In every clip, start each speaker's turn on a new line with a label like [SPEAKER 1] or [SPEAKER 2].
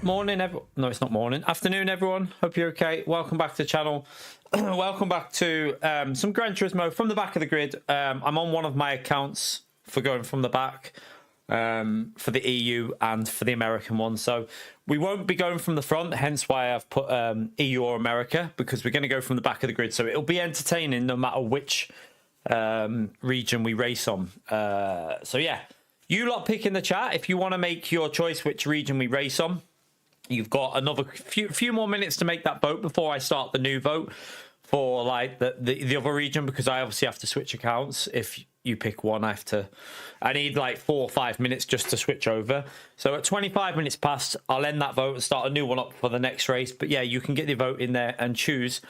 [SPEAKER 1] Morning, no, it's not morning. Afternoon, everyone. Hope you're okay. Welcome back to the channel. Welcome back to some Gran Turismo from the back of the grid. I'm on one of my accounts for going from the back for the EU and for the American one. So we won't be going from the front, hence why I've put EU or America, because we're going to go from the back of the grid. So it'll be entertaining no matter which region we race on. So yeah. You lot pick in the chat if you want to make your choice which region we race on. You've got another few more minutes to make that vote before I start the new vote for like the other region, because I obviously have to switch accounts. If you pick one, I need like 4 or 5 minutes just to switch over. So at 25 minutes past, I'll end that vote and start a new one up for the next race. But yeah, you can get the vote in there and choose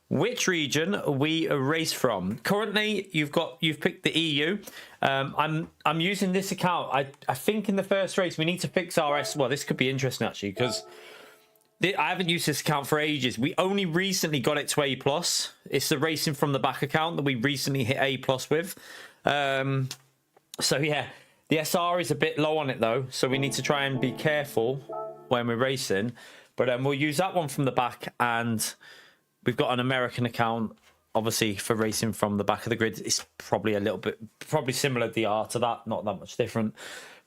[SPEAKER 1] which region we race from. Currently, you've picked the EU. I'm using this account. I think in the first race we need to fix our well, this could be interesting actually, because I haven't used this account for ages. We only recently got it to A+. It's the racing from the back account that we recently hit A+ with. So yeah, the SR is a bit low on it though, so we need to try and be careful when we're racing. But we'll use that one from the back, and we've got an American account, obviously, for racing from the back of the grid. It's probably probably similar DR to that, not that much different.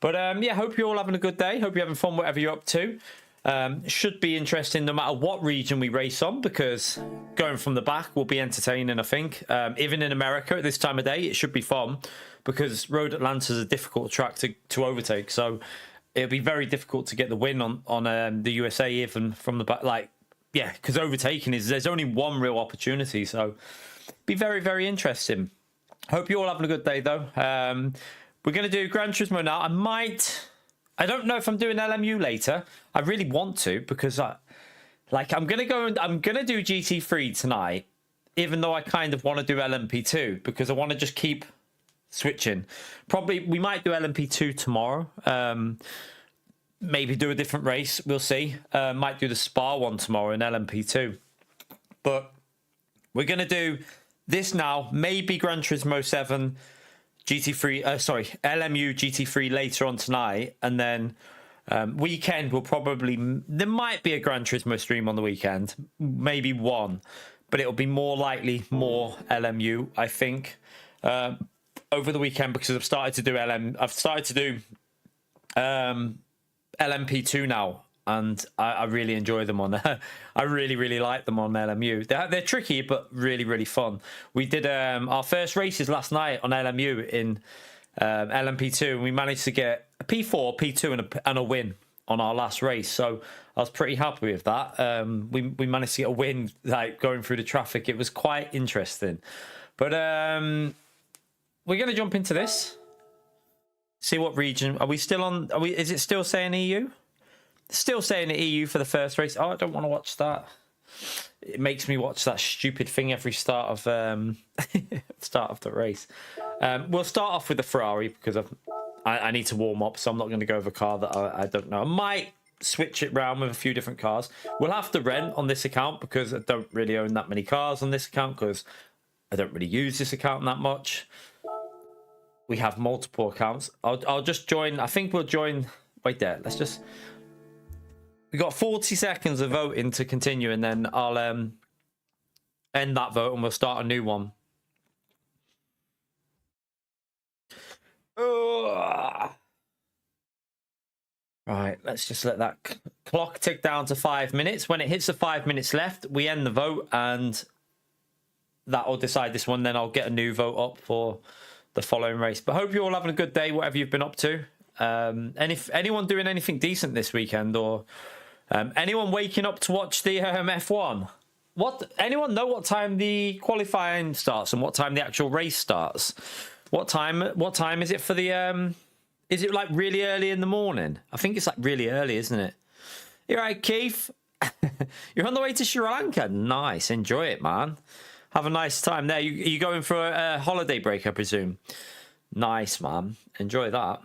[SPEAKER 1] But yeah, hope you're all having a good day. Hope you're having fun, whatever you're up to. Should be interesting no matter what region we race on, because going from the back will be entertaining, I think. Even in America at this time of day, it should be fun, because Road Atlanta is a difficult track to overtake. So it'll be very difficult to get the win on the USA, even from the back. Like, yeah, because overtaking there's only one real opportunity, so be very, very interesting. Hope you're all having a good day though. We're going to do Gran Turismo now. I don't know if I'm doing LMU later. I really want to, because I'm going to do GT3 tonight, even though I kind of want to do LMP2, because I want to just keep switching. Probably we might do LMP2 tomorrow. Maybe do a different race. We'll see. Might do the Spa one tomorrow in LMP2. But we're going to do this now. Maybe Gran Turismo 7 GT3. LMU GT3 later on tonight. And then weekend will probably... There might be a Gran Turismo stream on the weekend. Maybe one. But it'll be more likely more LMU, I think, over the weekend, because I've started to do LMP2 now, and I really enjoy them on there. I really, really like them on LMU. They're tricky, but really, really fun. We did our first races last night on LMU in LMP2, and we managed to get a P4, P2, and a win on our last race. So I was pretty happy with that. We managed to get a win, like going through the traffic. It was quite interesting. But we're going to jump into this. See what region are we still on? Is it still saying EU? Still saying the EU for the first race. Oh, I don't want to watch that. It makes me watch that stupid thing every start of the race. We'll start off with the Ferrari, because I need to warm up, so I'm not going to go with a car that I don't know. I might switch it around with a few different cars. We'll have to rent on this account, because I don't really own that many cars on this account, because I don't really use this account that much. We have multiple accounts. I'll just join. I think we'll join. Wait there. Let's just. We got 40 seconds of voting to continue, and then I'll end that vote, and we'll start a new one. Ugh. Right. Let's just let that clock tick down to 5 minutes. When it hits the 5 minutes left, we end the vote, and that'll decide this one. Then I'll get a new vote up for the following race. But hope you're all having a good day, whatever you've been up to. And if anyone doing anything decent this weekend, or anyone waking up to watch the F1, anyone know what time the qualifying starts and what time the actual race starts? What time is it for the is it like really early in the morning? I think it's like really early, isn't it? You're right, Keith. You're on the way to Sri Lanka. Nice. Enjoy it, man. Have a nice time there. You going for a holiday break, I presume? Nice, man. Enjoy that.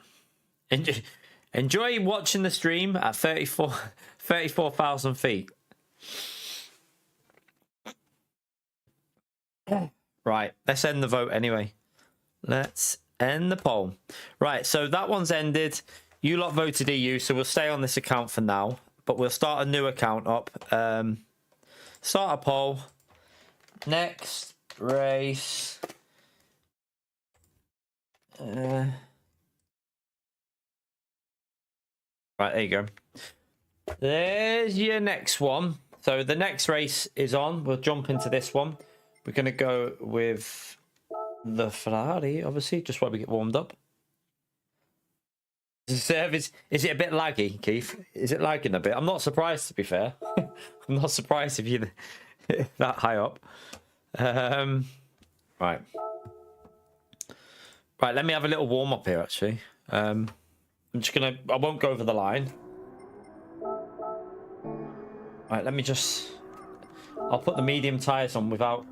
[SPEAKER 1] Enjoy watching the stream at 34,000 feet. Right, let's end the vote anyway. Let's end the poll. Right, so that one's ended. You lot voted EU, so we'll stay on this account for now. But we'll start a new account up. Start a poll. Next race. Right, there you go. There's your next one. So the next race is on. We'll jump into this one. We're going to go with the Ferrari, obviously, just while we get warmed up. The service, is it a bit laggy, Keith? Is it lagging a bit? I'm not surprised, to be fair. I'm not surprised if you're that high up. Right. Right, let me have a little warm up here, actually. I'm just going to... I won't go over the line. Right, let me just... I'll put the medium tyres on without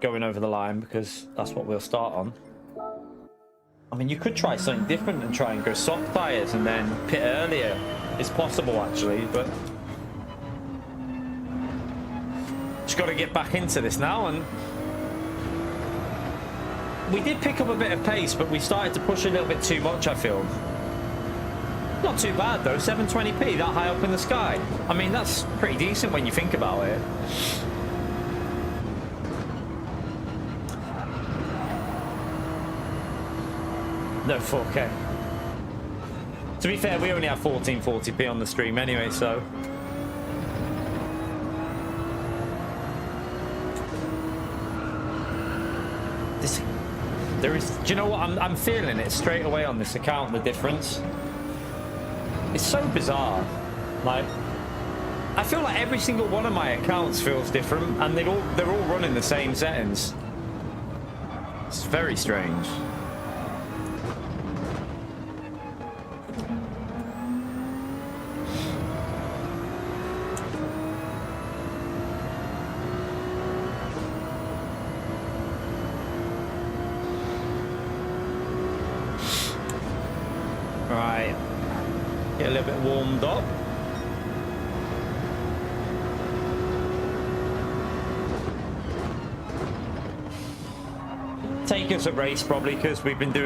[SPEAKER 1] going over the line, because that's what we'll start on. I mean, you could try something different and try and go soft tyres and then pit earlier. It's possible, actually, but... Just got to get back into this now, and... We did pick up a bit of pace, but we started to push a little bit too much, I feel. Not too bad, though. 720p, that high up in the sky. I mean, that's pretty decent when you think about it. No 4K. To be fair, we only have 1440p on the stream anyway, so... There is... Do you know what? I'm feeling it straight away on this account, the difference. It's so bizarre. Like... I feel like every single one of my accounts feels different, and they're all running the same settings. It's very strange. Right. Get a little bit warmed up. Take us a race probably, because we did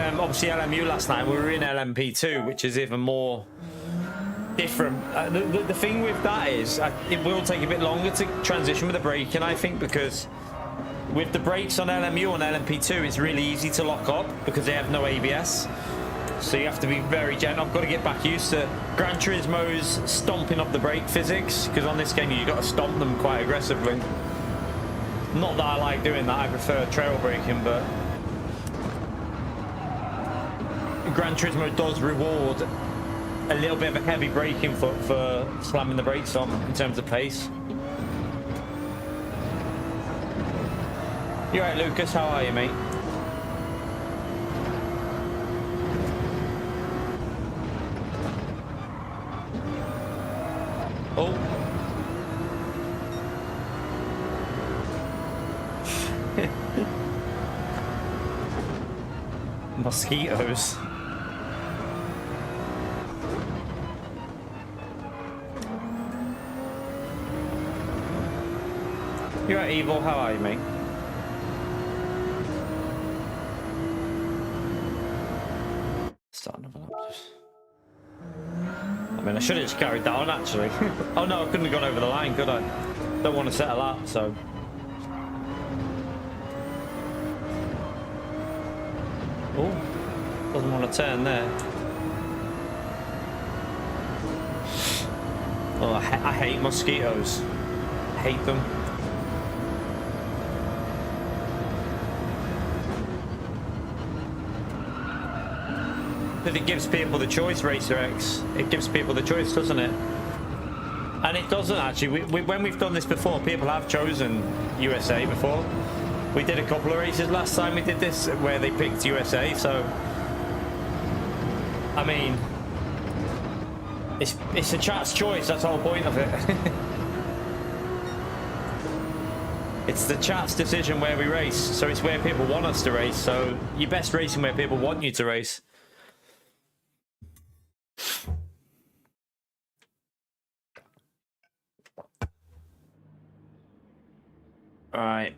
[SPEAKER 1] obviously LMU last night. We were in LMP2, which is even more different. The thing with that is it will take a bit longer to transition with the braking, I think, because with the brakes on LMU and LMP2 it's really easy to lock up because they have no ABS, so you have to be very gentle. I've got to get back used to Gran Turismo's stomping up the brake physics, because on this game you've got to stomp them quite aggressively. Not that I like doing that, I prefer trail braking, but Gran Turismo does reward a little bit of a heavy braking foot for slamming the brakes on in terms of pace. You alright, Lucas? How are you, mate? Oh. Mosquitoes. You're right, Evil. How are you, mate? Start another lap. I mean, I should have just carried that on, actually. Oh no, I couldn't have gone over the line, could I? Don't want to set a lap, so. Oh, doesn't want to turn there. Oh, I hate mosquitoes. Hate them. But it gives people the choice, Racer X. It gives people the choice, doesn't it? And it doesn't actually. When we've done this before, people have chosen USA before. We did a couple of races last time we did this where they picked USA, so I mean it's a chat's choice, that's the whole point of it. It's the chat's decision where we race, so it's where people want us to race, so you're best racing where people want you to race. Alright.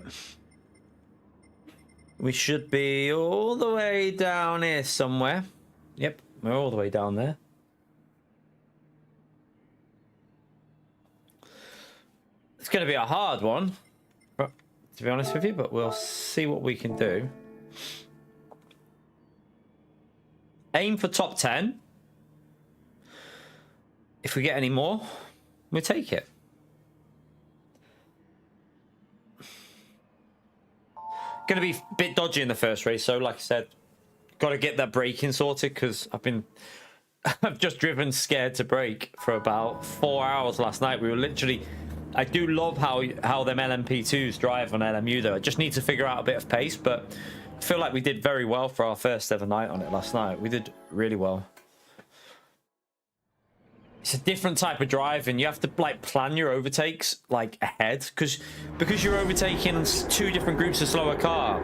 [SPEAKER 1] We should be all the way down here somewhere. Yep, we're all the way down there. It's going to be a hard one, to be honest with you, but we'll see what we can do. Aim for top 10. If we get any more, we'll take it. Going to be a bit dodgy in the first race, so like I said, got to get that braking sorted because I've just driven scared to brake for about 4 hours last night. We were literally... I do love how them LMP2s drive on LMU though. I just need to figure out a bit of pace, but I feel like we did very well for our first ever night on it last night. We did really well. It's a different type of drive, and you have to like plan your overtakes like ahead because you're overtaking two different groups of slower car.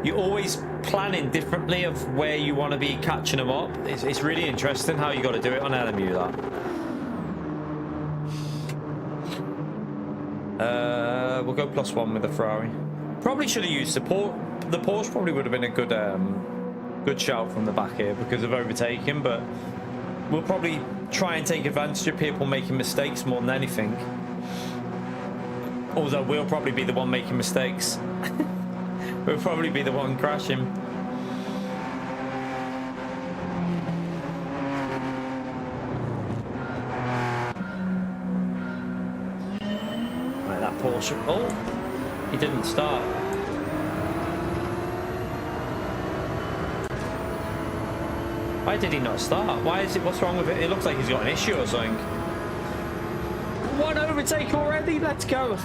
[SPEAKER 1] You're always planning differently of where you want to be catching them up. It's really interesting how you got to do it on LMU. We'll go +1 with the Ferrari. Probably should have used support. The Porsche probably would have been a good shout from the back here because of overtaking, but we'll probably try and take advantage of people making mistakes more than anything. Although we'll probably be the one making mistakes. We'll probably be the one crashing. Right, that Porsche. Oh, he didn't start. Why did he not start? Why is it? What's wrong with it? It looks like he's got an issue or something. One overtake already. Let's go.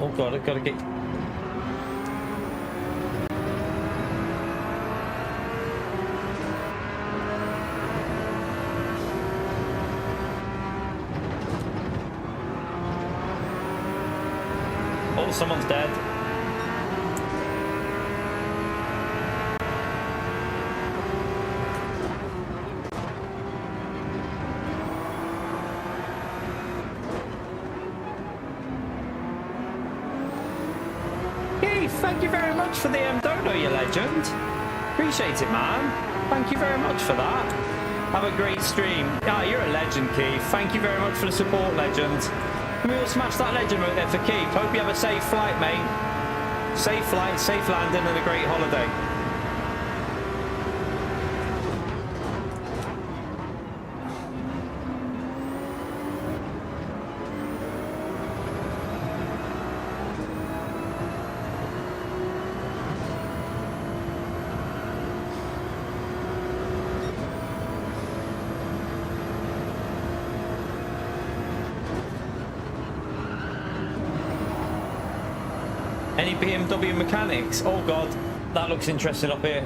[SPEAKER 1] Oh god, I've got to get. Oh, someone's dead. Hey, thank you very much for the dono, you legend. Appreciate it, man. Thank you very much for that. Have a great stream. Ah, you're a legend, Keith. Thank you very much for the support, legend. Can we all smash that legend right there for Keith? Hope you have a safe flight, mate. Safe flight, safe landing, and a great holiday. Any BMW mechanics? Oh god, that looks interesting up here.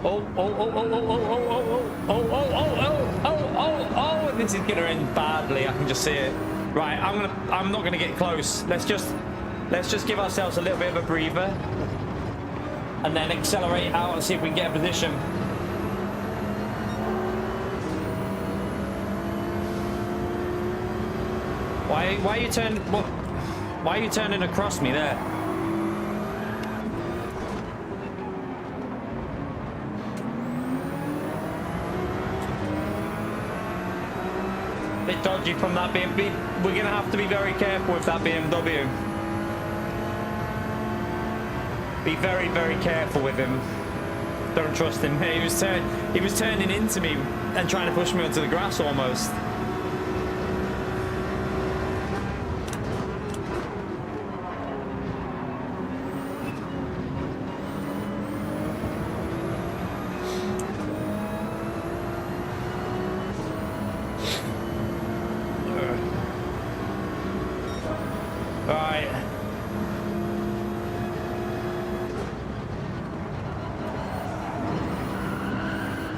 [SPEAKER 1] Oh, this is gonna end badly. I can just see it. Right, I'm not gonna get close. Let's just give ourselves a little bit of a breather and then accelerate out and see if we can get a position. Why are you turning across me there? Bit dodgy from that BMW. We're gonna have to be very careful with that BMW. Be very, very careful with him. Don't trust him. He was turning into me and trying to push me onto the grass almost.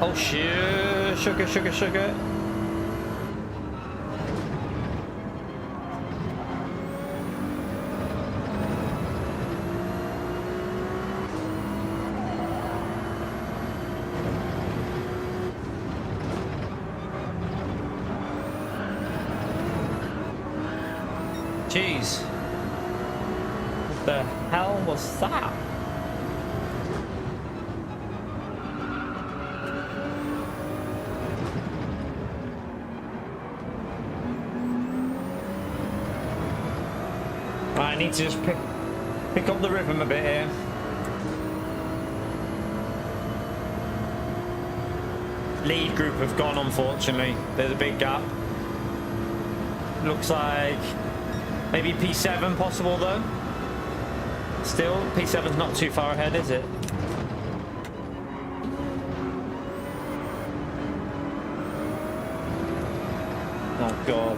[SPEAKER 1] Oh shit, sugar. Jeez. What the hell was that? Right, I need to just pick up the rhythm a bit here. Lead group have gone, unfortunately. There's a big gap. Looks like maybe P7 possible though. Still, P7's not too far ahead, is it? Oh God.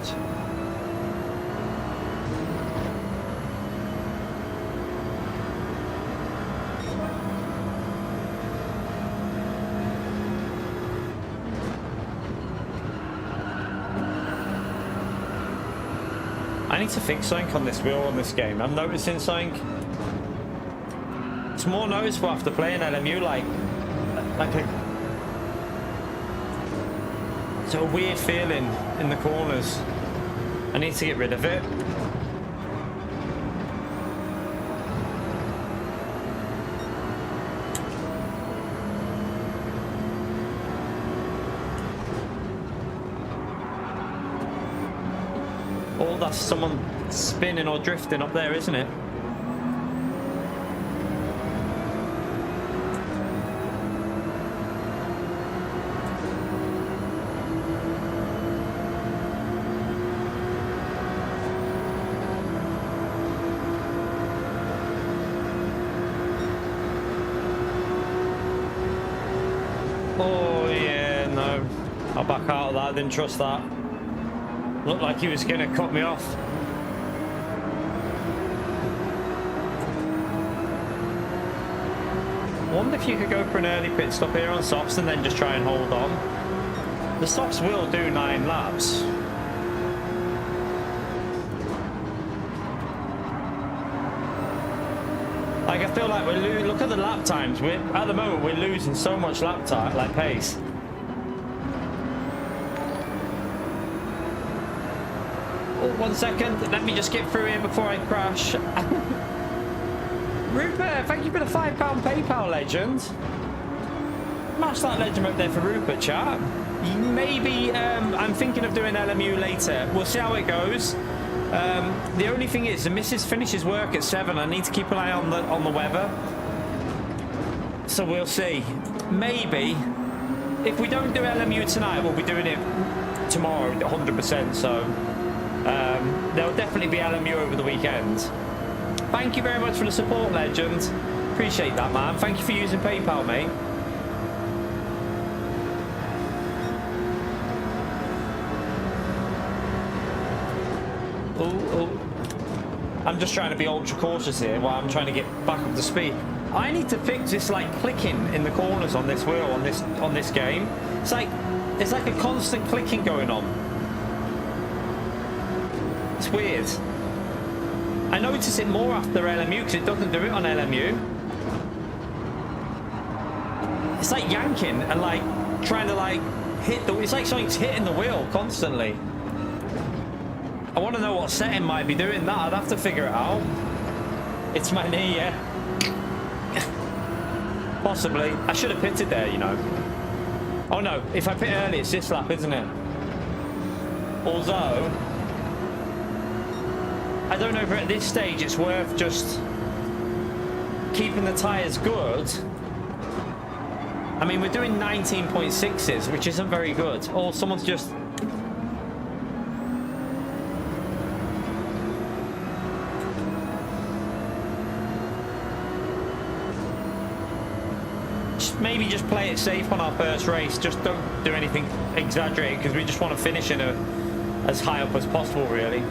[SPEAKER 1] I need to fix something on this wheel on this game. I'm noticing something. It's more noticeable after playing LMU, it's a weird feeling in the corners. I need to get rid of it. Oh, that's someone spinning or drifting up there, isn't it? Oh yeah, no. I'll back out of that. I didn't trust that. Looked like he was going to cut me off. I wonder if you could go for an early pit stop here on softs and then just try and hold on. The softs will do 9 laps. Like, I feel like we're look at the lap times. At the moment we're losing so much lap time, like pace. Oh, 1 second. Let me just get through here before I crash. Rupert, thank you for the £5 PayPal legend. Smash that legend up there for Rupert, chat. Maybe I'm thinking of doing LMU later. We'll see how it goes. The only thing is, the missus finishes work at 7. I need to keep an eye on the weather. So we'll see. Maybe if we don't do LMU tonight, we'll be doing it tomorrow, 100%. So there'll definitely be LMU over the weekend. Thank you very much for the support, legend. Appreciate that, man. Thank you for using PayPal, mate. I'm just trying to be ultra cautious here while I'm trying to get back up to speed. I need to fix this like clicking in the corners on this wheel on this game. It's like a constant clicking going on. It's weird. I notice it more after LMU because it doesn't do it on LMU. It's like yanking and like trying to like hit the. It's like something's hitting the wheel constantly. I want to know what setting might be doing that. I'd have to figure it out. It's my knee, yeah. Possibly. I should have pitted there, you know. Oh no, if I pit early, it's this lap, isn't it? Although, I don't know if at this stage it's worth just keeping the tyres good. I mean, we're doing 19.6s, which isn't very good. Or someone's just... Maybe just play it safe on our first race. Just don't do anything exaggerated because we just want to finish in as high up as possible, really.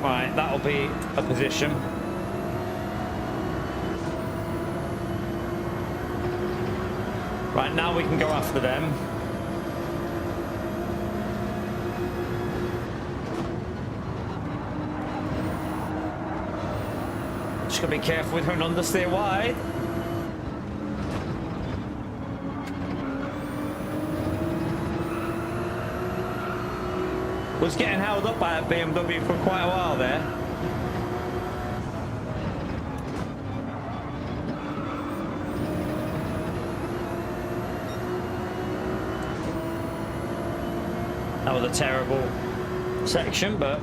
[SPEAKER 1] Right, that'll be a position. Right, now we can go after them. Just gotta be careful with her and understeer wide. Was getting held up by that BMW for quite a while there. That was a terrible section, but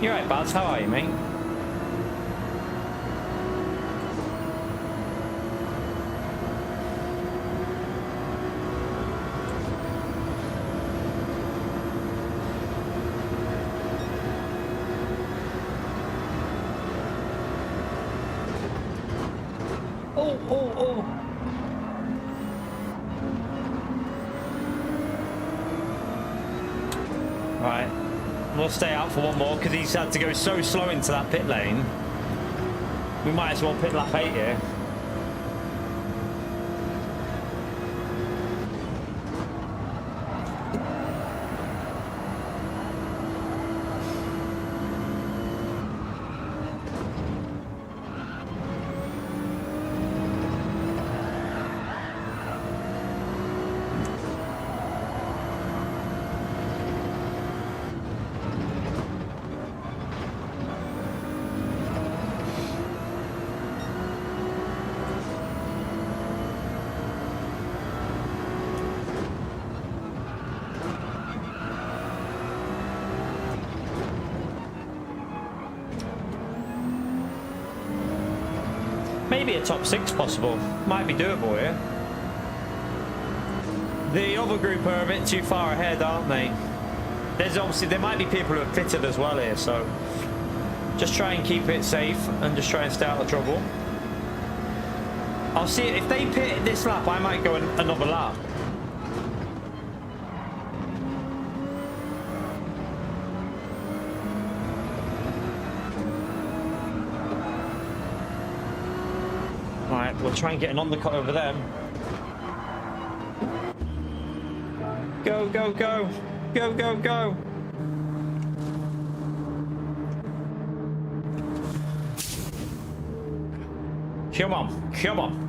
[SPEAKER 1] you're right, Baz. How are you, mate? Oh. Right. We'll stay out for one more because he's had to go so slow into that pit lane. We might as well pit lap 8 here. Maybe a top 6 possible. Might be doable here. The other group are a bit too far ahead, aren't they? There's obviously, there might be people who are pitted as well here, so just try and keep it safe and just try and stay out of trouble. I'll see if they pit this lap, I might go another lap. Right, we'll try and get an undercut over them. Go, go, go. Go, go, go. Come on, come on.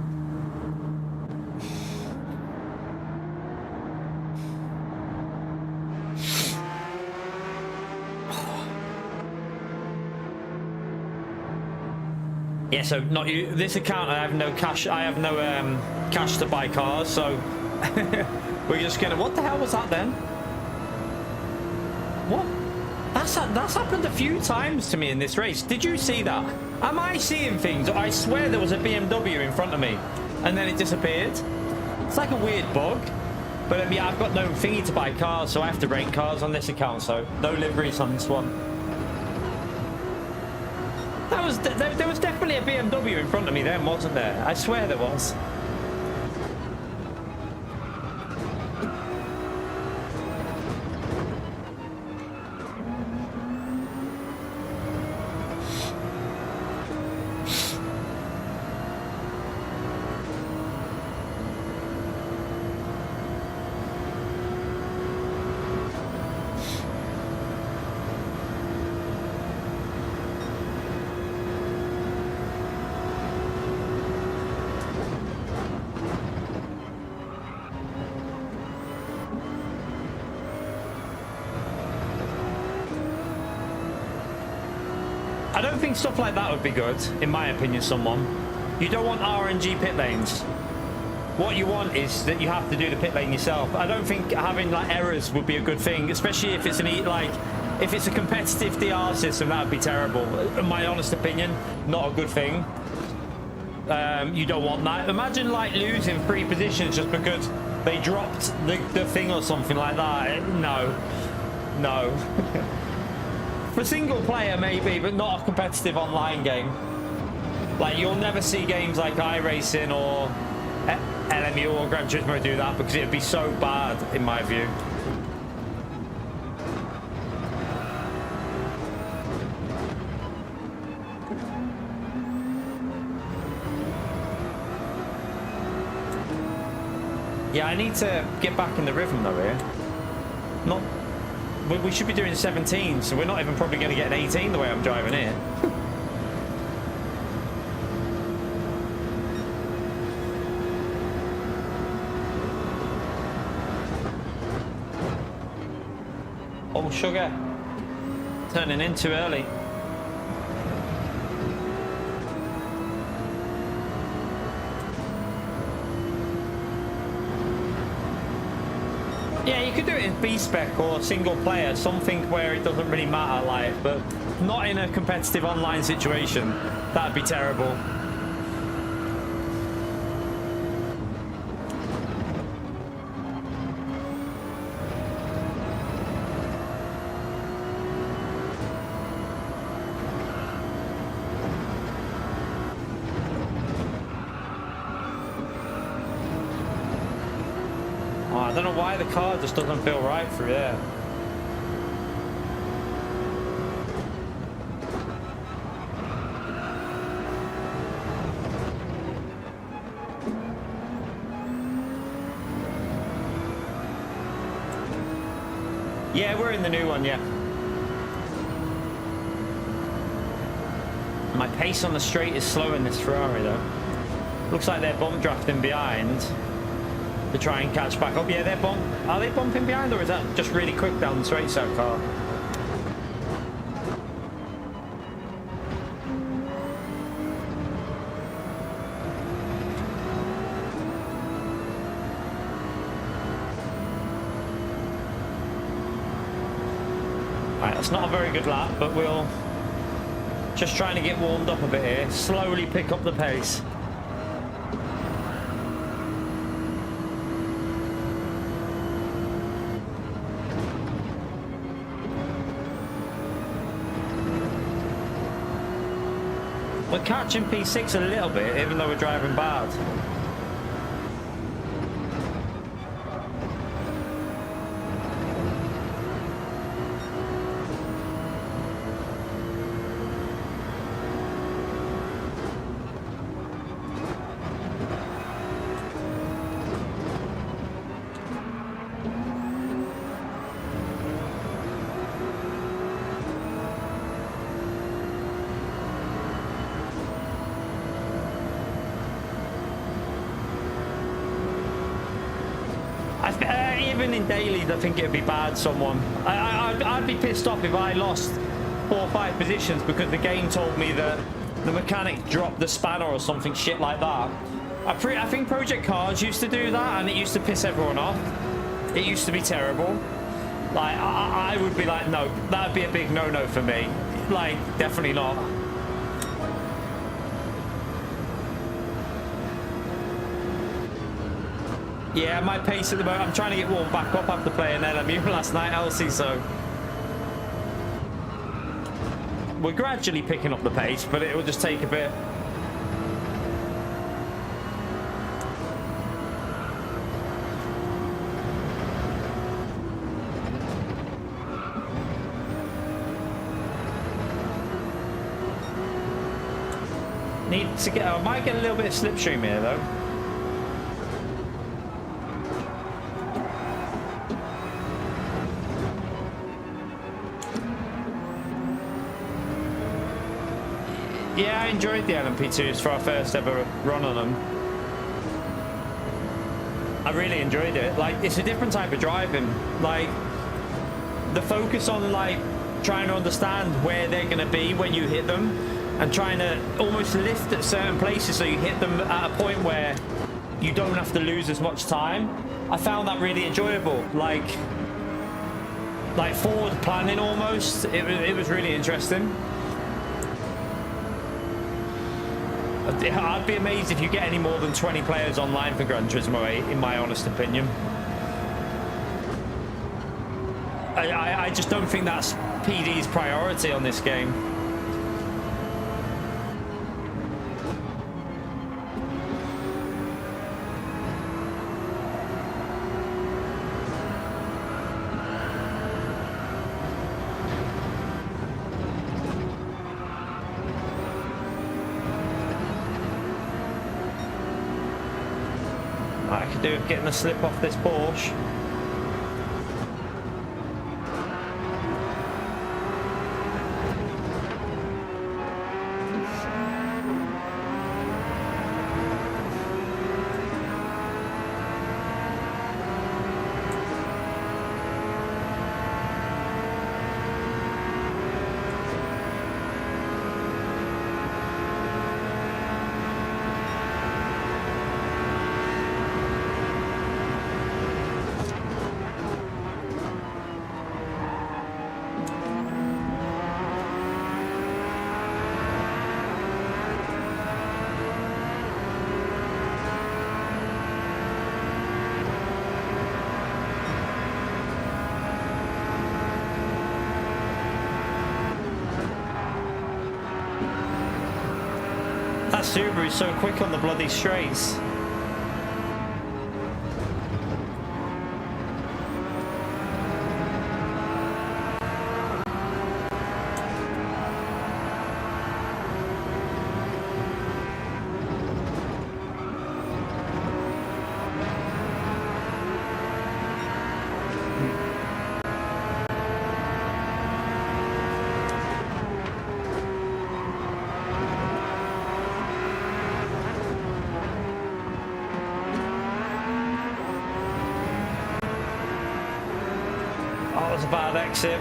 [SPEAKER 1] Yeah, so not you. This account, I have no cash. I have no cash to buy cars, so we're just gonna. What the hell was that then? What? That's happened a few times to me in this race. Did you see that? Am I seeing things? I swear there was a BMW in front of me, and then it disappeared. It's like a weird bug. But yeah, I've got no thingy to buy cars, so I have to rent cars on this account. So no liveries on this one. There was definitely a BMW in front of me then, wasn't there? I swear there was. I don't think stuff like that would be good, in my opinion, someone. You don't want RNG pit lanes. What you want is that you have to do the pit lane yourself. I don't think having like errors would be a good thing, especially if it's if it's a competitive DR system, that would be terrible. In my honest opinion, not a good thing. You don't want that. Imagine like losing 3 positions just because they dropped the thing or something like that. No. For single player maybe, but not a competitive online game. Like you'll never see games like iRacing or LMU or Gran Turismo do that because it would be so bad in my view. Yeah, I need to get back in the rhythm though here. Not, we should be doing 17, so we're not even probably going to get an 18 the way I'm driving here. Oh, sugar. Turning in too early. Yeah, you could do it in B-spec or single player, something where it doesn't really matter, like, but not in a competitive online situation. That'd be terrible. I don't know why the car just doesn't feel right through there. Yeah, we're in the new one, yeah. My pace on the straight is slow in this Ferrari though. Looks like they're bump drafting behind to try and catch back up. Yeah, are they bumping behind, or is that just really quick down the straight, that car? Right, that's not a very good lap, but we'll just trying to get warmed up a bit here, slowly pick up the pace. We're catching P6 a little bit, even though we're driving bad. Even in dailies, I think it'd be bad. I'd be pissed off if I lost 4 or 5 positions because the game told me that the mechanic dropped the spanner or something shit like that. I think Project Cars used to do that, and it used to piss everyone off. It used to be terrible. Like, I would be like, no, that'd be a big no-no for me. Like, definitely not. Yeah, my pace at the moment, I'm trying to get warmed back up after playing LMU last night, Elsie, so we're gradually picking up the pace, but it will just take a bit. Need to get, I might get a little bit of slipstream here though. Yeah, I enjoyed the LMP2s for our first ever run on them. I really enjoyed it. Like, it's a different type of driving. Like, the focus on, like, trying to understand where they're going to be when you hit them and trying to almost lift at certain places so you hit them at a point where you don't have to lose as much time. I found that really enjoyable. Like forward planning almost. It was really interesting. I'd be amazed if you get any more than 20 players online for Gran Turismo 8, in my honest opinion. I just don't think that's PD's priority on this game. could do with getting a slip off this Porsche. That Subaru is so quick on the bloody straights. That was a bad exit.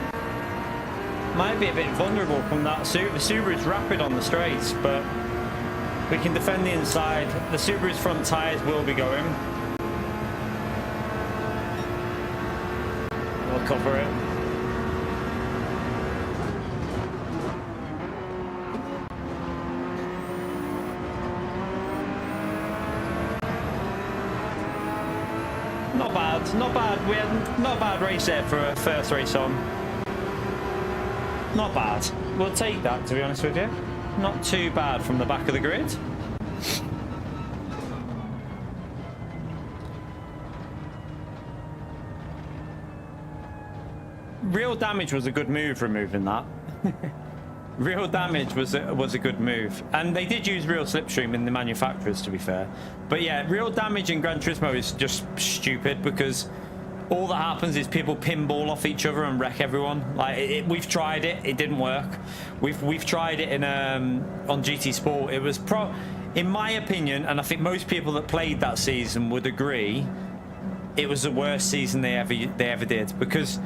[SPEAKER 1] Might be a bit vulnerable from that. The Subaru's rapid on the straights, but we can defend the inside. The Subaru's front tyres will be going. We'll cover it. Not bad, not bad. We had not a bad race there for a first race on. Not bad. We'll take that, to be honest with you. Not too bad from the back of the grid. Real Damage was a good move removing that. Real Damage was a good move, and they did use Real Slipstream in the manufacturers, to be fair. But yeah, Real Damage in Gran Turismo is just stupid because all that happens is people pinball off each other and wreck everyone. Like we've tried it, it didn't work. We've tried it in on GT Sport. It was in my opinion, and I think most people that played that season would agree, it was the worst season they ever did, because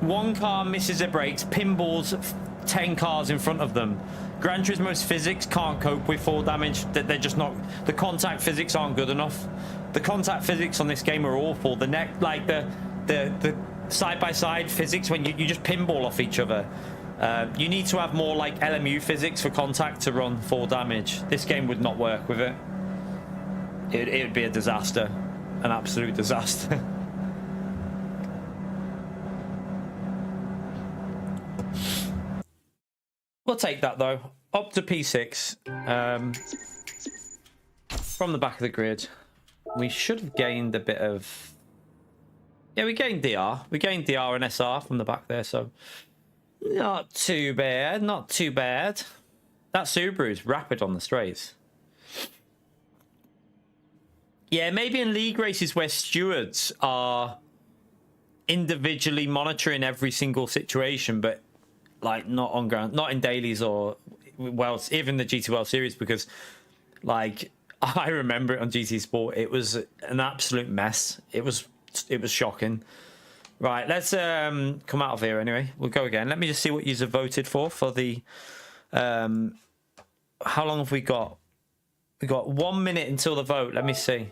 [SPEAKER 1] one car misses their brakes, pinballs 10 cars in front of them. Gran Turismo's physics can't cope with full damage. They're just not. The contact physics aren't good enough. The contact physics on this game are awful. The side-by-side physics, when you just pinball off each other. You need to have more like LMU physics for contact to run full damage. This game would not work with it. It would be a disaster, an absolute disaster. We'll take that though. Up to P6. From the back of the grid. We should have gained a bit of... Yeah, we gained DR. We gained DR and SR from the back there, so... Not too bad. Not too bad. That Subaru is rapid on the straights. Yeah, maybe in league races where stewards are individually monitoring every single situation, but like not on ground, not in dailies or even the GT World Series, because like I remember it on GT Sport, it was an absolute mess. It was shocking. Right, let's come out of here anyway. We'll go again. Let me just see what you've voted for the how long have we got? We got 1 minute until the vote. Let me see.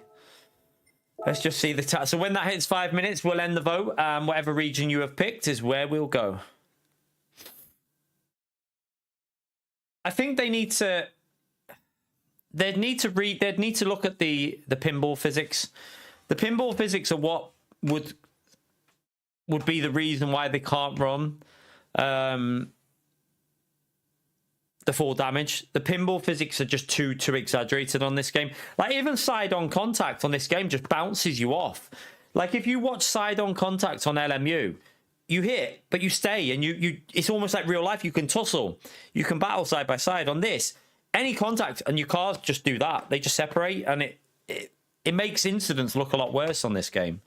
[SPEAKER 1] Let's just see the time. So when that hits 5 minutes, we'll end the vote. Whatever region you have picked is where we'll go. I think they'd need to look at the pinball physics. The pinball physics are what would be the reason why they can't run the full damage. The pinball physics are just too exaggerated on this game. Like even side-on contact on this game just bounces you off. Like if you watch side-on contact on LMU, you hit, but you stay, and you it's almost like real life. You can tussle, you can battle side by side. On this, any contact and your cars just do that. They just separate, and it makes incidents look a lot worse on this game.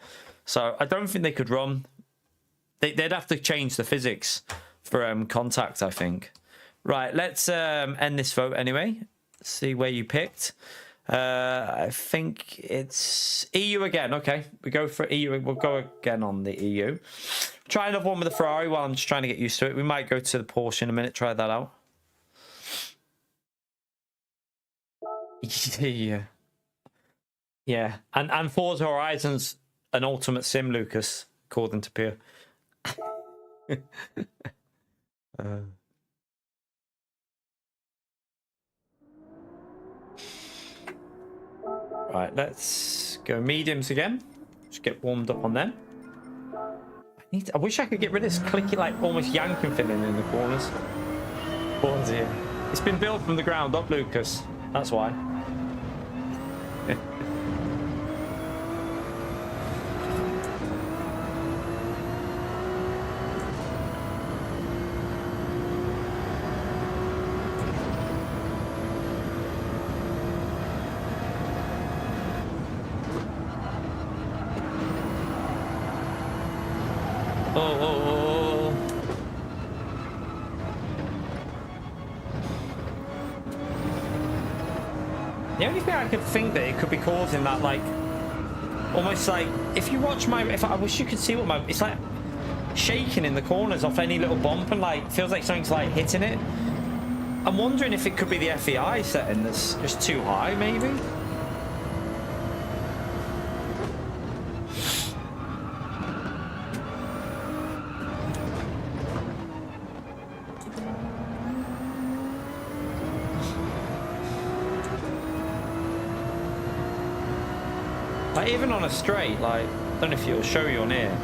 [SPEAKER 1] So I don't think they could run. They'd have to change the physics for contact, I think. Right, let's end this vote anyway. See where you picked. I think it's EU again. Okay, we go for EU. We'll go again on the EU. Try another one with the Ferrari while I'm just trying to get used to it. We might go to the Porsche in a minute. Try that out. Yeah. Yeah, and Forza Horizon's an ultimate sim, Lucas, according to Pierre. Right, let's go mediums again. Just get warmed up on them. I wish I could get rid of this clicky, like almost yanking feeling in the corners. Oh dear. It's been built from the ground up, Lucas. That's why. Oh. The only thing I could think that it could be causing that, like, almost like, if you watch my, I wish you could see what it's like shaking in the corners off any little bump and like, feels like something's like hitting it. I'm wondering if it could be the FEI setting that's just too high, maybe. Like even on a straight, like, I don't know if it'll show you on here,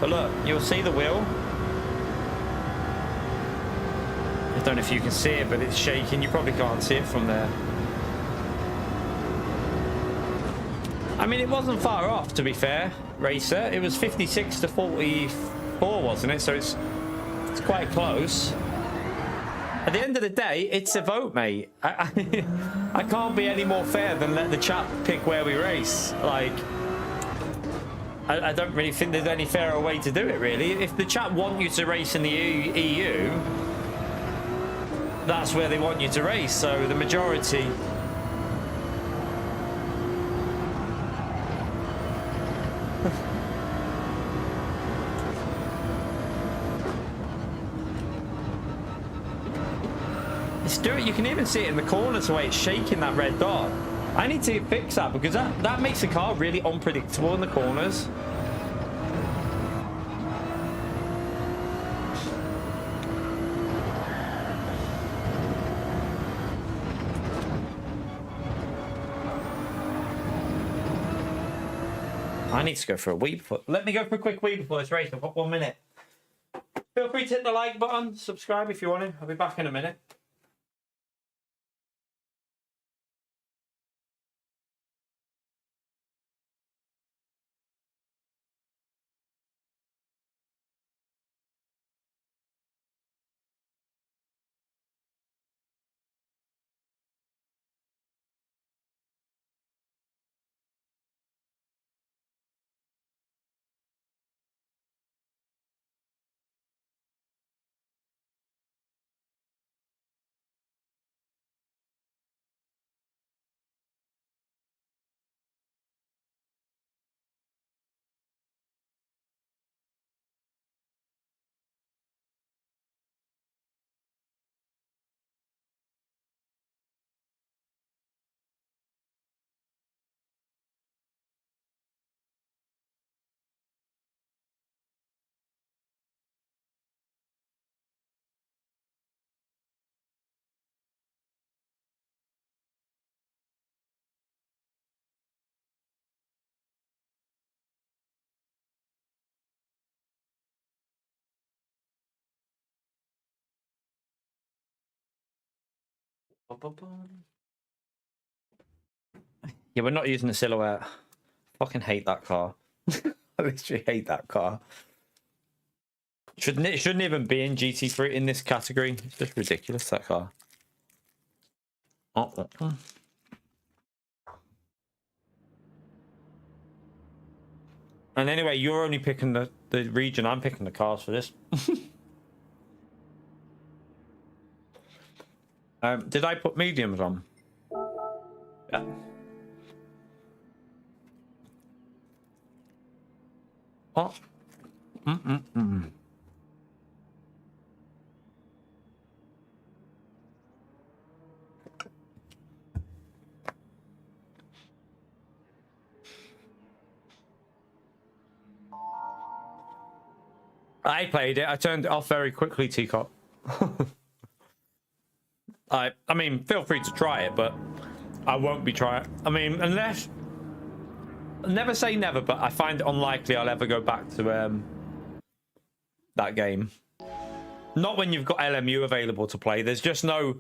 [SPEAKER 1] but look, you'll see the wheel. I don't know if you can see it, but it's shaking. You probably can't see it from there. I mean, it wasn't far off, to be fair, Racer. It was 56 to 44, wasn't it? So it's quite close. At the end of the day, it's a vote, mate. I can't be any more fair than let the chat pick where we race. Like, I don't really think there's any fairer way to do it, really. If the chat want you to race in the EU, that's where they want you to race. So the majority... You can even see it in the corners the way it's shaking that red dot. I need to fix that because that makes the car really unpredictable in the corners. I need to go for a wee before. Let me go for a quick wee before this race. I've got 1 minute. Feel free to hit the like button, subscribe if you want to. I'll be back in a minute. Yeah, we're not using the silhouette. Fucking hate that car. I literally hate that car. It shouldn't even be in GT3 in this category. It's just ridiculous, that car. And anyway, you're only picking the region. I'm picking the cars for this. Did I put mediums on? Yeah. Oh. I played it. I turned it off very quickly, Teacup. I mean, feel free to try it, but I won't be trying it. I mean, unless... Never say never, but I find it unlikely I'll ever go back to that game. Not when you've got LMU available to play. There's just no...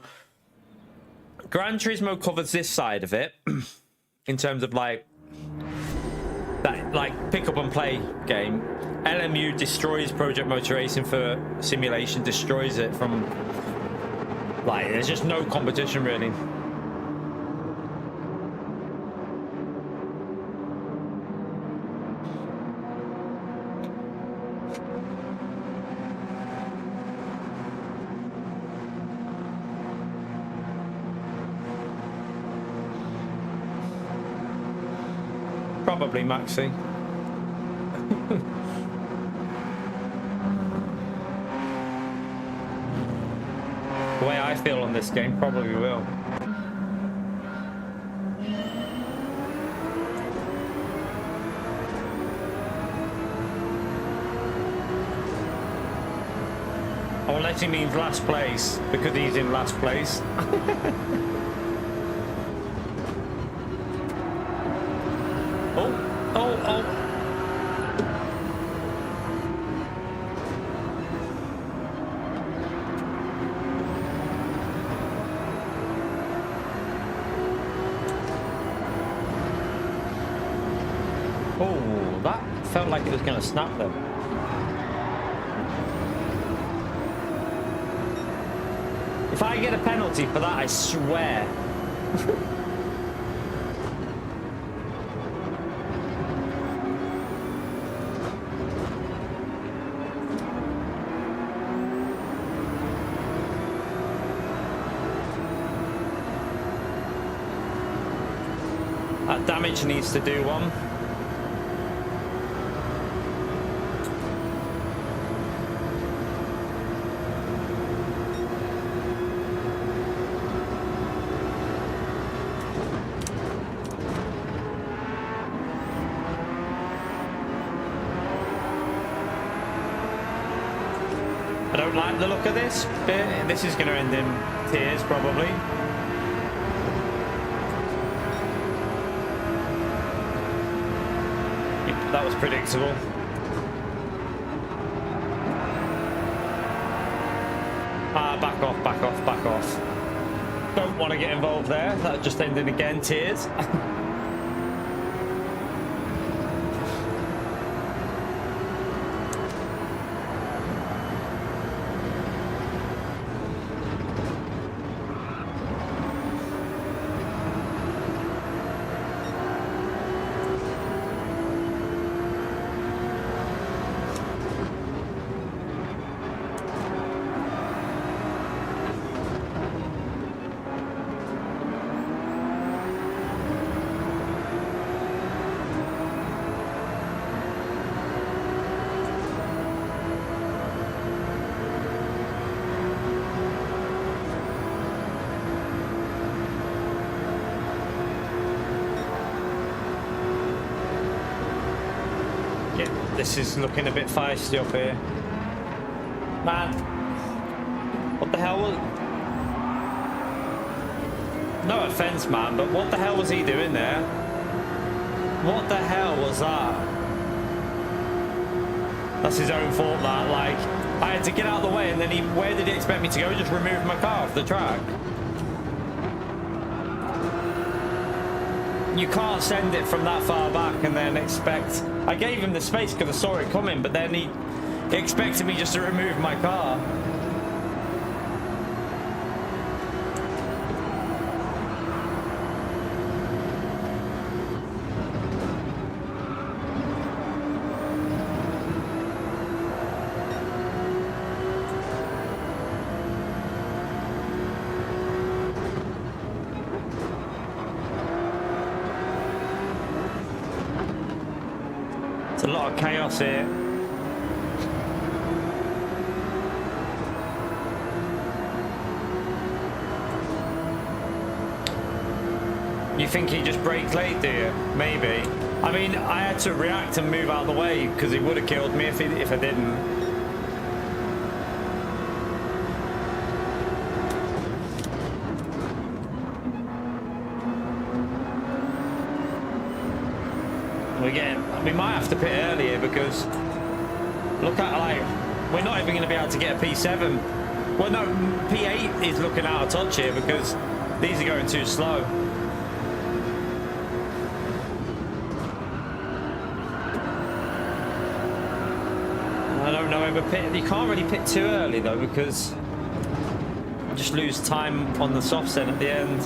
[SPEAKER 1] Gran Turismo covers this side of it in terms of like that, like pick up and play game. LMU destroys Project Motor Racing for simulation, destroys it from like there's just no competition really. Probably Maxi. The way I feel on this game, probably will. Unless he means last place, because he's in last place. Felt like it was going to snap them. If I get a penalty for that, I swear. That damage needs to do one. I don't like the look of this bit. This is going to end in tears, probably. That was predictable. Back off, back off, back off. Don't want to get involved there. That just ended again, tears. This is looking a bit feisty up here. Man, what the hell was... No offense, man, but what the hell was he doing there? What the hell was that? That's his own fault, that. Like, I had to get out of the way, and then he... Where did he expect me to go? Just remove my car off the track. You can't send it from that far back and then expect... I gave him the space because I saw it coming, but then he expected me just to remove my car. a lot of chaos here. You think he just braked late, do you? Maybe. I mean, I had to react and move out of the way because he would have killed me if I didn't. We might have to pit earlier because look at, like, we're not even going to be able to get a P7. Well, no, P8 is looking out of touch here because these are going too slow. I don't know if pit. You can't really pit too early though because you just lose time on the soft set at the end.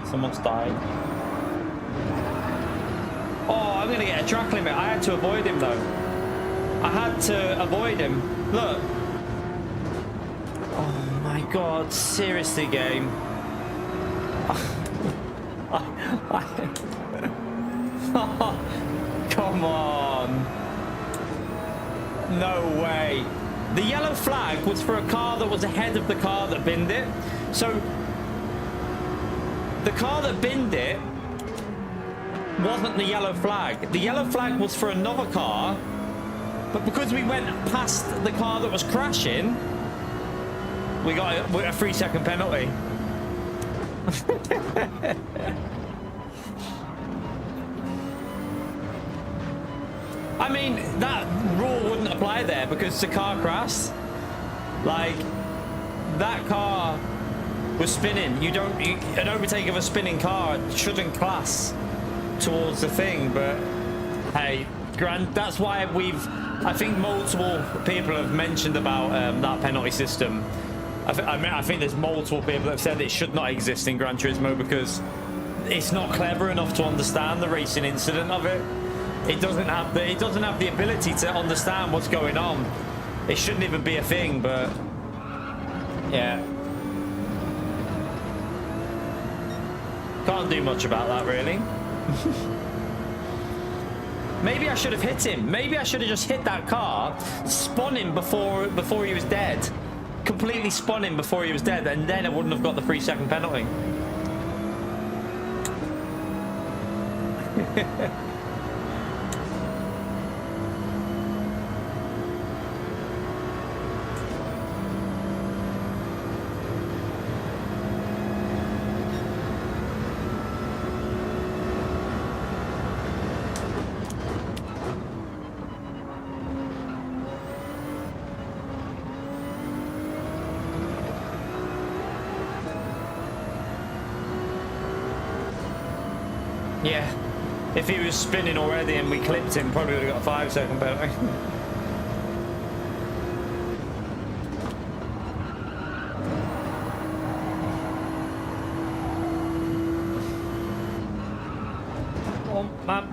[SPEAKER 1] Someone's died. Oh, I'm gonna get a track limit. I had to avoid him though. I had to avoid him. Look. Oh my god, seriously, game. Come on. No way. The yellow flag was for a car that was ahead of the car that binned it. So the car that binned it wasn't the yellow flag. The yellow flag was for another car, but because we went past the car that was crashing, we got a 3-second penalty. I mean, that rule wouldn't apply there because the car crashed. Like, that car was spinning. An overtake of a spinning car shouldn't class towards the thing, but hey, that's why I think multiple people have mentioned about that penalty system. I think there's multiple people that have said it should not exist in Gran Turismo because it's not clever enough to understand the racing incident of it. It doesn't have the ability to understand what's going on. It shouldn't even be a thing, but yeah. Can't do much about that, really. Maybe I should have hit him. Maybe I should have just hit that car, spun him before he was dead. Completely spun him before he was dead, and then I wouldn't have got the 3-second penalty. Yeah, if he was spinning already and we clipped him, probably would have got a 5-second penalty. Oh, man.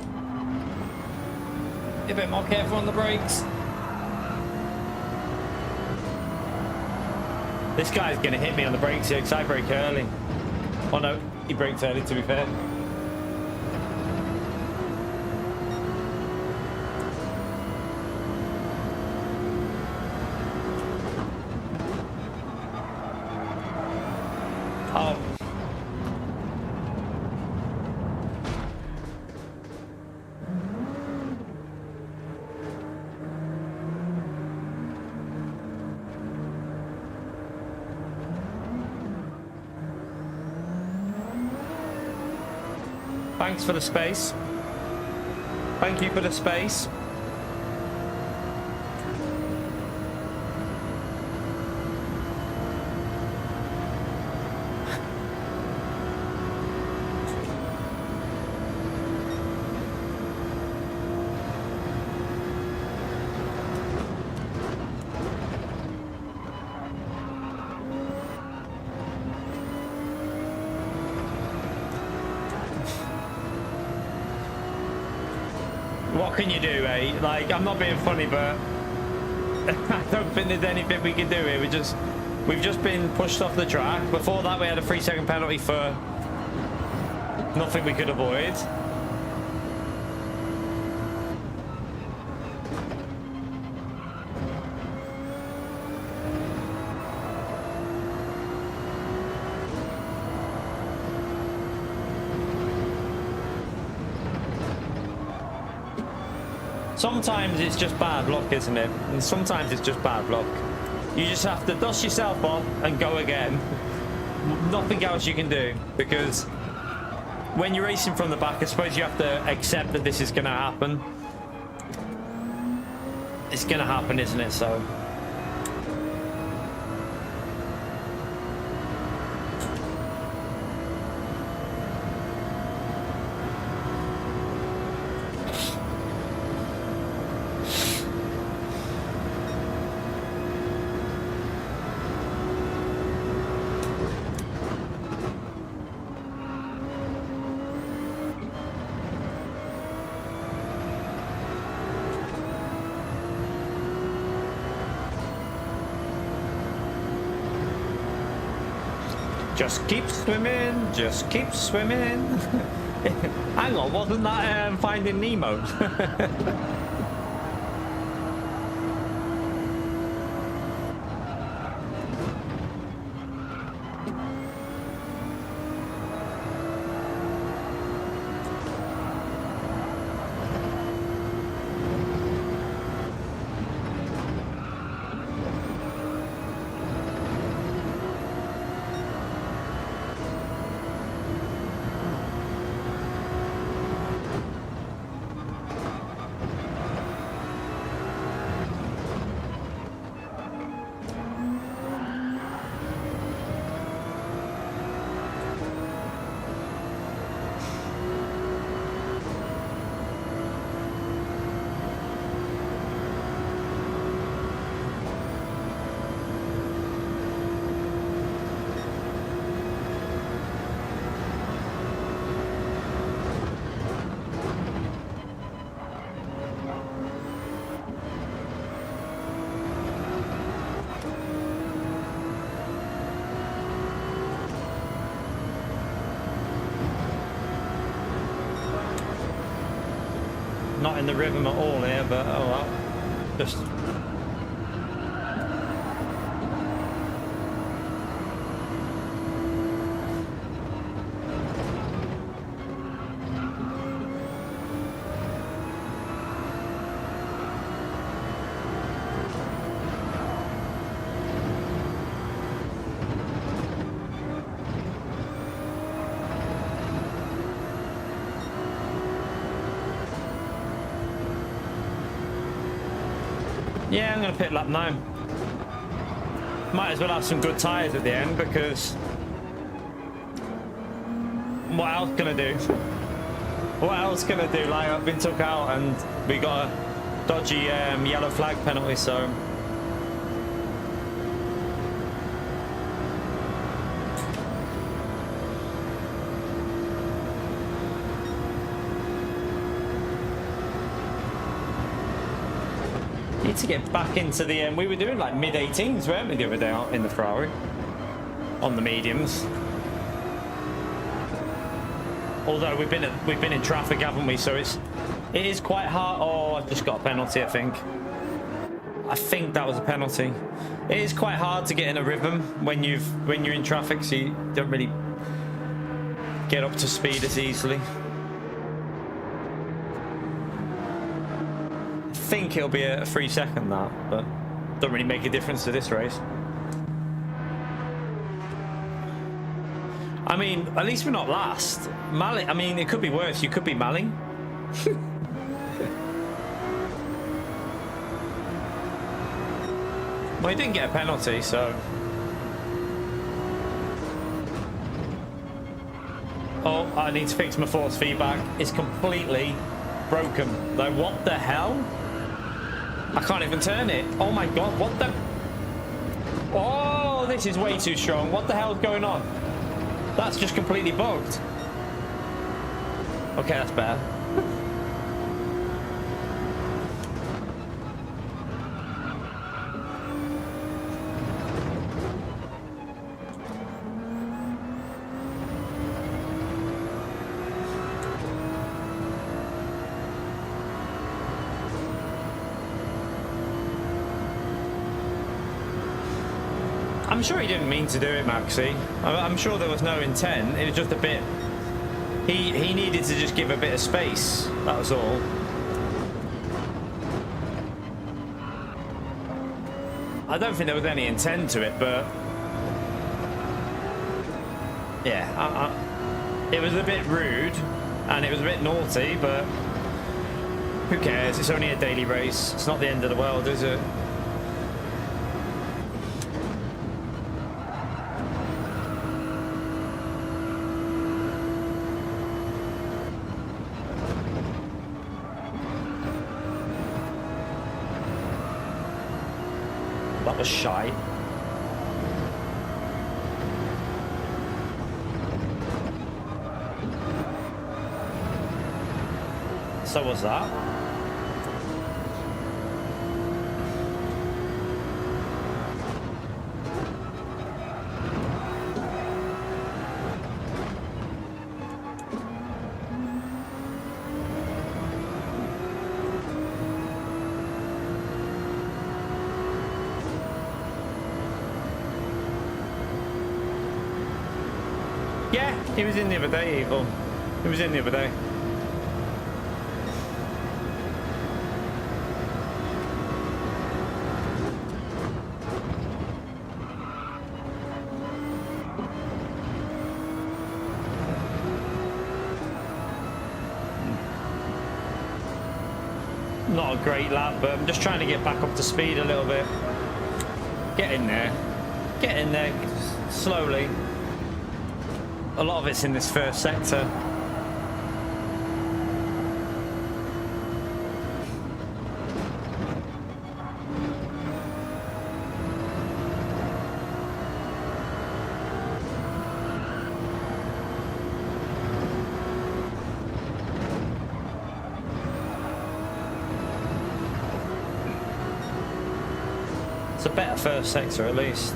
[SPEAKER 1] Be a bit more careful on the brakes. This guy's going to hit me on the brakes here because I brake early. Oh no, he braked early, to be fair. Oh. Thanks for the space. Thank you for the space. What can you do, eh? Like, I'm not being funny, but I don't think there's anything we can do here. We just We've just been pushed off the track. Before that, we had a 3-second penalty for nothing we could avoid. Sometimes it's just bad luck, isn't it? And sometimes it's just bad luck. You just have to dust yourself off and go again. Nothing else you can do, because when you're racing from the back, I suppose you have to accept that this is going to happen. It's going to happen, isn't it? So just keep swimming, just keep swimming. Hang on, wasn't that Finding Nemo? Not in the rhythm at all here, but oh well. Just yeah, I'm going to pit lap 9. Might as well have some good tyres at the end, because what else can I do? What else can I do? Like, I've been took out and we got a dodgy yellow flag penalty, so need to get back into the we were doing like mid-18s, weren't we, the other day out in the Ferrari on the mediums? Although we've been in traffic, haven't we? So it is quite hard. Oh, I just got a penalty. I think that was a penalty. It is quite hard to get in a rhythm when you're in traffic, so you don't really get up to speed as easily. I think it'll be a 3-second that, but don't really make a difference to this race. I mean, at least we're not last. Mali, I mean, it could be worse. You could be Mali. Well, he didn't get a penalty, so. Oh, I need to fix my force feedback. It's completely broken. Like, what the hell? I can't even turn it. Oh my god, what the? Oh, this is way too strong. What the hell's going on? That's just completely bugged. Okay, that's better. I'm sure he didn't mean to do it, Maxi. I'm sure there was no intent. It was just a bit... He needed to just give a bit of space. That was all. I don't think there was any intent to it, but... Yeah, it was a bit rude, and it was a bit naughty, but... Who cares? It's only a daily race. It's not the end of the world, is it? That was shite. So was that. Yeah, he was in the other day, Evil. He was in the other day. Not a great lap, but I'm just trying to get back up to speed a little bit. Get in there. Get in there slowly. A lot of it's in this first sector. It's a better first sector at least.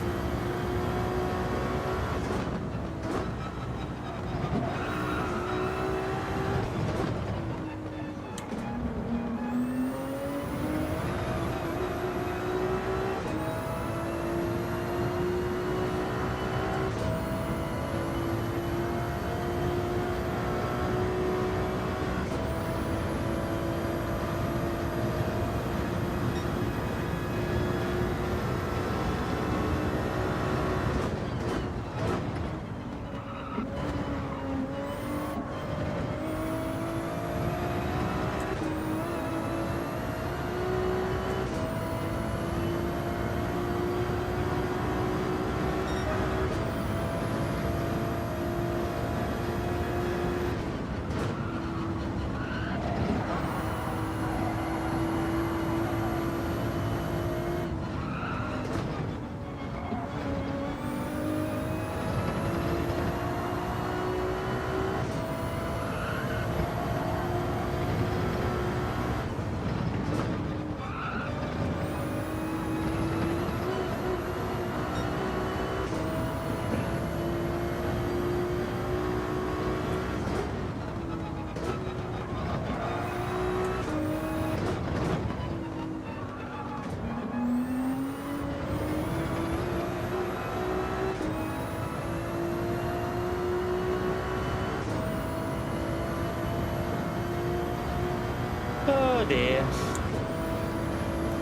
[SPEAKER 1] Oh dear.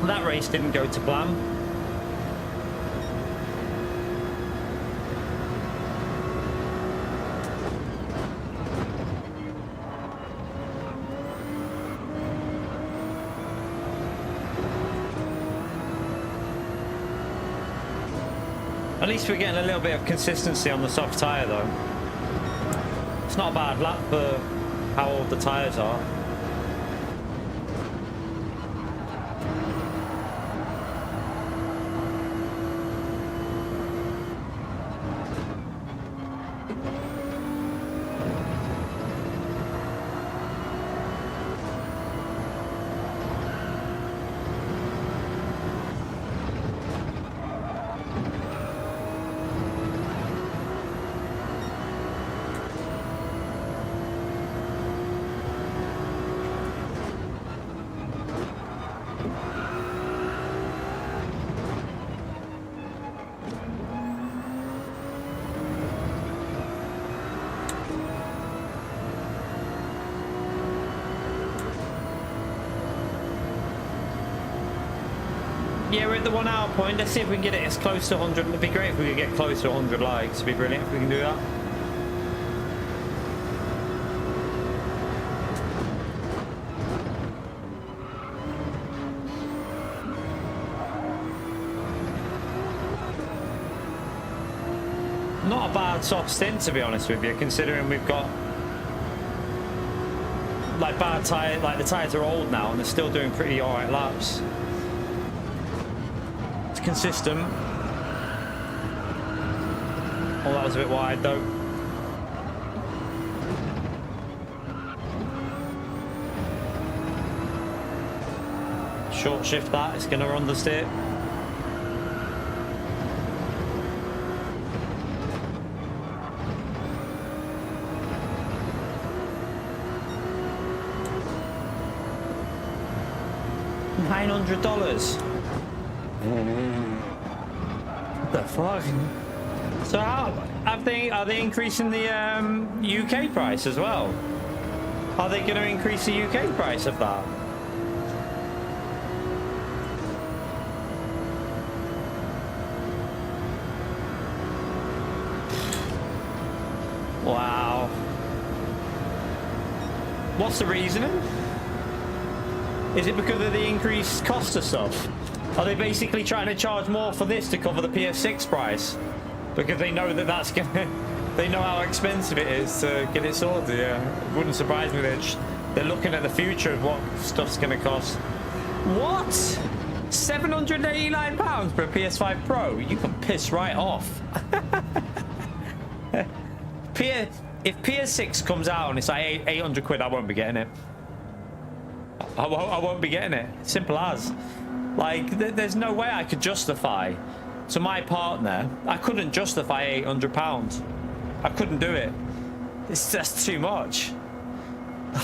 [SPEAKER 1] That race didn't go to plan. At least we're getting a little bit of consistency on the soft tyre though. It's not a bad lap for how old the tyres are. Yeah, we're at the 1 hour point. Let's see if we can get it as close to 100. It'd be great if we could get close to 100 likes. It'd be brilliant if we can do that. Not a bad soft stint, to be honest with you, considering we've got like bad tire, like the tires are old now and they're still doing pretty alright laps. It's consistent. Oh, that was a bit wide though. Short shift that, it's gonna understeer. $900. What the fuck? So how are they increasing the UK price as well? Are they going to increase the UK price of that? Wow. What's the reasoning? Is it because of the increased cost of stuff? Are they basically trying to charge more for this to cover the PS6 price? Because they know that that's gonna... They know how expensive it is to get it sorted, yeah. It wouldn't surprise me. They're looking at the future of what stuff's gonna cost. What? £789 for a PS5 Pro? You can piss right off. If PS6 comes out and it's like 800 quid, I won't be getting it. I won't be getting it. Simple as. Like, there's no way I could justify to my partner. I couldn't justify £800. I couldn't do it. It's just too much.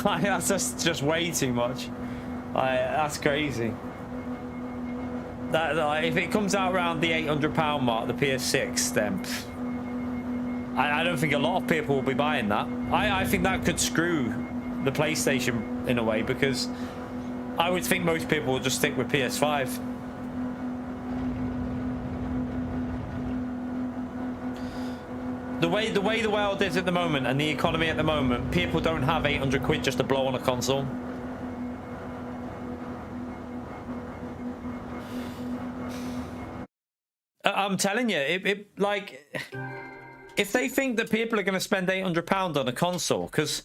[SPEAKER 1] Like, that's just way too much. Like, that's crazy. That, like, if it comes out around the £800 mark, the PS6, then I don't think a lot of people will be buying that. I think that could screw the PlayStation in a way, because I would think most people will just stick with PS5. The way the world is at the moment and the economy at the moment, people don't have 800 quid just to blow on a console. I'm telling you, like, if they think that people are going to spend £800 on a console, because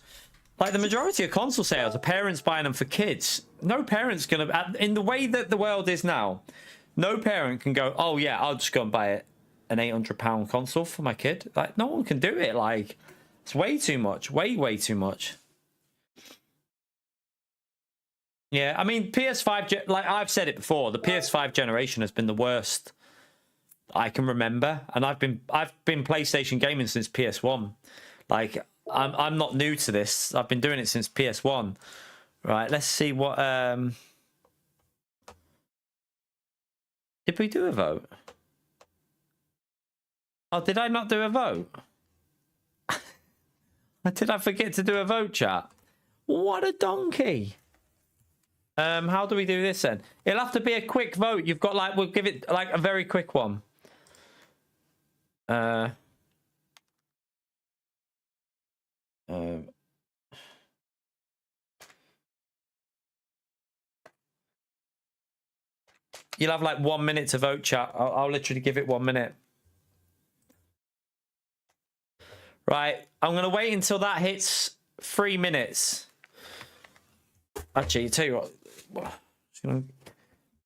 [SPEAKER 1] like the majority of console sales are parents buying them for kids. No parent's going to, in the way that the world is now, no parent can go, oh yeah, I'll just go and buy an £800 console for my kid. Like, no one can do it. Like, it's way too much. Way too much. Yeah, I mean, PS5, like I've said it before, the PS5 generation has been the worst I can remember, and I've been PlayStation gaming since PS1. Like, I'm not new to this. I've been doing it since PS1. Right, let's see what did we do a vote? Oh, did I not do a vote? Did I forget to do a vote, chat? What a donkey. How do we do this then? It'll have to be a quick vote. You've got, like, we'll give it like a very quick one. You'll have like 1 minute to vote, chat. I'll literally give it 1 minute. Right, I'm going to wait until that hits 3 minutes. Actually, tell you what. Just gonna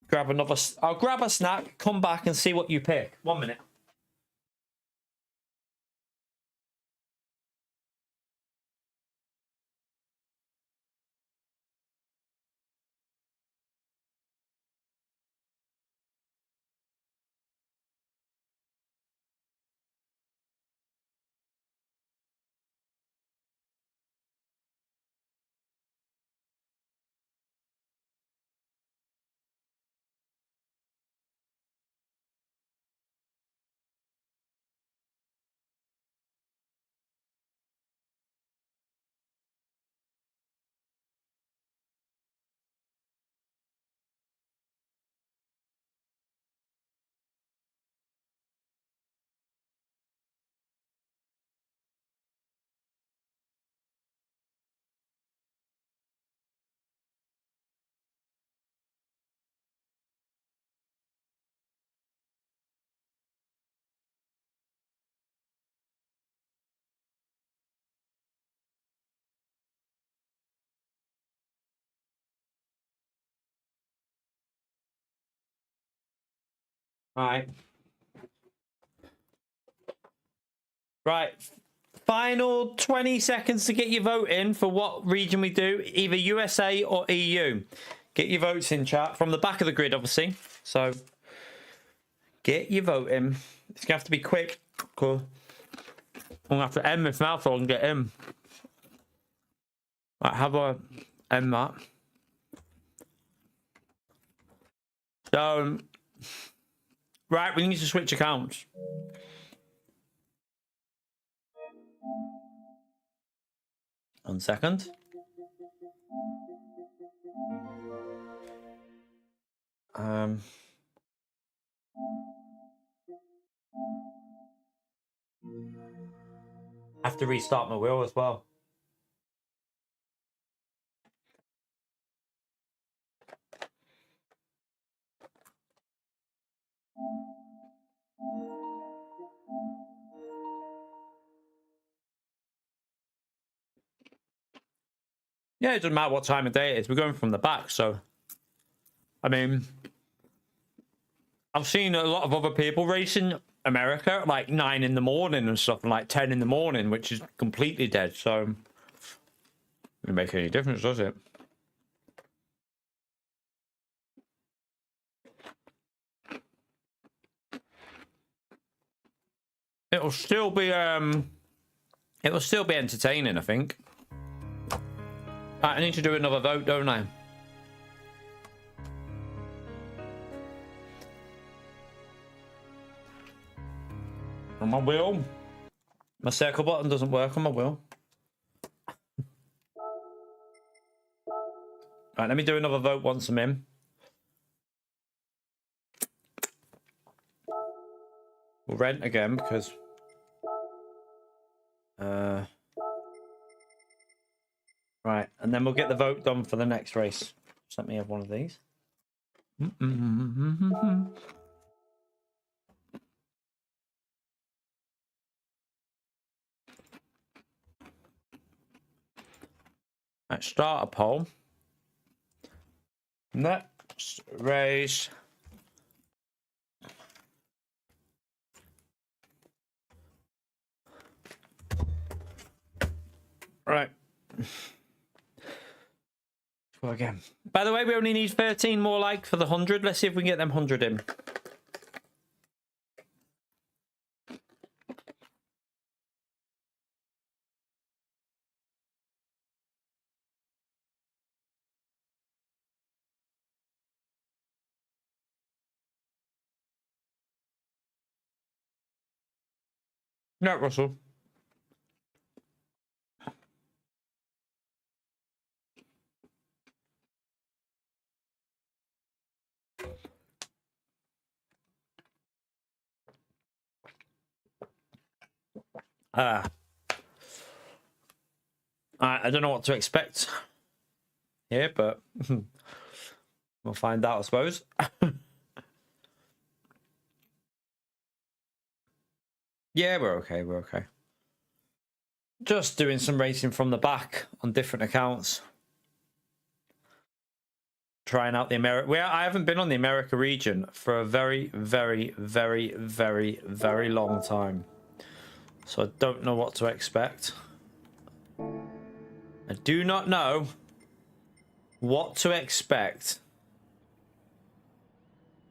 [SPEAKER 1] grab another. I'll grab a snack, come back and see what you pick. 1 minute. Right. Right. Final 20 seconds to get your vote in for what region we do, either USA or EU. Get your votes in, chat, from the back of the grid, obviously. So, get your vote in. It's going to have to be quick. Cool. I'm going to have to end this mouthful and get in. Right, how do I end that? So, right, we need to switch accounts. One second. I have to restart my wheel as well. Yeah, it doesn't matter what time of day it is. We're going from the back, so I mean, I've seen a lot of other people racing America at like 9 in the morning and stuff, and like 10 in the morning, which is completely dead. So, it doesn't make any difference, does it? It'll still be entertaining, I think. Right, I need to do another vote, don't I? On my wheel. My circle button doesn't work on my wheel. Right, let me do another vote once I'm in. We'll rent again because right, and then we'll get the vote done for the next race. Just let me have one of these. Right, start a poll. Next race. Right. Go again. By the way, we only need 13 more likes for the 100. Let's see if we can get them 100 in. No, Russell. I don't know what to expect here, but we'll find out, I suppose. Yeah, we're okay. We're okay. Just doing some racing from the back on different accounts. Trying out the America. I haven't been on the America region for a very, very, very, very, very long time. So I don't know what to expect. I do not know what to expect.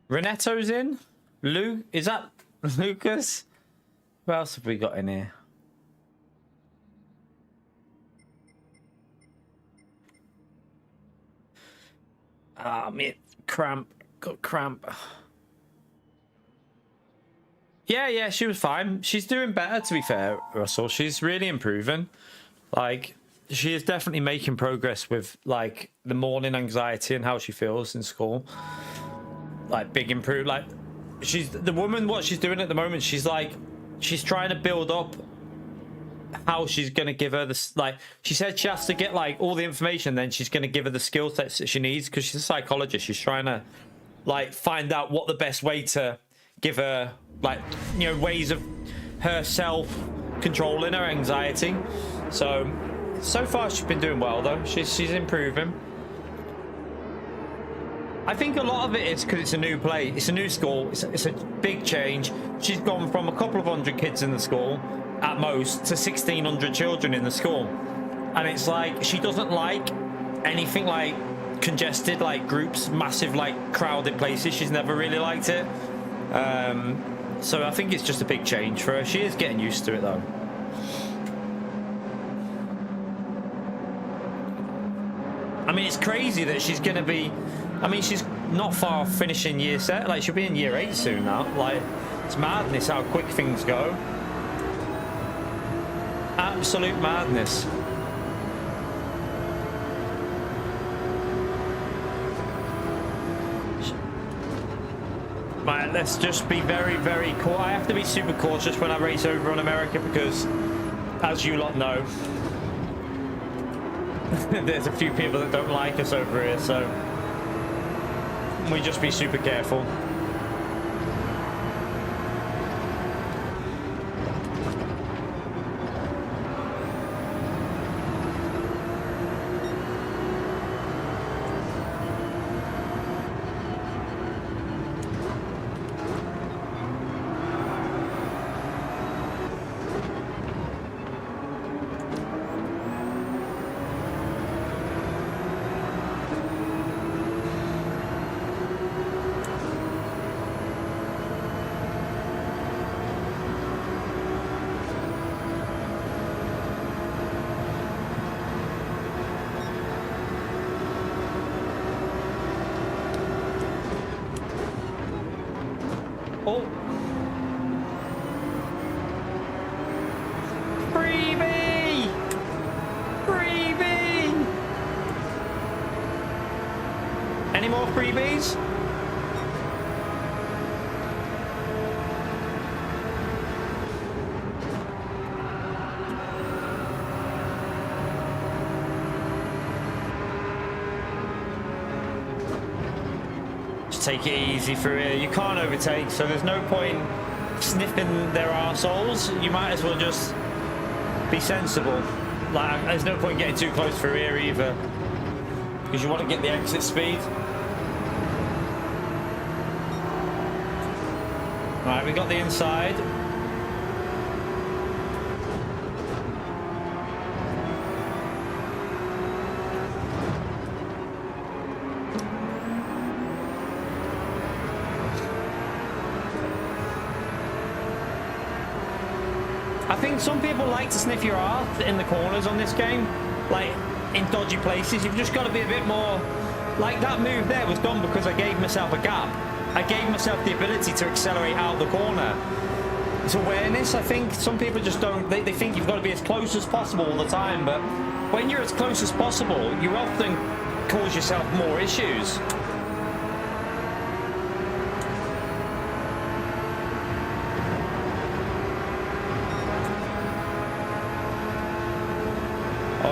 [SPEAKER 1] Reneto's in? Luke? Is that Lucas? Who else have we got in here? Ah, me cramp. Got cramp. Yeah, she was fine. She's doing better, to be fair, Russell. She's really improving. Like, she is definitely making progress with, like, the morning anxiety and how she feels in school. Like, big improve. Like, she's the woman, what she's doing at the moment, she's like, she's trying to build up how she's going to give her this. Like, she said she has to get, like, all the information, then she's going to give her the skill sets that she needs, because she's a psychologist. She's trying to, like, find out what the best way to give her, like, you know, ways of herself controlling her anxiety. So far she's been doing well, though. She's improving. I think a lot of it is because it's a new place, it's a new school, it's a big change. She's gone from a couple of hundred kids in the school, at most, to 1,600 children in the school. And it's like, she doesn't like anything like congested, like groups, massive, like crowded places. She's never really liked it. So I think it's just a big change for her. She is getting used to it though. I mean, it's crazy that she's going to be... I mean, she's not far off finishing year 7. Like, she'll be in year 8 soon now. Like, it's madness how quick things go. Absolute madness. Right, let's just be very, very cautious. I have to be super cautious when I race over on America because, as you lot know, there's a few people that don't like us over here, so we just be super careful. Oh. Freebie! Freebie! Any more freebies? Take it easy through here. You can't overtake, so there's no point sniffing their arseholes. You might as well just be sensible. Like, there's no point getting too close through here either, because you want to get the exit speed. Right, we got the inside. I think some people like to sniff your arse in the corners on this game, like in dodgy places. You've just got to be a bit more... Like, that move there was done because I gave myself a gap. I gave myself the ability to accelerate out the corner. It's awareness, I think. Some people just don't... They think you've got to be as close as possible all the time, but when you're as close as possible, you often cause yourself more issues.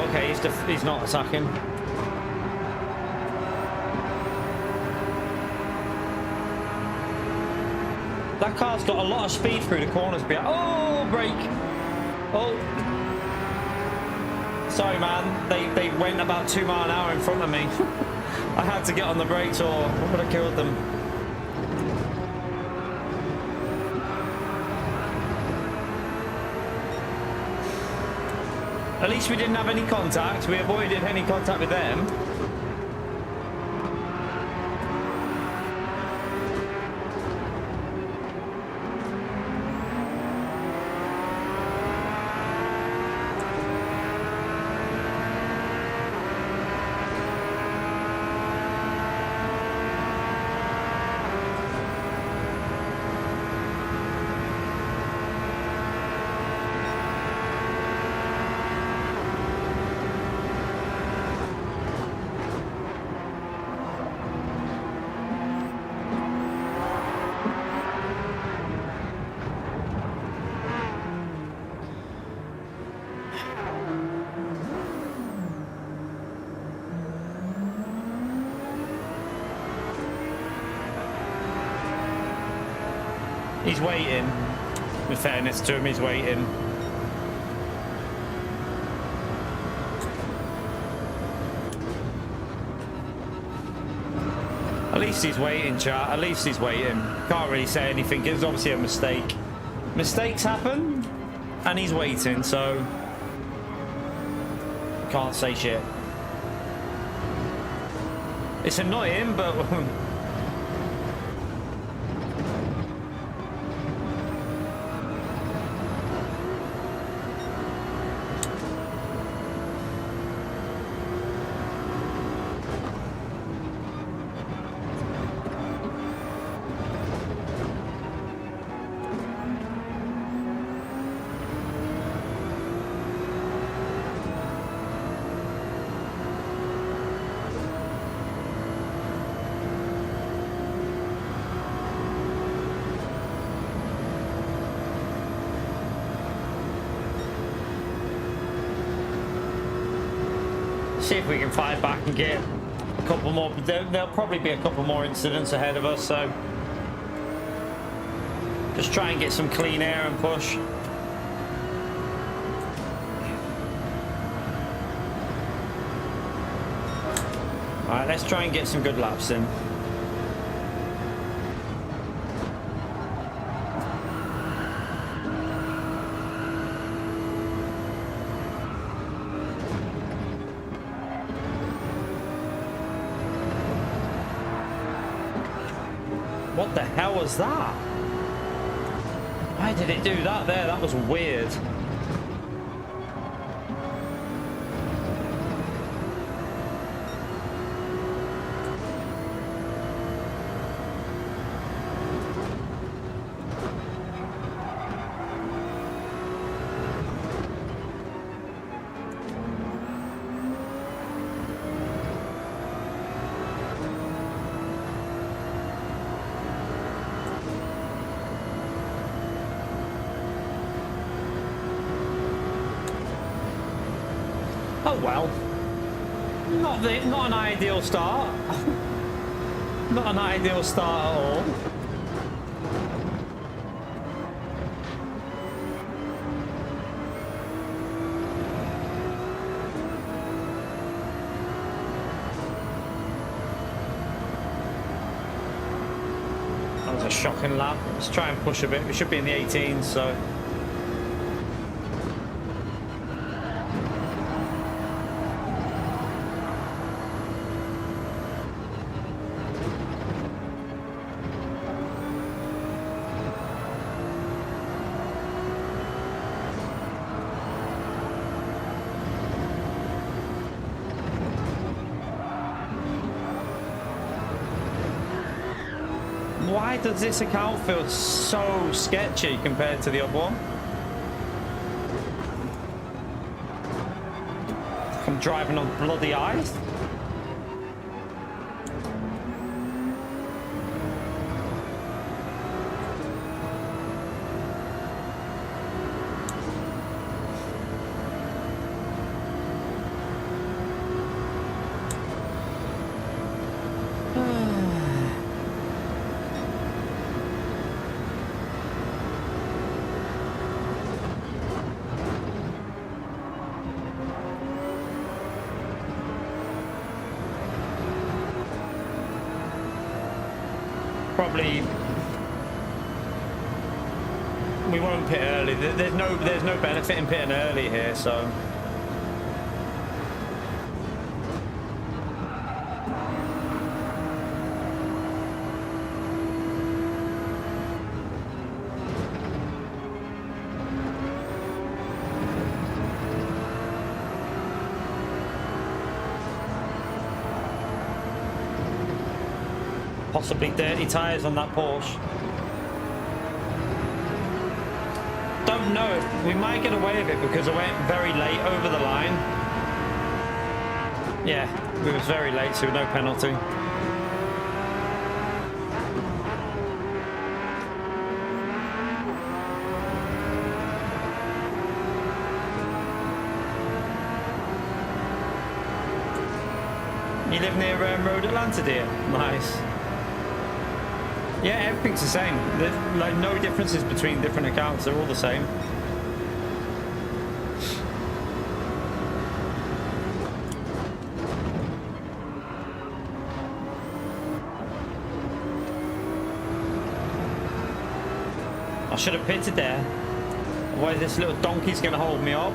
[SPEAKER 1] Okay, he's not attacking. That car's got a lot of speed through the corners. Oh, brake! Oh, sorry, man. They went about 2 miles an hour in front of me. I had to get on the brakes, or I would have killed them. At least we didn't have any contact. We avoided any contact with them. He's waiting. In fairness to him, he's waiting. At least he's waiting, chat. At least he's waiting. Can't really say anything. It was obviously a mistake. Mistakes happen, and he's waiting, so can't say shit. It's annoying, but see if we can fight back and get a couple more. There'll probably be a couple more incidents ahead of us, so just try and get some clean air and push. All right, let's try and get some good laps in. What the hell was that? Why did it do that there? That was weird. Oh well, not an ideal start. Not an ideal start at all. That was a shocking lap. Let's try and push a bit. We should be in the 18s, so. Why does this account feel so sketchy compared to the other one? I'm driving on bloody ice. Probably we won't pit early. There's no benefit in pitting early here, so possibly dirty tyres on that Porsche. Don't know if we might get away with it because I went very late over the line. Yeah, we was very late, so no penalty. You live near Road Atlanta, dear? Nice. Yeah, everything's the same. There's like no differences between different accounts. They're all the same. should have pitted there. Otherwise this little donkey's going to hold me up.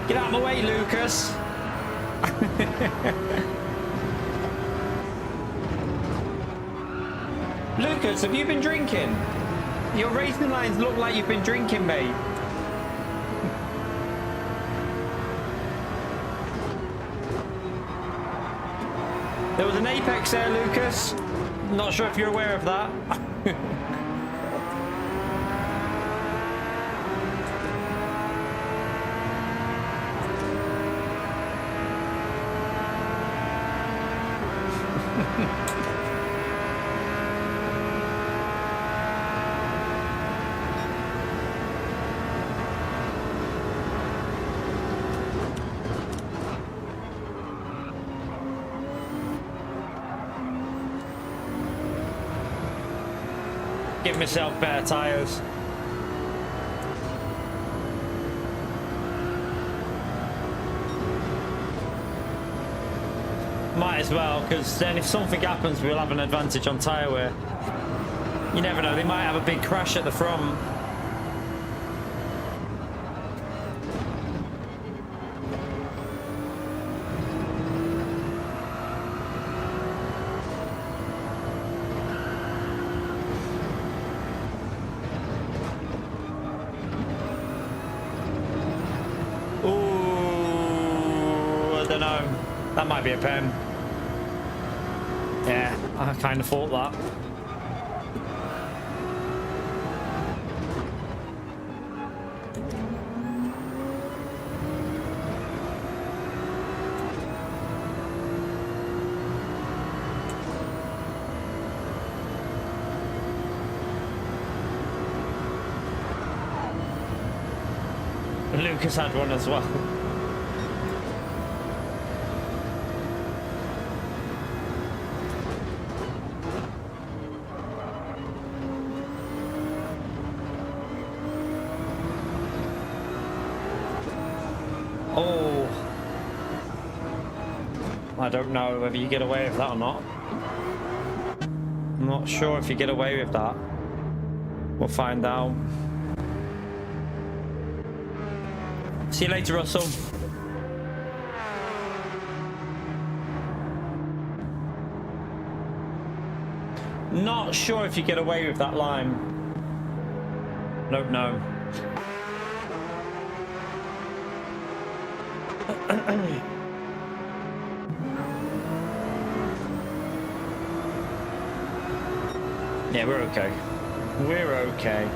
[SPEAKER 1] Get out of my way, Lucas. Lucas, have you been drinking? Your racing lines look like you've been drinking, mate. There was an apex there, Lucas. Not sure if you're aware of that. Give myself better tyres. Might as well, because then if something happens, we'll have an advantage on tyre wear. You never know, they might have a big crash at the front. That might be a pen. Yeah, I kind of thought that. Lucas had one as well. Oh, I don't know whether you get away with that or not. I'm not sure if you get away with that. We'll find out. See you later, Russell. Not sure if you get away with that line. Don't know. Yeah, we're okay. We're okay.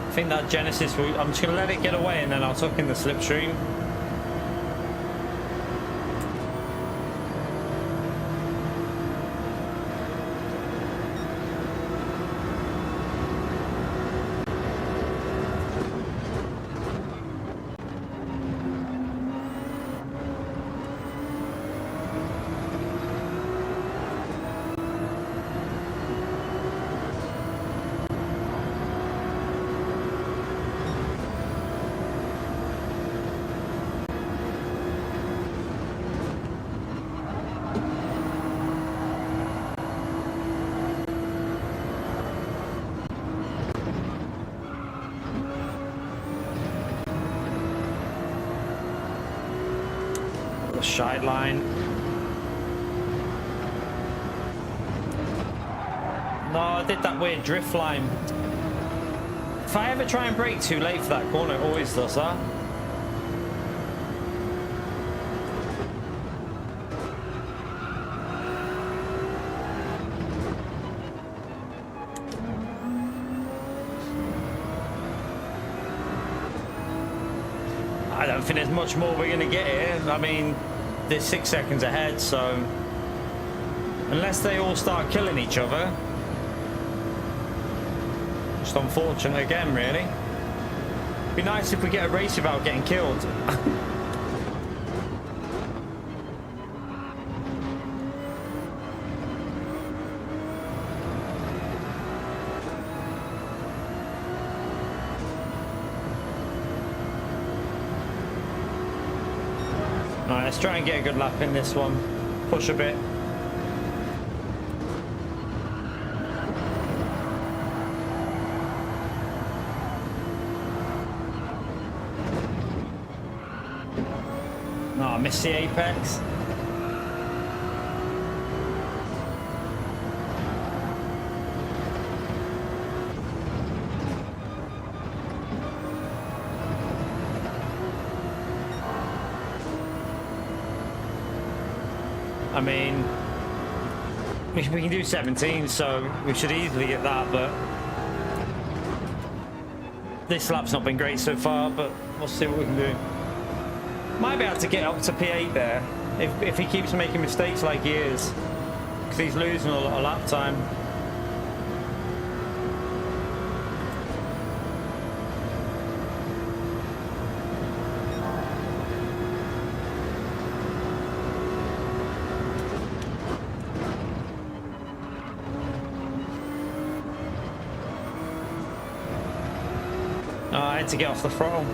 [SPEAKER 1] I think that Genesis, I'm just going to let it get away and then I'll tuck in the slipstream. Shite line. No, I did that weird drift line. If I ever try and brake too late for that corner, it always does that. I don't think there's much more we're going to get here. I mean, they're 6 seconds ahead, so unless they all start killing each other, just unfortunate again, really. Be nice if we get a race without getting killed. Alright, let's try and get a good lap in this one. Push a bit. Oh, I missed the apex. I mean, we can do 17, so we should easily get that, but this lap's not been great so far, but we'll see what we can do. Might be able to get up to P8 there, if he keeps making mistakes like he is, because he's losing a lot of lap time. I had to get off the throttle.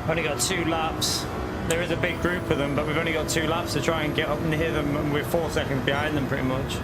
[SPEAKER 1] Only got 2 laps. There is a big group of them, but we've only got 2 laps to try and get up near them, and we're 4 seconds behind them pretty much.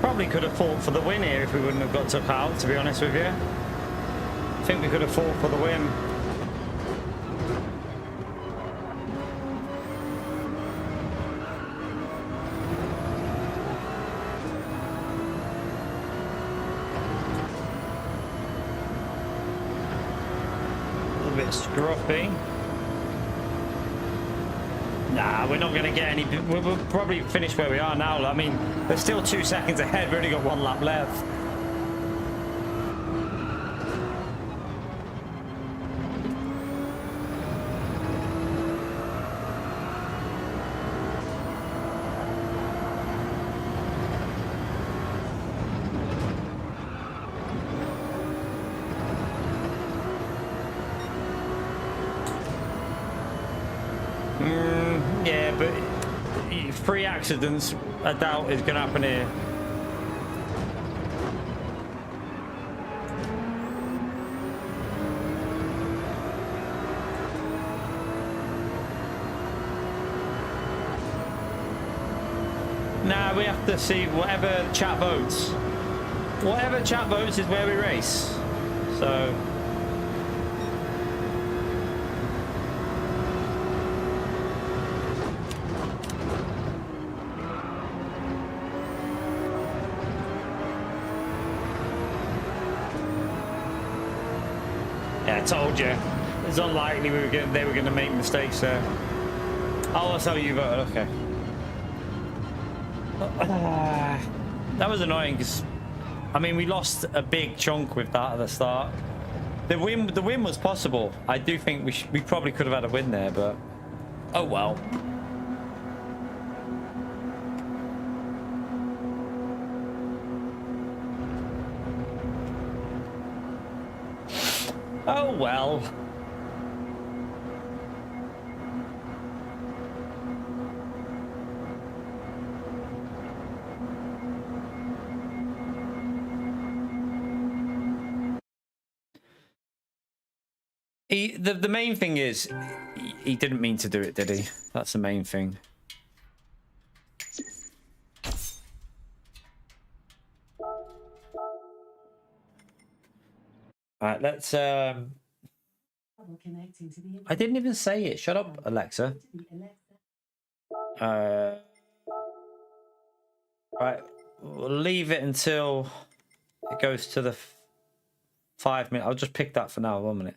[SPEAKER 1] Probably could have fought for the win here if we wouldn't have got took out, to be honest with you. I think we could have fought for the win. A little bit scruffy. Nah, we're not going to get any. We'll probably finish where we are now. I mean, there's still 2 seconds ahead. We've only got 1 lap left. Yeah, but 3 accidents, I doubt is going to happen here. Nah, we have to see whatever chat votes. Whatever chat votes is where we race. So... Yeah, I told you. It's unlikely they were going to make mistakes there. Oh, that's how you voted. Okay. That was annoying because, I mean, we lost a big chunk with that at the start. The win was possible. I do think we probably could have had a win there, but oh well. Oh well. The main thing is he didn't mean to do it, did he? That's the main thing. All right, let's I didn't even say it. Shut up, Alexa. Right, we'll leave it until it goes to the 5 minutes. I'll just pick that for now. 1 minute.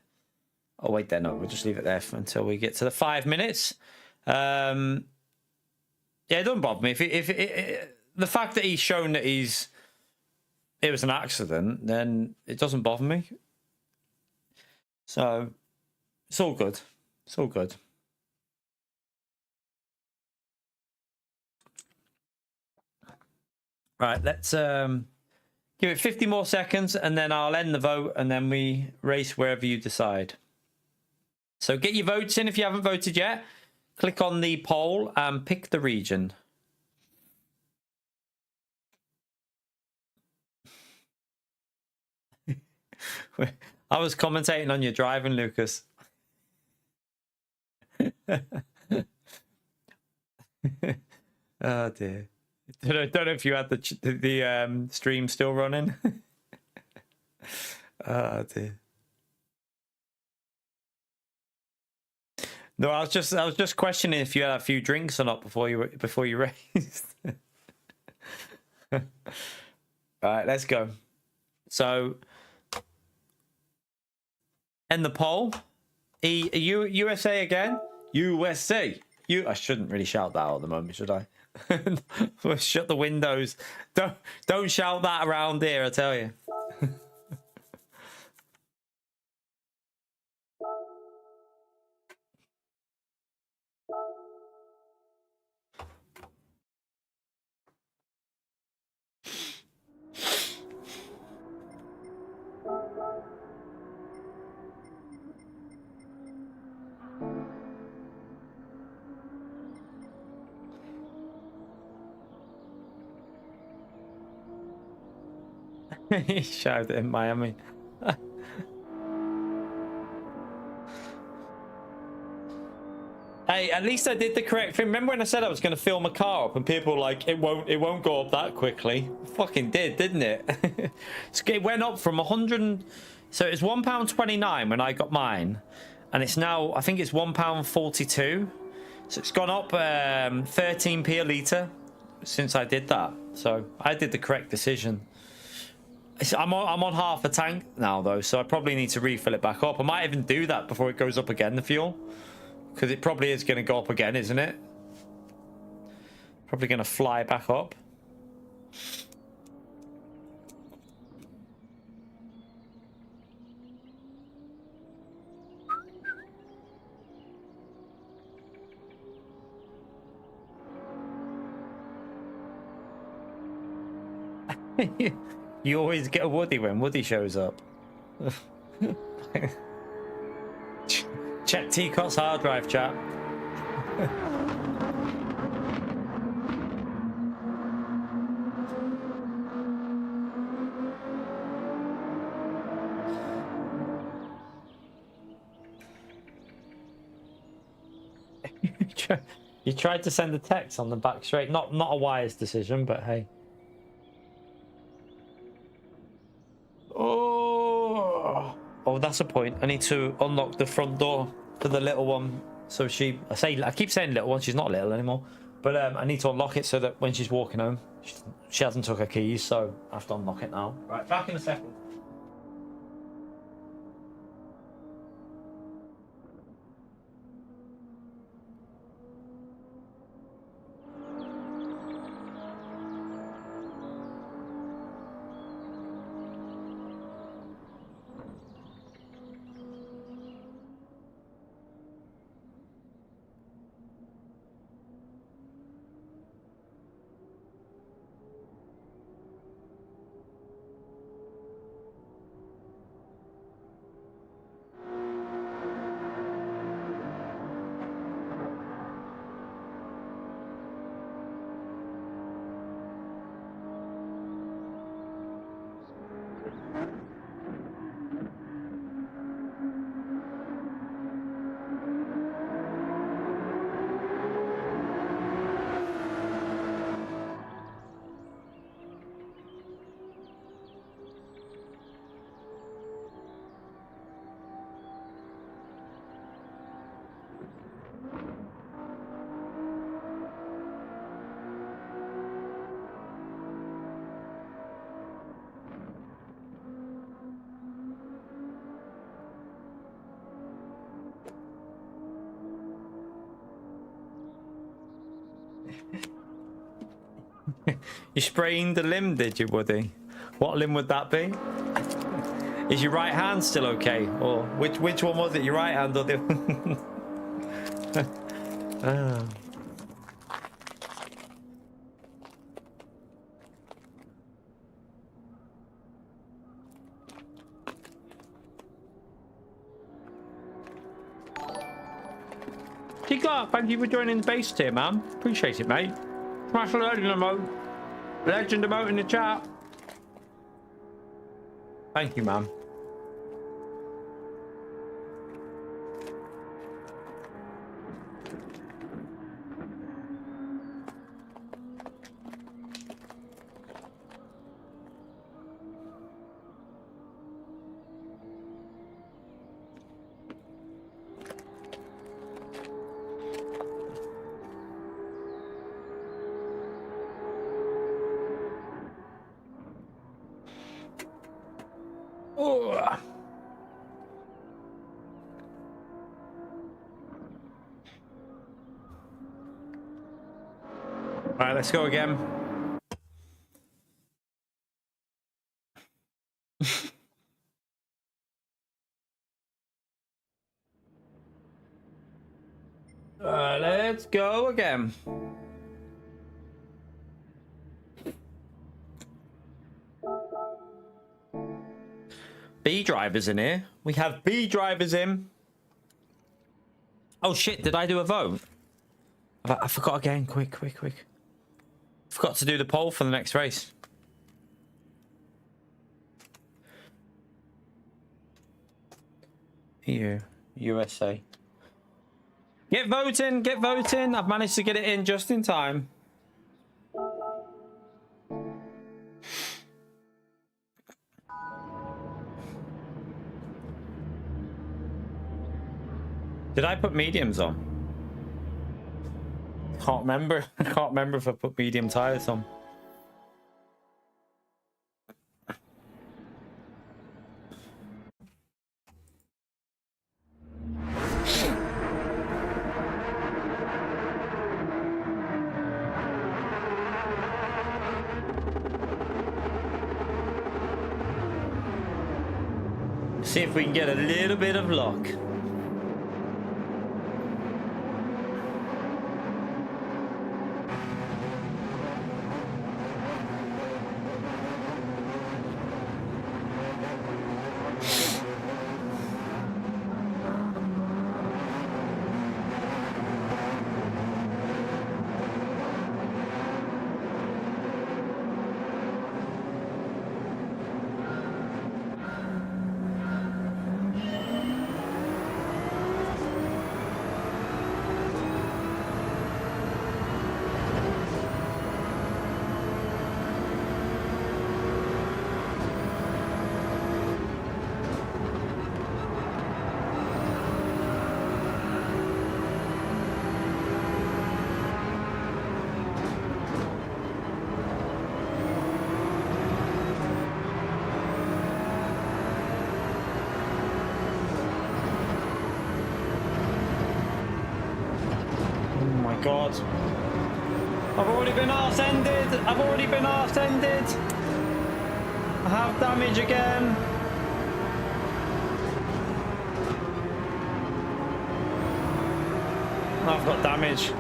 [SPEAKER 1] Oh wait, there. No, we'll just leave it there until we get to the 5 minutes. Yeah, it doesn't bother me if the fact that he's shown that it was an accident, then it doesn't bother me. So it's all good. It's all good. Right, let's give it 50 more seconds and then I'll end the vote and then we race wherever you decide. So get your votes in if you haven't voted yet. Click on the poll and pick the region. I was commentating on your driving, Lucas. Oh dear. Don't know if you had the stream still running. Oh dear. No, I was just questioning if you had a few drinks or not before you raced. All right, let's go. So, end the poll. USA again. USA. I shouldn't really shout that out at the moment, should I? We'll shut the windows. Don't shout that around here, I tell you. He shouted in Miami. Hey, at least I did the correct thing. Remember when I said I was going to fill my car up and people were like, it won't go up that quickly. It fucking did, didn't it? It went up from 100. So it's £1.29 when I got mine. And it's now, I think it's £1.42. So it's gone up 13p a litre since I did that. So I did the correct decision. I'm on half a tank now though, so I probably need to refill it back up. I might even do that before it goes up again, the fuel, because it probably is going to go up again, isn't it? Probably going to fly back up. You always get a Woody when Woody shows up. Check T-Cot's hard drive, chat. You tried to send a text on the back straight. Not a wise decision, but hey. Oh, that's a point. I need to unlock the front door for the little one. So I keep saying little one. She's not little anymore. But I need to unlock it so that when she's walking home, she hasn't took her keys. So I have to unlock it now. Right, back in a second. You sprained the limb, did you, Woody? What limb would that be? Is your right hand still okay? Or which one was it? Your right hand or the oh. Tiglar, thank you for joining the base tier, man. Appreciate it, mate. Smash the legend emote. Legend emote in the chat. Thank you, man. All right, let's go again. Let's go again. B drivers in here. We have B drivers in. Oh shit, did I do a vote? I forgot again. Quick. Forgot to do the poll for the next race. EU, USA. Get voting. I've managed to get it in just in time. Did I put mediums on? Can't remember. I can't remember if I put medium tires on. See if we can get a little bit of luck. god. I've already been arse-ended. I've already been arse-ended. I have damage again. I've got damage.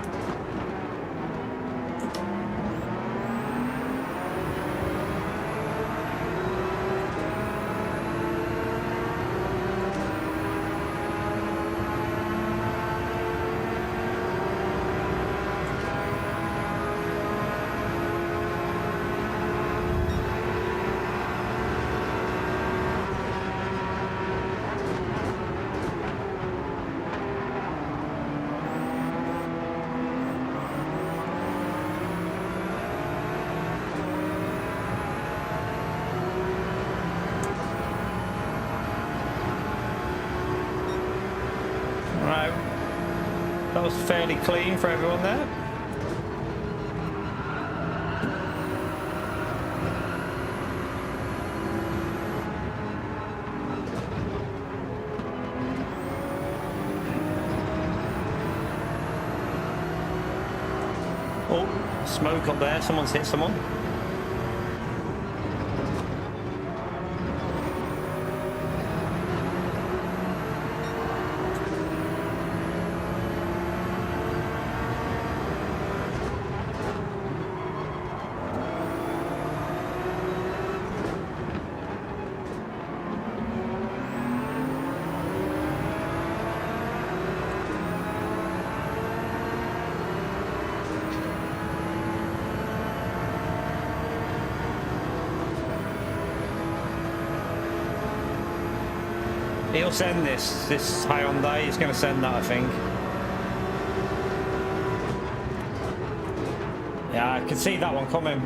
[SPEAKER 1] Right, that was fairly clean for everyone there. Oh, smoke up there, someone's hit someone. He'll send this Hyundai, he's going to send that, I think. Yeah, I can see that one coming.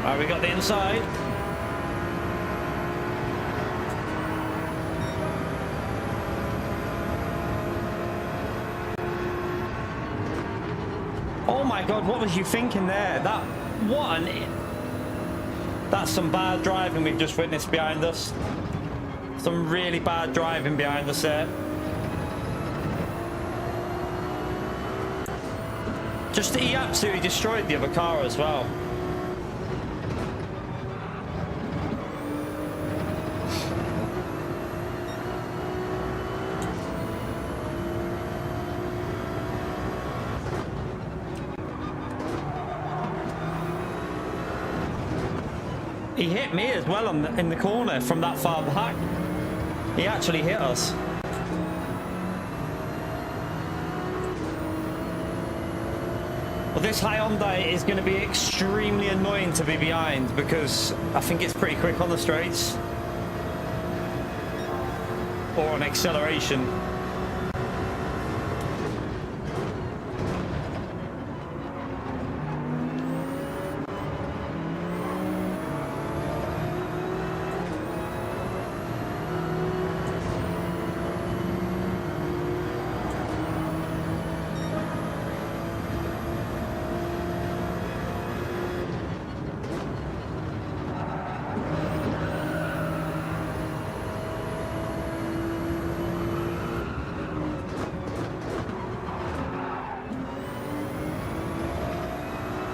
[SPEAKER 1] Right, we got the inside. Oh my god, what was you thinking there? That's some bad driving we've just witnessed behind us. Some really bad driving behind us there. He absolutely destroyed the other car as well. He hit me as well in the corner from that far back. He actually hit us. Well, this Hyundai is going to be extremely annoying to be behind because I think it's pretty quick on the straights. Or on acceleration.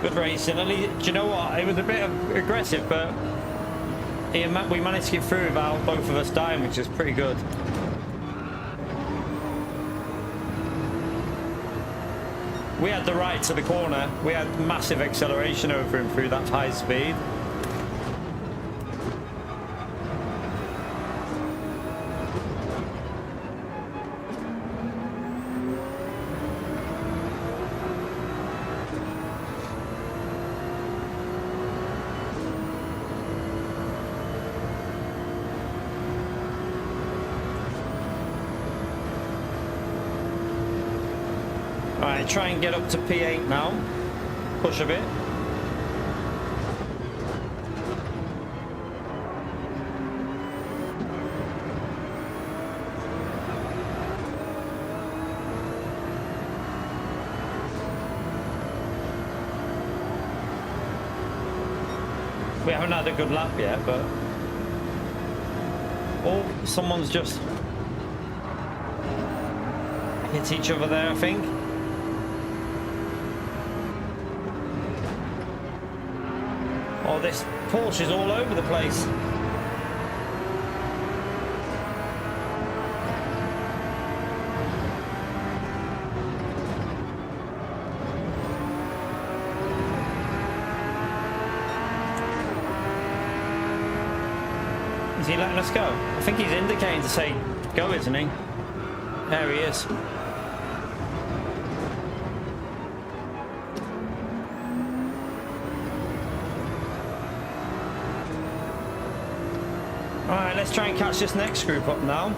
[SPEAKER 1] Good racing. Do you know what? It was a bit aggressive, but we managed to get through without both of us dying, which is pretty good. We had the right to the corner. We had massive acceleration over him through that high speed. Alright, try and get up to P8 now. Push a bit. We haven't had a good lap yet, but Oh, someone's just hit each other there, I think. Oh, this Porsche is all over the place. Is he letting us go? I think he's indicating to say go, isn't he? There he is. Alright, let's try and catch this next group up now.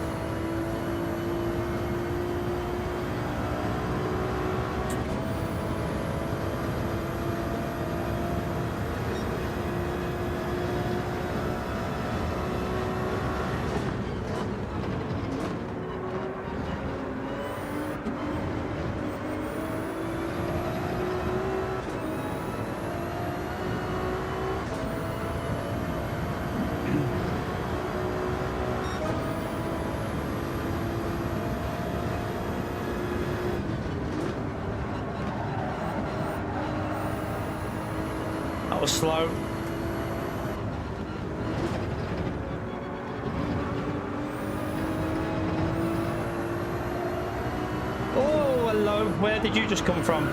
[SPEAKER 1] That was slow. Oh, hello. Where did you just come from?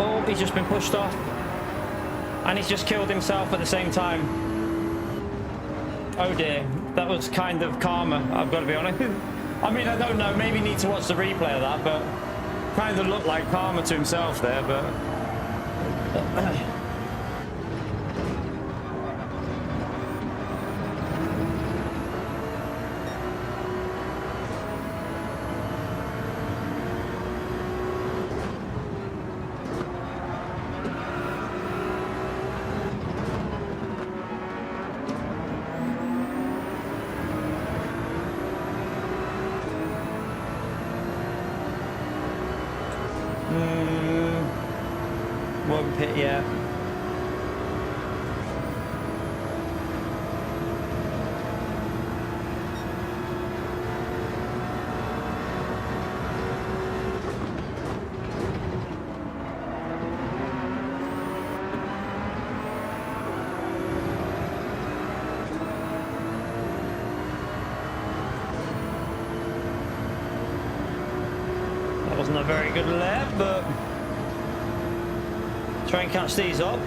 [SPEAKER 1] Oh, he's just been pushed off. And he's just killed himself at the same time. Oh dear, that was kind of karma, I've got to be honest. I mean, I don't know, maybe need to watch the replay of that, but kind of looked like karma to himself there, but... Won't pit yet. That wasn't a very good lap, but try and catch these up.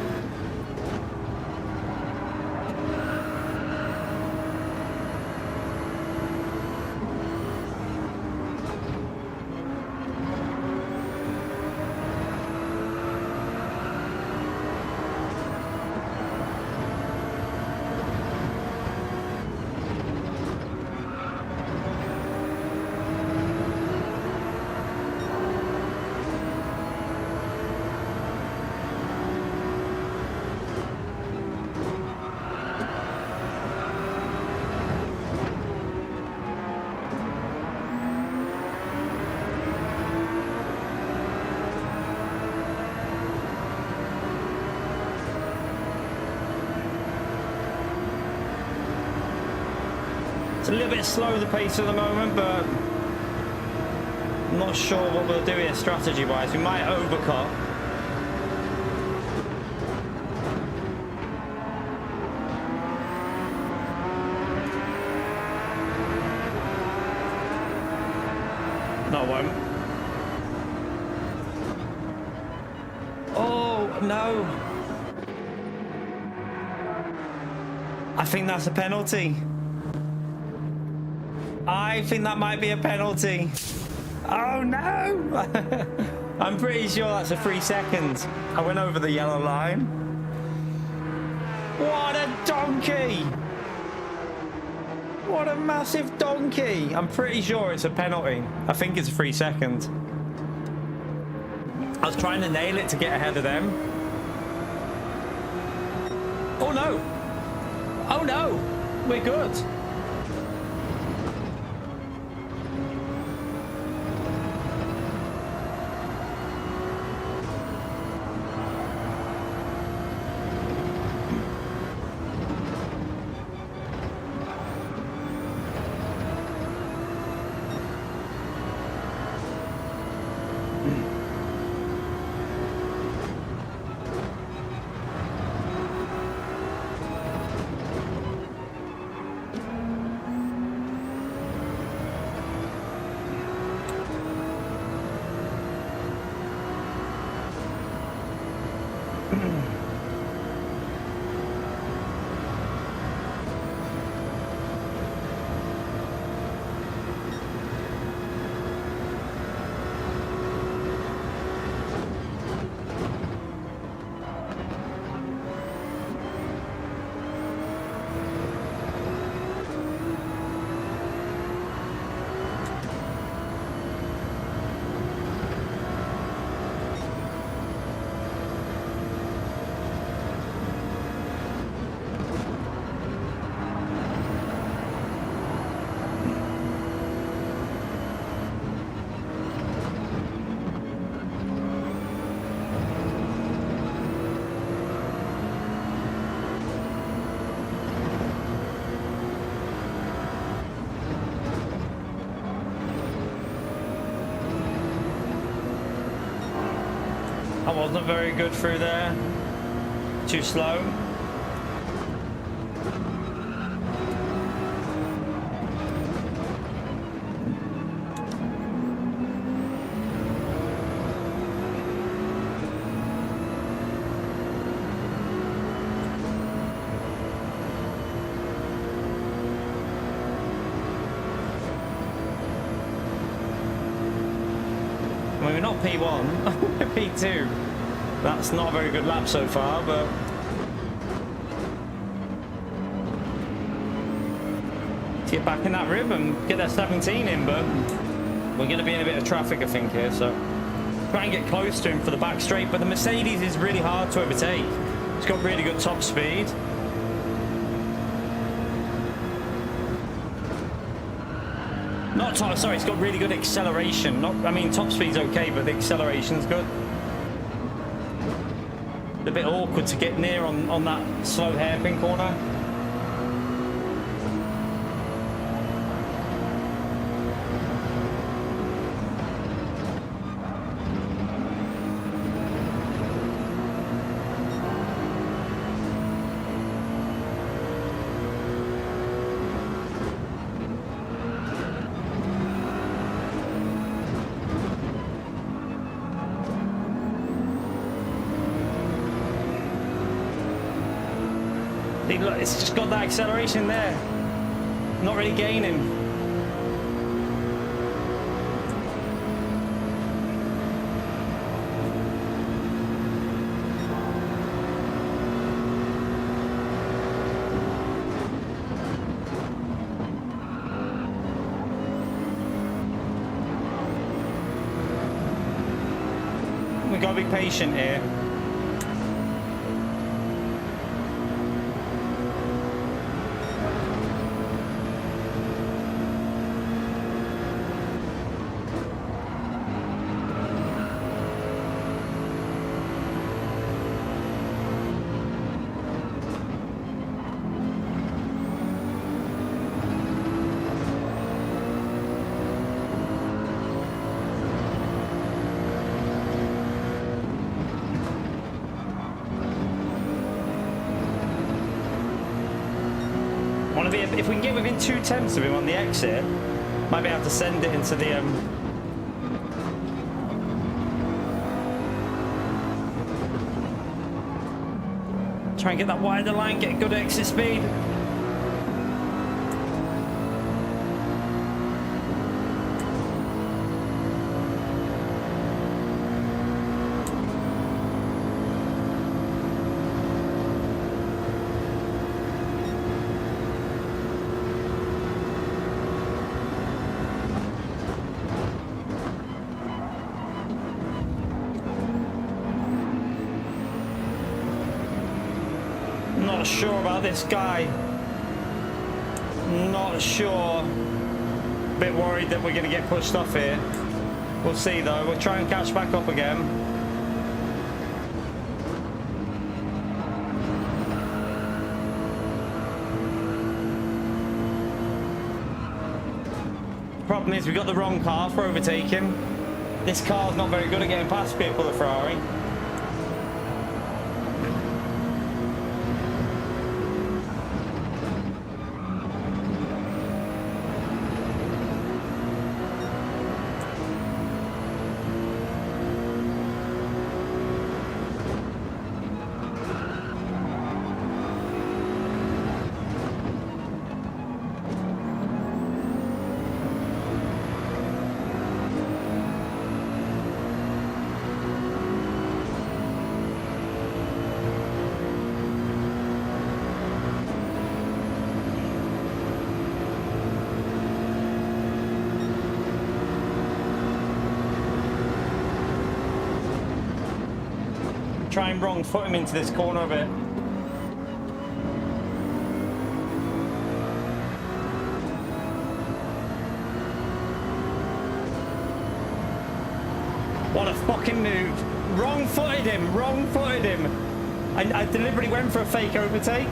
[SPEAKER 1] It's a little bit slow, the pace at the moment, but I'm not sure what we'll do here strategy-wise. We might overcut. no. I think that's a penalty. I think that might be a penalty. Oh no! I'm pretty sure that's a 3 seconds. I went over the yellow line. What a donkey! What a massive donkey! I'm pretty sure it's a penalty. I think it's 3 seconds. I was trying to nail it to get ahead of them. Oh no! Oh no! We're good. I wasn't very good through there. Too slow. We're not P1, we're P2. That's not a very good lap so far, but to get back in that rhythm, get that 17 in, but we're going to be in a bit of traffic, I think, here, so try and get close to him for the back straight. But the Mercedes is really hard to overtake. It's got really good top speed. Not top, sorry, it's got really good acceleration. Not, I mean, top speed's okay, but the acceleration's good. A bit awkward to get near on that slow hairpin corner. Look, it's just got that acceleration there. Not really gaining. We've got to be patient here. If we can get within 2 tenths of him on the exit, might be able to send it into the Try and get that wider line, get good exit speed. Not sure about this guy. Not sure. Bit worried that we're going to get pushed off here. We'll see though. We'll try and catch back up again. Problem is we've got the wrong car for overtaking. This car's not very good at getting past people, the Ferrari. Try and wrong foot him into this corner a bit. What a fucking move. Wrong footed him, wrong footed him. I deliberately went for a fake overtake.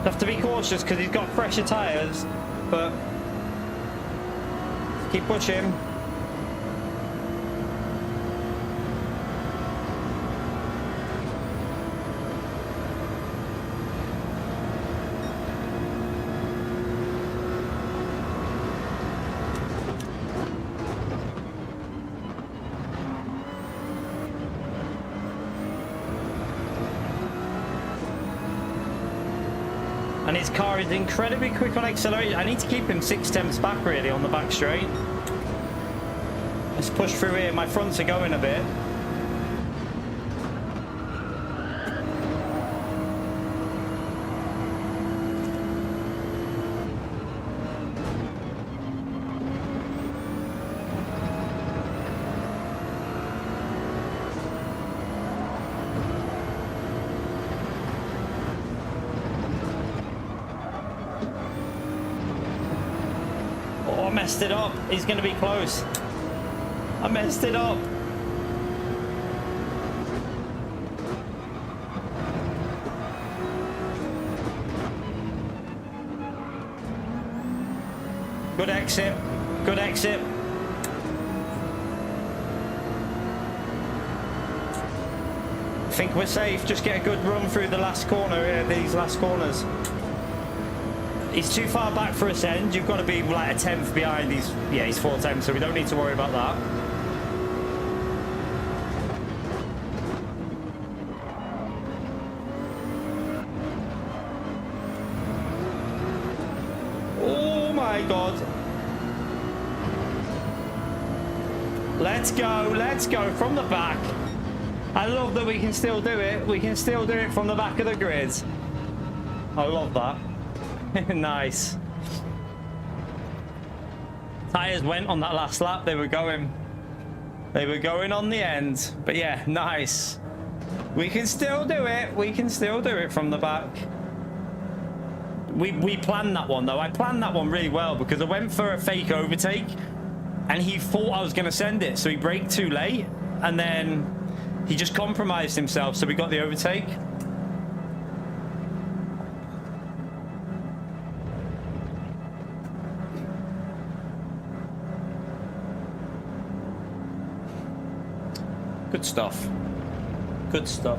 [SPEAKER 1] Have to be cautious because he's got fresher tyres, but keep pushing. And his car is incredibly quick on acceleration. I need to keep him 6 tenths back really on the back straight. Let's push through here. My fronts are going a bit. I messed it up. He's going to be close. I messed it up. Good exit. Good exit. I think we're safe. Just get a good run through the last corner here, these last corners. He's too far back for us end. You've got to be like a tenth behind. He's 4 tenths, so we don't need to worry about that. Oh my God. Let's go from the back. I love that we can still do it. We can still do it from the back of the grid. I love that. Nice. Tyres went on that last lap. They were going on the end. But yeah, nice. We can still do it. We can still do it from the back. We planned that one, though. I planned that one really well because I went for a fake overtake and he thought I was going to send it. So he braked too late and then he just compromised himself. So we got the overtake. Good stuff. Good stuff.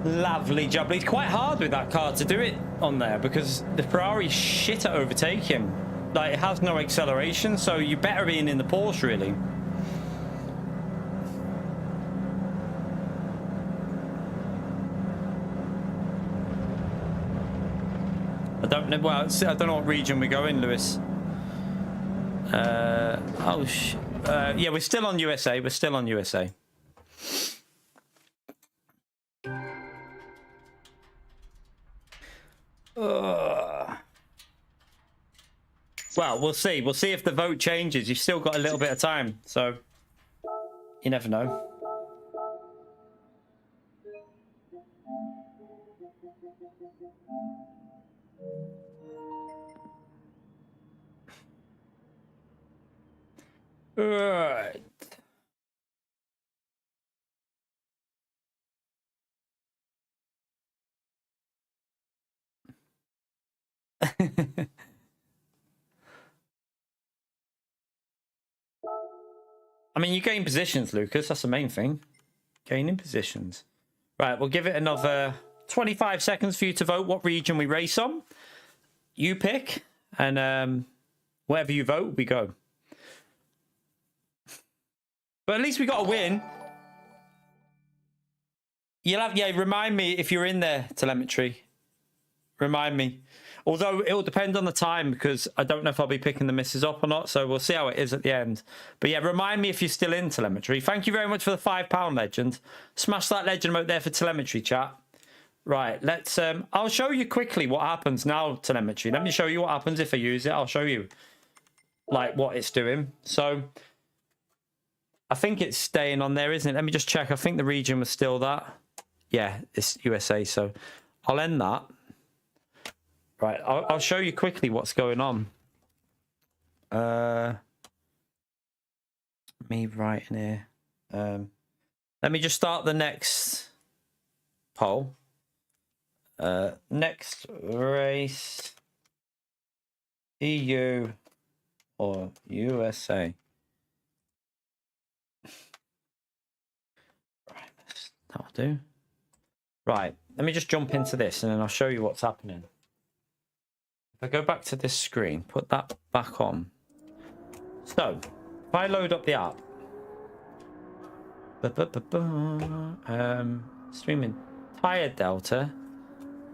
[SPEAKER 1] Lovely job. It's quite hard with that car to do it on there because the Ferrari's shit at overtaking. Like, it has no acceleration, so you're better being in the Porsche, really. I don't know. Well, I don't know what region we go in, Lewis. Yeah, we're still on USA. We're still on USA. Well, we'll see. We'll see if the vote changes. You've still got a little bit of time, so you never know. Right. I mean, you gain positions, Lucas. That's the main thing. Gaining positions. Right, we'll give it another 25 seconds for you to vote what region we race on. You pick, and wherever you vote, we go. But at least we got a win. You'll have, yeah, remind me if you're in there, telemetry. Remind me. Although it will depend on the time because I don't know if I'll be picking the misses up or not. So we'll see how it is at the end. But yeah, remind me if you're still in telemetry. Thank you very much for the £5 legend. Smash that legend out there for telemetry, chat. Right, let's... I'll show you quickly what happens now, telemetry. Let me show you what happens if I use it. I'll show you, like, what it's doing. So I think it's staying on there, isn't it? Let me just check. I think the region was still that. Yeah, it's USA. So I'll end that. Right, I'll show you quickly what's going on. Me right in here. Let me just start the next poll. Next race, EU or USA? Right, that'll do. Right, let me just jump into this and then I'll show you what's happening. If I go back to this screen, put that back on. So, if I load up the app, streaming tire delta,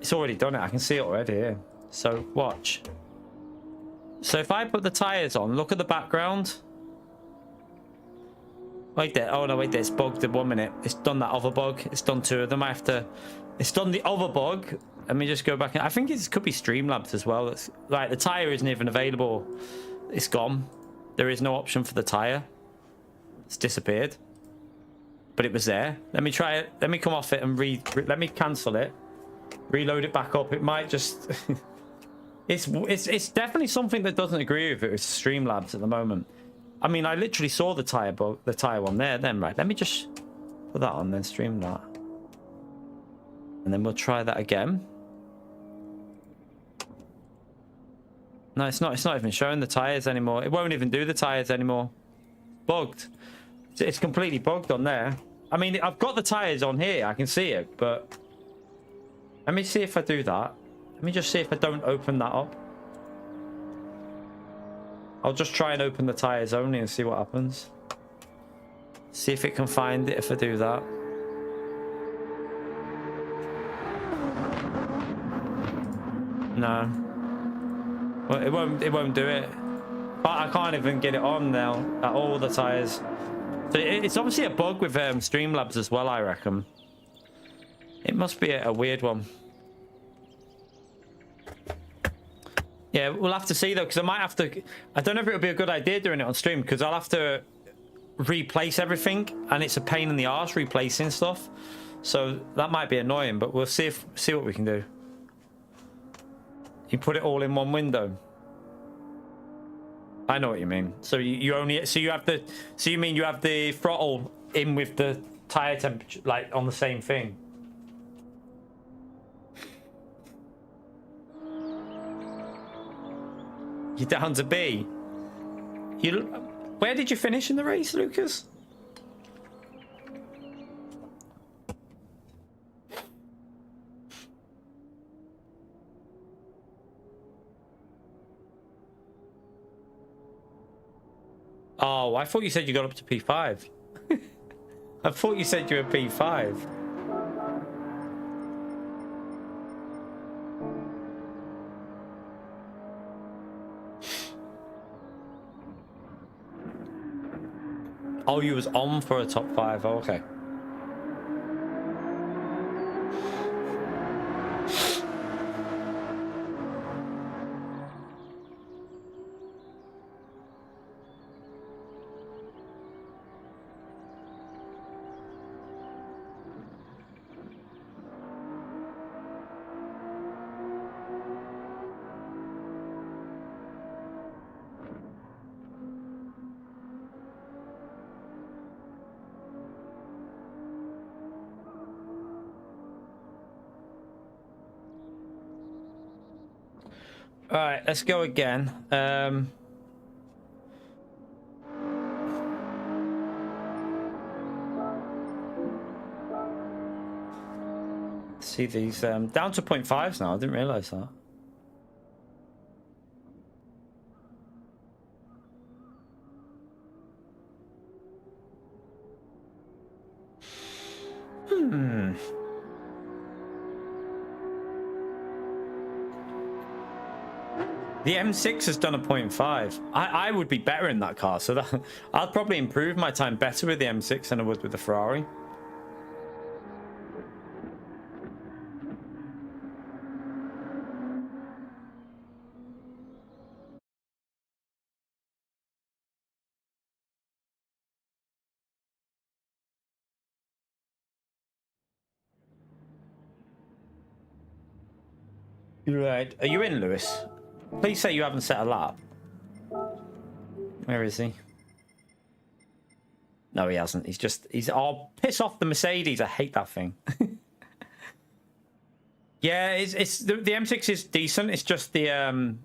[SPEAKER 1] it's already done it. I can see it already here. So watch. So if I put the tires on, look at the background. Wait there. Oh no, wait there. It's bugged in 1 minute. It's done that other bug. It's done two of them. I have to. It's done the other bug. Let me just go back. I think it could be Streamlabs as well. It's like the tire isn't even available. It's gone. There is no option for the tire. It's disappeared. But it was there. Let me try it. Let me come off it and let me cancel it. Reload it back up. It might just. It's definitely something that doesn't agree with it. It's Streamlabs at the moment. I mean, I literally saw the tire one there. Then right. Let me just put that on. Then stream that. And then we'll try that again. No, it's not even showing the tires anymore. It won't even do the tires anymore. Bugged. It's completely bugged on there. I mean, I've got the tires on here. I can see it, but let me see if I do that. Let me just see if I don't open that up. I'll just try and open the tires only and see what happens. See if it can find it if I do that. No. Well, it won't do it. But I can't even get it on now at all the tires. So it's obviously a bug with Streamlabs as well, I reckon. It must be a weird one. Yeah, we'll have to see though, because I might have to. I don't know if it would be a good idea doing it on stream, because I'll have to replace everything, and it's a pain in the arse replacing stuff. So that might be annoying, but we'll see what we can do. You put it all in one window. I know what you mean. So you only you have the you mean you have the throttle in with the tire temperature like on the same thing. You're down to B. Where did you finish in the race, Lucas? Oh, I thought you said you got up to P5. I thought you said you were P5. Oh, you was on for a top 5. Oh, okay. All right, let's go again. See these down to 0.5s now. I didn't realize that. The M6 has done a 0.5. I would be better in that car, so that I'll probably improve my time better with the M6 than I would with the Ferrari. Right, are you in, Lewis? Please say you haven't set a lap. Where is he? No, he hasn't. He's oh, piss off the Mercedes. I hate that thing. Yeah, it's the M6 is decent. It's just the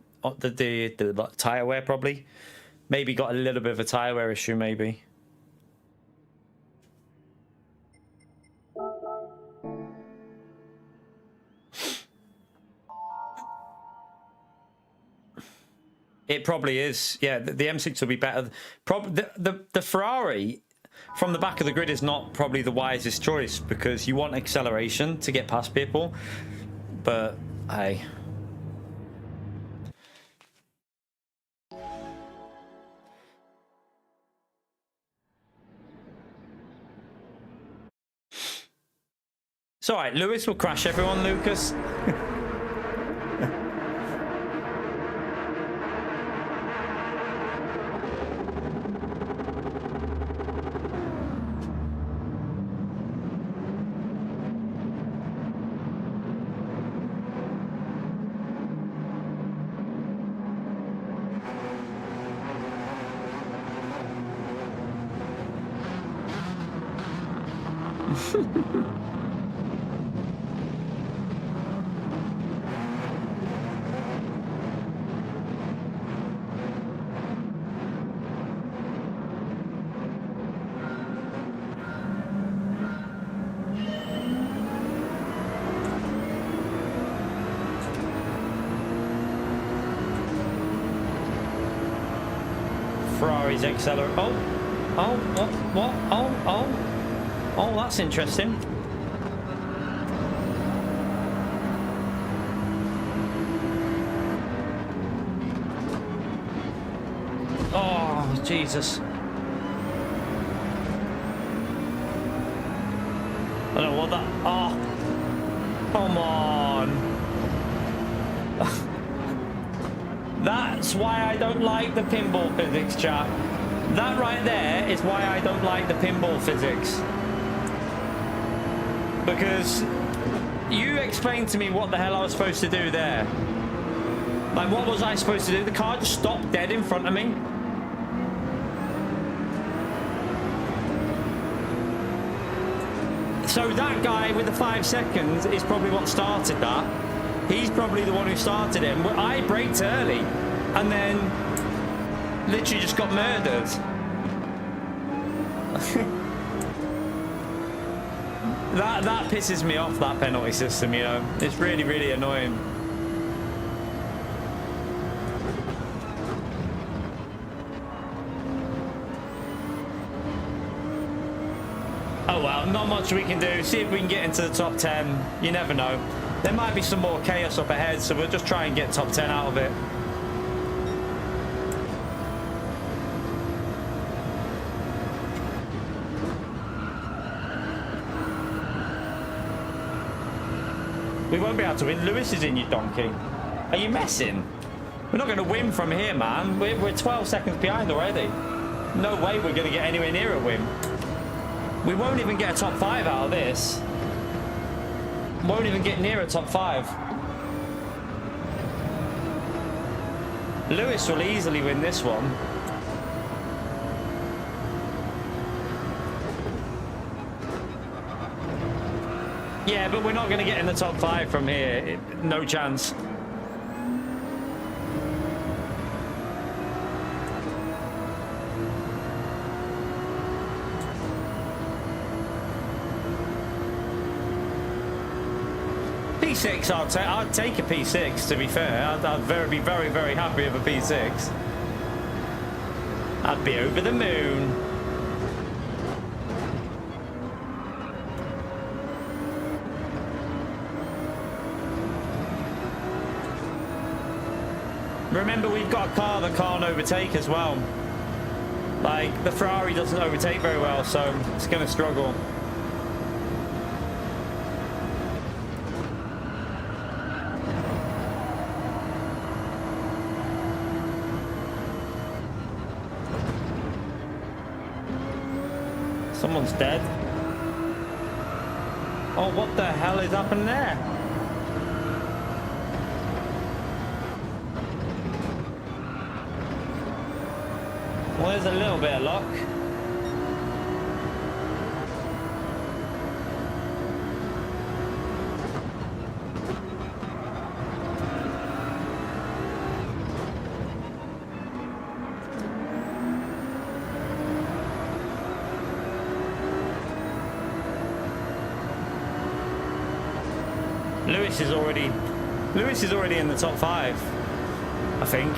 [SPEAKER 1] tire wear probably. Maybe got a little bit of a tire wear issue, maybe. It probably is. Yeah, the M6 will be better. The Ferrari from the back of the grid is not probably the wisest choice because you want acceleration to get past people. But hey. It's all right. Lewis will crash everyone, Lucas. Ferrari's accelerate. Oh, what? Oh, that's interesting. Oh, Jesus. I don't know what that. Oh, come on. That's why I don't like the pinball physics, chat. That right there is why I don't like the pinball physics. Because you explained to me what the hell I was supposed to do there. Like, what was I supposed to do? The car just stopped dead in front of me. So that guy with the 5 seconds is probably what started that. He's probably the one who started it. And I braked early and then literally just got murdered. That pisses me off, that penalty system, you know. It's really, really annoying. Oh well, not much we can do. See if we can get into the top 10. You never know. There might be some more chaos up ahead, so we'll just try and get top 10 out of it. We won't be able to win. Lewis is in, you donkey. Are you messing? We're not going to win from here, man. We're 12 seconds behind already. No way we're going to get anywhere near a win. We won't even get a top 5 out of this. Won't even get near a top 5. Lewis will easily win this one. Yeah, but we're not going to get in the top 5 from here. No chance. P6, I'd take a P6, to be fair. I'd be very, very happy with a P6. I'd be over the moon. Remember, we've got a car that can't overtake as well. Like, the Ferrari doesn't overtake very well, so it's going to struggle. Someone's dead. Oh, what the hell is happening there? Well, there's a little bit of luck. Lewis is already in the top 5, I think.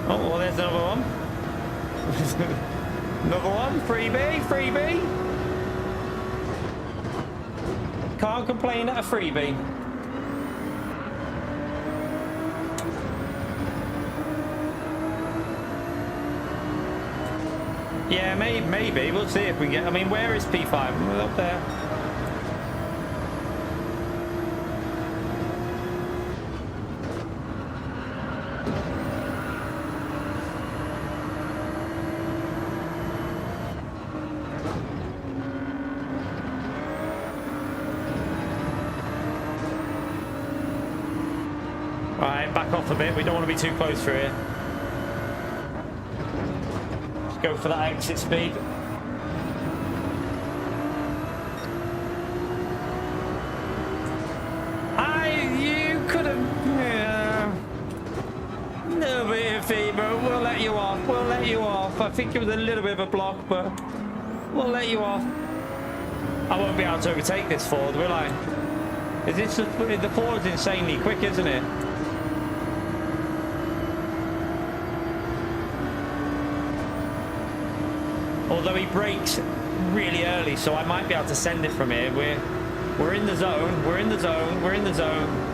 [SPEAKER 1] Oh, well, there's another one. Another one. Freebie, freebie. Can't complain at a freebie. Yeah, maybe. We'll see if we get... I mean, where is P5? We're up there. Right, back off a bit. We don't want to be too close through here. Just go for that exit speed. You could have... Yeah. No bit of fever. We'll let you off. We'll let you off. I think it was a little bit of a block, but we'll let you off. I won't be able to overtake this Ford, will I? Is this the Ford's insanely quick, isn't it? Although he brakes really early, so I might be able to send it from here. We're in the zone. We're in the zone. We're in the zone.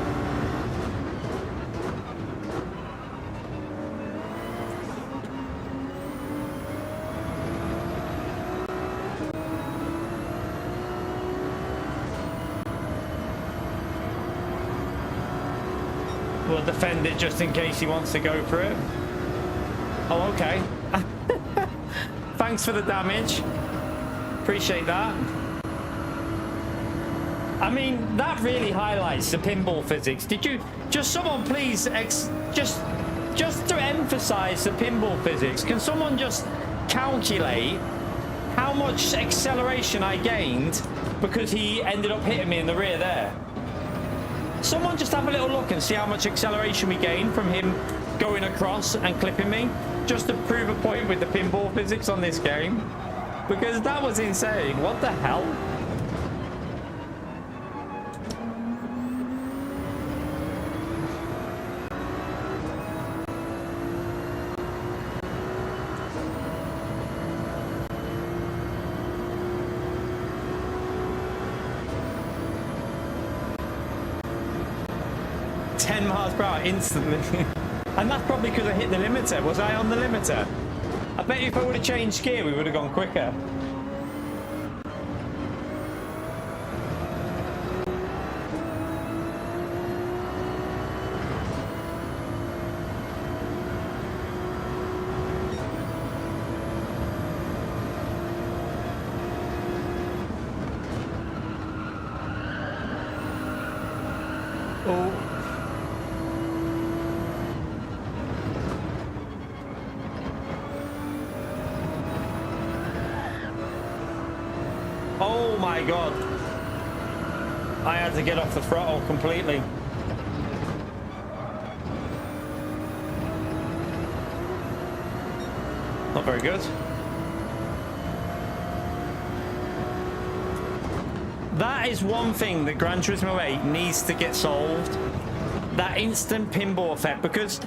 [SPEAKER 1] We'll defend it just in case he wants to go for it. Oh, okay. Thanks for the damage. Appreciate that. I mean, that really highlights the pinball physics. Did you just someone please just to emphasize the pinball physics? Can someone just calculate how much acceleration I gained because he ended up hitting me in the rear there? Someone just have a little look and see how much acceleration we gained from him going across and clipping me, just to prove a point with the pinball physics on this game, because that was insane. What the hell? Instantly. And that's probably because I hit the limiter. Was I on the limiter? I bet you if I would have changed gear, we would have gone quicker. Oh. Oh my god. I had to get off the throttle completely. Not very good. That is one thing that Gran Turismo 8 needs to get solved. That instant pinball effect, because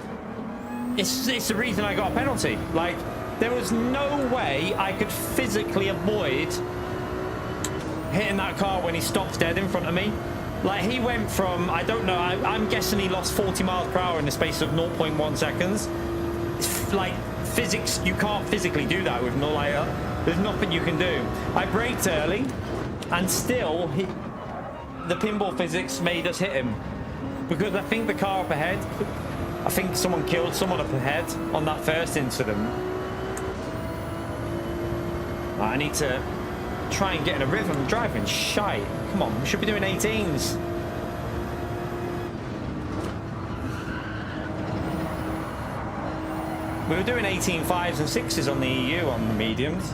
[SPEAKER 1] it's the reason I got a penalty. Like, there was no way I could physically avoid hitting that car when he stopped dead in front of me. Like, he went from, I don't know, I'm guessing he lost 40 miles per hour in the space of 0.1 seconds. It's like, physics, you can't physically do that with no light up. There's nothing you can do. I braked early, and still, the pinball physics made us hit him. Because I think the car up ahead, I think someone killed someone up ahead on that first incident. I need to try and get in a rhythm. Driving shite. Come on, we should be doing 18s. We were doing 18 5s and 6s on the EU on the mediums.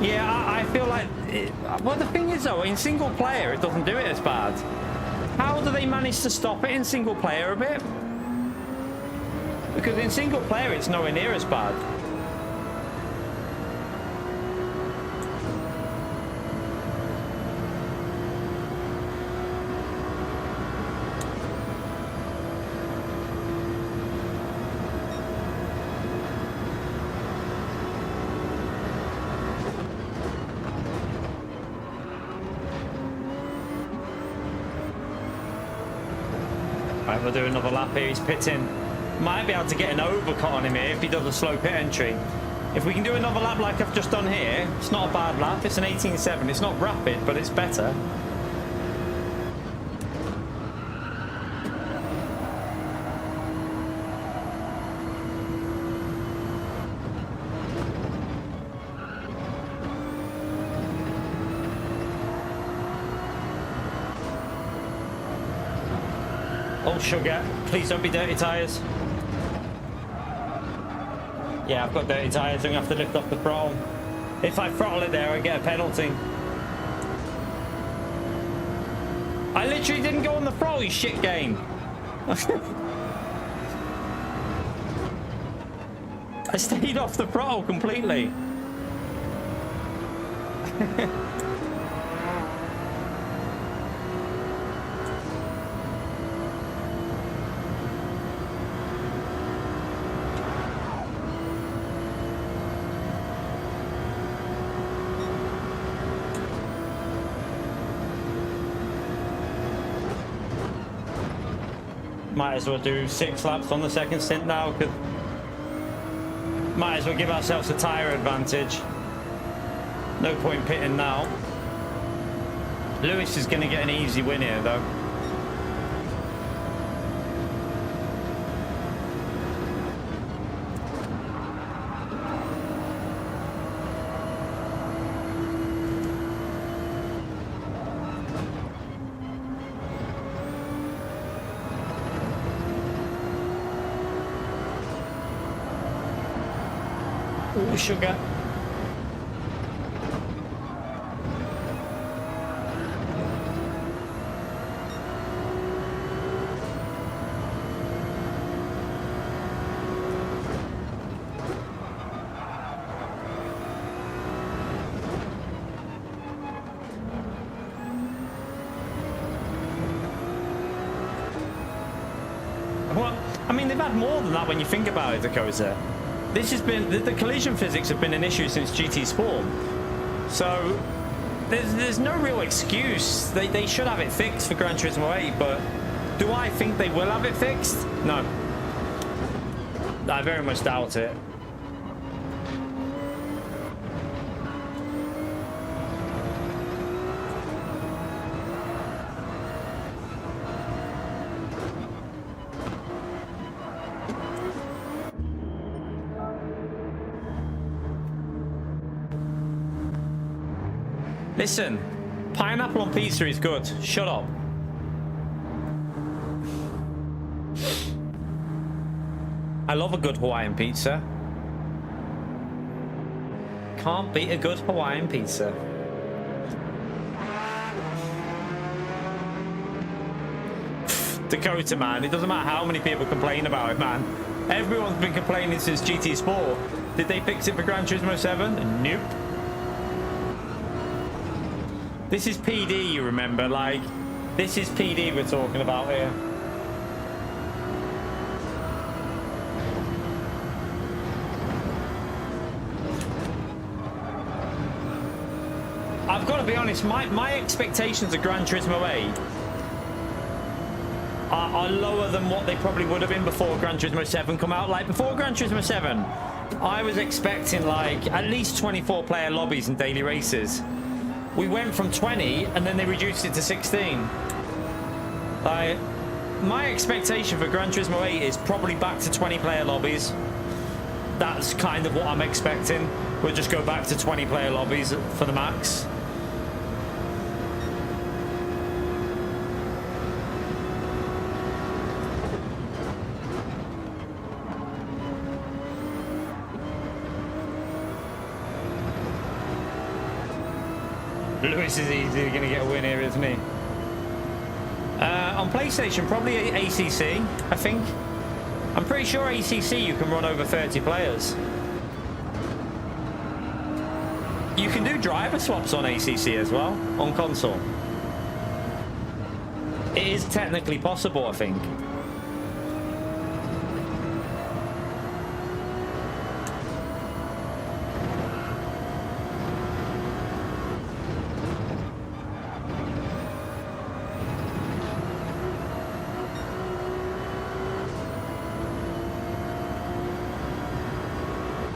[SPEAKER 1] Yeah, I feel like... well, the thing is, though, in single player, it doesn't do it as bad. How do they manage to stop it in single player a bit? Because in single player, it's nowhere near as bad. Right, we'll do another lap here. He's pitting. Might be able to get an overcut on him here if he does a slow pit entry. If we can do another lap like I've just done here, it's not a bad lap. It's an 18.7. It's not rapid, but it's better. Oh, sugar. Please don't be dirty tyres. Yeah, I've got dirty tyres. I'm going to have to lift off the throttle. If I throttle it there, I get a penalty. I literally didn't go on the throttle, you shit game. I stayed off the throttle completely. Might as well do 6 laps on the second stint now. Might as well give ourselves a tyre advantage. No point pitting now. Lewis is going to get an easy win here, though. Ooh, sugar. Well, I mean, they've had more than that when you think about it, Dakota. This has been, the collision physics have been an issue since GT Sport. So, there's no real excuse. They should have it fixed for Gran Turismo 8, but do I think they will have it fixed? No. I very much doubt it. Listen, pineapple on pizza is good. Shut up. I love a good Hawaiian pizza. Can't beat a good Hawaiian pizza. Dakota, man, it doesn't matter how many people complain about it, man. Everyone's been complaining since GT Sport. Did they fix it for Gran Turismo 7? Nope. This is PD, you remember? Like, this is PD we're talking about here. I've got to be honest, my expectations of Gran Turismo 8 are lower than what they probably would have been before Gran Turismo 7 come out. Like, before Gran Turismo 7, I was expecting, like, at least 24-player lobbies and daily races. We went from 20 and then they reduced it to 16. Like, my expectation for Gran Turismo 8 is probably back to 20-player lobbies. That's kind of what I'm expecting. We'll just go back to 20-player lobbies for the max. Lewis is easily going to get a win here, isn't he? On PlayStation, probably ACC, I think. I'm pretty sure ACC you can run over 30 players. You can do driver swaps on ACC as well, on console. It is technically possible, I think.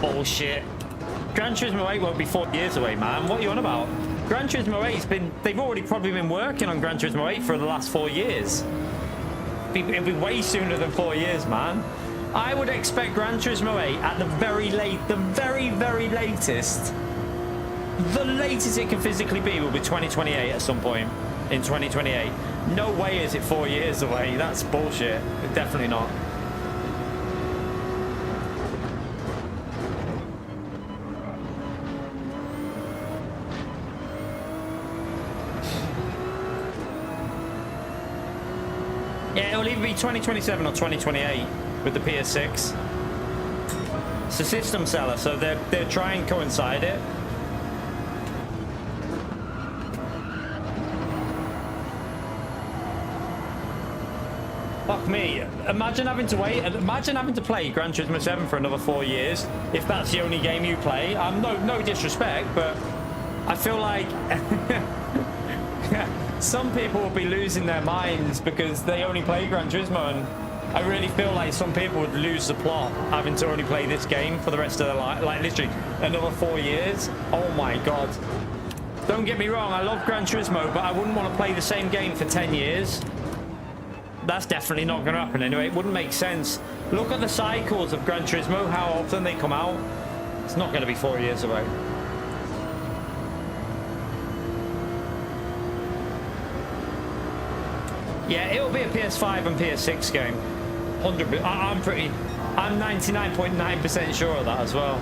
[SPEAKER 1] Bullshit. Gran Turismo 8 won't be 4 years away, man. What are you on about? Gran Turismo 8's been... They've already probably been working on Gran Turismo 8 for the last 4 years. It'll be way sooner than 4 years, man. I would expect Gran Turismo 8 at the very very latest. The latest it can physically be will be 2028 at some point. In 2028. No way is it 4 years away. That's bullshit. Definitely not. Yeah, it'll either be 2027 or 2028 with the PS6. It's a system seller, so they're trying to coincide it. Fuck me. Imagine having to wait. Imagine having to play Gran Turismo 7 for another 4 years if that's the only game you play. No disrespect, but I feel like some people will be losing their minds because they only play Gran Turismo, and I really feel like some people would lose the plot having to only play this game for the rest of their life, like literally another 4 years. Oh my god. Don't get me wrong, I love Gran Turismo, but I wouldn't want to play the same game for 10 years. That's definitely not going to happen anyway. It wouldn't make sense. Look at the cycles of Gran Turismo, how often they come out. It's not going to be 4 years away. Yeah, it'll be a PS5 and PS6 game. 100%. I'm 99.9% sure of that as well.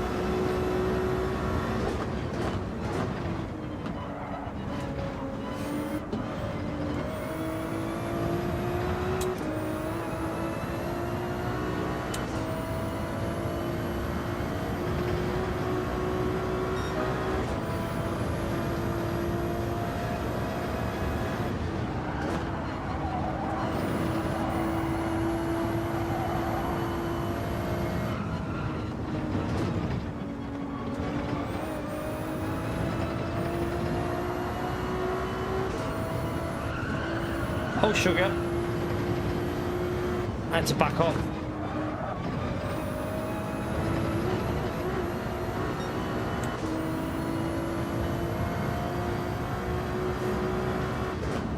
[SPEAKER 1] Oh, sugar. I had to back off.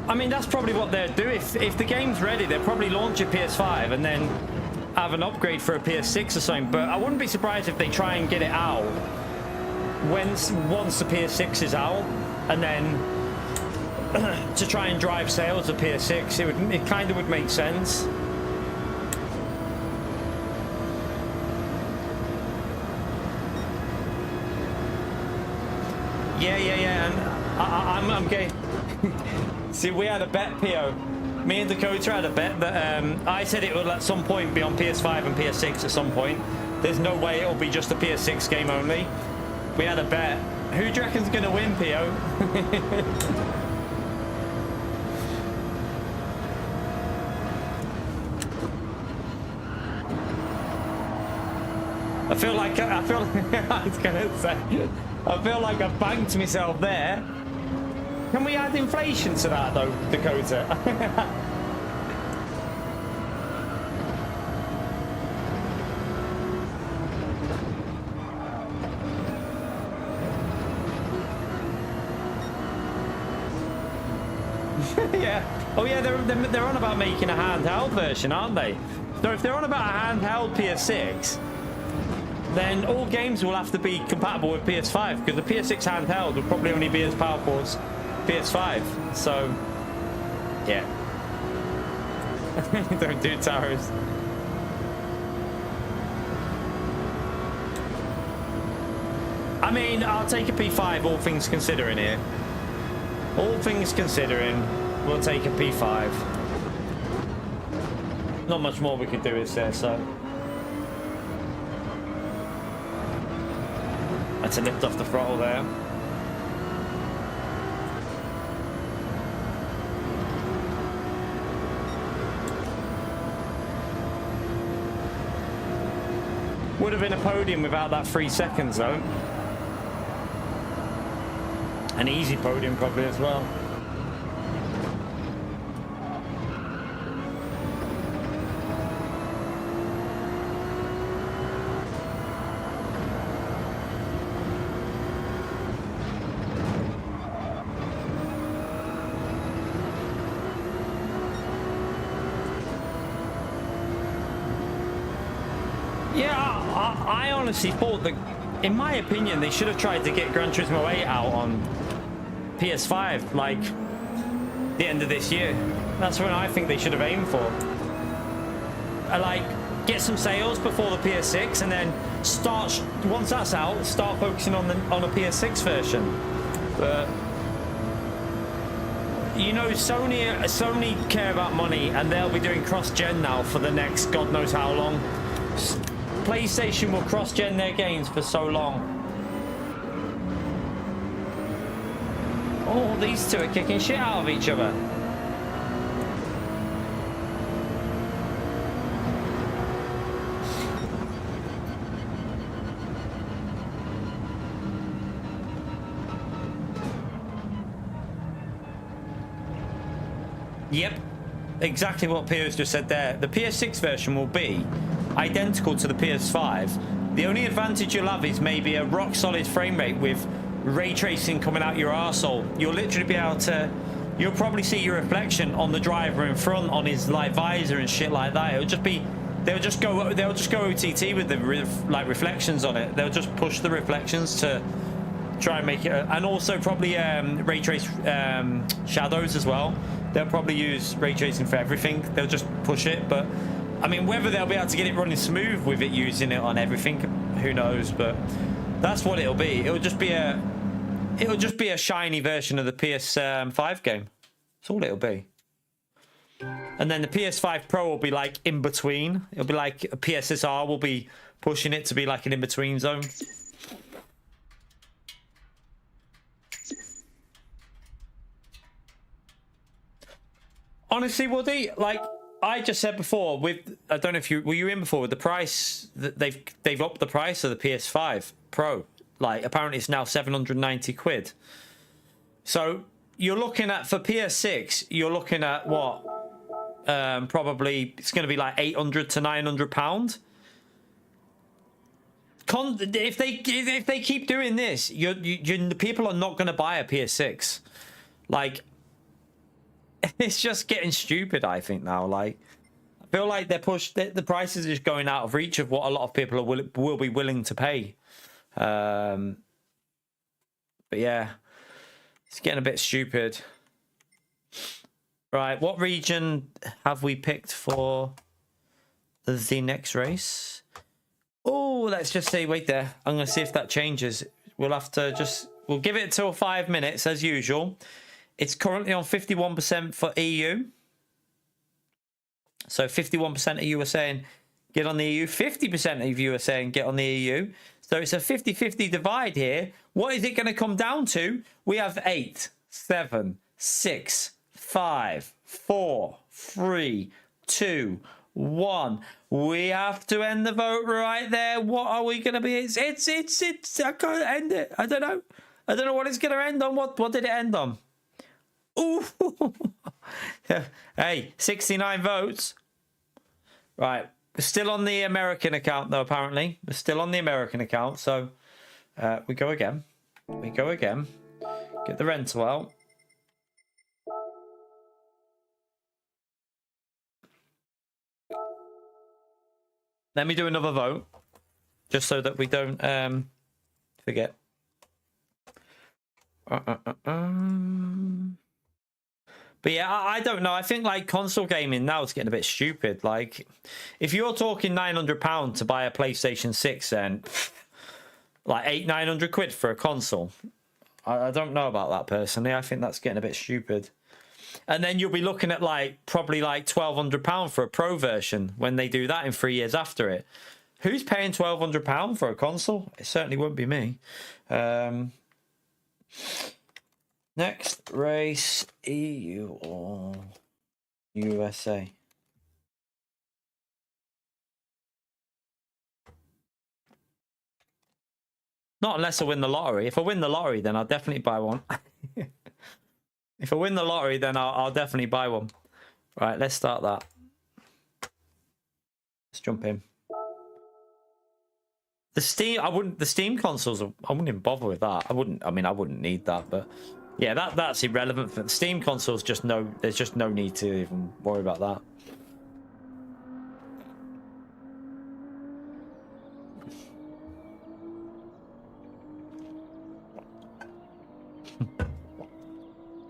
[SPEAKER 1] I mean, that's probably what they'll do. If the game's ready, they'll probably launch a PS5 and then have an upgrade for a PS6 or something. But I wouldn't be surprised if they try and get it out once the PS6 is out, and then to try and drive sales of PS6, it kind of would make sense. Yeah, and I'm gay. See, we had a bet, PO. Me and Dakota had a bet that I said it will at some point be on PS5 and PS6 at some point. There's no way it'll be just a PS6 game only. We had a bet. Who do you reckon's gonna win, PO? I feel like I was gonna say, I feel like I banked myself there. Can we add inflation to that though, Dakota? Yeah. Oh yeah, they're on about making a handheld version, aren't they? So if they're on about a handheld PS6, then all games will have to be compatible with PS5, because the PS6 handheld will probably only be as powerful as PS5. So, yeah. Don't do towers. I mean, I'll take a P5, all things considering here. All things considering, we'll take a P5. Not much more we could do, is there, so... That's a lift off the throttle there. Would have been a podium without that 3 seconds though. An easy podium probably as well. I honestly thought that, in my opinion, they should have tried to get Gran Turismo 8 out on PS5, like, the end of this year. That's when I think they should have aimed for. Like, get some sales before the PS6, and then start, once that's out, start focusing on a PS6 version. But, you know, Sony care about money, and they'll be doing cross-gen now for the next God knows how long. PlayStation will cross-gen their games for so long. Oh, these two are kicking shit out of each other. Yep, exactly what Piers just said there. The PS6 version will be identical to the PS5. The only advantage you'll have is maybe a rock solid frame rate with ray tracing coming out your arsehole. You'll literally be able to, you'll probably see your reflection on the driver in front, on his like visor and shit like that. It'll just be, they'll just go OTT with the reflections on it. They'll just push the reflections to try and make it, and also probably ray trace shadows as well. They'll probably use ray tracing for everything. They'll just push it, but I mean, whether they'll be able to get it running smooth with it using it on everything, who knows? But that's what it'll be. It'll just be a shiny version of the PS5 game. That's all it'll be. And then the PS5 Pro will be like in between. It'll be like a PSSR will be pushing it to be like an in-between zone. Honestly, Woody, like I just said before, with I don't know if you were in before with the price that they've upped the price of the PS5 Pro. Like apparently it's now 790 quid. So you're looking at, for PS6, you're looking at what? Probably it's going to be like 800 to 900 pound. If they keep doing this, the people are not going to buy a PS6. Like, it's just getting stupid, I think, now. Like, I feel like the prices are just going out of reach of what a lot of people will be willing to pay. But yeah, it's getting a bit stupid. Right, what region have we picked for the next race? Oh, let's just say, wait there. I'm going to see if that changes. We'll have to we'll give it till 5 minutes as usual. It's currently on 51% for EU. So 51% of you are saying get on the EU. 50% of you are saying get on the EU. So it's a 50-50 divide here. What is it going to come down to? We have 8, 7, 6, 5, 4, 3, 2, 1. We have to end the vote right there. What are we going to be? It's I can't end it. I don't know. I don't know what it's going to end on. What did it end on? Ooh. Hey, 69 votes. Right. We're still on the American account, though, apparently. We're still on the American account. So we go again. We go again. Get the rental out. Let me do another vote. Just so that we don't forget. But yeah, I don't know. I think like console gaming now is getting a bit stupid. Like, if you're talking £900 to buy a PlayStation 6, then like 800-900 quid for a console. I don't know about that personally. I think that's getting a bit stupid. And then you'll be looking at like probably like £1,200 for a pro version when they do that in 3 years after it. Who's paying £1,200 for a console? It certainly won't be me. Next race, EU or USA? Not unless I win the lottery. If I win the lottery, then I'll definitely buy one. If I win the lottery, then I'll definitely buy one. Right, let's start that. Let's jump in. The Steam consoles, I wouldn't even bother with that. I wouldn't need that, but yeah, that's irrelevant for the Steam consoles. There's just no need to even worry about that.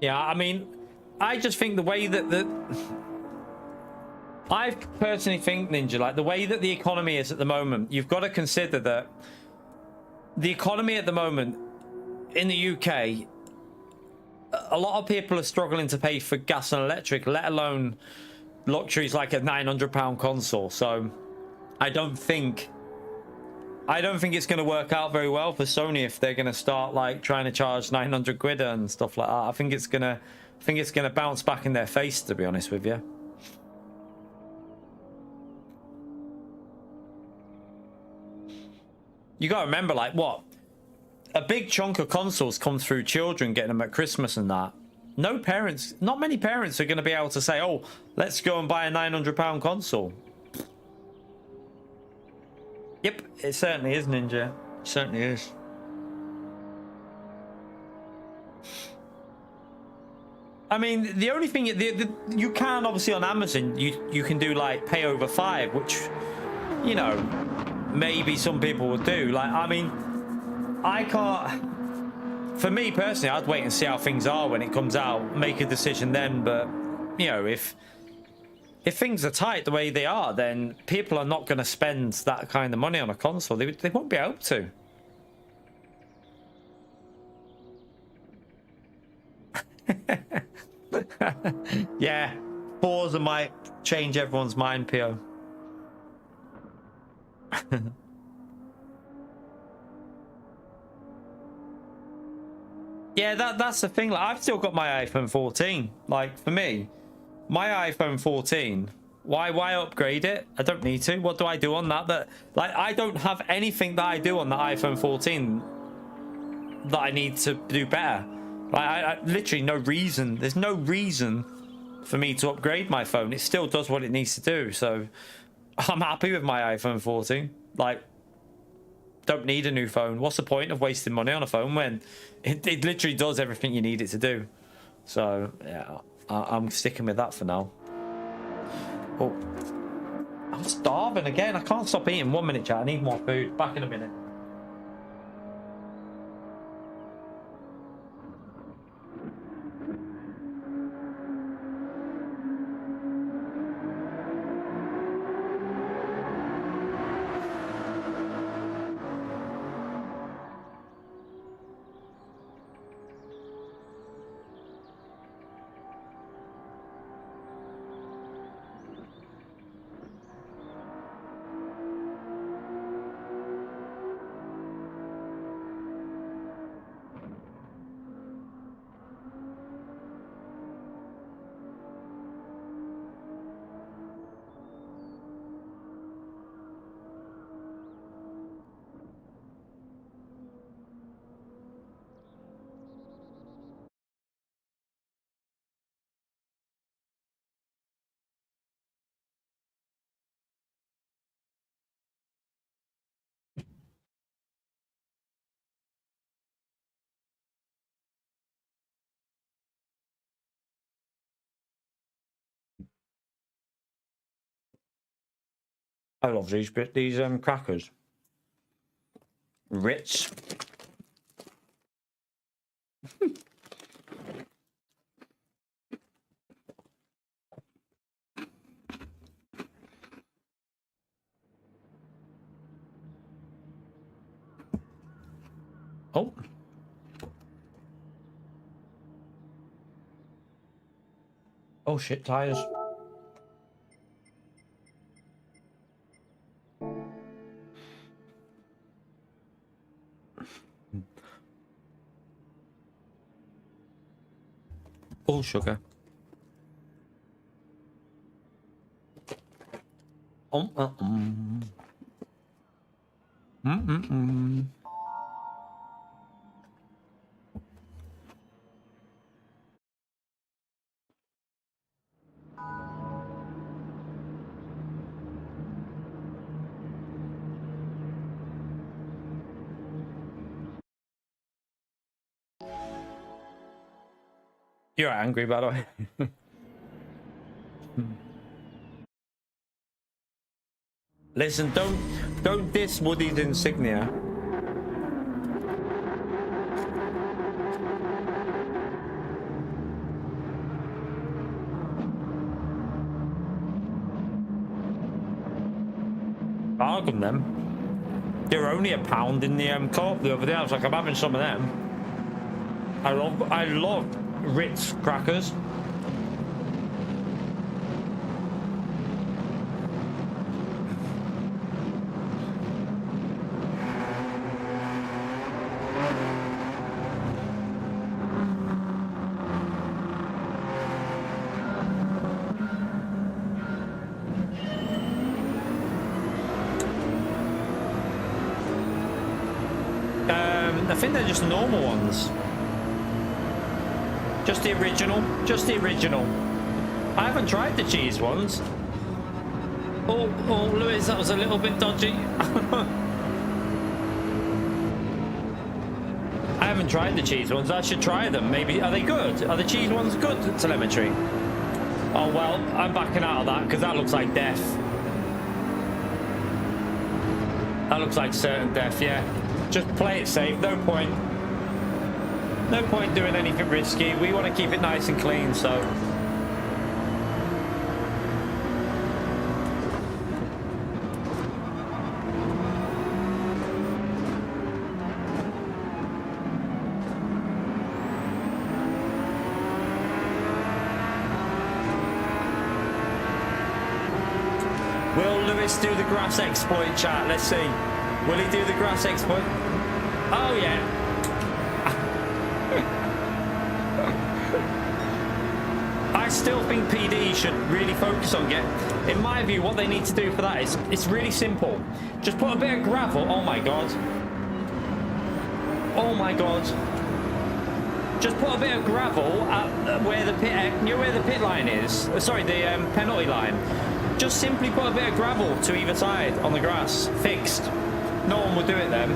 [SPEAKER 1] Yeah, I mean, I just think the way that I personally think, Ninja, like the way that the economy is at the moment, you've got to consider that the economy at the moment in the UK, a lot of people are struggling to pay for gas and electric, let alone luxuries like a £900 console. So I don't think it's going to work out very well for Sony if they're going to start like trying to charge 900 quid and stuff like that. I think it's going to bounce back in their face, to be honest with you. You got to remember, like, what? A big chunk of consoles come through children getting them at Christmas and that. no parents, not many parents are going to be able to say, oh, let's go and buy a £900 console. Yep, it certainly is, Ninja. It certainly is. I mean, the only thing you can obviously on Amazon, you can do like pay over 5, which, you know, maybe some people will do. Like, I mean, I can't. For me personally, I'd wait and see how things are when it comes out, make a decision then. But you know, if things are tight the way they are, then people are not going to spend that kind of money on a console. They won't be able to. Yeah, Forza might change everyone's mind, Pio. Yeah, that's the thing. Like, I've still got my iPhone 14. Like, for me, my iPhone 14, why upgrade it? I don't need to. What do I do on that? Like, I don't have anything that I do on the iPhone 14 that I need to do better. Like, I literally no reason. There's no reason for me to upgrade my phone. It still does what it needs to do. So I'm happy with my iPhone 14. Like, don't need a new phone. What's the point of wasting money on a phone when it literally does everything you need it to do? So yeah, I'm sticking with that for now. Oh, I'm starving again. I can't stop eating. 1 minute, chat. I need more food. Back in a minute. I love these crackers. Ritz. Oh. Oh shit, tires. Oh, sugar. You're angry, by the way. Listen, don't diss Woody's insignia. Bargain them. They're only £1 in the co-op the other day. I was like, I'm having some of them. I love Ritz crackers. I think they're just normal ones. Just the original. Just the original. I haven't tried the cheese ones. Oh, Lewis, that was a little bit dodgy. I haven't tried the cheese ones. I should try them. Maybe. Are they good? Are the cheese ones good, telemetry? Oh, well, I'm backing out of that because that looks like death. That looks like certain death, yeah. Just play it safe. No point. No point doing anything risky. We want to keep it nice and clean, so... Will Lewis do the grass exploit, chat? Let's see. Will he do the grass exploit? Oh, yeah. I still think PD should really focus on in my view, what they need to do for that is, it's really simple. Just put a bit of gravel. Oh, my God. Oh, my God. Just put a bit of gravel at where the pit, you know where the pit line is? Sorry, the penalty line. Just simply put a bit of gravel to either side on the grass. Fixed. No one would do it then.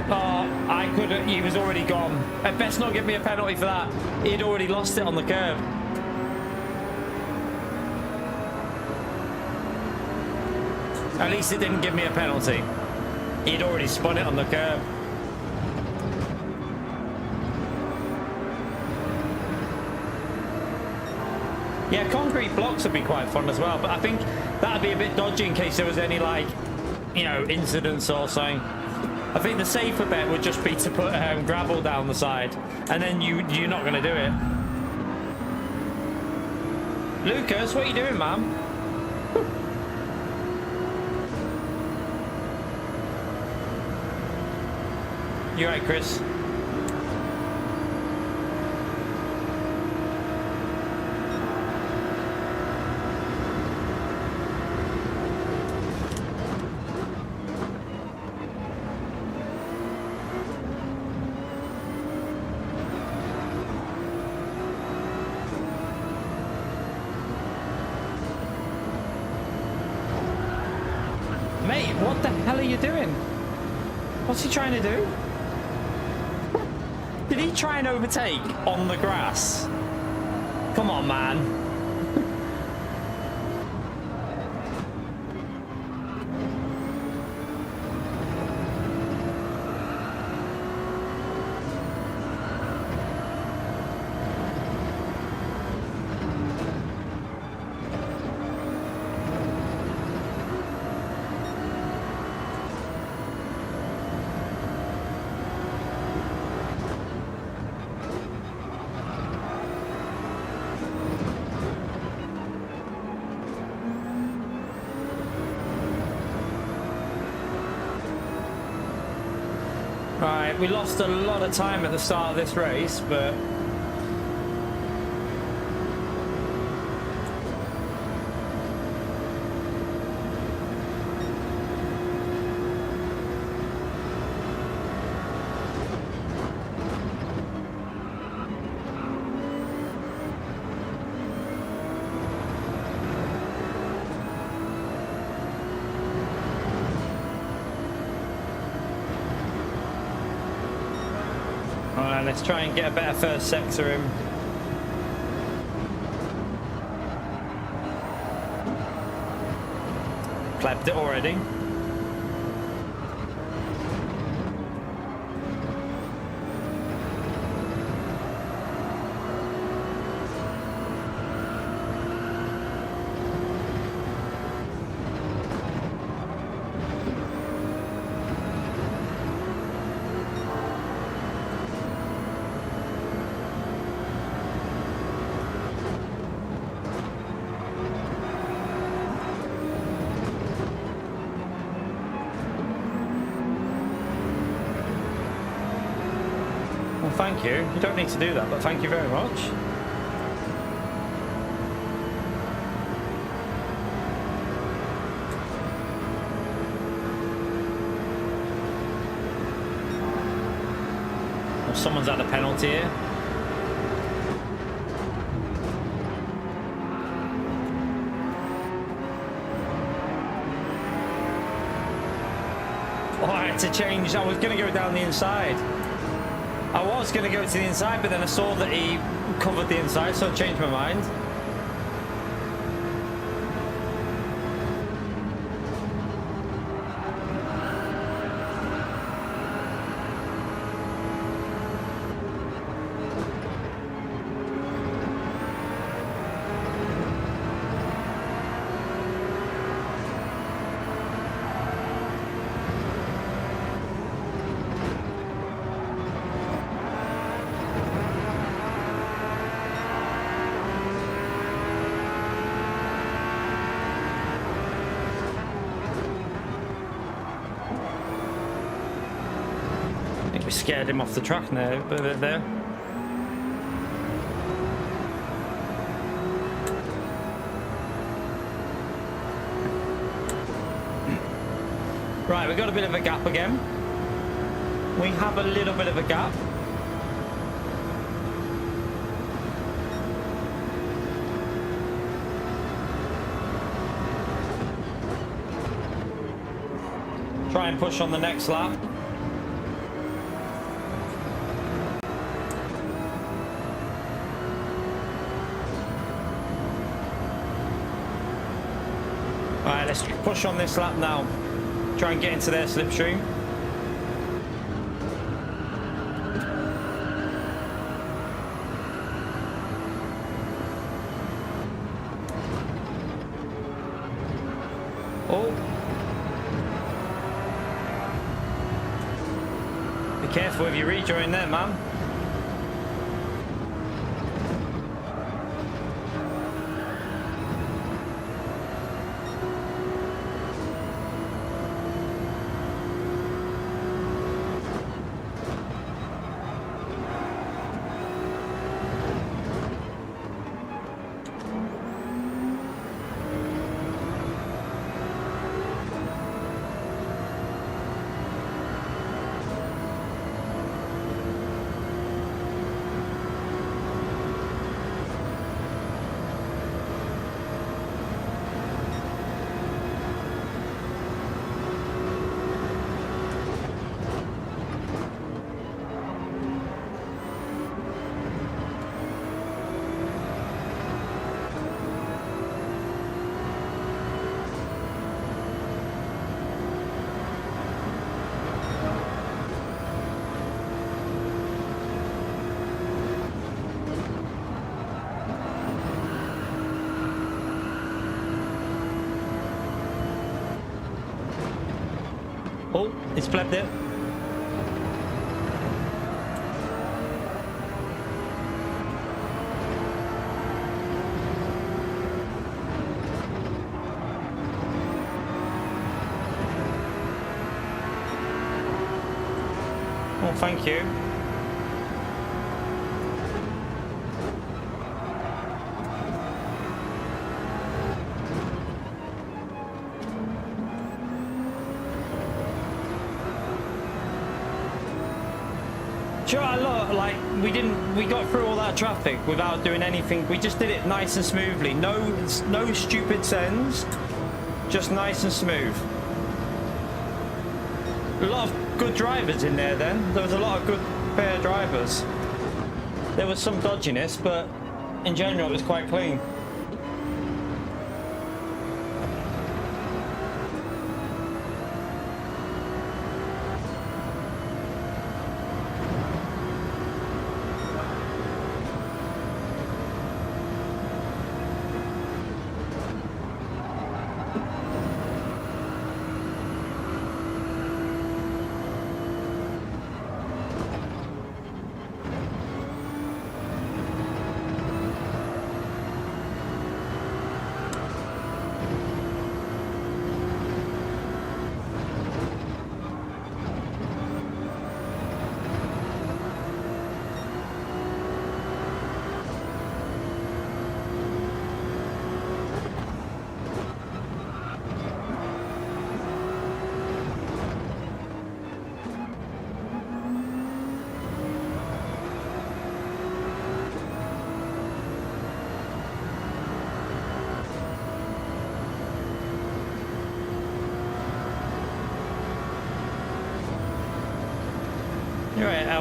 [SPEAKER 1] Oh, I couldn't. He was already gone. At best not give me a penalty for that. He'd already lost it on the curb. At least it didn't give me a penalty. He'd already spun it on the curb. Yeah, concrete blocks would be quite fun as well, but I think that'd be a bit dodgy in case there was any, like, you know, incidents or something. I think the safer bet would just be to put gravel down the side, and then you're not going to do it. Lucas, what are you doing, man? You right, Chris? Mate, what the hell are you doing? What's he trying to do? Did he try and overtake on the grass? Come on, man. Right, we lost a lot of time at the start of this race, but let's try and get a better first sector in. Clapped it already. Thank you. You don't need to do that, but thank you very much. someone's had a penalty here. Oh, I had to change. I was going to go down the inside. I was going to go to the inside, but then I saw that he covered the inside, so I changed my mind. We scared him off the track there, there. Right, we've got a bit of a gap again. We have a little bit of a gap. Try and push on the next lap. Alright, let's push on this lap now. Try and get into their slipstream. Oh. Be careful if you rejoin there, man. Oh, it's flapped it. Oh, thank you. Sure, like we got through all that traffic without doing anything. We just did it nice and smoothly. No stupid sends, just nice and smooth. A lot of good drivers in there then. There was a lot of good fair drivers. There was some dodginess, but in general it was quite clean.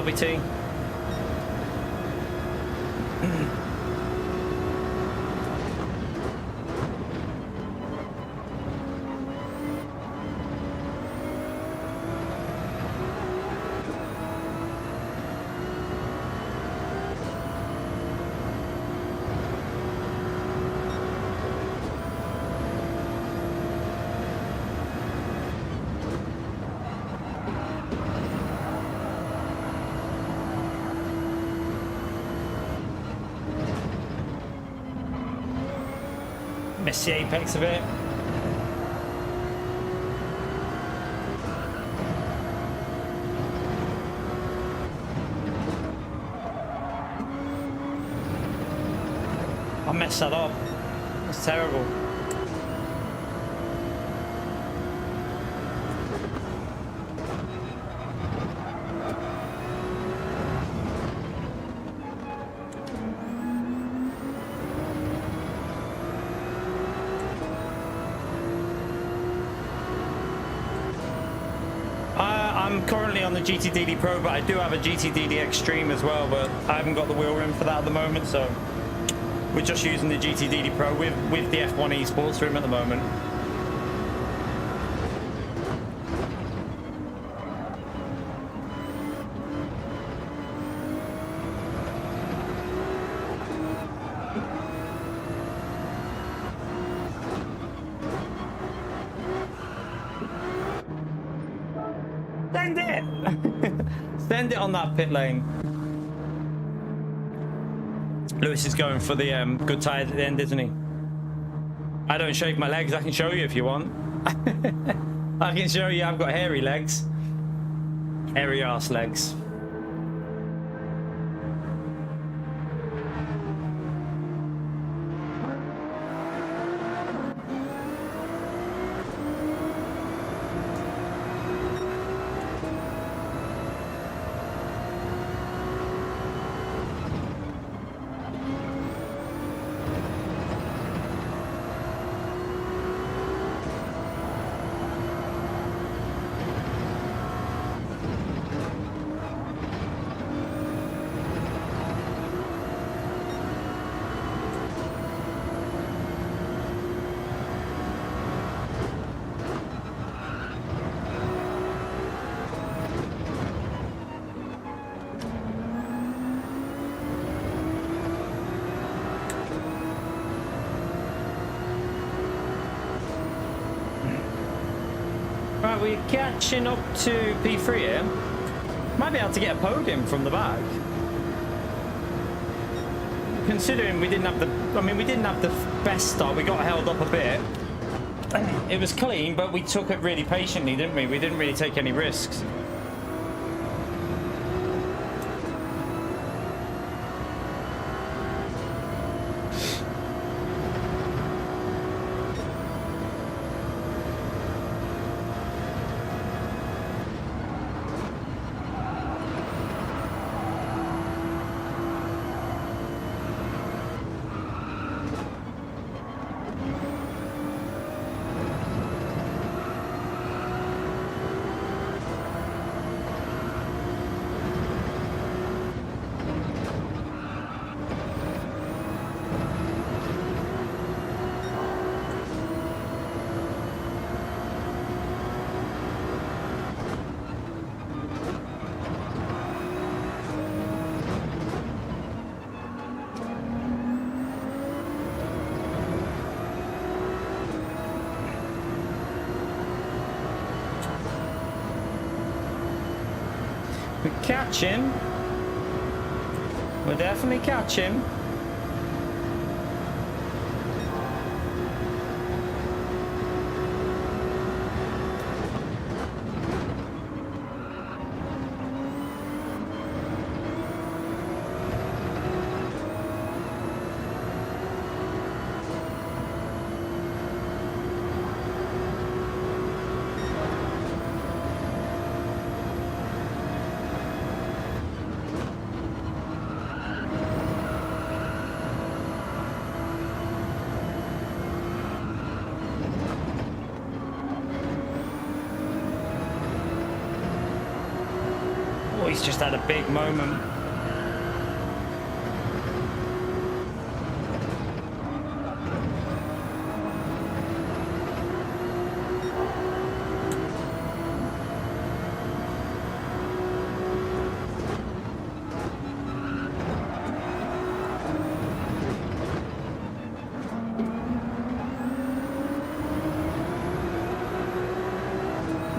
[SPEAKER 1] LBT. Missed the apex of it. I messed that up. That's terrible. I'm currently on the GTDD Pro, but I do have a GTDD Extreme as well, but I haven't got the wheel rim for that at the moment, so we're just using the GTDD Pro with the F1 Esports rim at the moment. Send it! Send it on that pit lane. Lewis is going for the good tires at the end, isn't he? I don't shave my legs. I can show you if you want. I can show you I've got hairy legs. Hairy ass legs. Right, we're catching up to P3 here. Might be able to get a podium from the back. Considering we didn't have the best start, we got held up a bit. It was clean, but we took it really patiently, didn't we? We didn't really take any risks. We're catching. We're definitely catching. he's just had a big moment.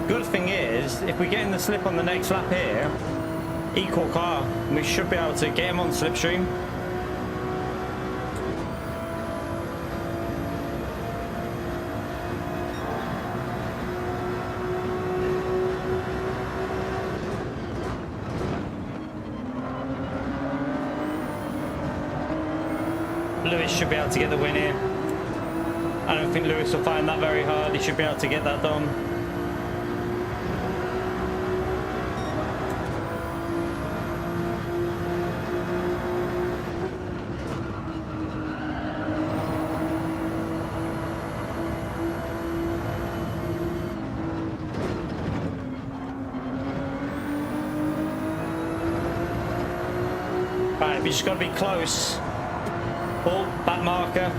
[SPEAKER 1] Good thing is, if we get in the slip on the next lap here, equal car, we should be able to get him on slipstream. Lewis should be able to get the win here. I don't think Lewis will find that very hard. He should be able to get that done. Right, we just got to be close. Oh, back marker.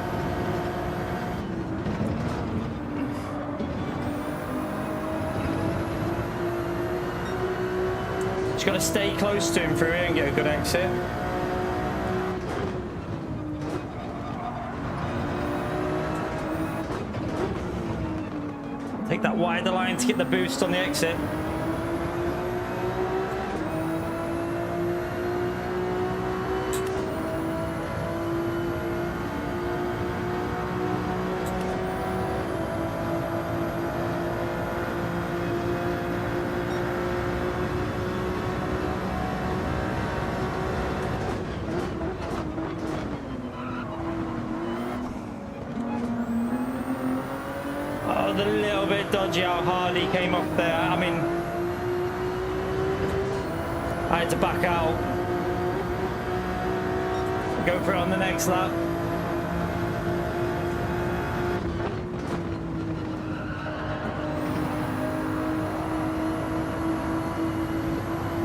[SPEAKER 1] Just got to stay close to him through here and get a good exit. Take that wider line to get the boost on the exit. A little bit dodgy how hard he came off there. I mean, I had to back out, go for it on the next lap.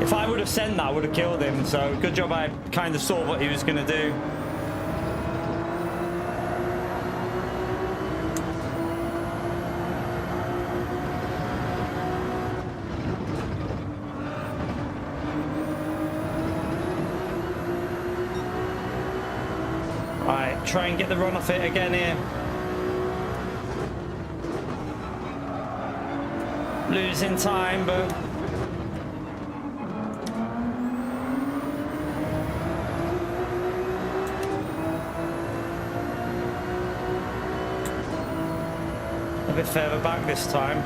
[SPEAKER 1] If I would have sent that, I would have killed him. So good job I kind of saw what he was going to do. Alright, try and get the run off it again here. Losing time, but a bit further back this time.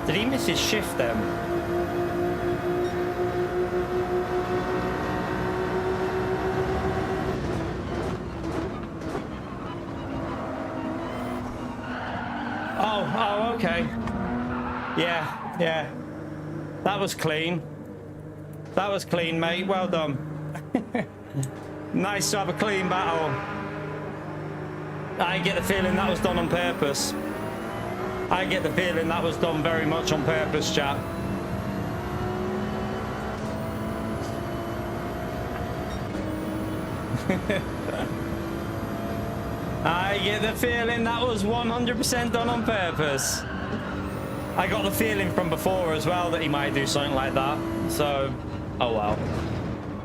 [SPEAKER 1] Did he miss his shift then? Oh, okay. Yeah. That was clean. That was clean, mate. Well done. Nice to have a clean battle. I get the feeling that was done on purpose. I get the feeling that was done very much on purpose, chat. I get the feeling that was 100% done on purpose. I got the feeling from before as well that he might do something like that. So, oh well.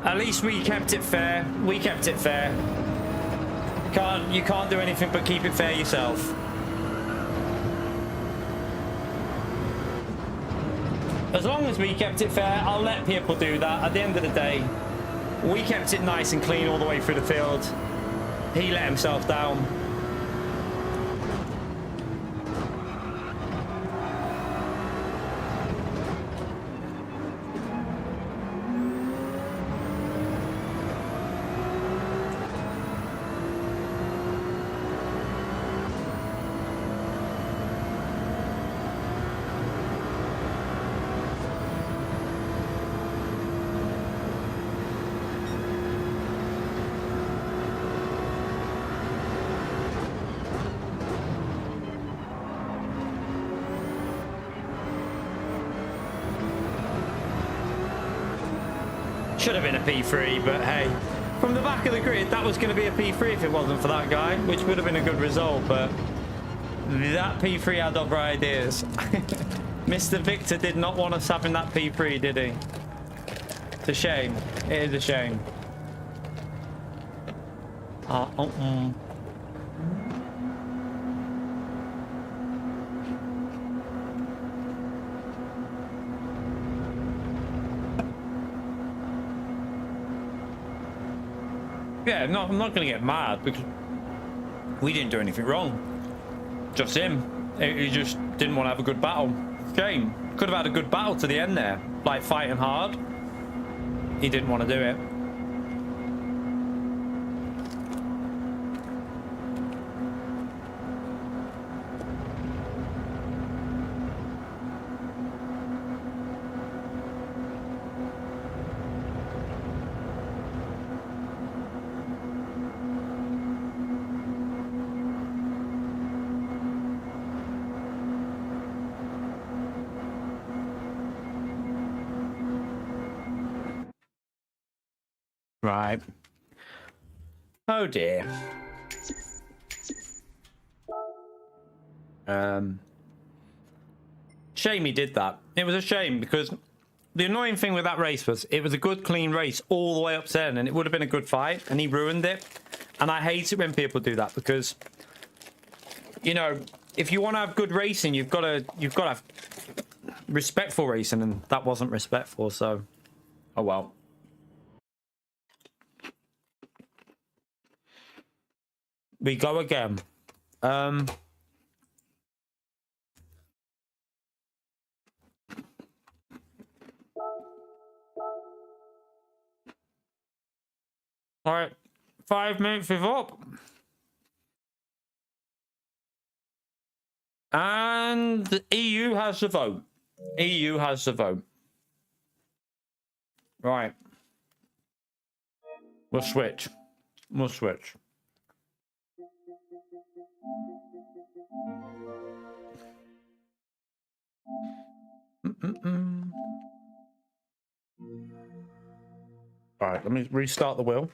[SPEAKER 1] At least we kept it fair. We kept it fair. You can't do anything but keep it fair yourself. As long as we kept it fair, I'll let people do that. At the end of the day, we kept it nice and clean all the way through the field. He let himself down. should have been a P3, but hey, from the back of the grid, that was going to be a P3 if it wasn't for that guy, which would have been a good result, but that P3 had other ideas. Mr. Victor did not want us having that P3, did he? It's a shame. It is a shame. Yeah, no, I'm not going to get mad because we didn't do anything wrong. Just him. He just didn't want to have a good battle. Shame. Could have had a good battle to the end there. Like fighting hard. He didn't want to do it. Right. Oh dear. Shame he did that. It was a shame because the annoying thing with that race was it was a good clean race all the way up to end and it would have been a good fight and he ruined it. And I hate it when people do that because, you know, if you want to have good racing, you've got to have respectful racing, and that wasn't respectful. So, oh well. We go again. All right, 5 minutes is up. And the EU has the vote. EU has the vote. Right. We'll switch. We'll switch. All right, let me restart the wheel.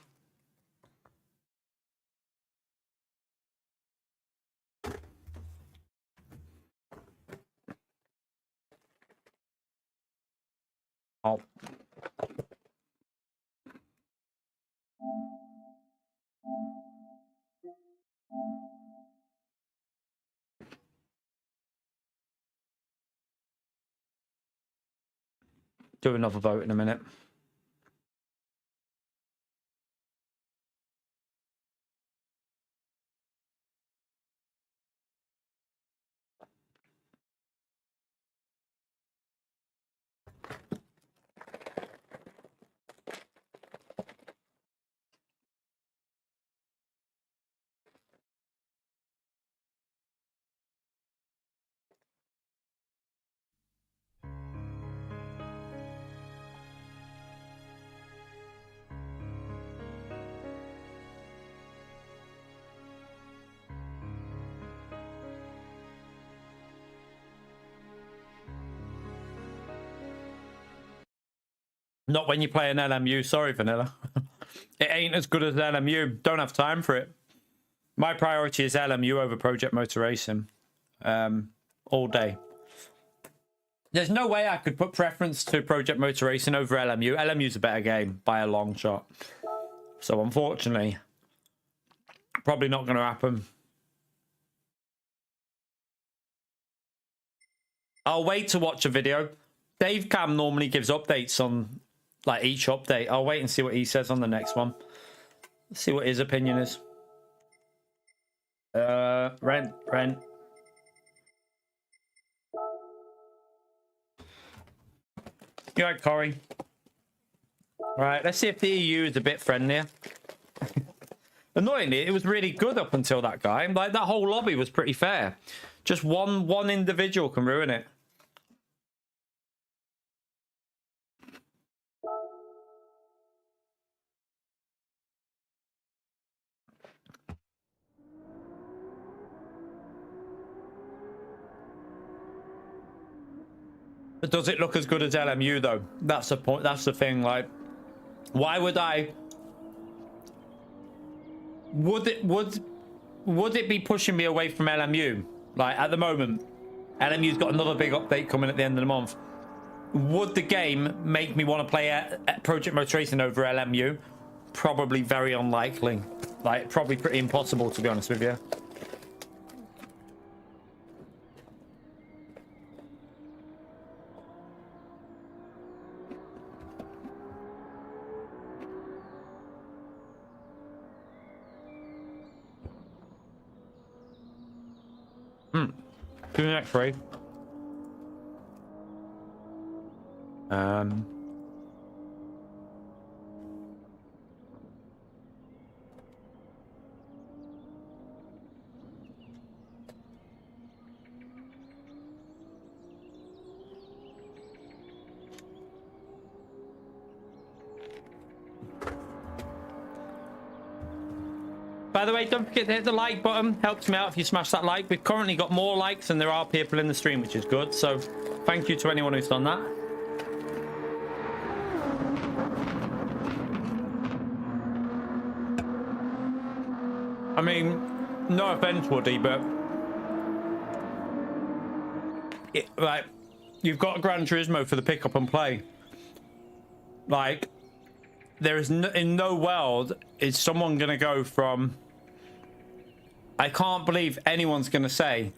[SPEAKER 1] Oh. Do another vote in a minute. Not when you play an LMU. Sorry, Vanilla. It ain't as good as LMU. Don't have time for it. My priority is LMU over Project Motor Racing. All day. There's no way I could put preference to Project Motor Racing over LMU. LMU's a better game by a long shot. So unfortunately, probably not going to happen. I'll wait to watch a video. Dave Cam normally gives updates on like each update. I'll wait and see what he says on the next one. See what his opinion is. Rent. You right, Corey? All right, let's see if the EU is a bit friendlier. Annoyingly, it was really good up until that guy. Like, that whole lobby was pretty fair. Just one individual can ruin it. But does it look as good as LMU though? That's the point. That's the thing. Like, Why would I? Would it be pushing me away from LMU? Like at the moment, LMU's got another big update coming at the end of the month. Would the game make me want to play Project Motor Racing over LMU? Probably very unlikely. Like probably pretty impossible, to be honest with you. Do the next raid. By the way, don't forget to hit the like button. Helps me out if you smash that like. We've currently got more likes than there are people in the stream, which is good. So thank you to anyone who's done that. I mean, no offense, Woody, but like, you've got Gran Turismo for the pick up and play. Like, there is in no world is someone gonna go from. I can't believe anyone's gonna say,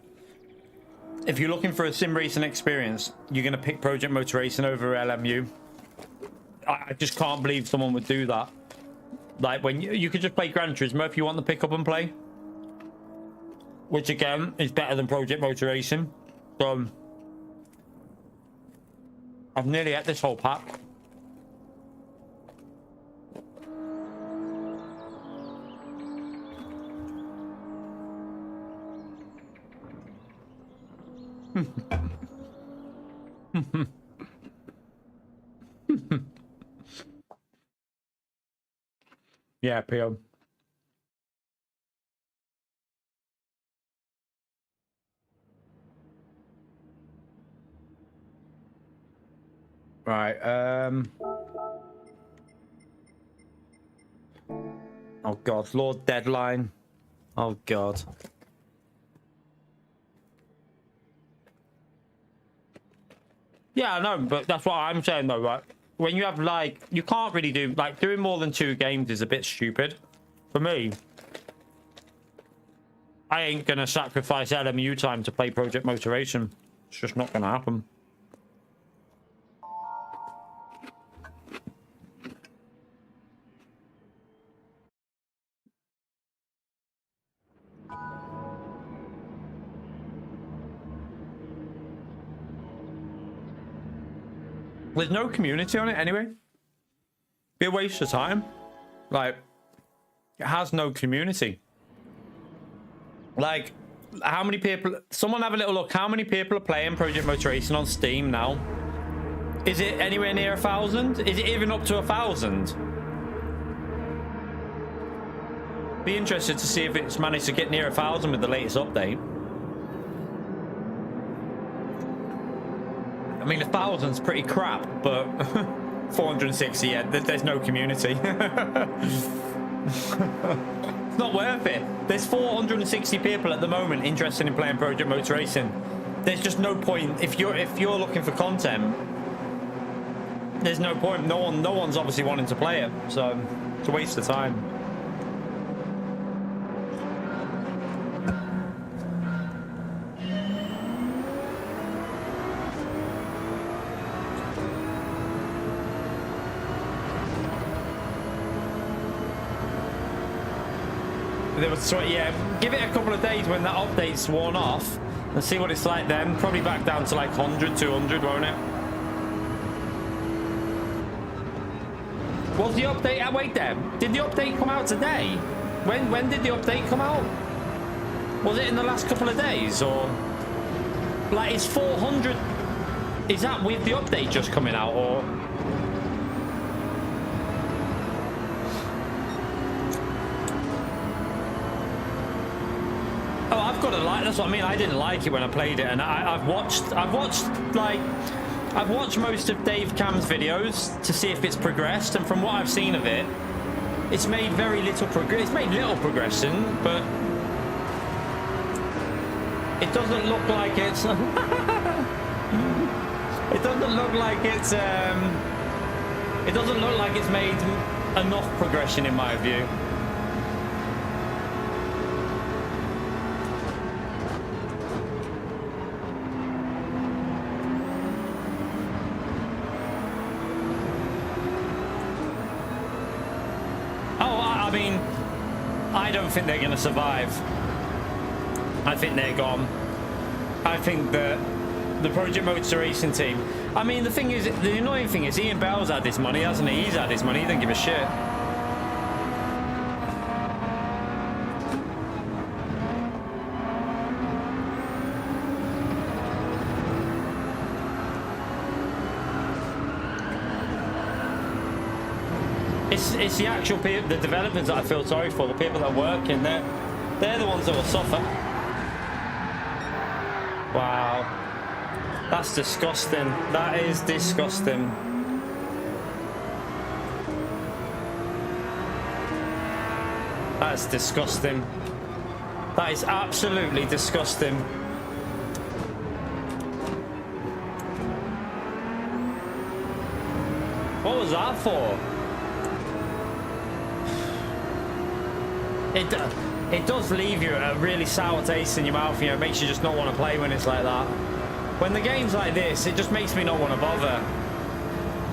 [SPEAKER 1] if you're looking for a sim racing experience, you're gonna pick Project Motor Racing over LMU. I just can't believe someone would do that. Like, when you could just play Gran Turismo if you want the pick up and play, which again is better than Project Motor Racing. So I've nearly had this whole pack. Yeah, PO. Right, oh god, Lord Deadline. Oh god. Yeah, I know, but that's what I'm saying though, right? When you have, like, you can't really do, like, doing more than 2 games is a bit stupid. For me, I ain't gonna sacrifice LMU time to play Project Motor Racing. It's just not gonna happen. There's no community on it anyway. Be a waste of time. Like, it has no community. Like, how many people... Someone have a little look. How many people are playing Project Motor Racing on Steam now? Is it anywhere near 1,000? Is it even up to 1,000? Be interested to see if it's managed to get near 1,000 with the latest update. I mean, 1,000's pretty crap, but 460, yeah, there's no community. It's not worth it. There's 460 people at the moment interested in playing Project Motor Racing. There's just no point. If you're looking for content, there's no point. No one's obviously wanting to play it, so it's a waste of time. Yeah, give it a couple of days when that update's worn off and see what it's like then. Probably back down to like 100, 200, won't it? Was the update... Wait there. Did the update come out today? When did the update come out? Was it in the last couple of days or... Like, is 400... Is that with the update just coming out or... I've got to like, that's what I mean. I didn't like it when I played it, and I've watched like I've watched most of Dave Cam's videos to see if it's progressed, and from what I've seen of it, it's made very little progress. It's made little progression, but it doesn't look like it's. It doesn't look like it's. It doesn't look like it's made enough progression, in my view. I mean, I don't think they're going to survive. I think they're gone. I think that the Project Motor Racing team... I mean, the thing is, the annoying thing is Ian Bell's had this money, hasn't he? He's had his money. He doesn't give a shit. It's the actual people, the developers that I feel sorry for, the people that work in there. They're the ones that will suffer. Wow. That's disgusting. That is disgusting. That's disgusting. That is absolutely disgusting. What was that for? It does leave you a really sour taste in your mouth, you know, it makes you just not want to play when it's like that. When the game's like this, it just makes me not want to bother.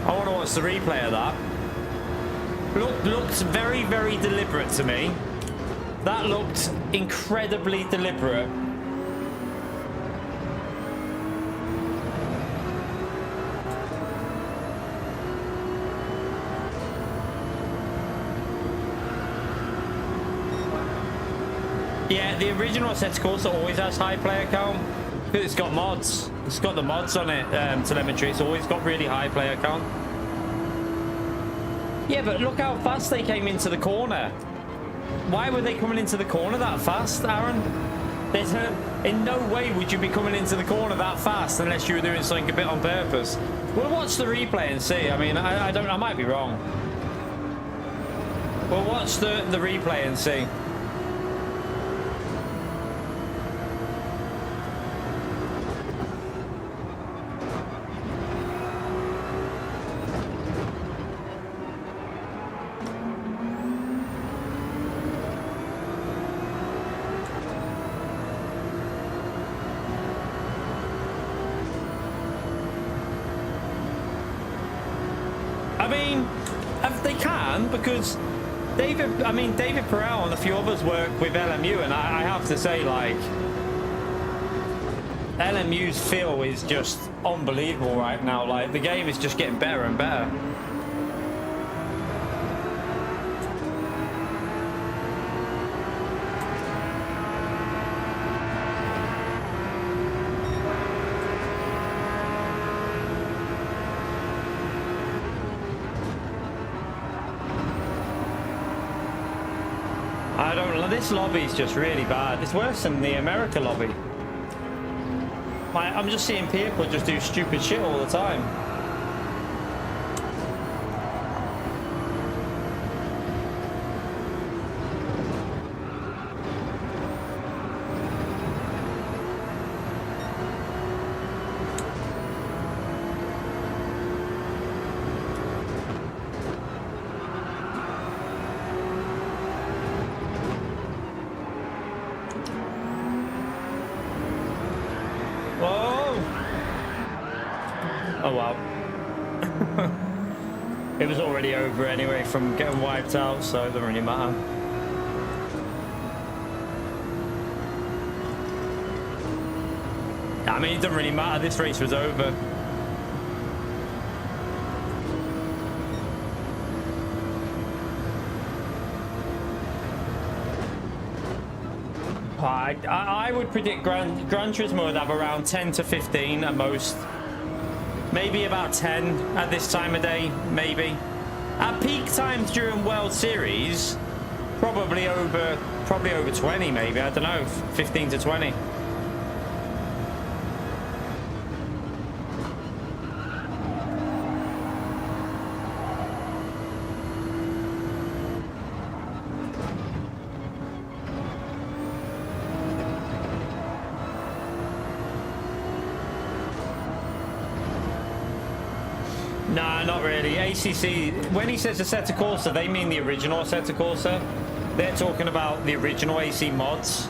[SPEAKER 1] I want to watch the replay of that. Looked very, very deliberate to me. That looked incredibly deliberate. Yeah, the original set's course always has high player count because it's got mods. It's got the mods on it, telemetry. It's always got really high player count. Yeah, but look how fast they came into the corner. Why were they coming into the corner that fast, Aaron? In no way would you be coming into the corner that fast unless you were doing something a bit on purpose. We'll watch the replay and see. I mean, I might be wrong. We'll watch the replay and see. They can, because David Perel and a few others work with LMU, and I have to say, like, LMU's feel is just unbelievable right now. Like, the game is just getting better and better. I don't know, this lobby is just really bad. It's worse than the America lobby. I'm just seeing people just do stupid shit all the time. Oh wow. It was already over anyway from getting wiped out, so it doesn't really matter. I mean, it doesn't really matter, this race was over. I would predict Gran Turismo would have around 10 to 15 at most. Maybe about 10 at this time of day, maybe. At peak times during World Series, probably over 20, maybe, I don't know, 15 to 20. Nah, not really. ACC, when he says Assetto Corsa, they mean the original Assetto Corsa. They're talking about the original AC mods.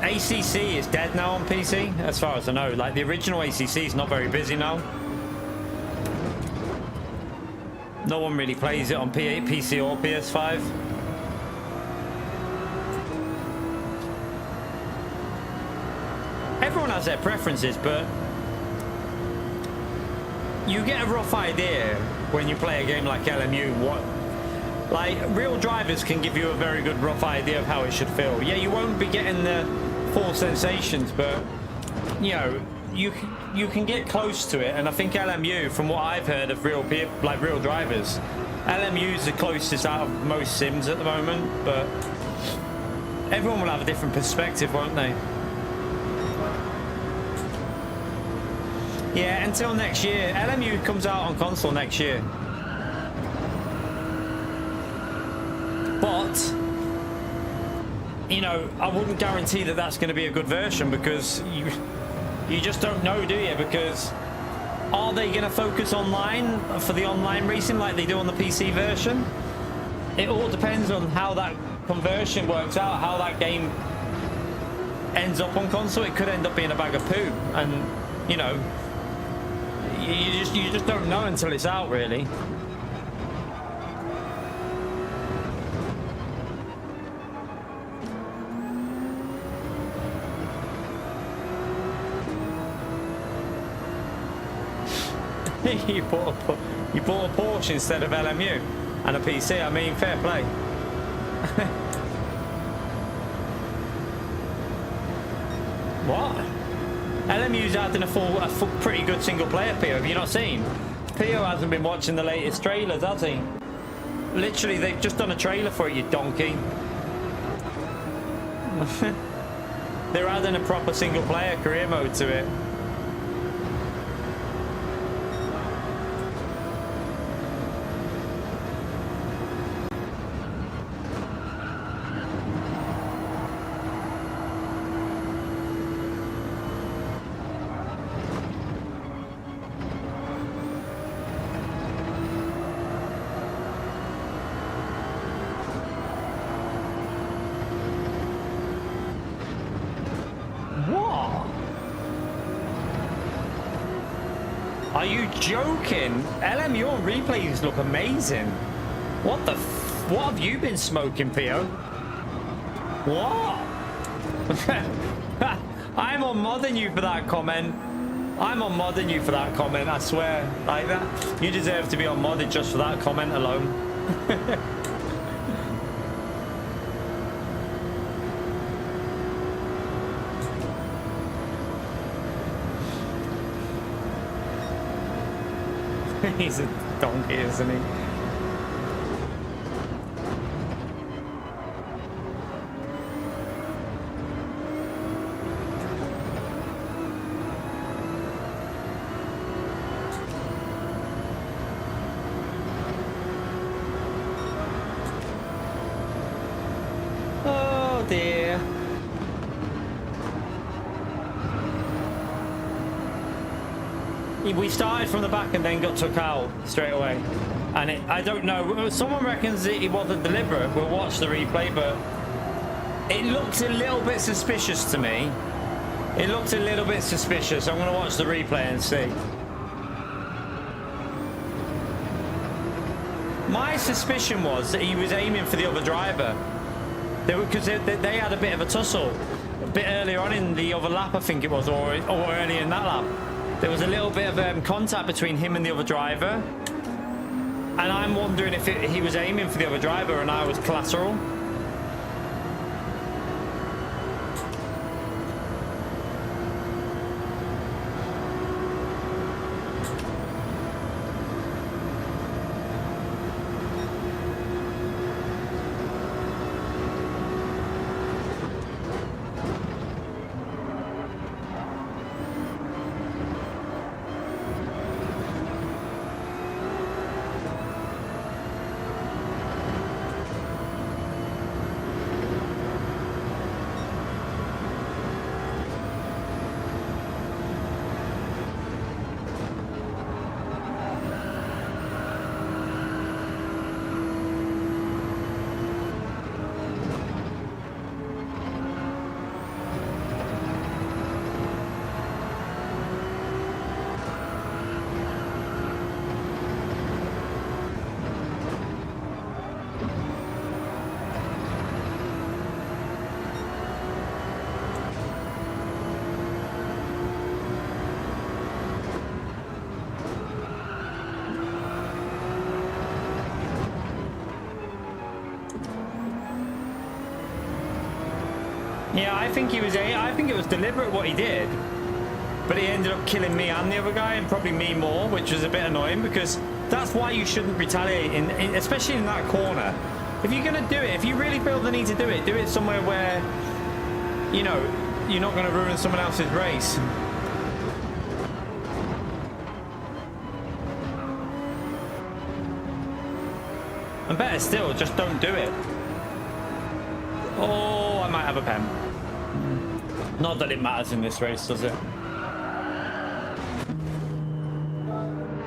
[SPEAKER 1] ACC is dead now on PC, as far as I know. Like, the original ACC is not very busy now. No one really plays it on PC or PS5. Everyone has their preferences, but you get a rough idea when you play a game like LMU. Like, real drivers can give you a very good rough idea of how it should feel. Yeah, you won't be getting the full sensations, but you know, you can get close to it. And I think LMU, from what I've heard of real drivers, LMU is the closest out of most sims at the moment. But everyone will have a different perspective, won't they? Yeah, until next year. LMU comes out on console next year. But, you know, I wouldn't guarantee that that's going to be a good version, because you just don't know, do you? Because are they going to focus online for the online racing like they do on the PC version? It all depends on how that conversion works out, how that game ends up on console. It could end up being a bag of poo, and, you know, you just don't know until it's out, really. you bought a Porsche instead of LMU and a PC. I mean, fair play. What? LMU's adding a pretty good single player, Pio. Have you not seen? Pio hasn't been watching the latest trailers, has he? Literally, they've just done a trailer for it, you donkey. They're adding a proper single player career mode to it. Are you joking? LMU on replays look amazing. What the what have you been smoking, Pio? What? I'm on modding you for that comment. I'm on modding you for that comment, I swear. Like that. You deserve to be on modded just for that comment alone. He's a donkey, isn't he? Oh dear. We started from the back and then got took out straight away, and I don't know, someone reckons it wasn't deliberate. We'll watch the replay, but it looked a little bit suspicious to me. It looked a little bit suspicious. I'm going to watch the replay and see. My suspicion was that he was aiming for the other driver, because they had a bit of a tussle a bit earlier on in the other lap, I think it was, or earlier in that lap. There was a little bit of contact between him and the other driver, and I'm wondering if he was aiming for the other driver and I was collateral. Yeah, I think he was. I think it was deliberate what he did, but he ended up killing me and the other guy, and probably me more, which was a bit annoying because that's why you shouldn't retaliate, especially in that corner. If you're gonna do it, if you really feel the need to do it somewhere where, you know, you're not gonna ruin someone else's race. And better still, just don't do it. Oh, I might have a pen. Not that it matters in this race, does it?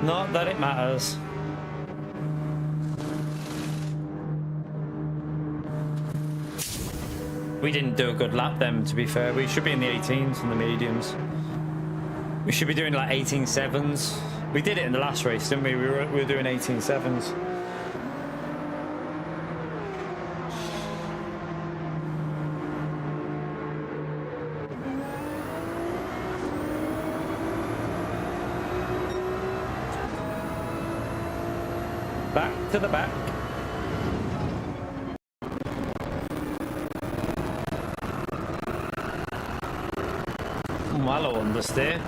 [SPEAKER 1] Not that it matters. We didn't do a good lap then, to be fair. We should be in the 18s and the mediums. We should be doing like 18.7s. We did it in the last race, didn't we? We were doing 18.7s. Back to the back. Malo understeer.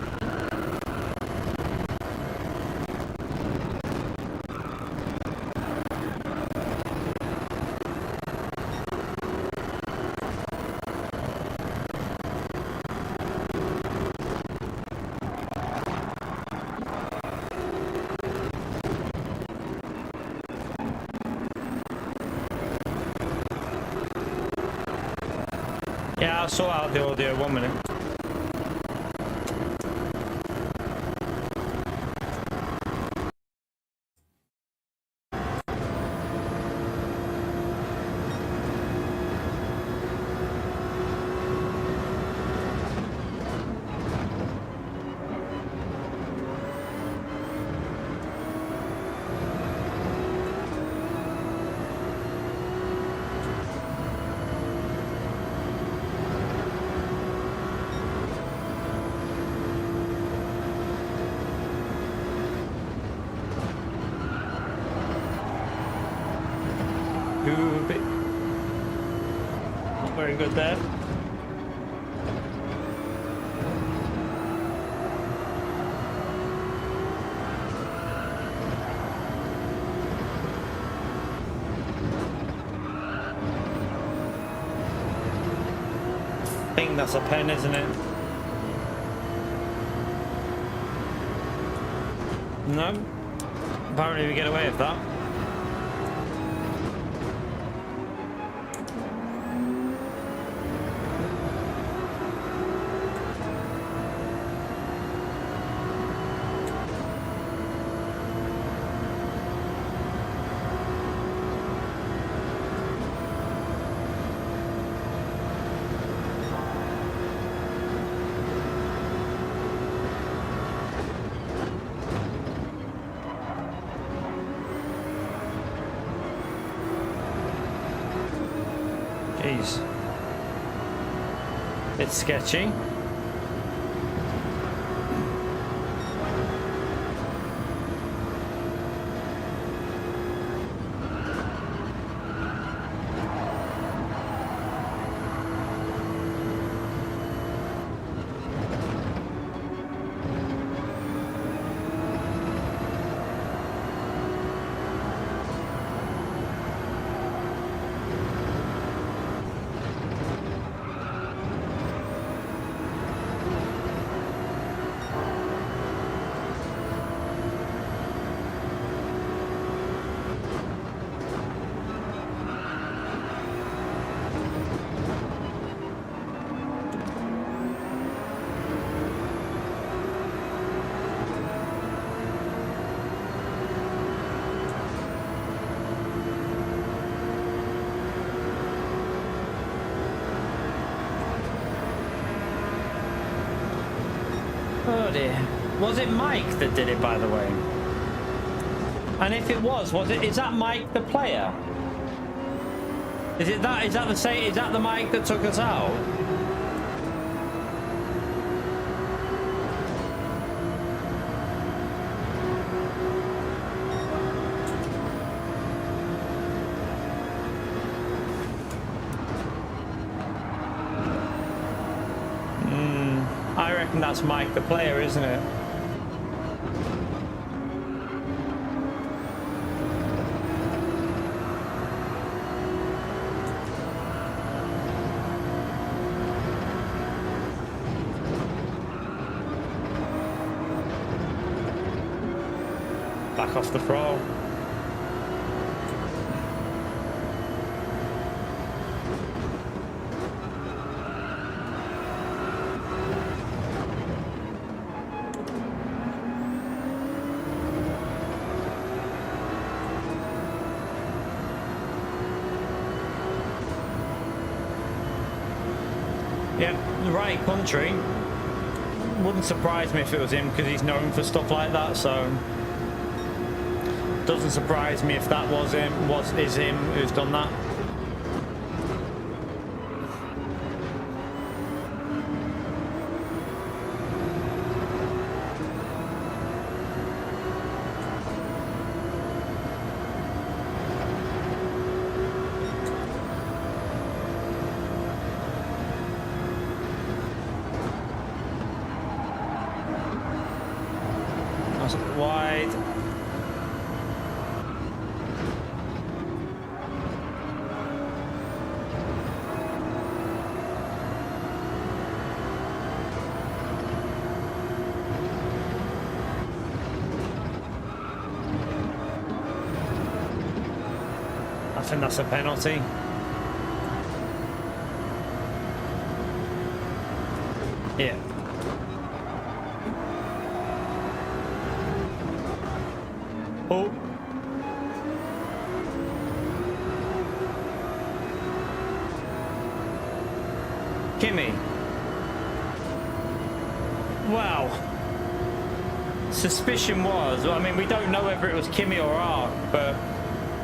[SPEAKER 1] Yeah, I'll sort out the audio, 1 minute. Not very good there. I think that's a pen, isn't it? No. Apparently we get away with that. Jeez. It's sketchy. Oh dear. Was it Mike that did it, by the way? And if it was it? Is that Mike the player? Is it that? Is that the same? Is that the Mike that took us out? reckon that's Mike the player, isn't it? Back off the throttle. Yeah, the right country. Wouldn't surprise me if it was him because he's known for stuff like that, so doesn't surprise me if that was him, is him who's done that. That's wide. I think that's a penalty. Yeah. Oh. Kimmy. Wow. Suspicion was, I mean, we don't know whether it was Kimmy or Ark, but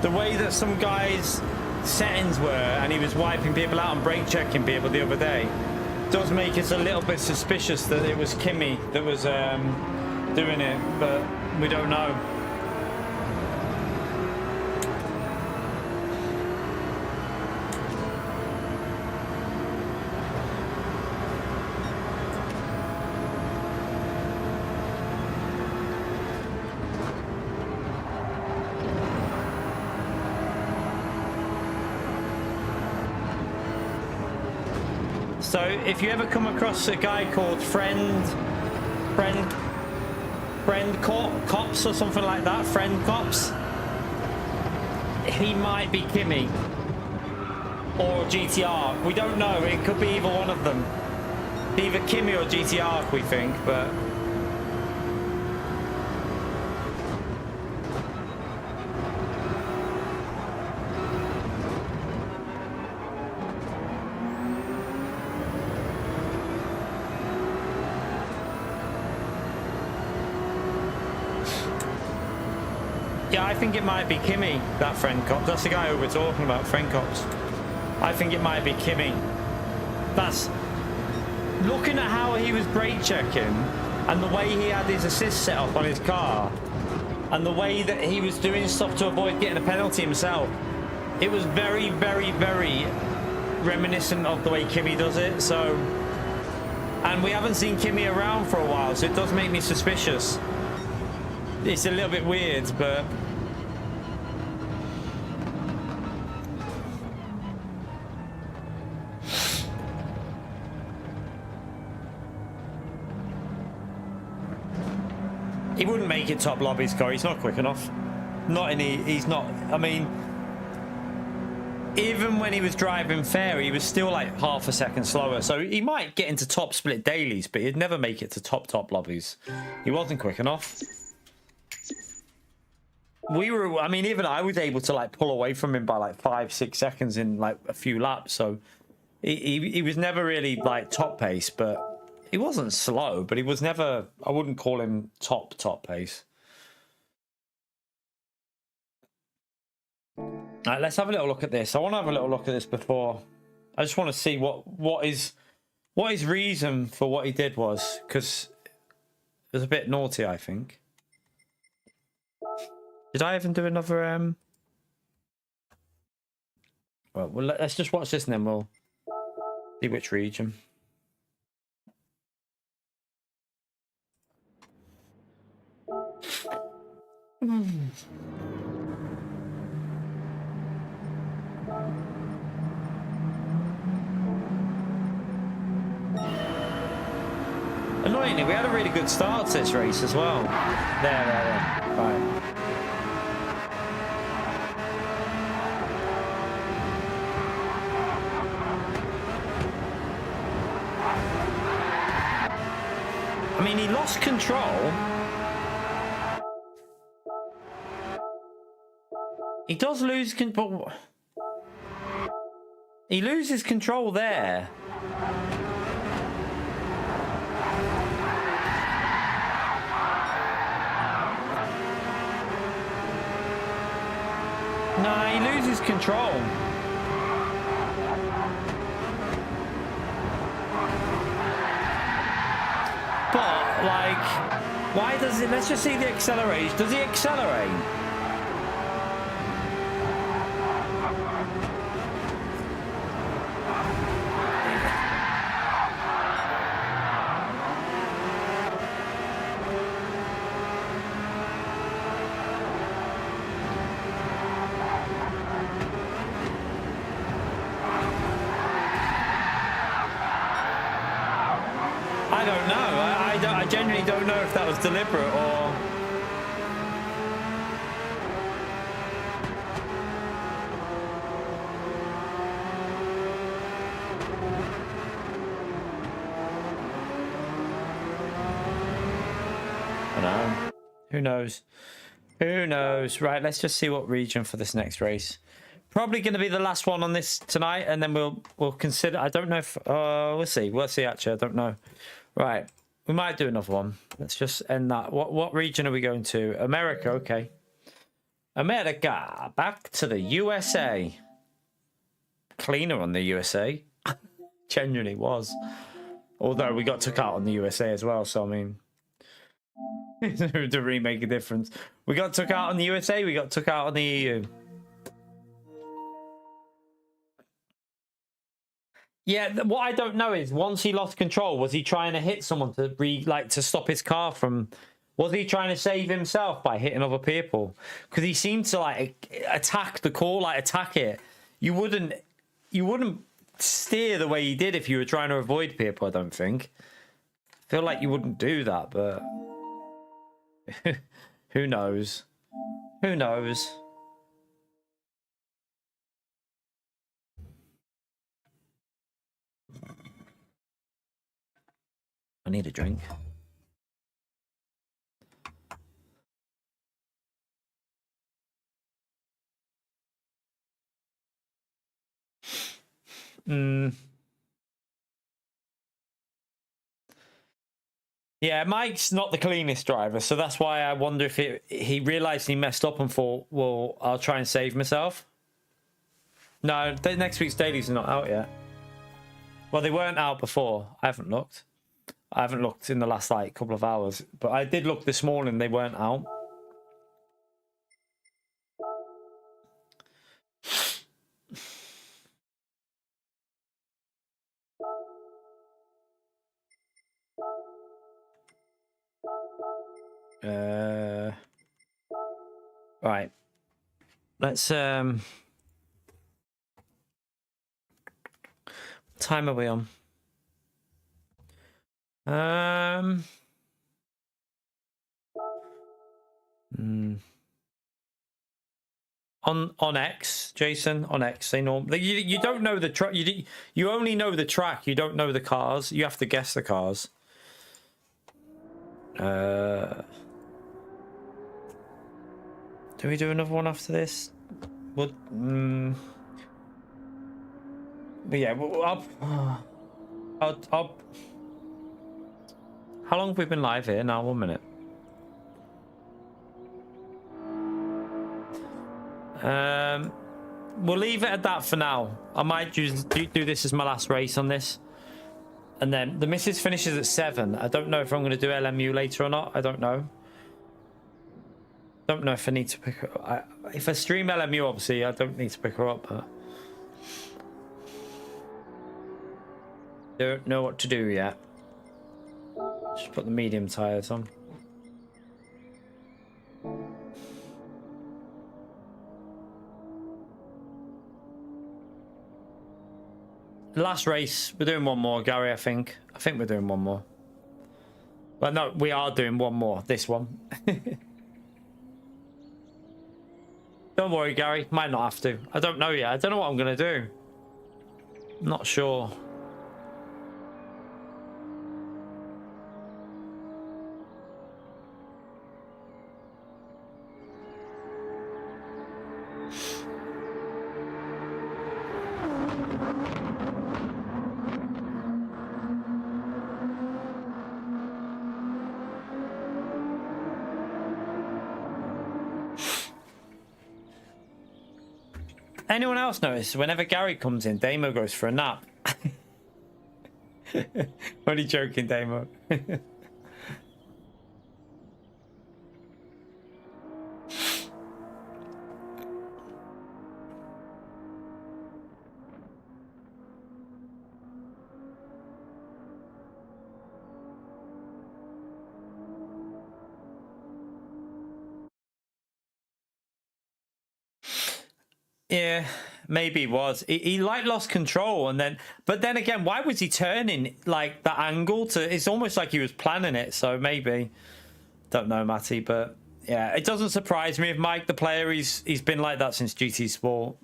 [SPEAKER 1] the way that some guy's settings were, and he was wiping people out and brake checking people the other day, does make us a little bit suspicious that it was Kimmy that was doing it, but we don't know. So if you ever come across a guy called Friend Cops or something like that, Friend Cops, he might be Kimmy or GTR. We don't know. It could be either one of them. Either Kimmy or GTR, we think, but yeah, I think it might be Kimmy, that Friend Cops. That's the guy who we're talking about, Friend Cops. I think it might be Kimmy. That's... Looking at how he was brake checking and the way he had his assist set up on his car and the way that he was doing stuff to avoid getting a penalty himself, it was very, very, very reminiscent of the way Kimmy does it, so... And we haven't seen Kimmy around for a while, so it does make me suspicious. It's a little bit weird, but... He wouldn't make it top lobbies, Corey. He's not quick enough. Not any... He's not... I mean... Even when he was driving fair, he was still like half a second slower. So he might get into top split dailies, but he'd never make it to top lobbies. He wasn't quick enough. We were, I mean, even I was able to like pull away from him by like 5-6 seconds in like a few laps. So he was never really like top pace, but he wasn't slow, but he was never, I wouldn't call him top pace. All right, let's have a little look at this. I want to have a little look at this before. I just want to see what his reason for what he did was, because it was a bit naughty, I think. Did I even do another well, let's just watch this and then we'll see which region. Annoyingly, we had a really good start to this race as well. There. Right. I mean, he lost control. He does lose control. He loses control there. No, he loses control. But, like, why does it... Let's just see the acceleration. Does he accelerate? I don't know. I genuinely don't know if that was deliberate or... I don't know. Who knows? Who knows? Right, let's just see what region for this next race. Probably going to be the last one on this tonight, and then we'll consider... I don't know if... we'll see. We'll see, actually. I don't know. Right. We might do another one. Let's just end that. What region are we going to? America, okay. America. Back to the USA. Cleaner on the USA. Genuinely was. Although we got took out on the USA as well, so I mean... to really make a difference. We got took out on the USA, we got took out on the EU. Yeah, what I don't know is once he lost control, was he trying to hit someone to stop his car from? Was he trying to save himself by hitting other people? Because he seemed to like attack the call, like attack it. You wouldn't steer the way he did if you were trying to avoid people. I don't think. I feel like you wouldn't do that, but who knows? Who knows? I need a drink. Yeah, Mike's not the cleanest driver, so that's why I wonder if he realised he messed up and thought, well, I'll try and save myself. No, next week's dailies are not out yet. Well, they weren't out before. I haven't looked. I haven't looked in the last like couple of hours, but I did look this morning. They weren't out. Right. Let's what time are we on? On X, Jason, on X, they normally you don't know the track. You only know the track. You don't know the cars. You have to guess the cars. Do we do another one after this? Well, but yeah, I'll. How long have we been live here now? 1 minute. We'll leave it at that for now. I might do this as my last race on this, and then the missus finishes at 7. I don't know if I'm going to do LMU later or not. I don't know. Don't know if I need to pick her up. If I stream LMU, obviously I don't need to pick her up, but don't know what to do yet. Just put the medium tires on. Last race. We're doing one more, Gary, I think. I think we're doing one more. Well, no, we are doing one more. This one. Don't worry, Gary. Might not have to. I don't know yet. I don't know what I'm going to do. I'm not sure. Anyone else notice whenever Gary comes in, Damo goes for a nap? Only joking, Damo. Yeah, maybe he was. He like lost control, and then, but then again, why was he turning like that angle to? It's almost like he was planning it. So maybe, don't know, Matty, but yeah, it doesn't surprise me if Mike, the player, he's been like that since GT Sport.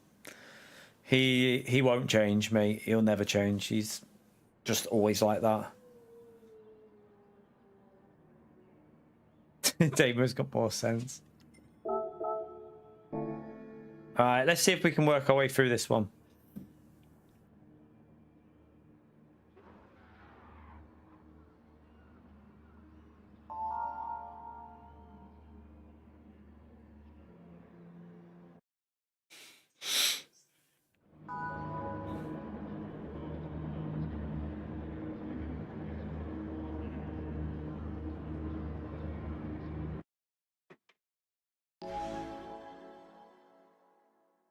[SPEAKER 1] He won't change, mate. He'll never change. He's just always like that. Damon's got more sense. All right, let's see if we can work our way through this one.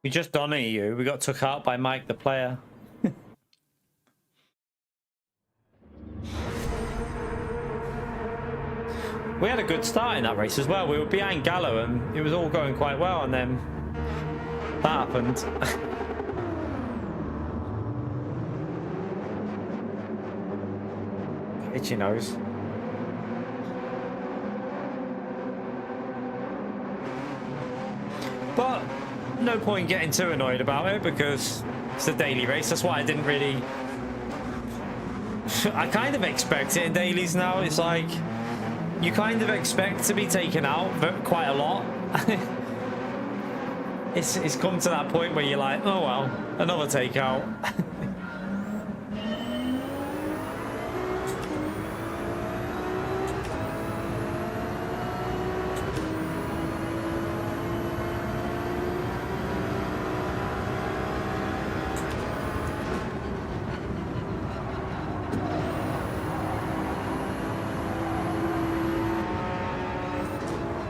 [SPEAKER 1] We just done EU. We got took out by Mike, the player. We had a good start in that race as well. We were behind Gallo and it was all going quite well, and then that happened. Itchy nose. But no point getting too annoyed about it because it's a daily race. That's why I didn't really... I kind of expect it in dailies now. It's like you kind of expect to be taken out quite a lot. It's come to that point where you're like, oh well, another takeout.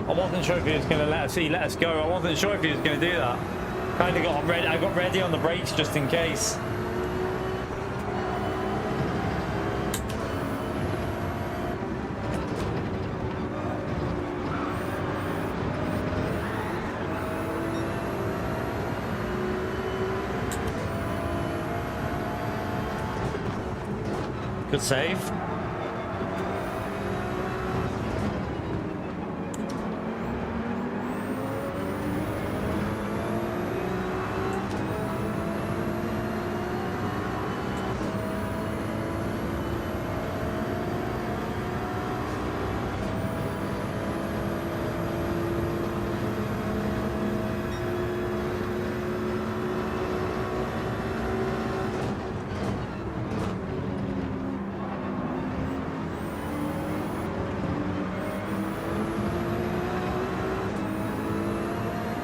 [SPEAKER 1] I wasn't sure if he was going to let us go. I wasn't sure if he was going to do that. Kind of got ready. I got ready on the brakes just in case. Good save.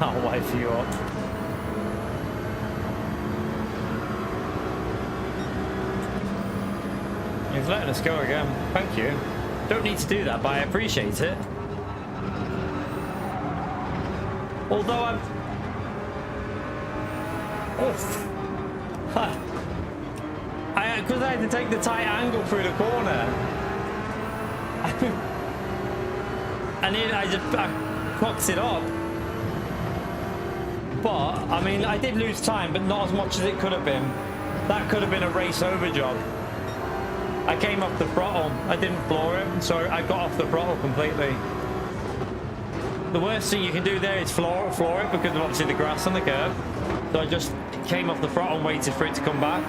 [SPEAKER 1] I'll wipe you up. He's letting us go again. Thank you. Don't need to do that, but I appreciate it. Although I'm... Oof. Because I had to take the tight angle through the corner. And then I clocked it up. But, I mean, I did lose time, but not as much as it could have been. That could have been a race over job. I came off the throttle. I didn't floor it, so I got off the throttle completely. The worst thing you can do there is floor it because of obviously the grass on the curb. So I just came off the throttle and waited for it to come back.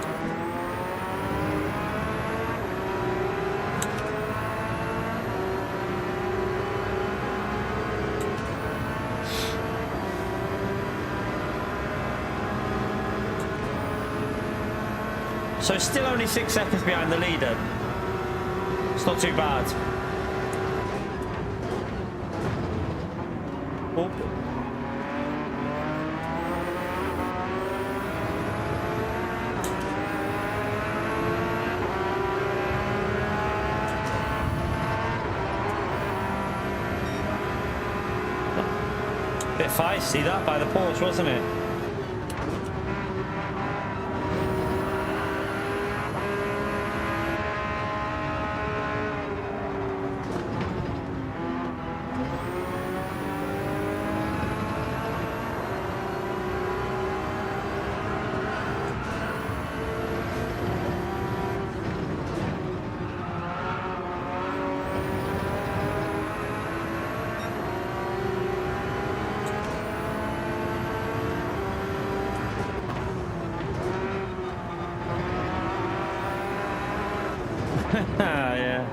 [SPEAKER 1] So still only 6 seconds behind the leader. It's not too bad. Oh. Bit feisty that by the Porsche, wasn't it? Yeah.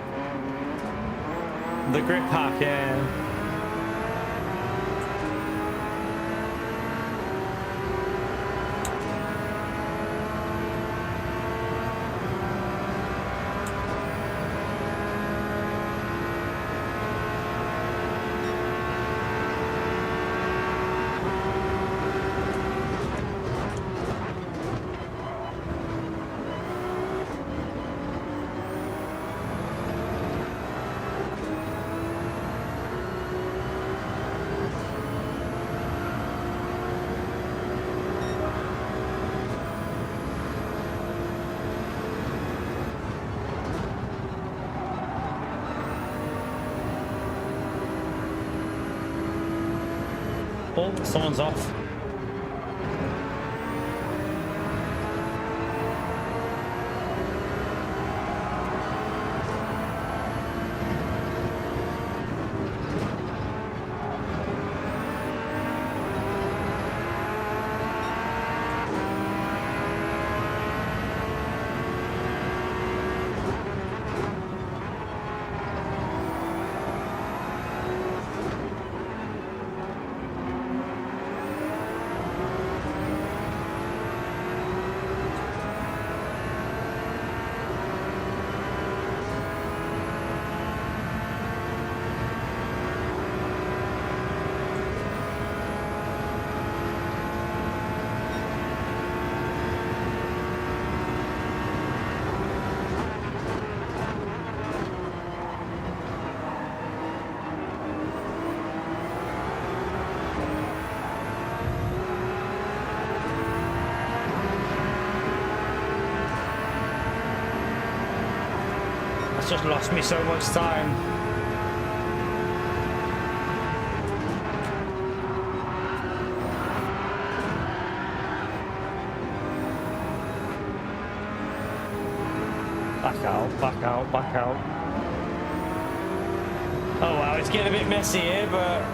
[SPEAKER 1] The grip pack, yeah. Oh, someone's off. Just lost me so much time. Back out, back out, back out. Oh wow, it's getting a bit messy here, but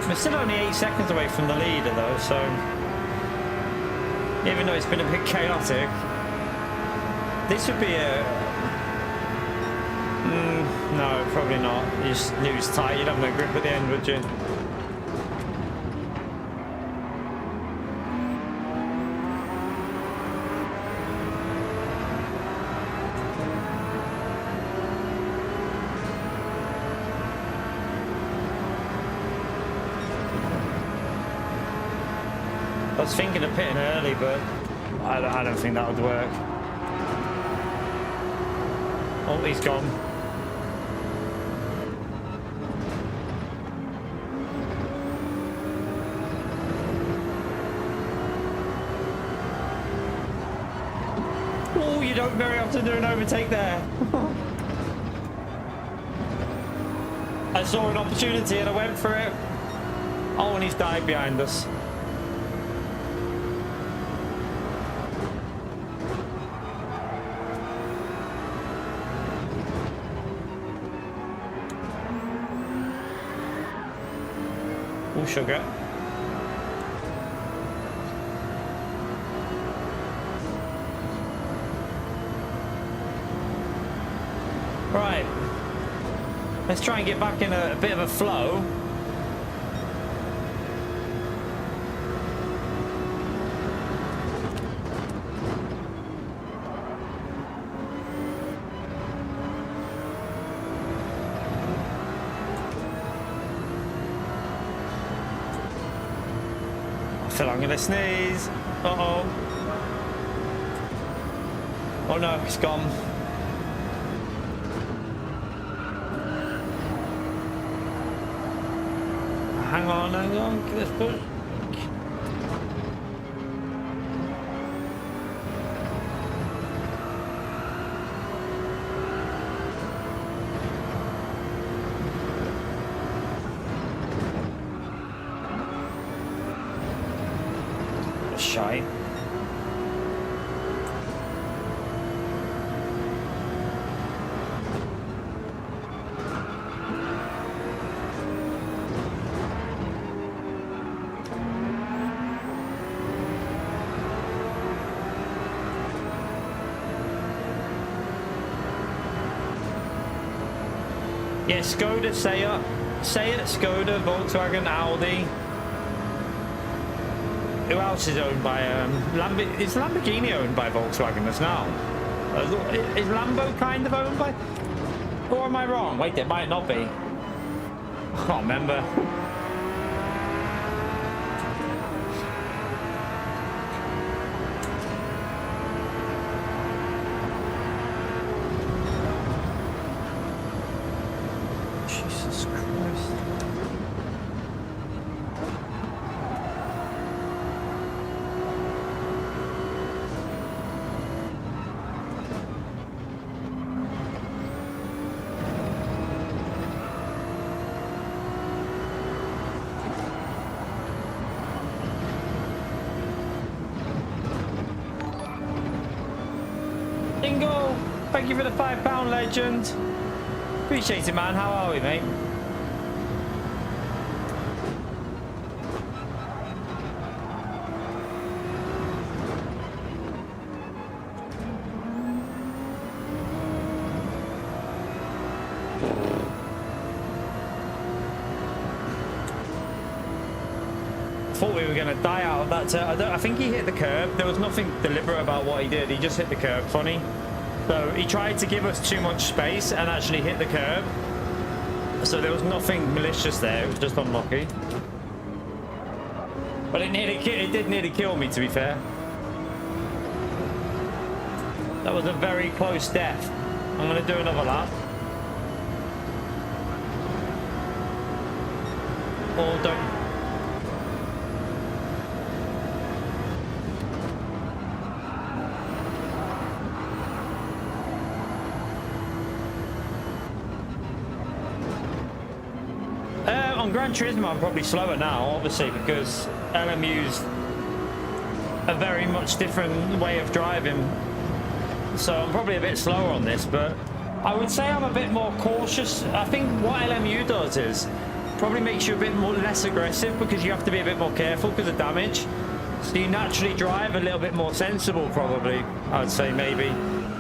[SPEAKER 1] we're still only 8 seconds away from the leader though, so even though it's been a bit chaotic, this would be a... no, probably not. You just lose tight, you'd have no grip at the end, would you? I was thinking of pitting early, but I don't think that would work. Oh, he's gone. Oh, you don't very often do an overtake there. I saw an opportunity and I went for it. Oh, and he's died behind us. Oh, sugar. Right. Let's try and get back in a bit of a flow. I feel I'm gonna sneeze. Uh-oh. Oh no, it's gone. Hang on, let's put... Shite. Yeah, Skoda, Seat, Skoda, Volkswagen, Audi. Who else is owned by is Lamborghini owned by Volkswagen as now? Is Lambo kind of owned by? Or am I wrong? Wait, it might not be. I can't remember. Jesus Christ. Dingle, thank you for the £5 legend. Appreciate it, man. How are we, mate? Thought we were going to die out of that turn. I think he hit the curb. There was nothing deliberate about what he did. He just hit the curb. Funny. So he tried to give us too much space and actually hit the curb. So there was nothing malicious there. It was just unlucky. But it did nearly kill me, to be fair. That was a very close death. I'm going to do another lap. Or don't. On Gran Turismo, I'm probably slower now, obviously, because LMU's a very much different way of driving. So I'm probably a bit slower on this, but I would say I'm a bit more cautious. I think what LMU does is probably makes you a bit more less aggressive because you have to be a bit more careful because of damage. So you naturally drive a little bit more sensible, probably, I'd say, maybe.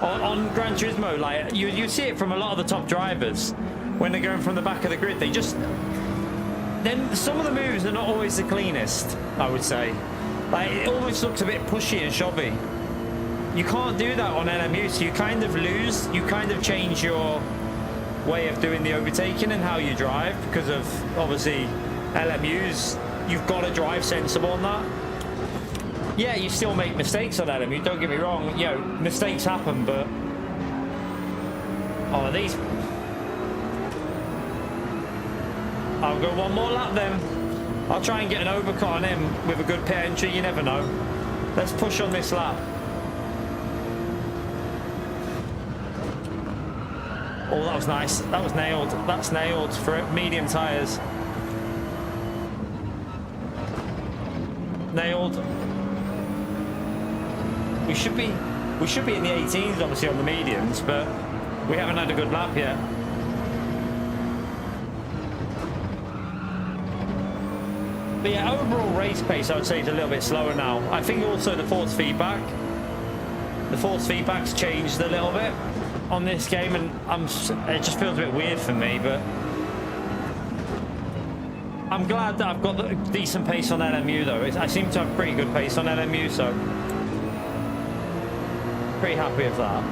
[SPEAKER 1] On Gran Turismo, like you see it from a lot of the top drivers when they're going from the back of the grid. Then some of the moves are not always the cleanest, I would say. Like, it almost looks a bit pushy and shovey. You can't do that on LMU, so you kind of lose, you kind of change your way of doing the overtaking and how you drive because of, obviously, LMUs. You've got to drive sensible on that. Yeah, you still make mistakes on LMU, don't get me wrong. You know, mistakes happen, but... Oh, these... I'll go one more lap then. I'll try and get an overcut on him with a good pit entry, you never know. Let's push on this lap. Oh, that was nice. That was nailed. That's nailed for medium tyres. Nailed. We should be in the 18s, obviously, on the mediums, but we haven't had a good lap yet. But yeah, overall race pace, I would say, is a little bit slower now. I think also the force feedback. The force feedback's changed a little bit on this game, and it just feels a bit weird for me, but I'm glad that I've got the decent pace on LMU though. I seem to have pretty good pace on LMU, so pretty happy with that.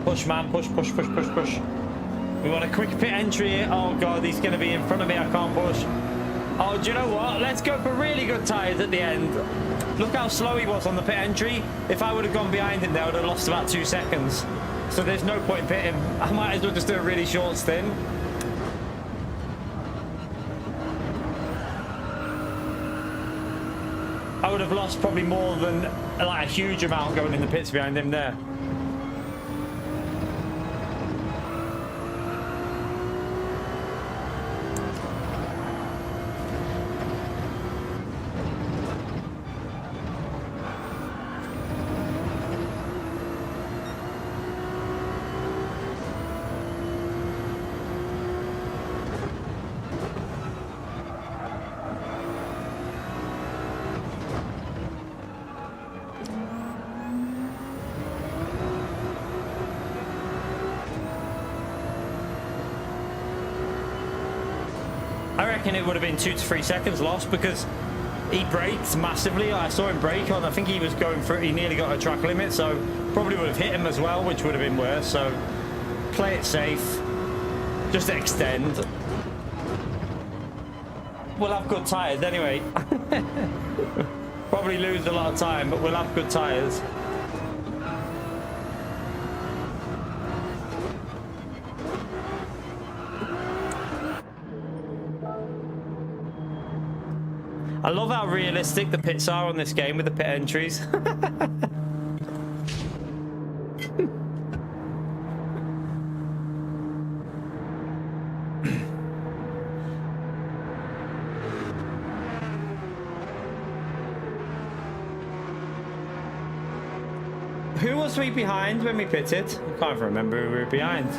[SPEAKER 1] Push, man, push, push, push, push, push. We want a quick pit entry here. Oh god, he's going to be in front of me. I can't push. Oh, do you know what? Let's go for really good tyres at the end. Look how slow he was on the pit entry. If I would have gone behind him there, I would have lost about 2 seconds. So there's no point in pitting. I might as well just do a really short stint. I would have lost probably more than like a huge amount going in the pits behind him there. I reckon it would have been 2 to 3 seconds lost because he braked massively. I saw him brake on. I think he was going for it. He nearly got a track limit, so probably would have hit him as well, which would have been worse. So play it safe. Just extend. We'll have good tyres anyway. Probably lose a lot of time, but we'll have good tyres. I love how realistic the pits are on this game with the pit entries. Who was we behind when we pitted? I can't even remember who we were behind.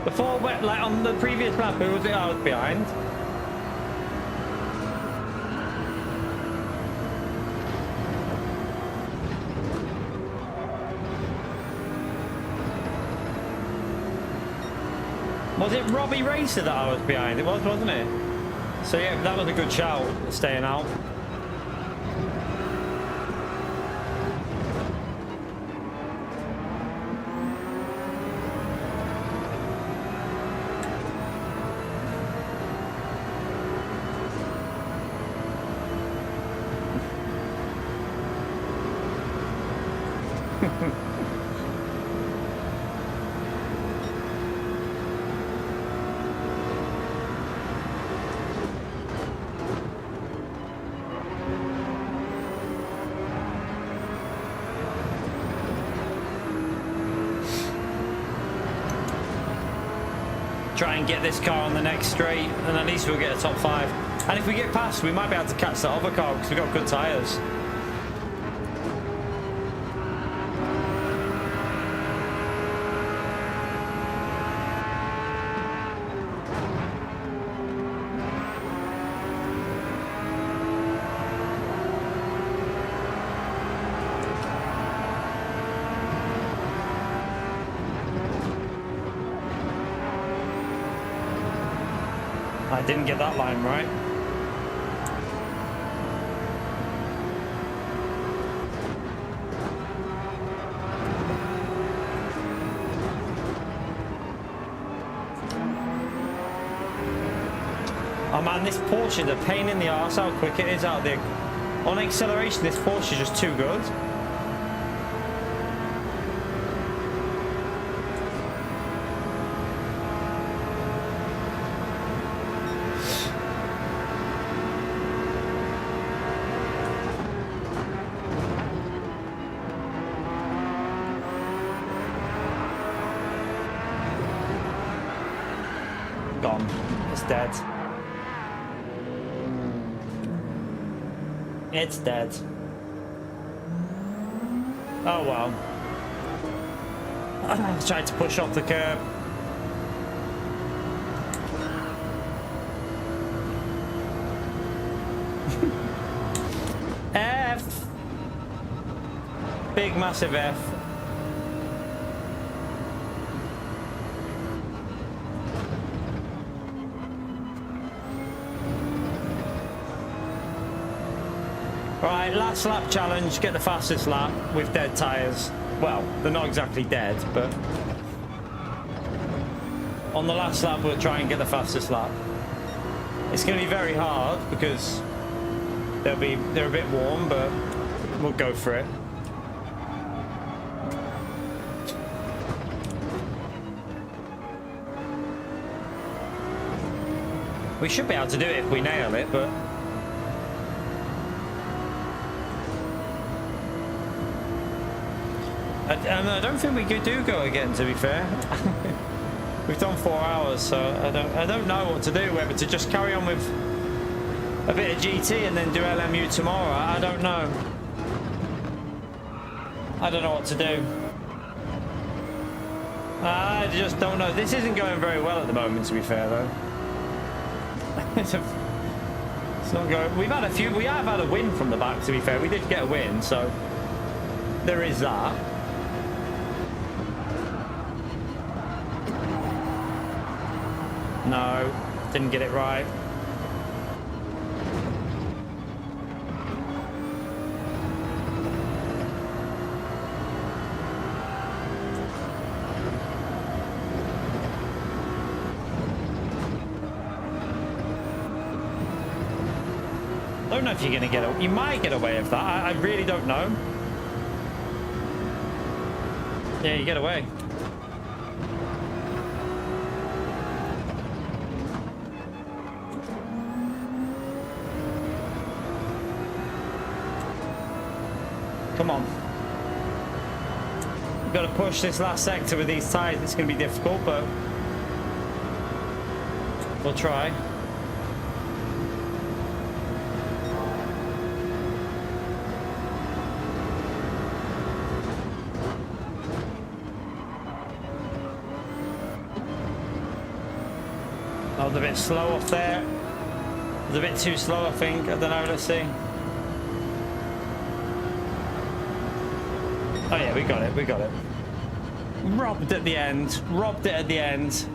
[SPEAKER 1] Before, like on the previous lap, who was it I was behind? Was it Robbie Racer that I was behind? It was, wasn't it? So yeah, that was a good shout, staying out. Try and get this car on the next straight, and at least we'll get a top 5. And if we get past, we might be able to catch that other car because we've got good tyres. I didn't get that line right. Oh man, this Porsche is a pain in the arse how quick it is out there. On acceleration, this Porsche is just too good. Gone. It's dead. It's dead. Oh well. I tried to push off the curb. F. Big massive F. Right, last lap challenge, get the fastest lap with dead tyres. Well, they're not exactly dead, but on the last lap we'll try and get the fastest lap. It's going to be very hard because they're a bit warm, but we'll go for it. We should be able to do it if we nail it, but I don't think we do go again, to be fair. We've done 4 hours, so I don't know what to do, whether to just carry on with a bit of GT and then do LMU tomorrow. I don't know. I don't know what to do. I just don't know. This isn't going very well at the moment, to be fair, though. It's not going. We have had a win from the back, to be fair. We did get a win, so there is that. No, didn't get it right. I don't know if you're going to get it. You might get away with that. I really don't know. Yeah, you get away. Come on. We've got to push this last sector with these tyres. It's going to be difficult, but we'll try. I was a bit slow off there. It was a bit too slow, I think. I don't know. Let's see. Oh yeah, we got it. We got it. Robbed at the end. Robbed it at the end.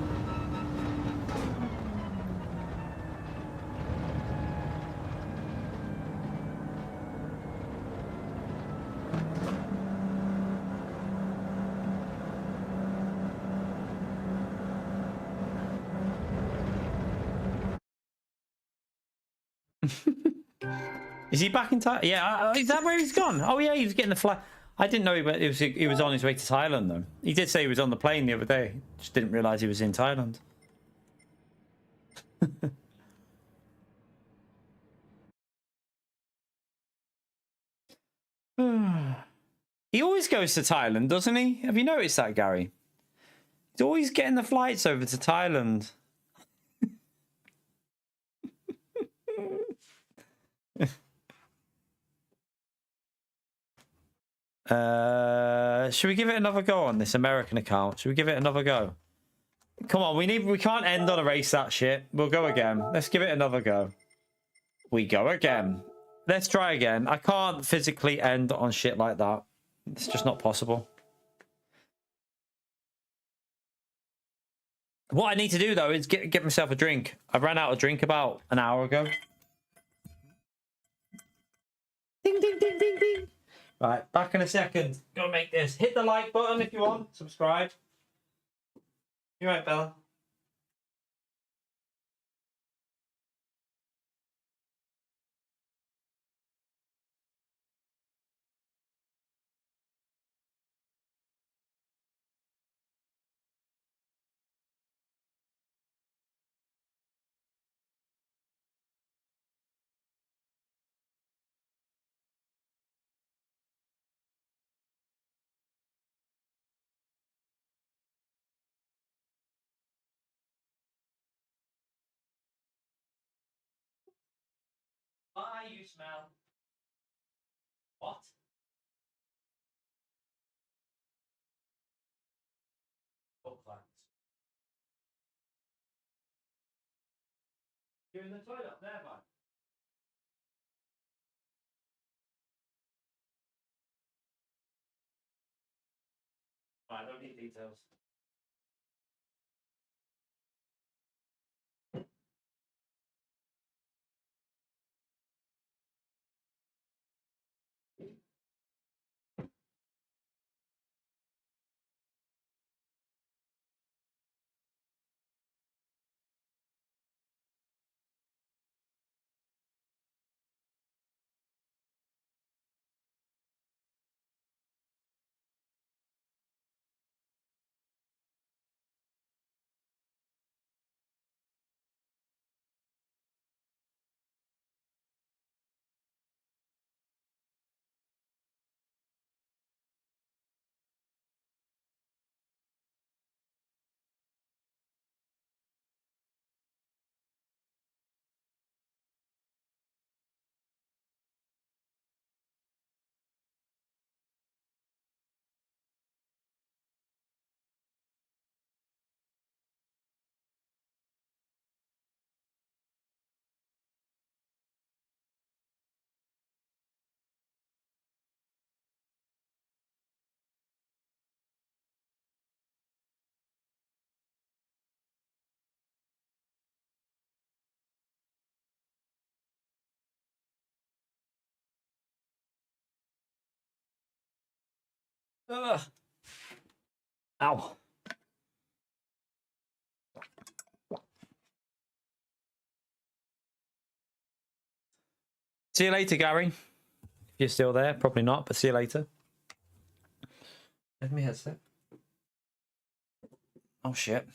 [SPEAKER 1] Is he back in Thailand? Yeah, is that where he's gone? Oh yeah, he was getting the flight. I didn't know he was on his way to Thailand though. He did say he was on the plane the other day. Just didn't realise he was in Thailand. He always goes to Thailand, doesn't he? Have you noticed that, Gary? He's always getting the flights over to Thailand. Should we give it another go on this American account? Should we give it another go? Come on, we can't end on a race that shit. We'll go again. Let's give it another go. We go again. Let's try again. I can't physically end on shit like that. It's just not possible. What I need to do though is get myself a drink. I ran out of drink about an hour ago. Ding ding ding ding ding. Right, back in a second. Go make this. Hit the like button if you want. Subscribe. You right, Bella? Why you smell? What? Oh, thanks. You're in the toilet up there, man. I don't need details. Ugh. Ow. See you later, Gary. If you're still there, probably not, but see you later. Let me headset. Oh shit.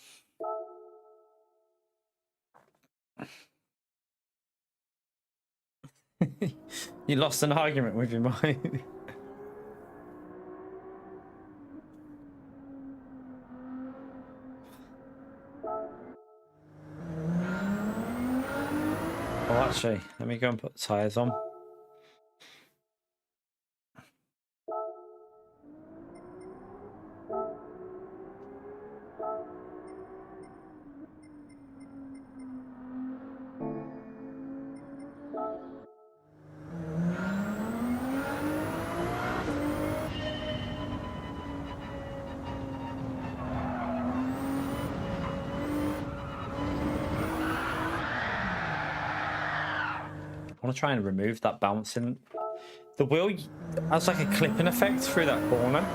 [SPEAKER 1] You lost an argument with your mind. Oh, actually, let me go and put the tyres on. I want to try and remove that bouncing. The wheel has like a clipping effect through that corner.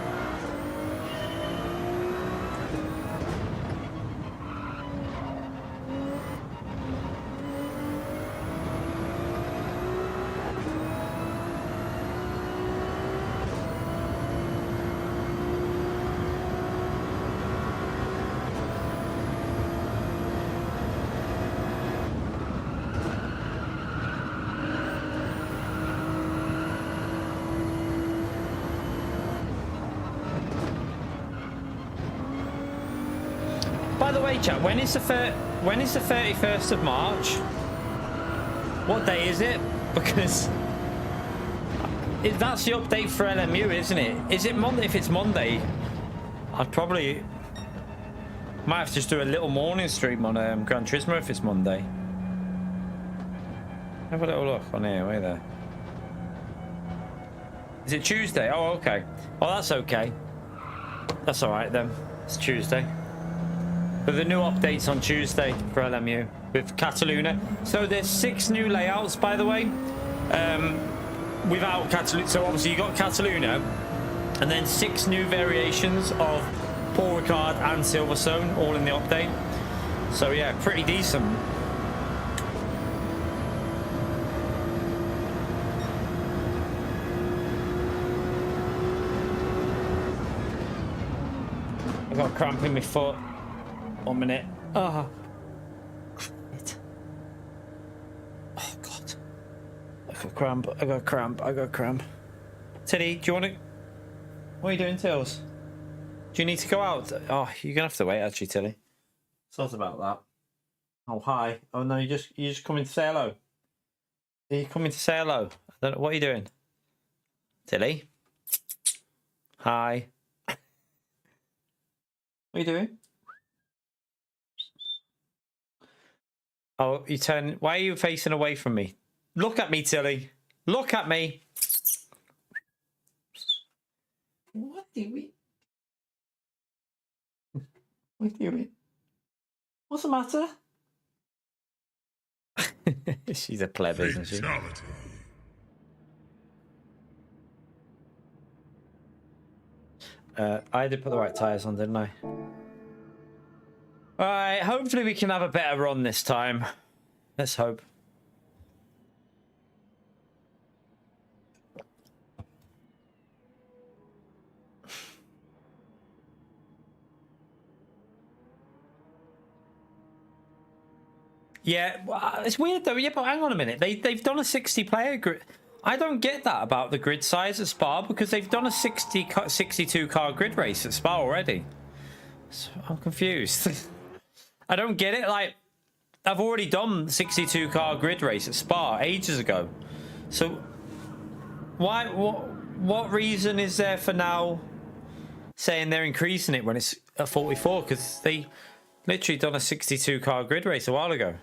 [SPEAKER 1] By the way, chat, when is the 31st of March? What day is it? Because that's the update for LMU, isn't it? Is it Monday? If it's Monday, I'd probably might have to just do a little morning stream on Gran Turismo if it's Monday. Have a little look on here. Wait there. Is it Tuesday? Oh, okay. Oh, that's okay. That's all right then. It's Tuesday. But the new updates on Tuesday for LMU with Cataluna. So there's 6 new layouts, by the way, without Cataluna. So obviously you got Cataluna, and then 6 new variations of Paul Ricard and Silverstone, all in the update. So yeah, pretty decent. I got a cramp in my foot. 1 minute. Oh. Oh God. I got a cramp. I got a cramp. I got a cramp. Teddy, do you want to? What are you doing, Tills? Do you need to go out? Oh, you're gonna have to wait, actually, Tilly. Sorry about that. Oh, hi. Oh no, you're just coming to say hello. Are you coming to say hello? I don't know. What are you doing, Tilly? Hi. What are you doing? Oh, you turn. Why are you facing away from me? Look at me, Tilly. Look at me. What do we? What do you mean? What's the matter? She's a pleb, isn't she? I did put the right tyres on, didn't I? Alright, hopefully we can have a better run this time. Let's hope. Yeah, it's weird though. Yeah, but hang on a minute. They've done a 60-player grid. I don't get that about the grid size at Spa, because they've done a 62 car grid race at Spa already. So I'm confused. I don't get it. Like, I've already done 62 car grid race at Spa ages ago. So why? What reason is there for now saying they're increasing it when it's at 44? Because they literally done a 62 car grid race a while ago.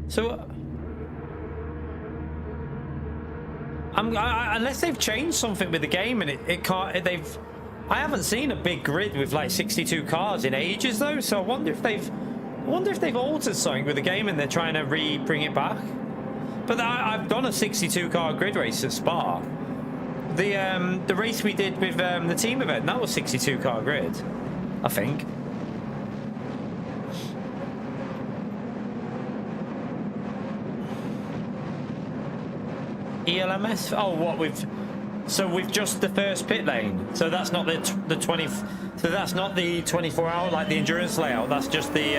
[SPEAKER 1] So, unless they've changed something with the game and it can't, I haven't seen a big grid with like 62 cars in ages though. So I wonder if they've altered something with the game and they're trying to bring it back. But I've done a 62 car grid race at Spa. The race we did with the team event, that was 62 car grid, I think. ELMS? Oh, what with just the first pit lane. So that's not the 20. So that's not the 24-hour like the endurance layout. That's just the.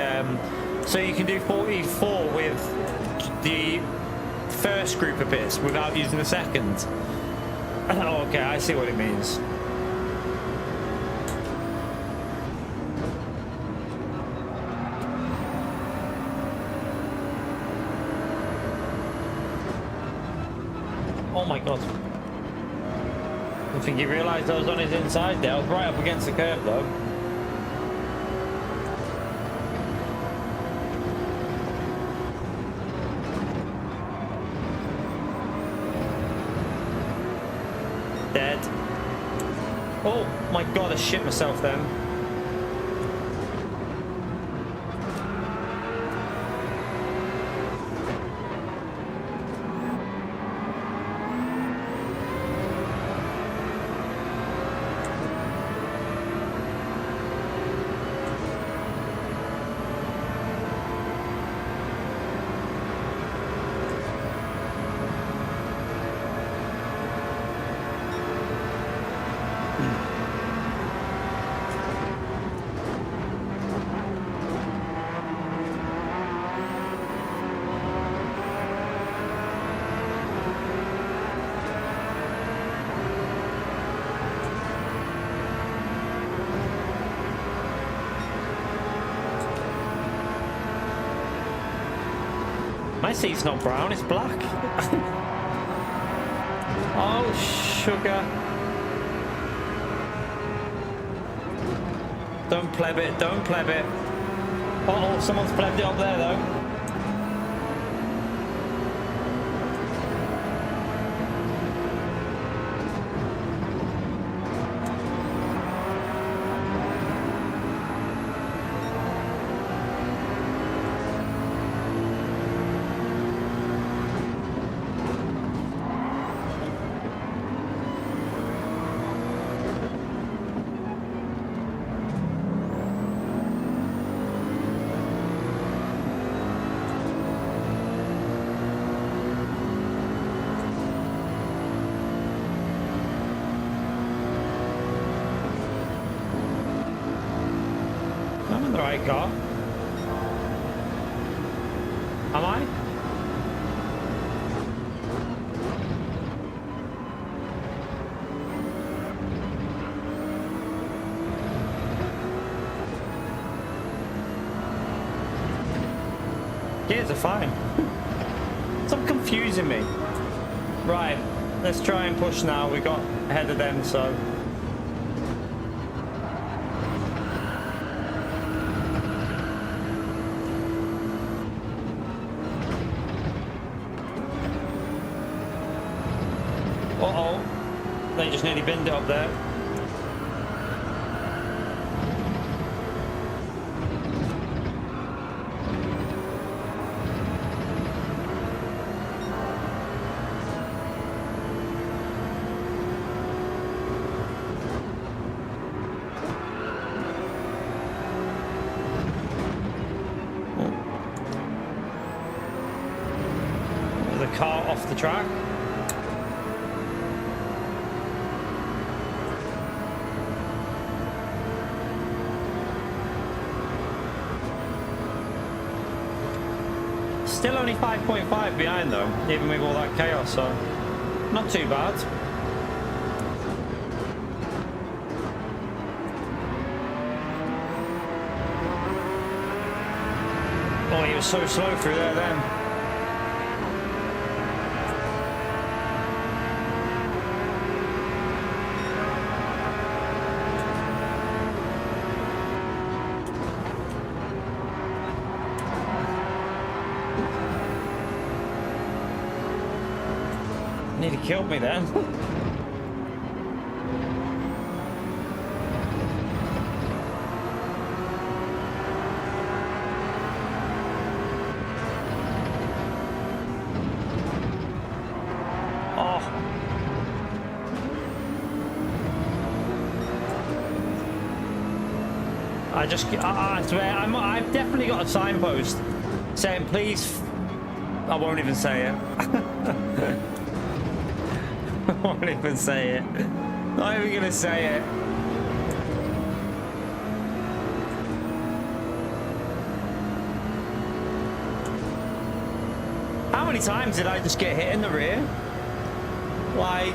[SPEAKER 1] So you can do 44 with the first group of pits without using the second. Oh, okay, I see what it means. Oh my God. I think he realised I was on his inside there. I was right up against the curb though. Dead. Oh my God, I shit myself then. My seat's not brown, it's black. Oh, sugar. Don't pleb it, don't pleb it. Uh-oh, someone's plebbed it up there, though. in the right car. Am I? Gears are fine. Stop confusing me. Right, let's try and push now. We got ahead of them, so. Uh-oh. They just nearly binned it up there. The car off the track. Still only 5.5 behind though, even with all that chaos, so not too bad. Oh, he was so slow through there then. Nearly killed me then. Oh. I swear, I've definitely got a signpost saying please. I won't even say it. I won't even say it. Not even gonna say it. How many times did I just get hit in the rear? Like...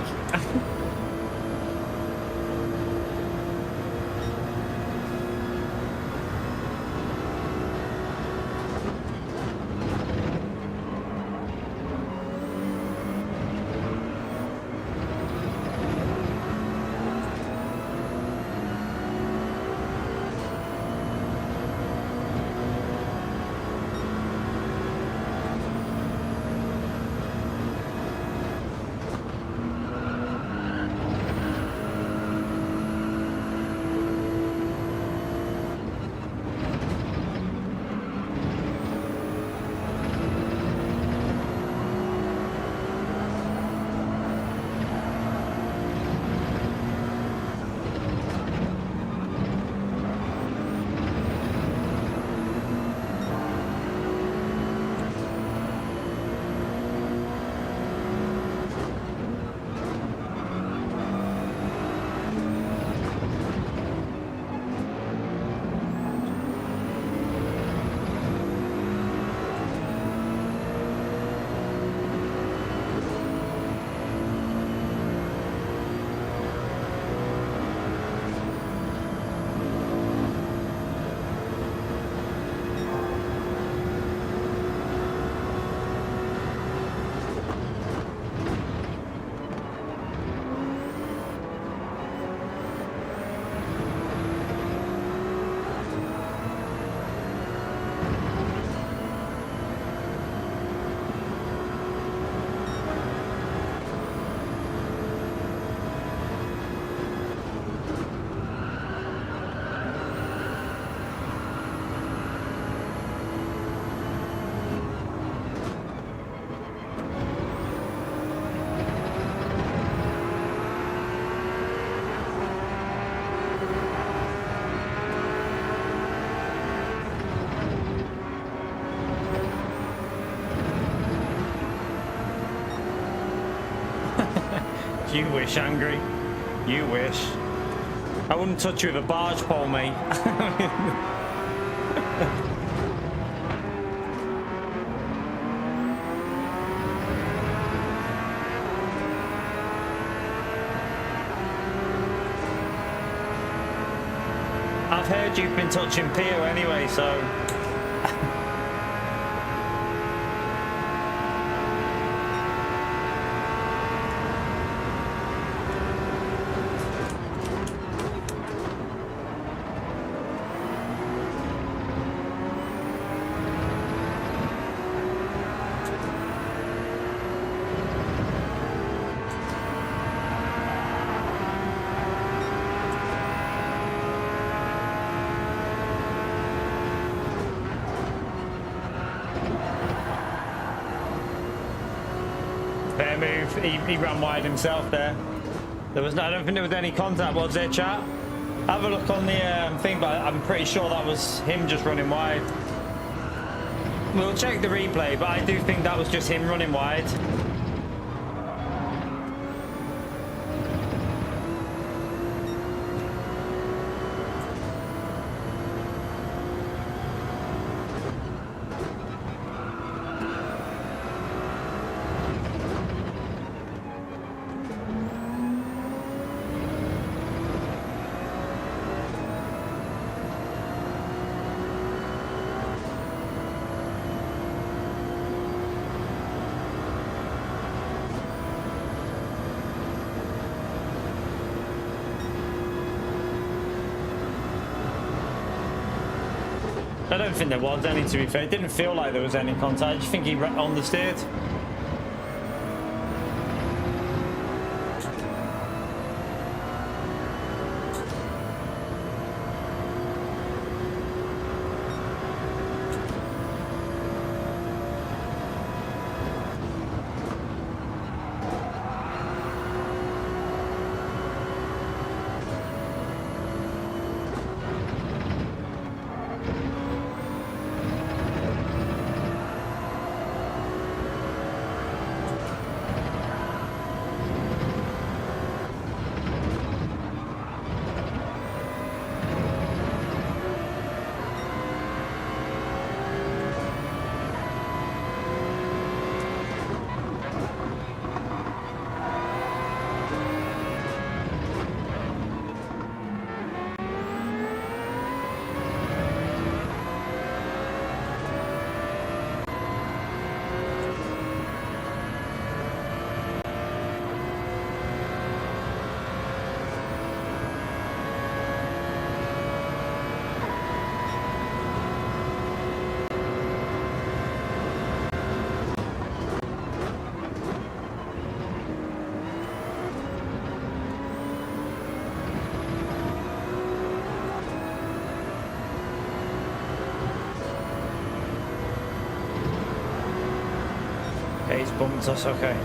[SPEAKER 1] You wish, Angry. You wish. I wouldn't touch you with a barge pole, mate. I've heard you've been touching Pio anyway, so... Fair move. He ran wide himself there. There was no, I don't think there was any contact, was there, chat? Have a look on the thing, but I'm pretty sure that was him just running wide. We'll check the replay, but I do think that was just him running wide. I don't think there was any, to be fair. It didn't feel like there was any contact. I just think he understeered. He's bumped us, okay.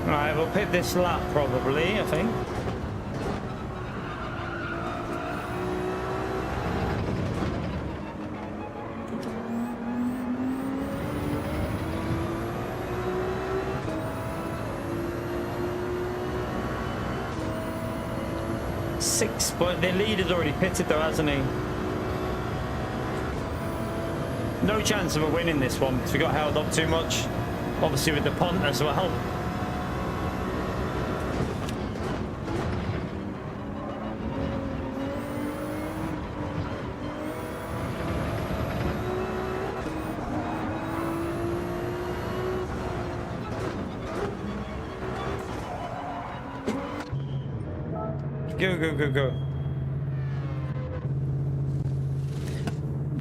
[SPEAKER 1] Right, we'll pit this lap probably, I think. Six, but the leader's already pitted though, hasn't he? No chance of a win in this one because we got held up too much. Obviously with the punt as well. Go, go, go, go.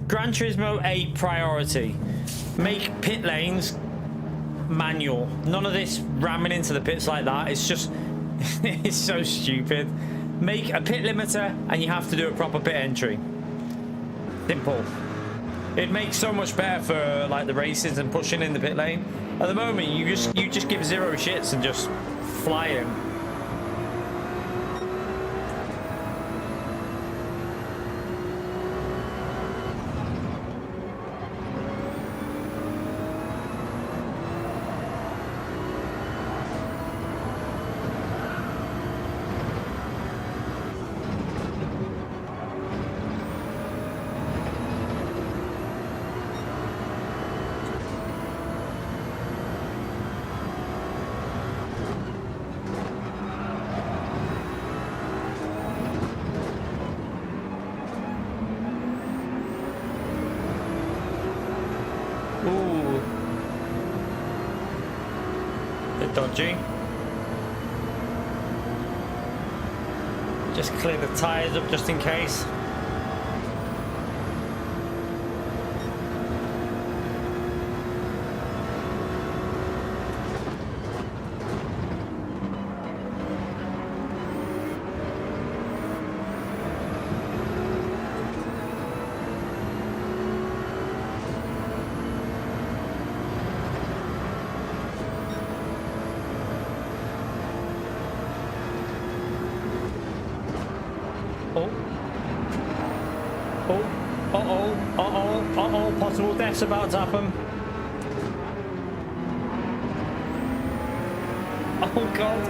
[SPEAKER 1] Gran Turismo 8 priority. Make pit lanes manual. None of this ramming into the pits like that. It's just, it's so stupid. Make a pit limiter and you have to do a proper pit entry. Simple. It makes so much better for like the races and pushing in the pit lane. At the moment, you just give zero shits and just fly in. Dodgy. Just clear the tyres up just in case. Possible death's about to happen. Oh god.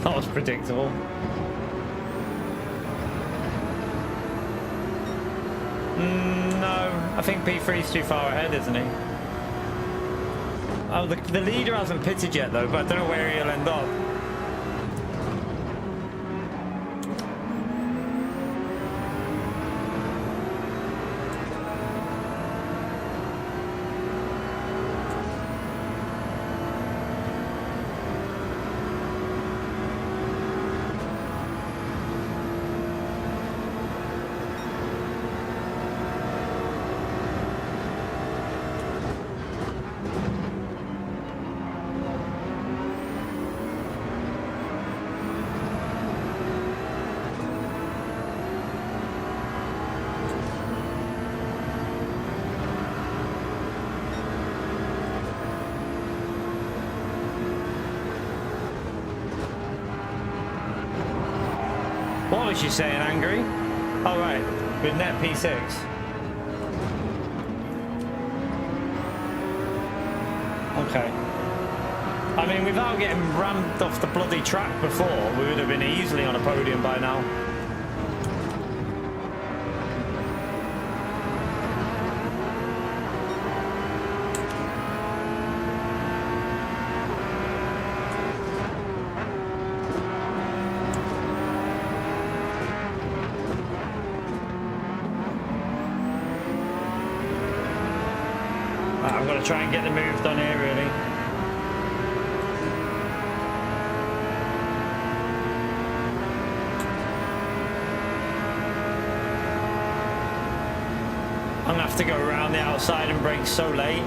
[SPEAKER 1] That was predictable. No, I think P3's too far ahead, isn't he? Oh, the leader hasn't pitted yet though, but I don't know where he'll end up. What was she saying, angry? Oh, right, with net P6. Okay. I mean, without getting rammed off the bloody track before, we would have been easily on a podium by now. I've got to try and get the move done here, really. I'm going to have to go around the outside and brake so late.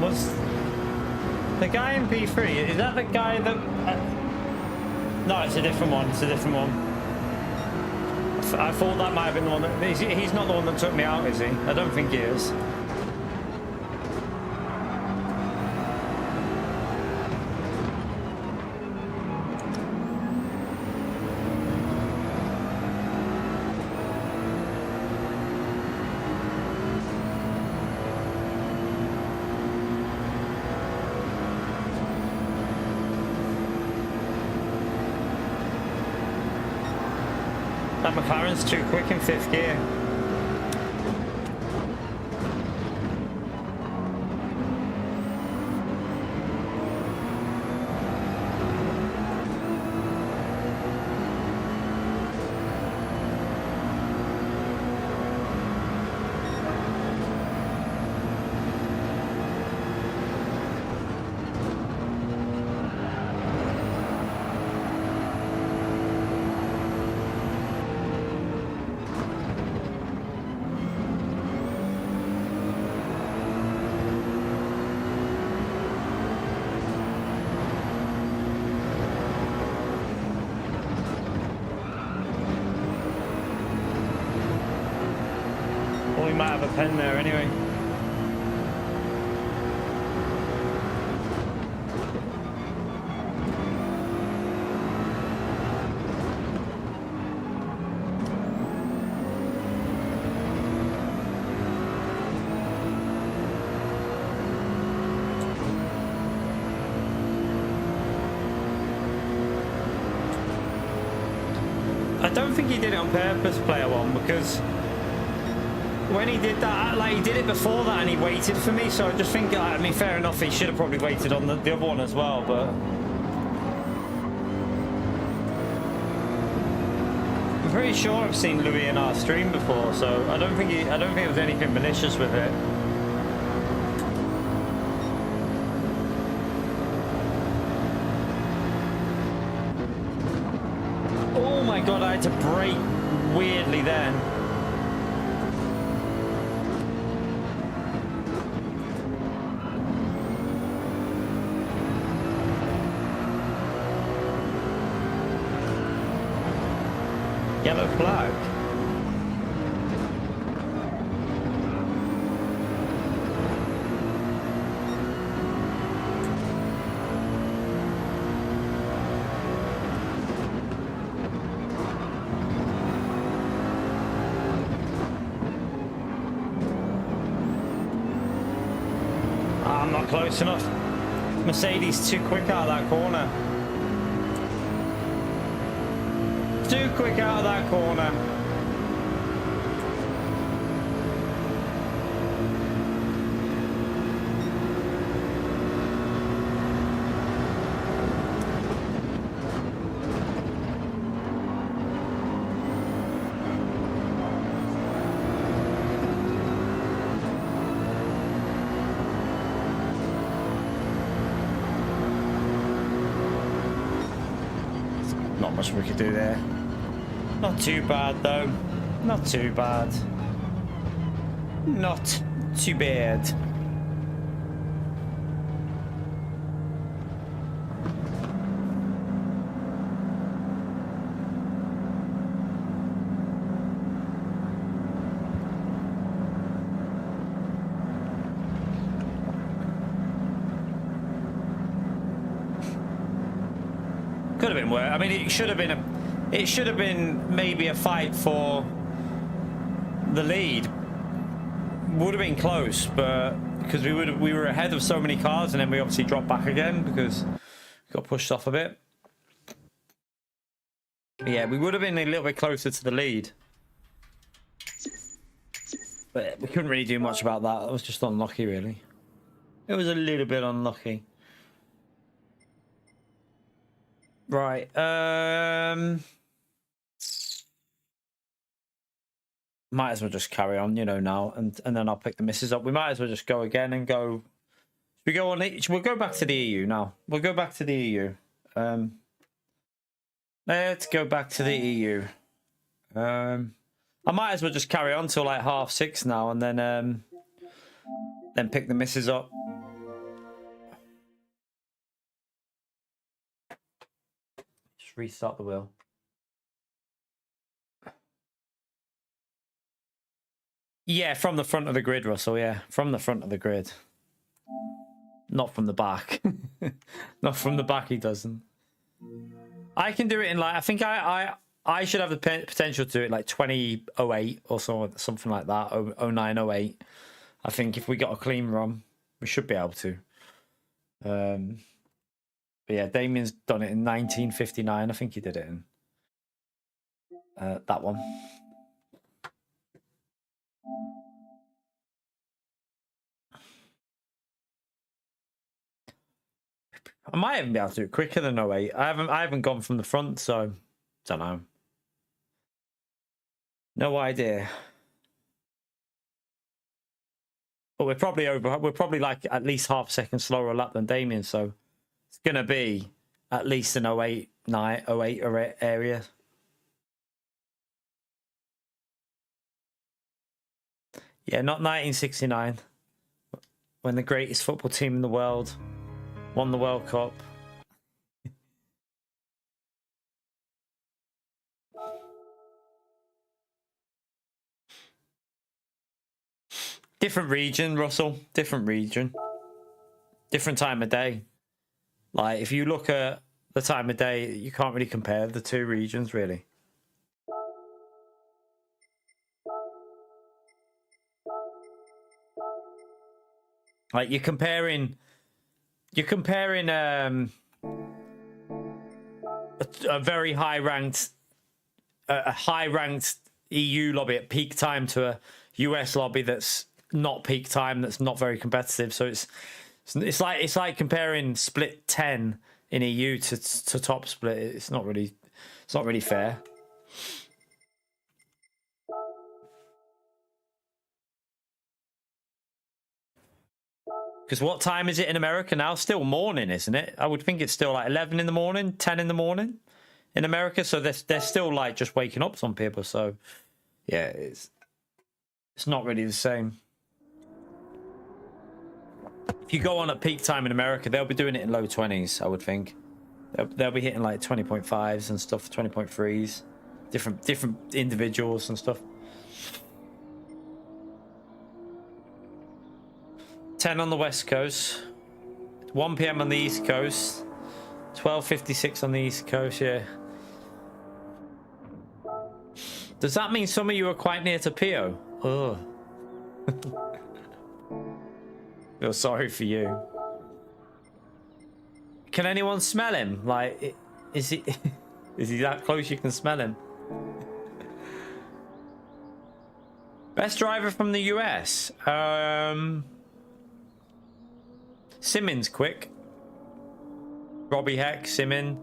[SPEAKER 1] Was the guy in P3, is that the guy that... no, it's a different one, it's a different one. I thought that might have been the one that... He's not the one that took me out, is he? I don't think he is. That McLaren's too quick in 5th gear. Well, we might have a pen there anyway. I don't think he did it on purpose, player one, because when he did that, like, he did it before that and he waited for me, so I just think, I mean, fair enough, he should have probably waited on the other one as well, but I'm pretty sure I've seen Louis in our stream before, so I don't think there was anything malicious with it. Oh my god, I had to brake weirdly then. Yellow flag. I'm not close enough. Mercedes too quick out of that corner. Too quick out of that corner. Not much we could do there. Not too bad though. Not too bad. Not too bad. Could have been worse. I mean, it should have been maybe a fight for the lead. Would have been close, but because we were ahead of so many cars, and then we obviously dropped back again because we got pushed off a bit. But yeah, we would have been a little bit closer to the lead, but we couldn't really do much about that. It was just unlucky, really. It was a little bit unlucky. Right. Might as well just carry on, you know, now, and then I'll pick the misses up. We might as well just go again and go. We go on each. We'll go back to the EU now. We'll go back to the EU. Let's go back to the EU. I might as well just carry on till like 6:30 now, and then pick the misses up. Just restart the wheel. Yeah, from the front of the grid, Russell. Yeah, from the front of the grid. Not from the back. Not from the back, he doesn't. I can do it in like, I think I should have the potential to do it like 2008 or something like that, 0908. I think if we got a clean run, we should be able to. But yeah, Damien's done it in 1959. I think he did it in. That one. I might even be able to do it quicker than 08. I haven't gone from the front, so don't know. No idea. But we're probably over. We're probably like at least half a second slower a lap than Damien, so it's gonna be at least an 08 area. Yeah, not 1969, when the greatest football team in the world won the World Cup. Different region, Russell. Different region. Different time of day. Like, if you look at the time of day, you can't really compare the two regions, really. Like, you're comparing a very high-ranked EU lobby at peak time to a US lobby that's not peak time, that's not very competitive. So it's like comparing split 10 in EU to top split. It's not really fair. Because what time is it in America now? Still morning, isn't it? I would think it's still like 11 in the morning, 10 in the morning in America. So they're still like just waking up, some people. So yeah, it's not really the same. If you go on at peak time in America, they'll be doing it in low 20s, I would think. They'll be hitting like 20.5s and stuff, 20.3s, different individuals and stuff. 10 on the West Coast, 1 p.m. on the East Coast, 12:56 on the East Coast, yeah. Does that mean some of you are quite near to Pio? Oh. Feel sorry for you. Can anyone smell him? Like, is he that close you can smell him? Best driver from the US? Simmons quick. Robbie Heck, Simmons.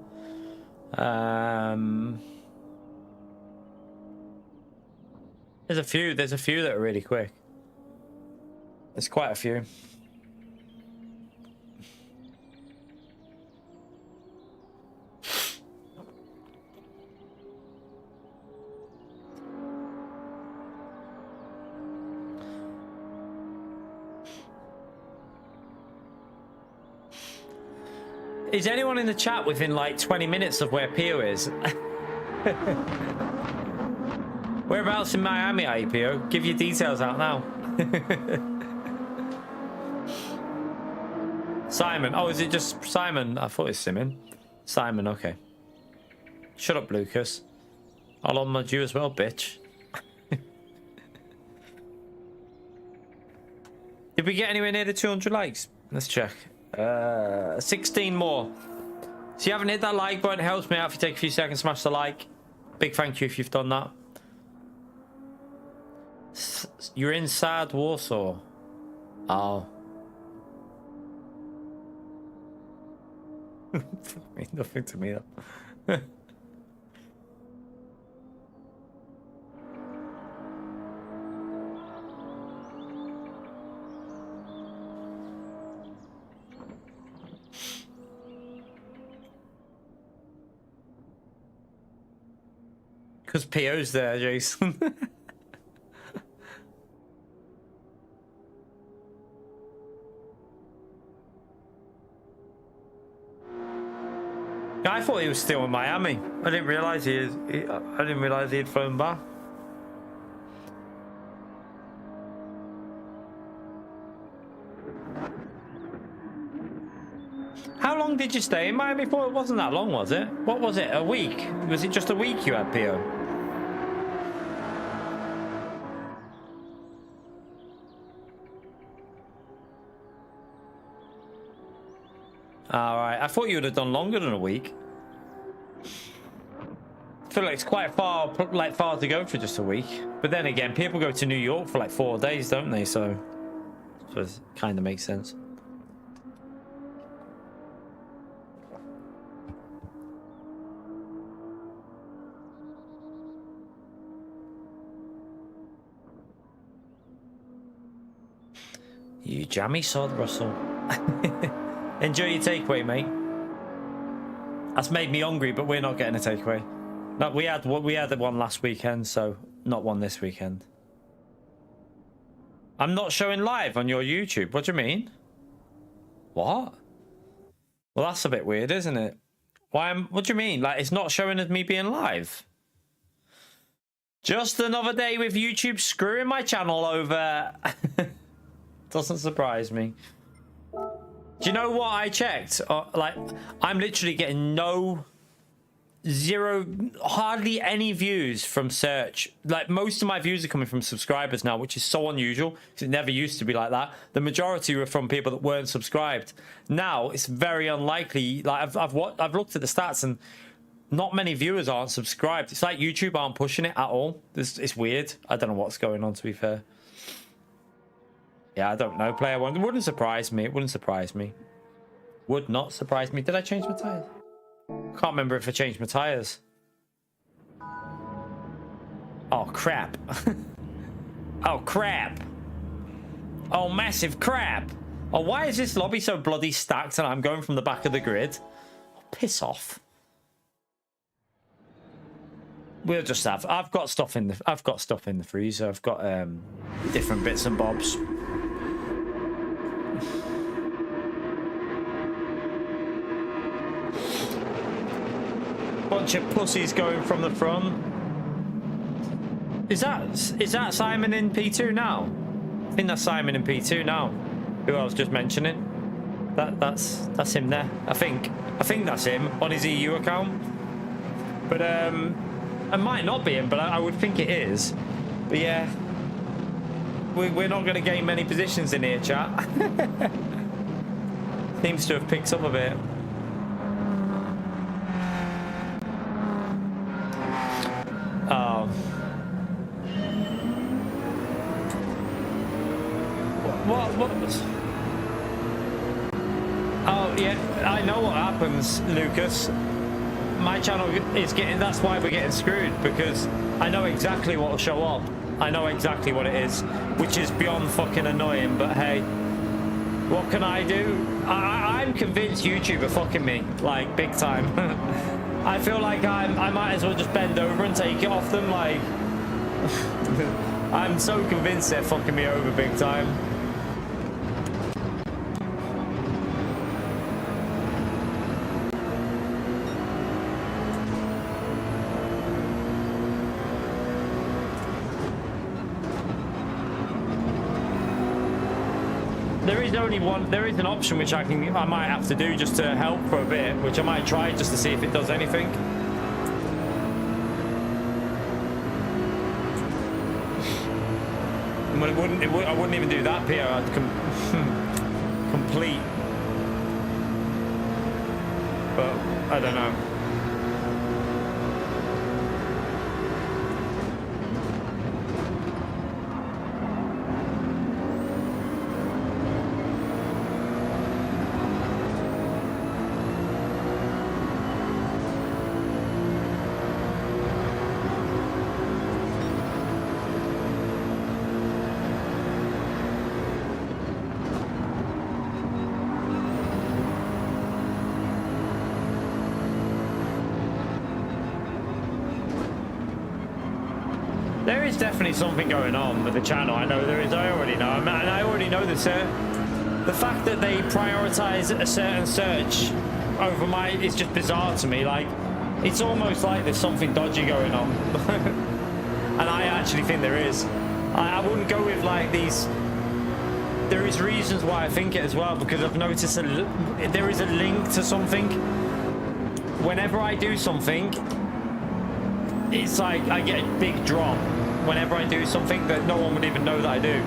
[SPEAKER 1] There's a few that are really quick. There's quite a few. Is anyone in the chat within like 20 minutes of where Pio is? Whereabouts in Miami are you, Pio? Give your details out now. Simon. Oh, is it just Simon? I thought it was Simon. Simon, okay. Shut up, Lucas. I'll unmod you as well, bitch. Did we get anywhere near the 200 likes? Let's check. 16 more. So you haven't hit that like button, it helps me out. If you take a few seconds, smash the like. Big thank you if you've done that. You're in sad Warsaw. Oh. Means nothing to me, though. Because Pio's there, Jason. I thought he was still in Miami. I didn't realize I didn't realize he had flown back. How long did you stay in Miami for? It wasn't that long, was it? What was it? A week? Was it just a week you had, Pio? All right. I thought you would have done longer than a week. feel like it's quite far, like far to go for just a week. But then again, people go to New York for like 4 days, don't they? So it kind of makes sense. You jammy sod, Russell. Enjoy your takeaway, mate. That's made me hungry, but we're not getting a takeaway. No, we had one last weekend, so not one this weekend. I'm not showing live on your YouTube. What do you mean? What? Well, that's a bit weird, isn't it? What do you mean? Like, it's not showing as me being live? Just another day with YouTube screwing my channel over. Doesn't surprise me. Do you know what I checked? Like, I'm literally getting zero, hardly any views from search. Like, most of my views are coming from subscribers now, which is so unusual because it never used to be like that. The majority were from people that weren't subscribed. Now it's very unlikely. Like, I've looked at the stats and not many viewers aren't subscribed. It's like YouTube aren't pushing it at all. It's weird. I don't know what's going on, to be fair. Yeah, I don't know. Player one. It wouldn't surprise me. It wouldn't surprise me. Would not surprise me. Did I change my tires? Can't remember if I changed my tires. Oh, crap. Oh, crap. Oh, massive crap. Oh, why is this lobby so bloody stacked and I'm going from the back of the grid? Oh, piss off. We'll just have... I've got stuff in the freezer. I've got different bits and bobs. Bunch of pussies going from the front. Is that Simon in P2 now? I think that's Simon in P2 now. Who I was just mentioning. That's him there. I think that's him on his EU account. But it might not be him, but I would think it is. But yeah, we're not going to gain many positions in here, chat. Seems to have picked up a bit. Oh. What? Oh, yeah, I know what happens, Lucas. My channel is getting... That's why we're getting screwed, because I know exactly what will show up. I know exactly what it is, which is beyond fucking annoying, but hey, what can I do? I'm convinced YouTube are fucking me, like, big time. I feel like I might as well just bend over and take it off them, like... I'm so convinced they're fucking me over big time. There is an option which I might have to do just to help for a bit, which I might try just to see if it does anything. Well, I wouldn't even do that, Peter. I'd complete. But I don't know. There is definitely something going on with the channel. I know there is. I already know. And I already know this. The fact that they prioritize a certain search over mine is just bizarre to me. Like, it's almost like there's something dodgy going on. And I actually think there is. I wouldn't go with like these. There is reasons why I think it as well, because I've noticed there is a link to something. Whenever I do something, it's like I get a big drop whenever I do something that no one would even know that I do,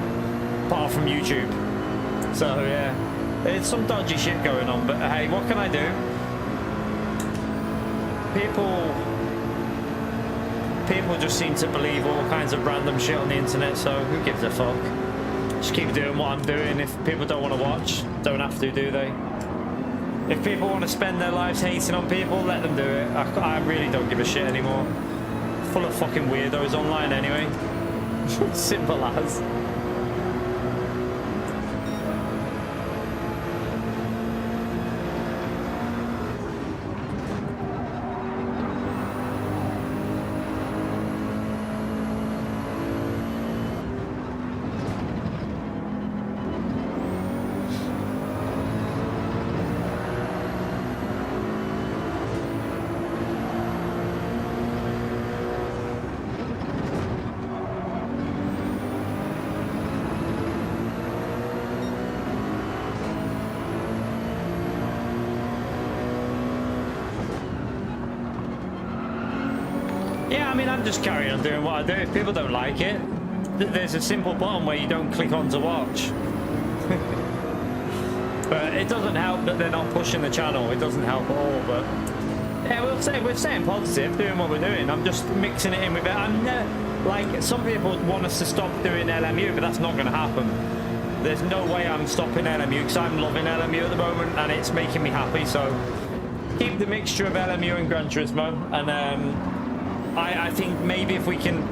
[SPEAKER 1] apart from YouTube. So yeah, there's some dodgy shit going on, but hey, what can I do? people just seem to believe all kinds of random shit on the internet, so who gives a fuck? Just keep doing what I'm doing. If people don't want to watch, don't have to, do they? If people want to spend their lives hating on people, let them do it. I really don't give a shit anymore. Full of fucking weirdos online anyway. Simple as. Yeah, I mean, I'm just carrying on doing what I do. If people don't like it, there's a simple button where you don't click on to watch. But it doesn't help that they're not pushing the channel. It doesn't help at all. But yeah, we're staying positive, doing what we're doing. I'm just mixing it in with it. I'm like, some people want us to stop doing LMU, but that's not going to happen. There's no way I'm stopping LMU because I'm loving LMU at the moment and it's making me happy. So keep the mixture of LMU and Gran Turismo, and I think maybe if we can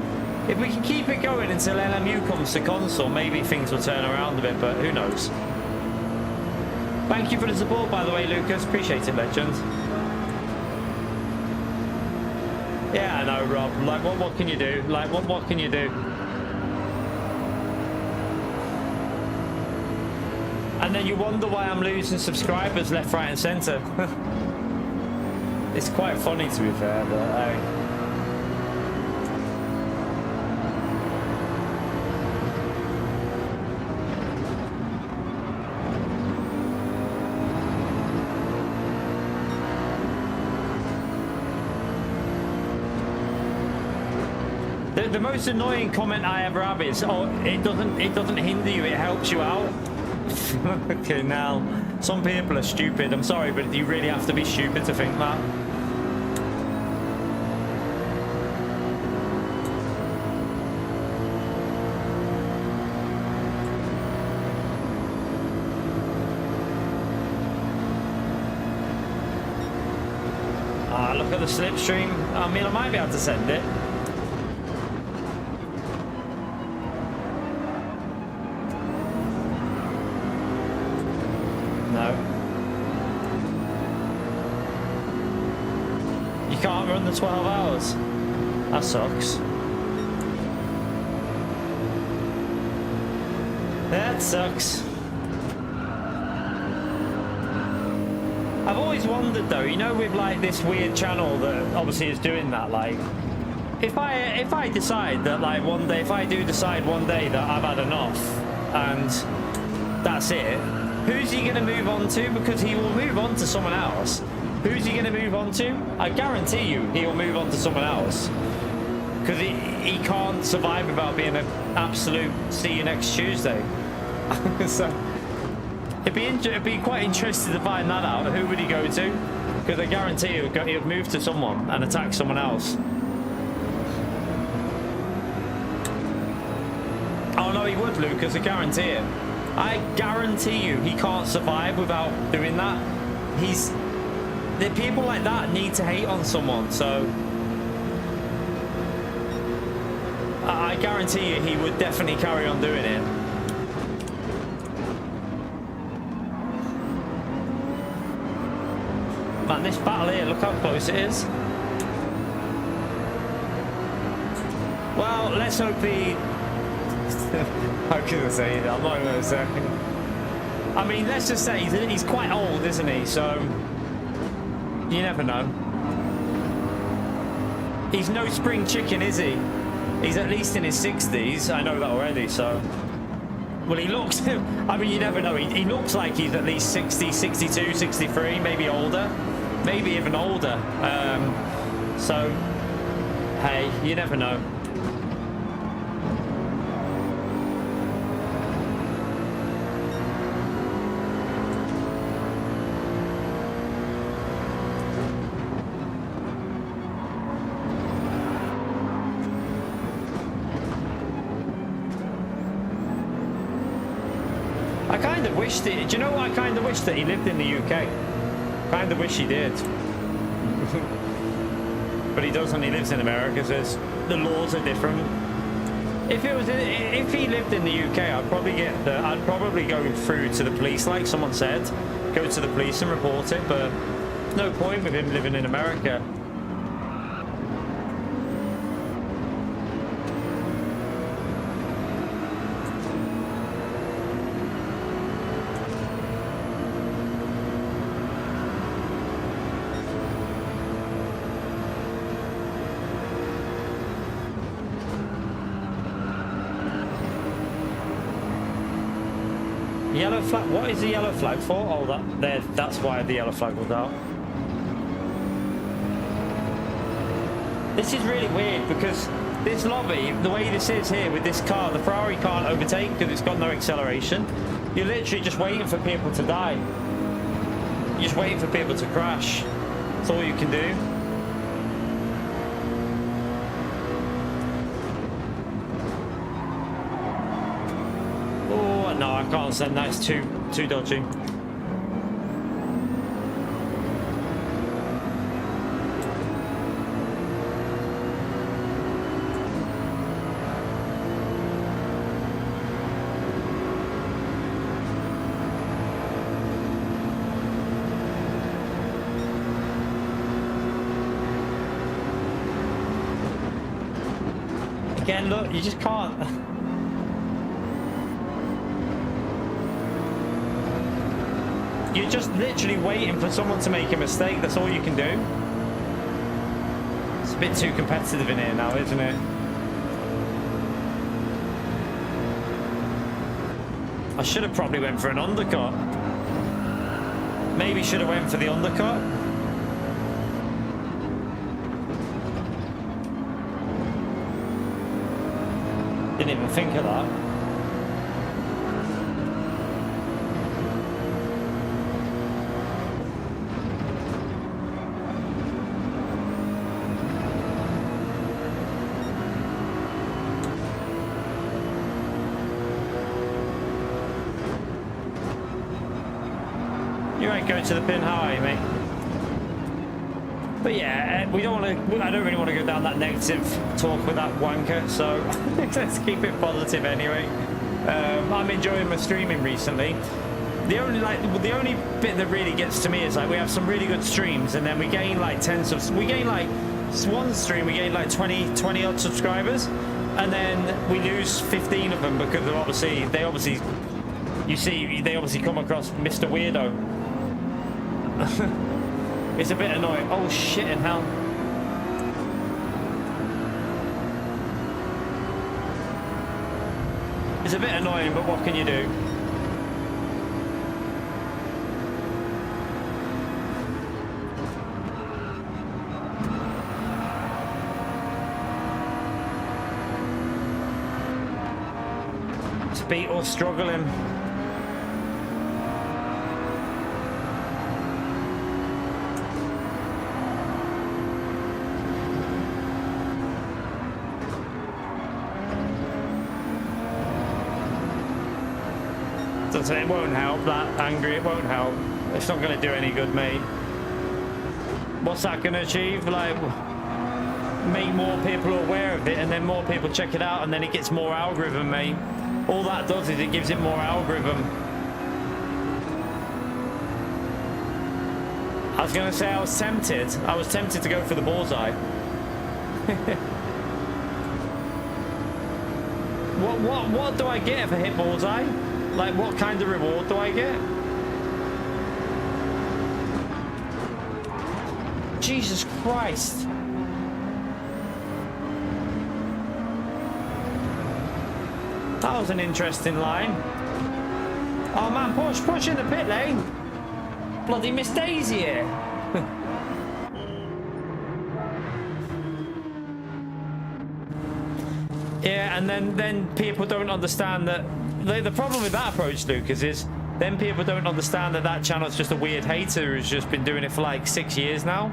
[SPEAKER 1] keep it going until LMU comes to console, maybe things will turn around a bit, but who knows. Thank you for the support, by the way, Lucas. Appreciate it, legend. Yeah, I know, Rob. Like, what can you do? Like, what can you do? And then you wonder why I'm losing subscribers left, right, and centre. It's quite funny, to be fair, but the most annoying comment I ever have is, oh, it doesn't hinder you, it helps you out. Okay, now some people are stupid. I'm sorry, but you really have to be stupid to think that. Look at the slipstream. I mean, I might be able to send it. Can't run the 12 hours. That sucks. That sucks. I've always wondered though, you know, with like this weird channel that obviously is doing that, like if I decide that like one day, if I do decide one day that I've had enough and that's it, who's he going to move on to? Because he will move on to someone else. Who's he going to move on to? I guarantee you he'll move on to someone else. Because he can't survive without being an absolute see you next Tuesday. So it'd be quite interesting to find that out. Who would he go to? Because I guarantee he'll move to someone and attack someone else. Oh no, he would, Lucas. I guarantee it. I guarantee you he can't survive without doing that. The people like that need to hate on someone, so I guarantee you he would definitely carry on doing it. Man, this battle here, look how close it is. Well, let's hope he... How can I say that? I'm not going to say. I mean, let's just say he's quite old, isn't he? So you never know. He's no spring chicken, is he? He's at least in his 60s. I know that already, so... Well, he looks... I mean, you never know. He looks like he's at least 60, 62, 63, maybe older. Maybe even older. So, hey, you never know. wish that, do you know what? I kind of wish that he lived in the UK. Kind of wish he did. But he doesn't. He lives in America, so the laws are different. If he lived in the UK, I'd probably go through to the police, like someone said, go to the police and report it. But no point with him living in America. Yellow flag. What is the yellow flag for? Oh, that's why the yellow flag was out. This is really weird because this lobby, the way this is here with this car, the Ferrari can't overtake because it's got no acceleration. You're literally just waiting for people to die. You're just waiting for people to crash. That's all you can do. No, I can't send that. It's too dodgy. Again, look, you just can't. You're just literally waiting for someone to make a mistake. That's all you can do. It's a bit too competitive in here now, isn't it? I should have probably went for an undercut. Maybe should have went for the undercut. Didn't even think of that. You ain't going to the pin, how are you, mate? But yeah, we don't want to. I don't really want to go down that negative talk with that wanker. So let's keep it positive anyway. I'm enjoying my streaming recently. The only bit that really gets to me is like we have some really good streams, and then we gain like 10 subs. We gain like one stream, we gain like 20 odd subscribers, and then we lose 15 of them because of they obviously come across Mr. Weirdo. It's a bit annoying. Oh shit in hell. It's a bit annoying, but what can you do? This Beetle's struggling. It won't help, that angry, it won't help. It's not going to do any good, mate. What's that going to achieve? Like, make more people aware of it, and then more people check it out, and then it gets more algorithm, mate. All that does is it gives it more algorithm. I was going to say I was tempted to go for the bullseye. What do I get if I hit bullseye? Like, what kind of reward do I get? Jesus Christ. That was an interesting line. Oh man, push in the pit lane. Bloody Miss Daisy here. Yeah, and then people don't understand that. The problem with that approach, Lucas, is then people don't understand that channel's just a weird hater who's just been doing it for like 6 years now.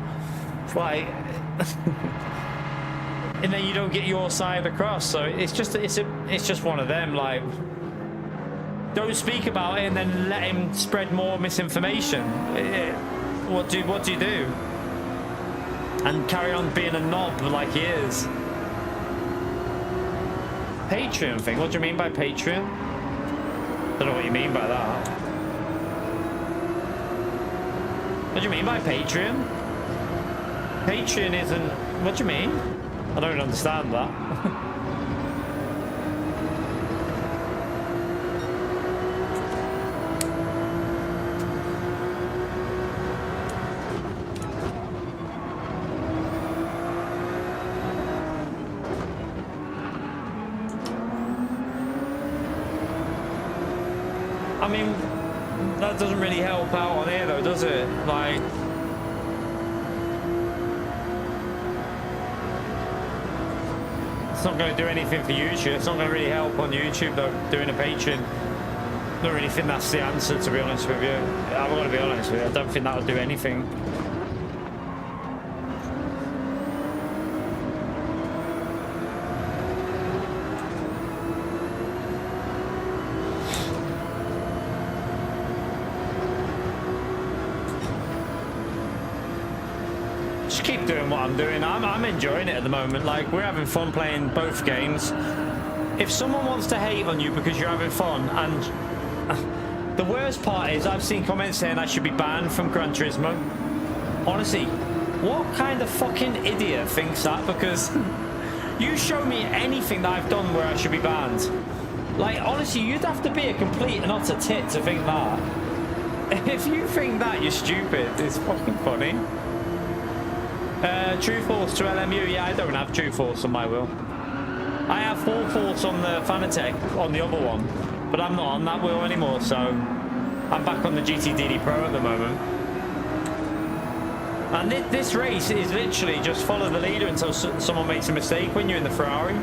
[SPEAKER 1] It's like, and then you don't get your side across. So it's just one of them. Like, don't speak about it and then let him spread more misinformation. What do you do? And carry on being a knob like he is. Patreon thing? What do you mean by Patreon? Don't know what you mean by that. What do you mean by Patreon? Patreon isn't... What do you mean? I don't understand that. I mean, that doesn't really help out on here though, does it? Like, it's not going to do anything for YouTube. It's not going to really help on YouTube though, doing a Patreon. I don't really think that's the answer, to be honest with you. I'm going to be honest with you. I don't think that would do anything. Keep doing what I'm doing. I'm enjoying it at the moment. Like, we're having fun playing both games. If someone wants to hate on you because you're having fun, and the worst part is I've seen comments saying I should be banned from Gran Turismo. Honestly, what kind of fucking idiot thinks that? Because you show me anything that I've done where I should be banned. Like, honestly, you'd have to be a complete and utter tit to think that. If you think that, you're stupid. It's fucking funny. True Force to LMU. Yeah, I don't have True Force on my wheel. I have Full Force on the Fanatec on the other one, but I'm not on that wheel anymore, so I'm back on the GTDD Pro at the moment. And this race is literally just follow the leader until someone makes a mistake when you're in the Ferrari.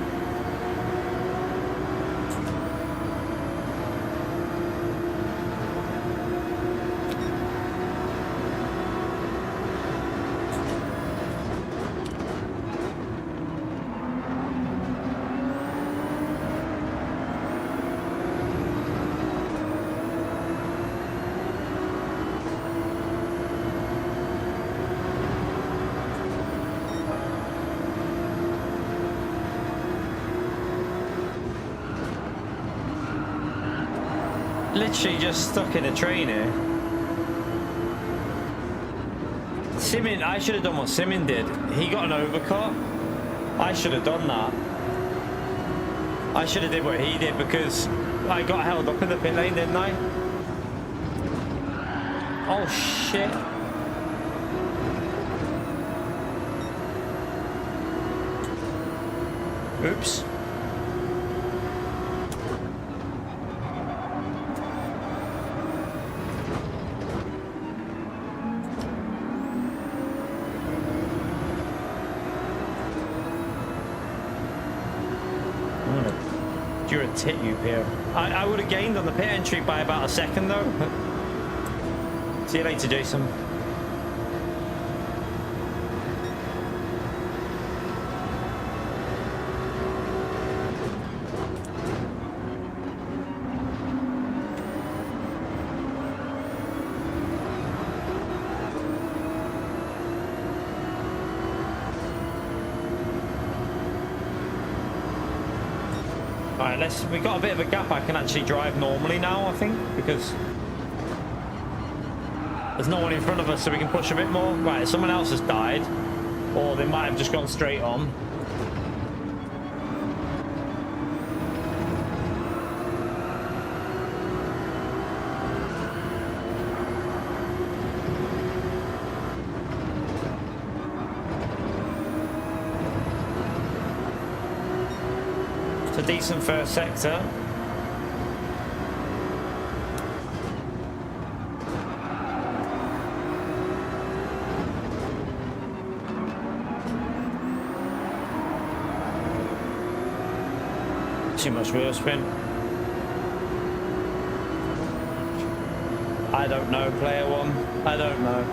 [SPEAKER 1] Literally just stuck in a train here. Simin, I should have done what Simin did. He got an overcut. I should have done that. I should have did what he did because I got held up in the pit lane, didn't I? Oh shit. Oops. You're a tit, you Pierre. I would have gained on the pit entry by about a second though. See you later, Jason. Alright, we got a bit of a gap. I can actually drive normally now, I think, because there's no one in front of us, so we can push a bit more. Right, someone else has died, or they might have just gone straight on. A decent first sector. Too much wheel spin. I don't know, player one. I don't know.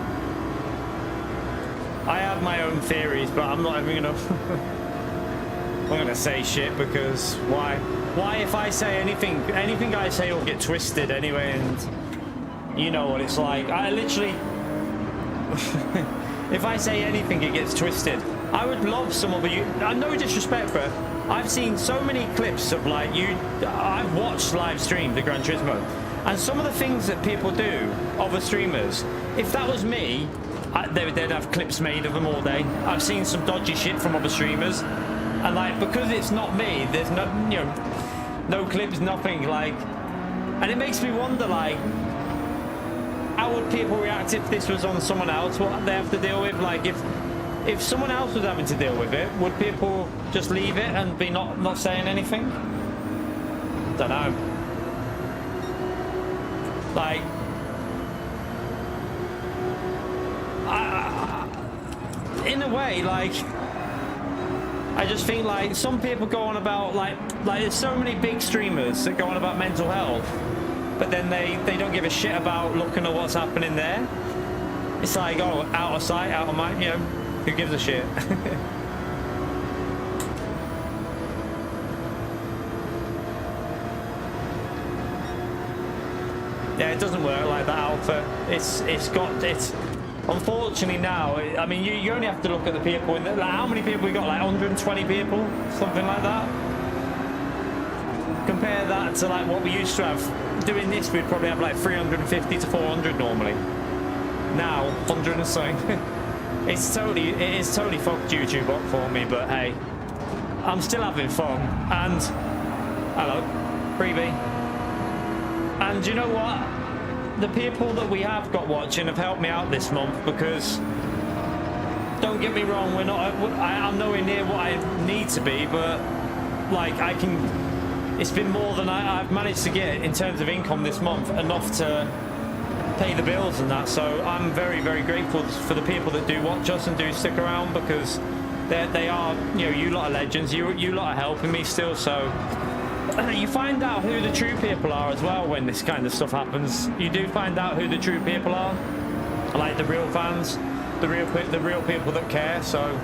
[SPEAKER 1] I have my own theories, but I'm not even gonna I'm gonna say shit because why? Why if I say anything I say will get twisted anyway, and you know what it's like. I literally, if I say anything, it gets twisted. I would love some of you. No disrespect, but I've seen so many clips of like you. I've watched live stream the Gran Turismo, and some of the things that people do, other streamers. If that was me, they'd have clips made of them all day. I've seen some dodgy shit from other streamers, and like because it's not me, there's no, you know, no clips, nothing like, and it makes me wonder like, how would people react if this was on someone else? What they have to deal with? Like if someone else was having to deal with it, would people just leave it and be not saying anything? Don't know. Like, in a way, like, I just think like some people go on about like there's so many big streamers that go on about mental health, but then they don't give a shit about looking at what's happening there. It's like, oh, out of sight, out of mind, you know, who gives a shit? Yeah, it doesn't work like that, Alpha. It's unfortunately now, I mean, you only have to look at the people in the, like, how many people we got, like 120 people, something like that. Compare that to like what we used to have. Doing this, we'd probably have like 350 to 400 normally. Now 100 and something. It is totally fucked YouTube up for me, but hey, I'm still having fun. And hello, freebie. And you know what? The people that we have got watching have helped me out this month, because don't get me wrong, I'm nowhere near what I need to be, but like it's been more than I've managed to get in terms of income this month, enough to pay the bills and that. So I'm very, very grateful for the people that do watch us and do stick around, because they are, you know, you lot are legends. You lot are helping me still. So you find out who the true people are as well when this kind of stuff happens. You do find out who the true people are, like the real fans, the real people that care. So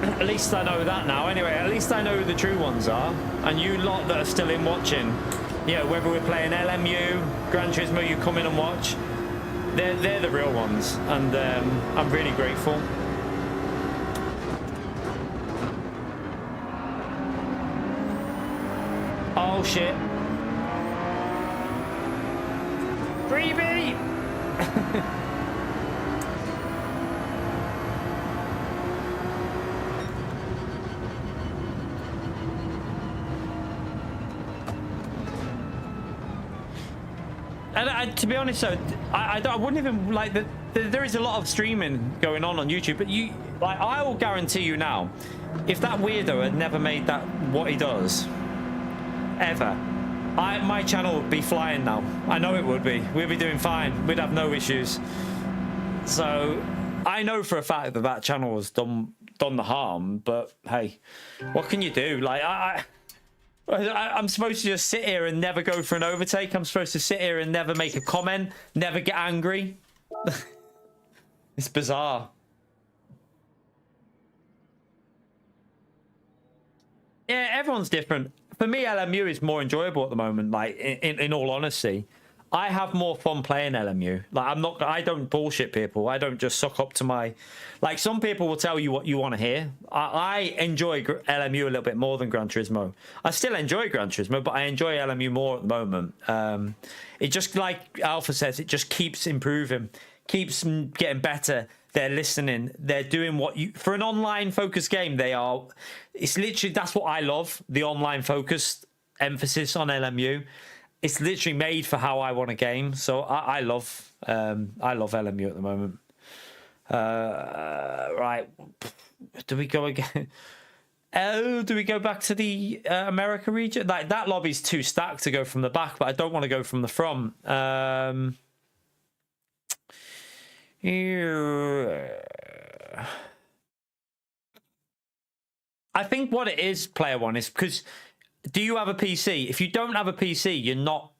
[SPEAKER 1] at least I know that now. Anyway, at least I know who the true ones are. And you lot that are still in watching, you know, whether we're playing LMU, Gran Turismo, you come in and watch, they're the real ones, and I'm really grateful. Oh shit. Freebie! And to be honest, though, I wouldn't even like that. There is a lot of streaming going on YouTube, but I will guarantee you now, if that weirdo had never made that what he does, ever, my channel would be flying now. I know it would be. We'd be doing fine. We'd have no issues. So I know for a fact that that channel has done the harm. But hey, what can you do? Like I'm supposed to just sit here and never go for an overtake. I'm supposed to sit here and never make a comment, never get angry. It's bizarre. Yeah, everyone's different. For me, LMU is more enjoyable at the moment. Like, in all honesty, I have more fun playing LMU. Like, I don't bullshit people. I don't just suck up to my, like, some people will tell you what you want to hear. I enjoy LMU a little bit more than Gran Turismo. I still enjoy Gran Turismo, but I enjoy LMU more at the moment. It just, like Alpha says, it just keeps improving, keeps getting better. They're listening. They're doing what you... For an online focused game, they are... It's literally... That's what I love. The online focused emphasis on LMU. It's literally made for how I want a game. So I love LMU at the moment. Right. Do we go again? Oh, do we go back to the America region? Like, that lobby's too stacked to go from the back, but I don't want to go from the front. I think what it is, player one, is because, do you have a PC? If you don't have a PC, you're not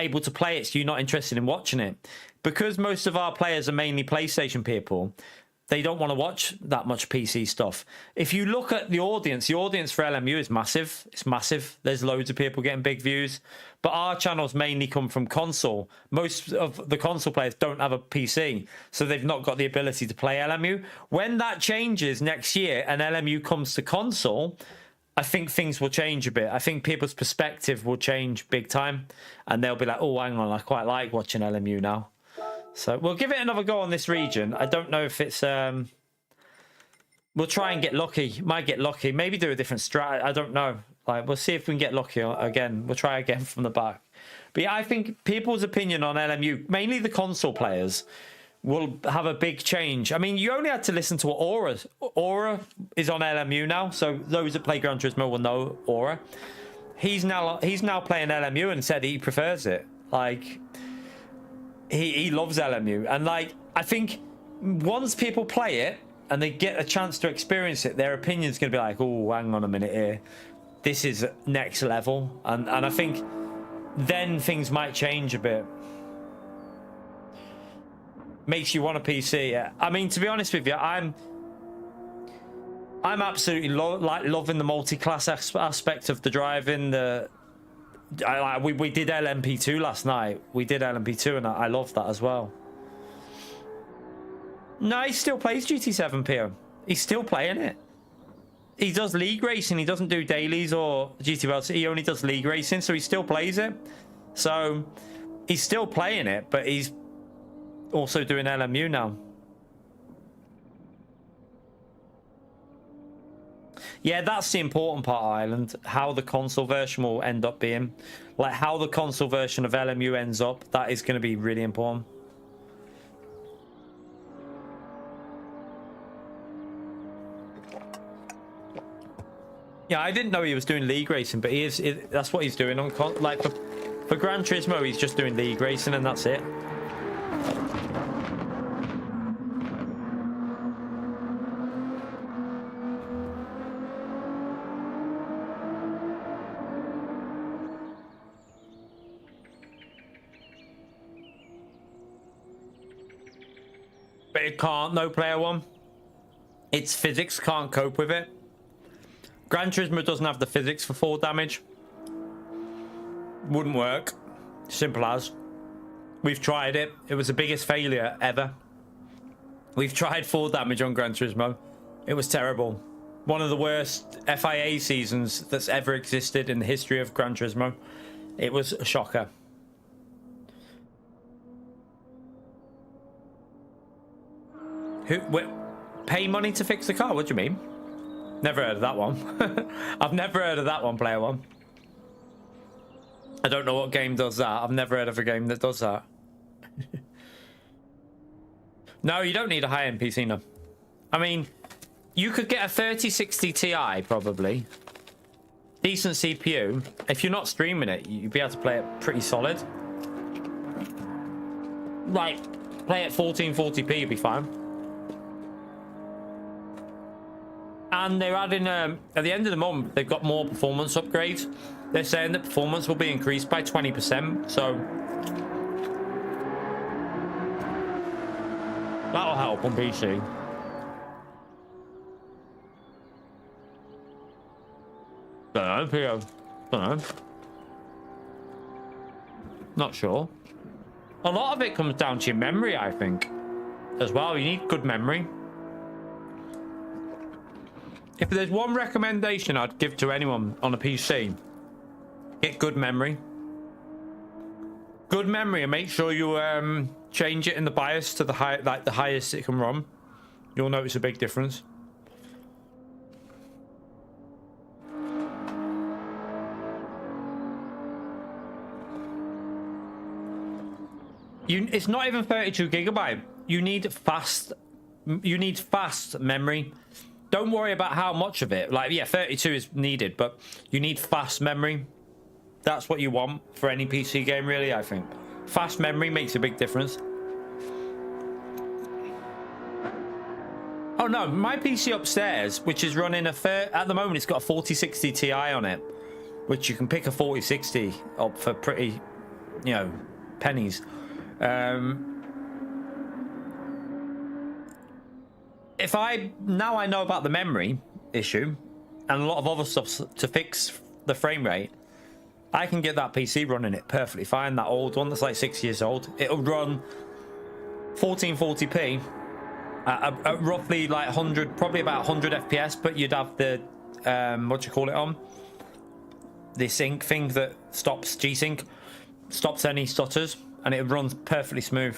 [SPEAKER 1] able to play it, so you're not interested in watching it. Because most of our players are mainly PlayStation people, they don't want to watch that much PC stuff. If you look at the audience for LMU is massive. It's massive. There's loads of people getting big views. But our channels mainly come from console. Most of the console players don't have a PC, so they've not got the ability to play LMU. When that changes next year and LMU comes to console, I think things will change a bit. I think people's perspective will change big time. And they'll be like, oh, hang on, I quite like watching LMU now. So we'll give it another go on this region. I don't know if it's... We'll try and get lucky. Might get lucky. Maybe do a different strat. I don't know. Like, we'll see if we can get lucky again. We'll try again from the back. But yeah, I think people's opinion on LMU, mainly the console players, will have a big change. I mean, you only had to listen to what Aura is on LMU now. So those that play Gran Turismo will know Aura. He's now playing LMU and said he prefers it. Like... He loves LMU, and like I think once people play it and they get a chance to experience it, their opinion's going to be like, oh, hang on a minute here, this is next level, and I think then things might change a bit. Makes you want a PC. Yeah. I mean, to be honest with you, I'm absolutely loving the multi-class aspect of the driving. We did LMP2 last night. We did LMP2 and I love that as well. No, he still plays GT7 PO. He's still playing it. He does league racing. He doesn't do dailies or GT World. He only does league racing, so he still plays it. So he's still playing it, but he's also doing LMU now. Yeah, that's the important part, Ireland. How the console version will end up being. Like, how the console version of LMU ends up. That is going to be really important. Yeah, I didn't know he was doing league racing, but he is. That's what he's doing on like for Gran Turismo. He's just doing league racing, and that's it. But it can't, no player one. Its physics can't cope with it. Gran Turismo doesn't have the physics for fall damage. Wouldn't work. Simple as. We've tried it. It was the biggest failure ever. We've tried fall damage on Gran Turismo. It was terrible. One of the worst FIA seasons that's ever existed in the history of Gran Turismo. It was a shocker. Pay money to fix the car? What do you mean? Never heard of that one. I've never heard of that one, player one. I don't know what game does that. I've never heard of a game that does that. No, you don't need a high-end PC, no. I mean, you could get a 3060 Ti, probably. Decent CPU. If you're not streaming it, you'd be able to play it pretty solid. Like, play at 1440p, you'd be fine. And they're adding, at the end of the month, they've got more performance upgrades. They're saying that performance will be increased by 20%, so that'll help on PC. Don't know. Not sure. A lot of it comes down to your memory, I think, as well. You need good memory. If there's one recommendation I'd give to anyone on a PC, get good memory. Good memory, and make sure you change it in the BIOS to the highest it can run. You'll notice a big difference. It's not even 32 gigabyte. You need fast memory. Don't worry about how much of it. Like, yeah, 32 is needed, but you need fast memory. That's what you want for any PC game, really, I think. Fast memory makes a big difference. Oh, no, my PC upstairs, which is running at the moment, it's got a 4060 Ti on it, which you can pick a 4060 up for pretty, you know, pennies. if I now I know about the memory issue and a lot of other stuff to fix the frame rate, I can get that PC running it perfectly fine. That old one that's like 6 years old, it'll run 1440p at roughly like 100, probably about 100 FPS, but you'd have the what do you call it on? The sync thing that stops G-Sync, stops any stutters, and it runs perfectly smooth.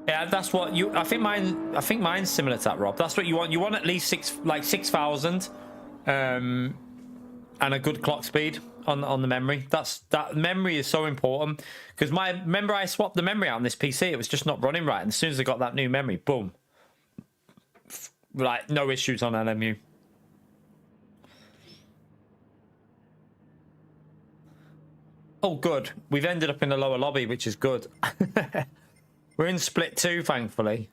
[SPEAKER 1] Yeah, that's what you. I think mine's similar to that, Rob. That's what you want. You want at least 6,000, and a good clock speed on the memory. That memory is so important, because remember I swapped the memory out on this PC. It was just not running right, and as soon as I got that new memory, boom, like no issues on LMU. Oh, good. We've ended up in the lower lobby, which is good. We're in split 2, thankfully.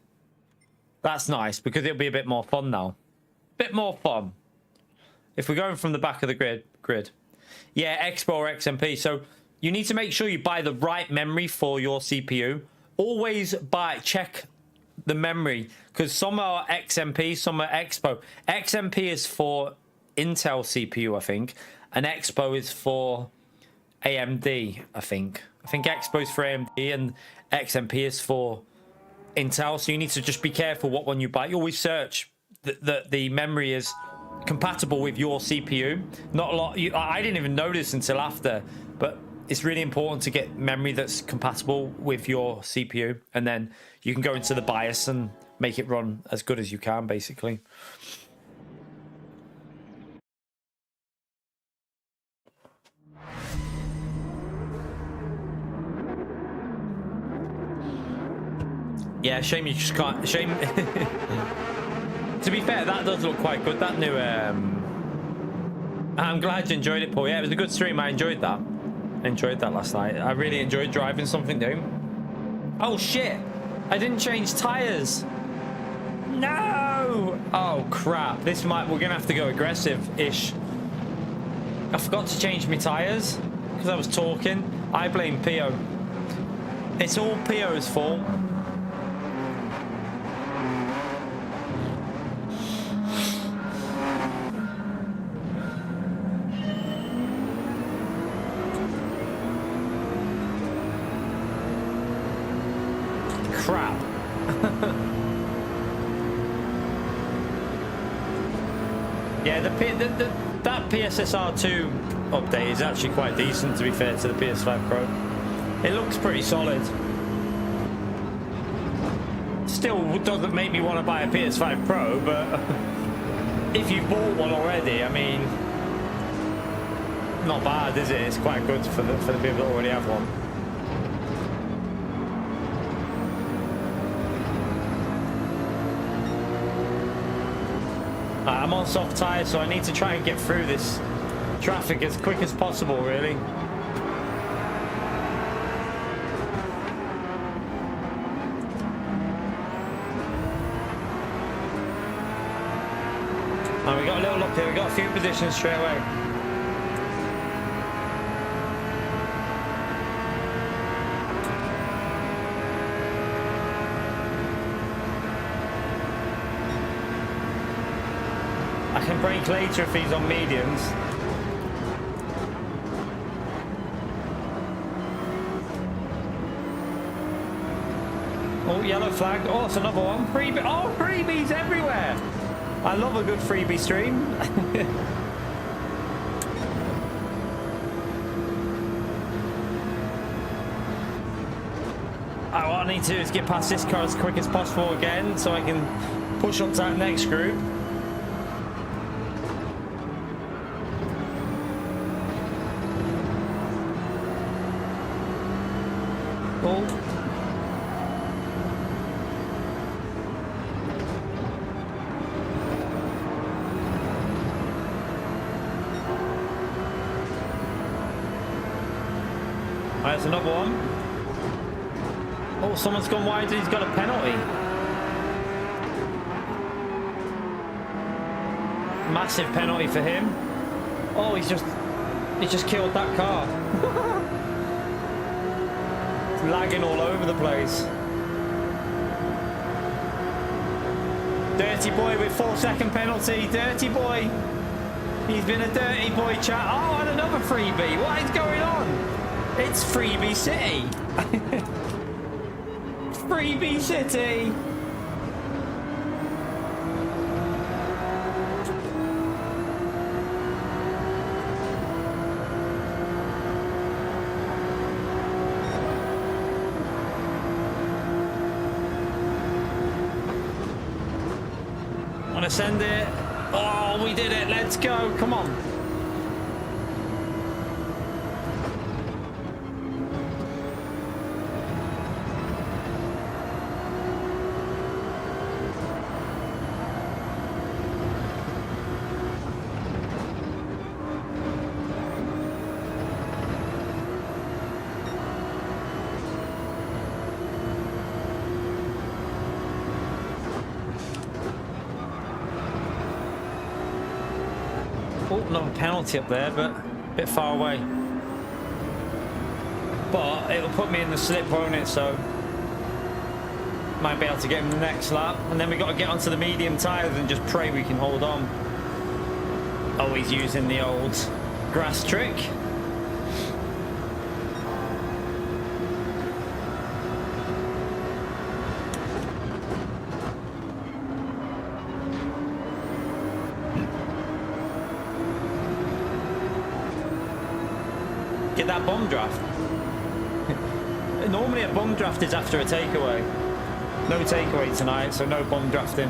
[SPEAKER 1] That's nice, because it'll be a bit more fun now. Bit more fun. If we're going from the back of the grid. Yeah, Expo or XMP. So you need to make sure you buy the right memory for your CPU. Always check the memory, because some are XMP, some are Expo. XMP is for Intel CPU, I think, and Expo is for AMD, I think. I think Expo is for AMD and XMP is for Intel. So you need to just be careful what one you buy. You always search that the memory is compatible with your CPU. Not a lot. I didn't even notice until after, but it's really important to get memory that's compatible with your CPU, and then you can go into the BIOS and make it run as good as you can, basically. Yeah, shame you just can't. Shame. To be fair, that does look quite good. That new. I'm glad you enjoyed it, Paul. Yeah, it was a good stream. I enjoyed that. Last night. I really enjoyed driving something new. Oh shit! I didn't change tires. No! Oh crap! We're gonna have to go aggressive-ish. I forgot to change my tires because I was talking. I blame Pio. It's all Pio's fault. Crap. Yeah, that PSSR2 update is actually quite decent, to be fair to the PS5 Pro. It looks pretty solid. Still doesn't make me want to buy a PS5 Pro, but if you bought one already, I mean, not bad, is it? It's quite good for the people that already have one. I'm on soft tyres, so I need to try and get through this traffic as quick as possible, really. Oh, we got a little up here. We got a few positions straight away. I can brake later if he's on mediums. Oh, yellow flag. Oh, it's another one. Freebie. Oh, freebies everywhere. I love a good freebie stream. What I need to do is get past this car as quick as possible again, so I can push up to that next group. Oh. There's another one. Oh, someone's gone wide. He's got a penalty. Massive penalty for him. Oh, he's just killed that car. It's lagging all over the place. Dirty boy with 4-second penalty. Dirty boy. He's been a dirty boy, chat. Oh, and another freebie. What is going on? It's Freebie City. Freebie City. Want to send it? Oh, we did it. Let's go. Come on. Oh, another penalty up there, but a bit far away. But it'll put me in the slip, won't it? So might be able to get him the next lap. And then we got to get onto the medium tyres and just pray we can hold on. Always using the old grass trick. Get that bomb draft. Normally a bomb draft is after a takeaway. No takeaway tonight, so no bomb drafting.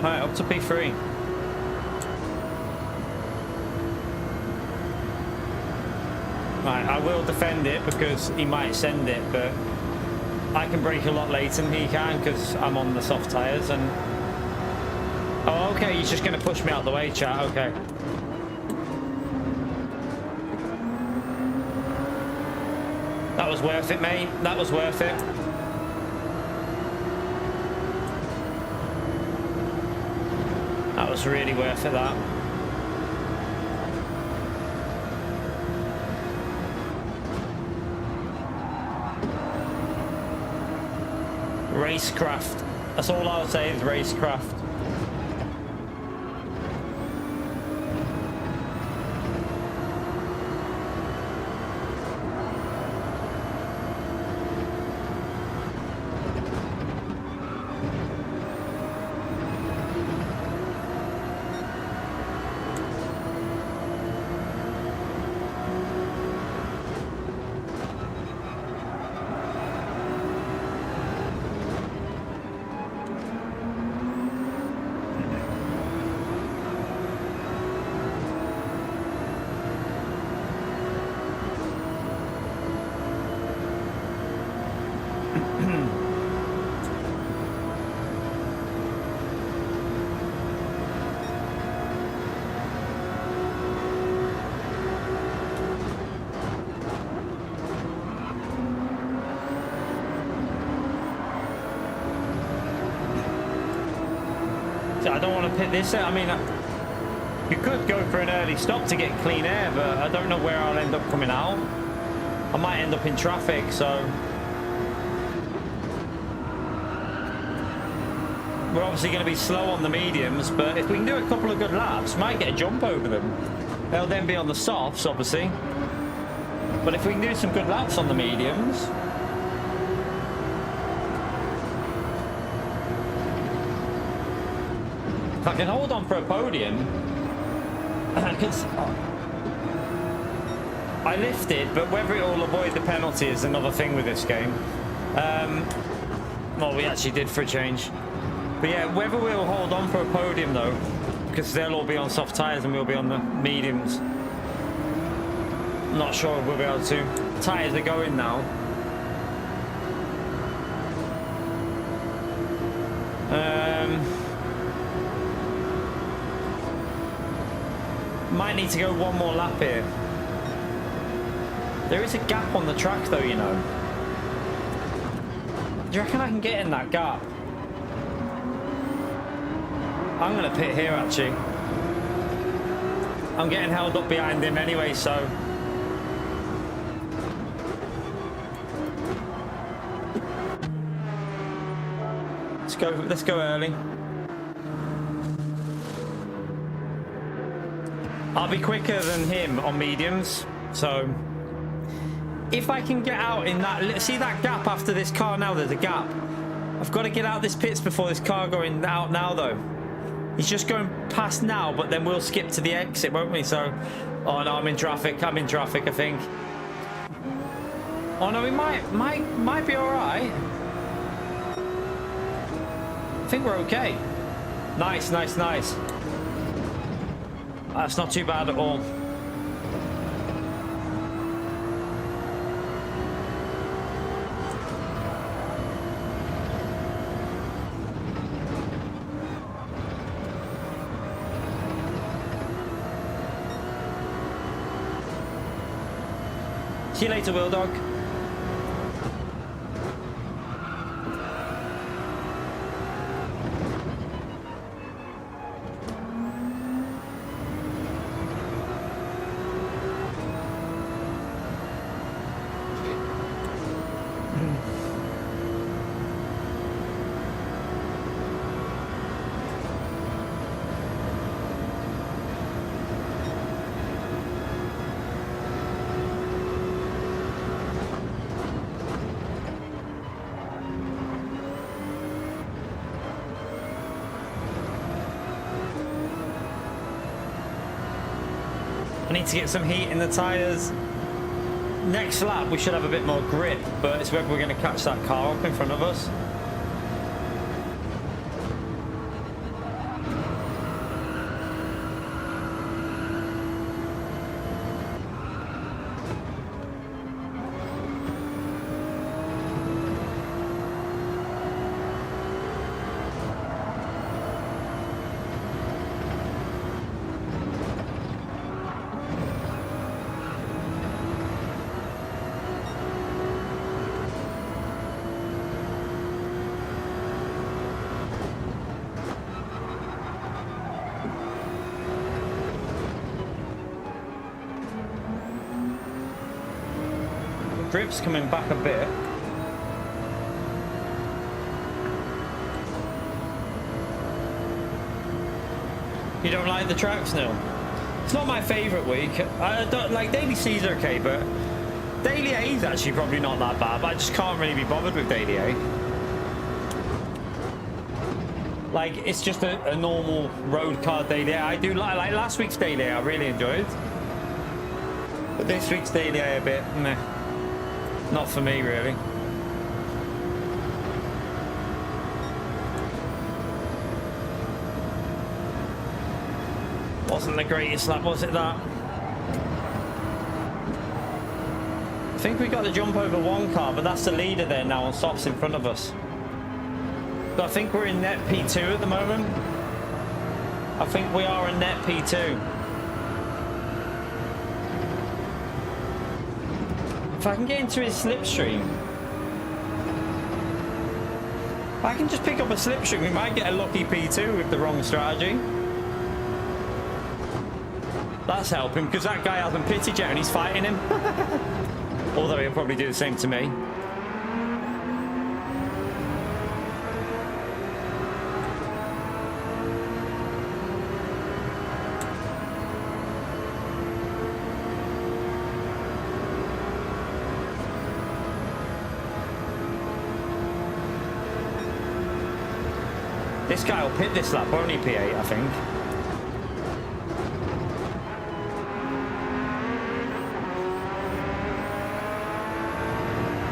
[SPEAKER 1] Right, up to P3. Right, I will defend it because he might send it, but I can brake a lot later than he can because I'm on the soft tyres and... Oh, okay, he's just going to push me out the way, chat, okay. That was worth it, mate. That was worth it. That was really worth it, that. Racecraft. That's all I'll say is racecraft. I don't want to pit this out. I mean, you could go for an early stop to get clean air, but I don't know where I'll end up coming out. I might end up in traffic, so... We're obviously going to be slow on the mediums, but if we can do a couple of good laps, might get a jump over them. They'll then be on the softs, obviously. But if we can do some good laps on the mediums... If I can hold on for a podium, because I lifted, but whether it will avoid the penalty is another thing with this game. Well, we actually did for a change. But yeah, whether we'll hold on for a podium though, because they'll all be on soft tyres and we'll be on the mediums. Not sure if we'll be able to. Tyres are going now. Might need to go one more lap here. There is a gap on the track though, you know. Do you reckon I can get in that gap? I'm going to pit here actually. I'm getting held up behind him anyway, so... Let's go early. I'll be quicker than him on mediums, so if I can get out in that, see that gap after this car now, there's a gap. I've got to get out this pits before this car going out now though. He's just going past now, but then we'll skip to the exit, won't we? So, oh no, I'm in traffic, I think. Oh no, he might be all right. I think we're okay. Nice. That's not too bad at all. See you later, Will Dog. I need to get some heat in the tyres. Next lap we should have a bit more grip, but it's whether we're going to catch that car up in front of us. Grip's coming back a bit. You don't like the tracks now? It's not my favourite week. I don't like Daily C's okay, but Daily A is actually probably not that bad, but I just can't really be bothered with Daily A. Like, it's just a normal road car Daily A. I do like last week's Daily A, I really enjoyed. But this week's Daily A a bit meh. Not for me, really. Wasn't the greatest lap, was it, that? I think we got the jump over one car, but that's the leader there now on softs in front of us. But I think we're in net P2 at the moment. I think we are in net P2. If I can get into his slipstream, if I can just pick up a slipstream, we might get a lucky P2 with the wrong strategy. That's helping, because that guy hasn't pitted yet and he's fighting him. Although he'll probably do the same to me. This guy will pit this lap, won't he, P8, I think.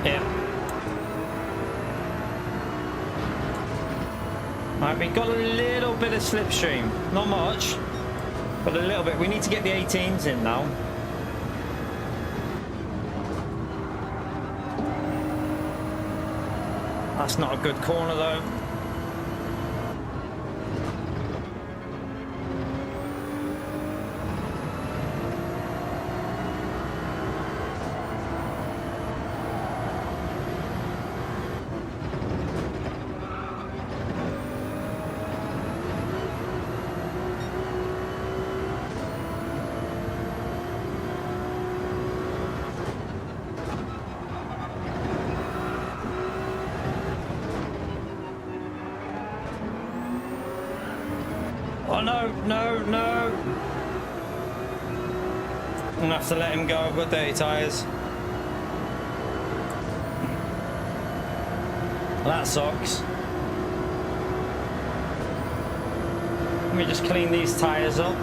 [SPEAKER 1] Yeah. Right, we got a little bit of slipstream. Not much, but a little bit. We need to get the 18s in now. That's not a good corner though. Oh no, no, no. I'm gonna have to let him go. I've got dirty tyres. That sucks. Let me just clean these tyres up.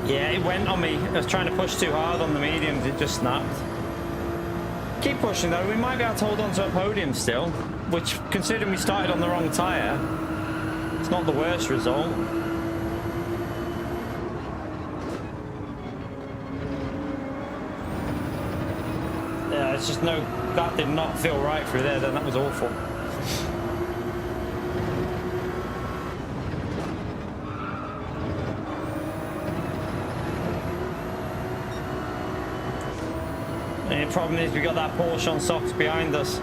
[SPEAKER 1] Yeah, it went on me. I was trying to push too hard on the mediums, it just snapped. Keep pushing though, we might be able to hold on to a podium still, which, considering we started on the wrong tyre, it's not the worst result. Yeah, it's just no, that did not feel right through there then, that was awful. The problem is we got that Porsche on socks behind us.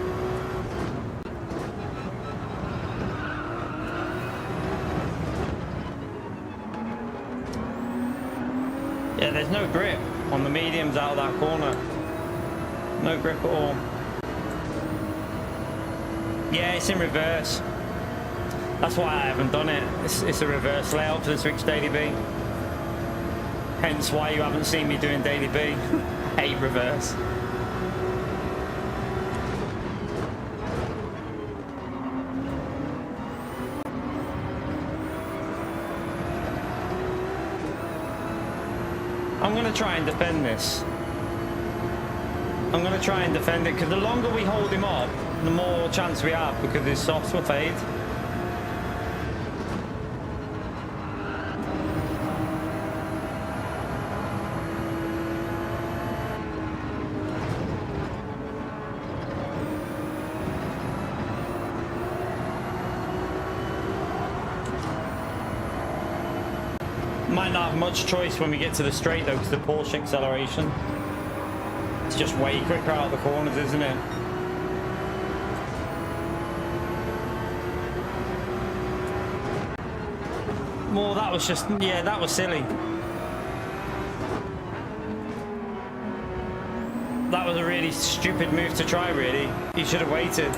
[SPEAKER 1] Yeah, there's no grip on the mediums out of that corner. No grip at all. Yeah, it's in reverse. That's why I haven't done it. It's a reverse layout for the Switch Daily B. Hence why you haven't seen me doing Daily B. Hate reverse. I'm going to try and defend this. I'm going to try and defend it, because the longer we hold him up, the more chance we have, because his softs will fade. Might not have much choice when we get to the straight though, because the Porsche acceleration, it's just way quicker out of the corners, isn't it? Well, that was just, yeah, that was silly. That was a really stupid move to try, really. He should have waited.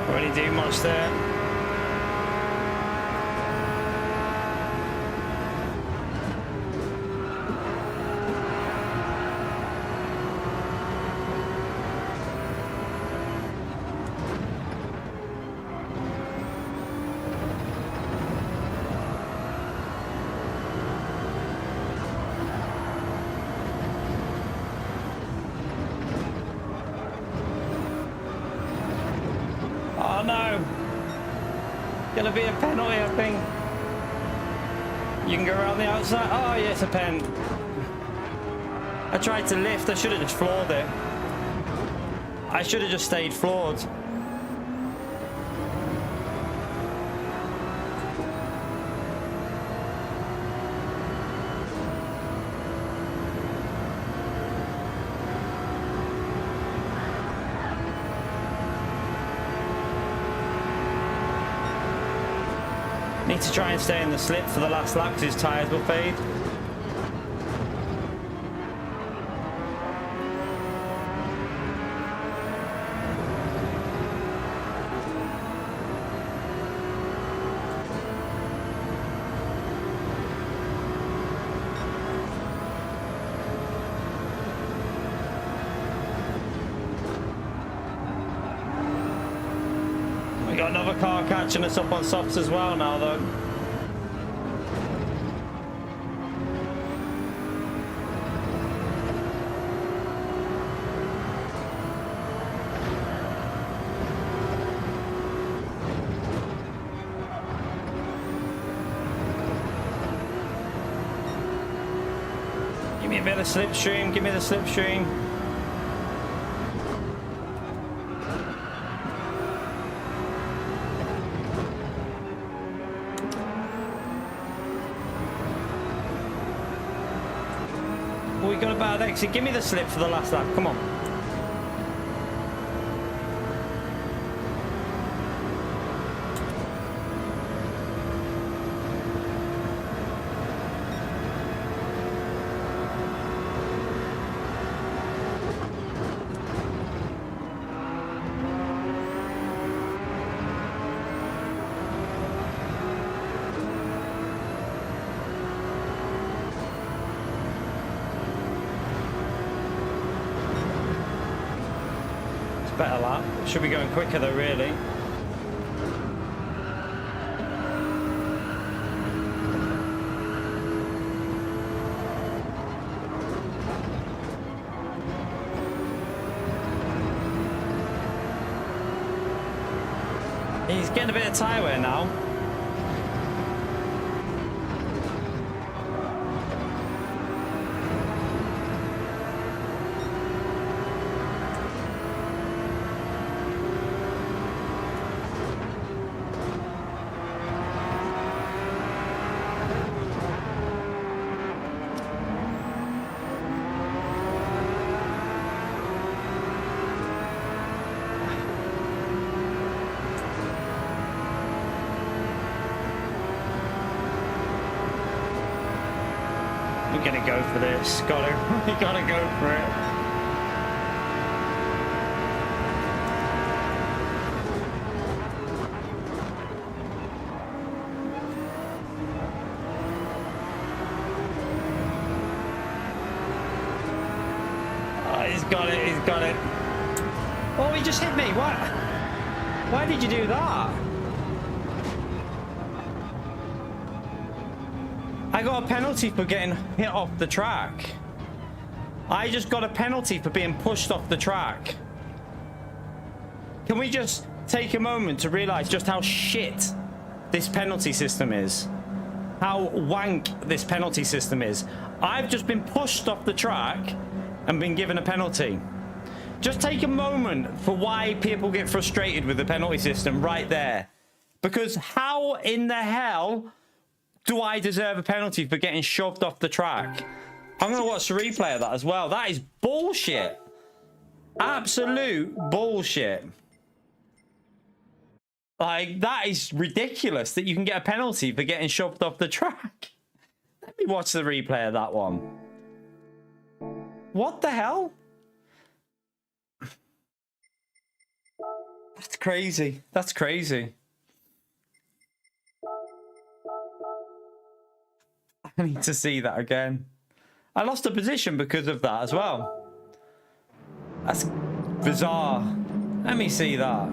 [SPEAKER 1] Really do much there. Oh no! Gonna be a penalty, I think. You can go around the outside. Oh yeah, it's a pen. I tried to lift. I should have just floored it. I should have just stayed floored. Need to try and stay in the slip for the last lap because his tyres will fade. We got another car catching us up on softs as well now, though. Give me a bit of slipstream, give me the slipstream. We got a bad exit. Give me the slip for the last lap. Come on. Better lap. Should be going quicker though, really. He's getting a bit of tyre wear now. We're gonna go for this. We gotta go for it. Oh, he's got it. He's got it. Oh, he just hit me. What? Why did you do that? I got a penalty for getting hit off the track. I just got a penalty for being pushed off the track. Can we just take a moment to realize just how shit this penalty system is? How wank this penalty system is. I've just been pushed off the track and been given a penalty. Just take a moment for why people get frustrated with the penalty system right there. Because how in the hell do I deserve a penalty for getting shoved off the track? I'm going to watch the replay of that as well. That is bullshit. Absolute bullshit. Like, that is ridiculous that you can get a penalty for getting shoved off the track. Let me watch the replay of that one. What the hell? That's crazy. That's crazy. I need to see that again. I lost a position because of that as well. That's bizarre. Let me see that.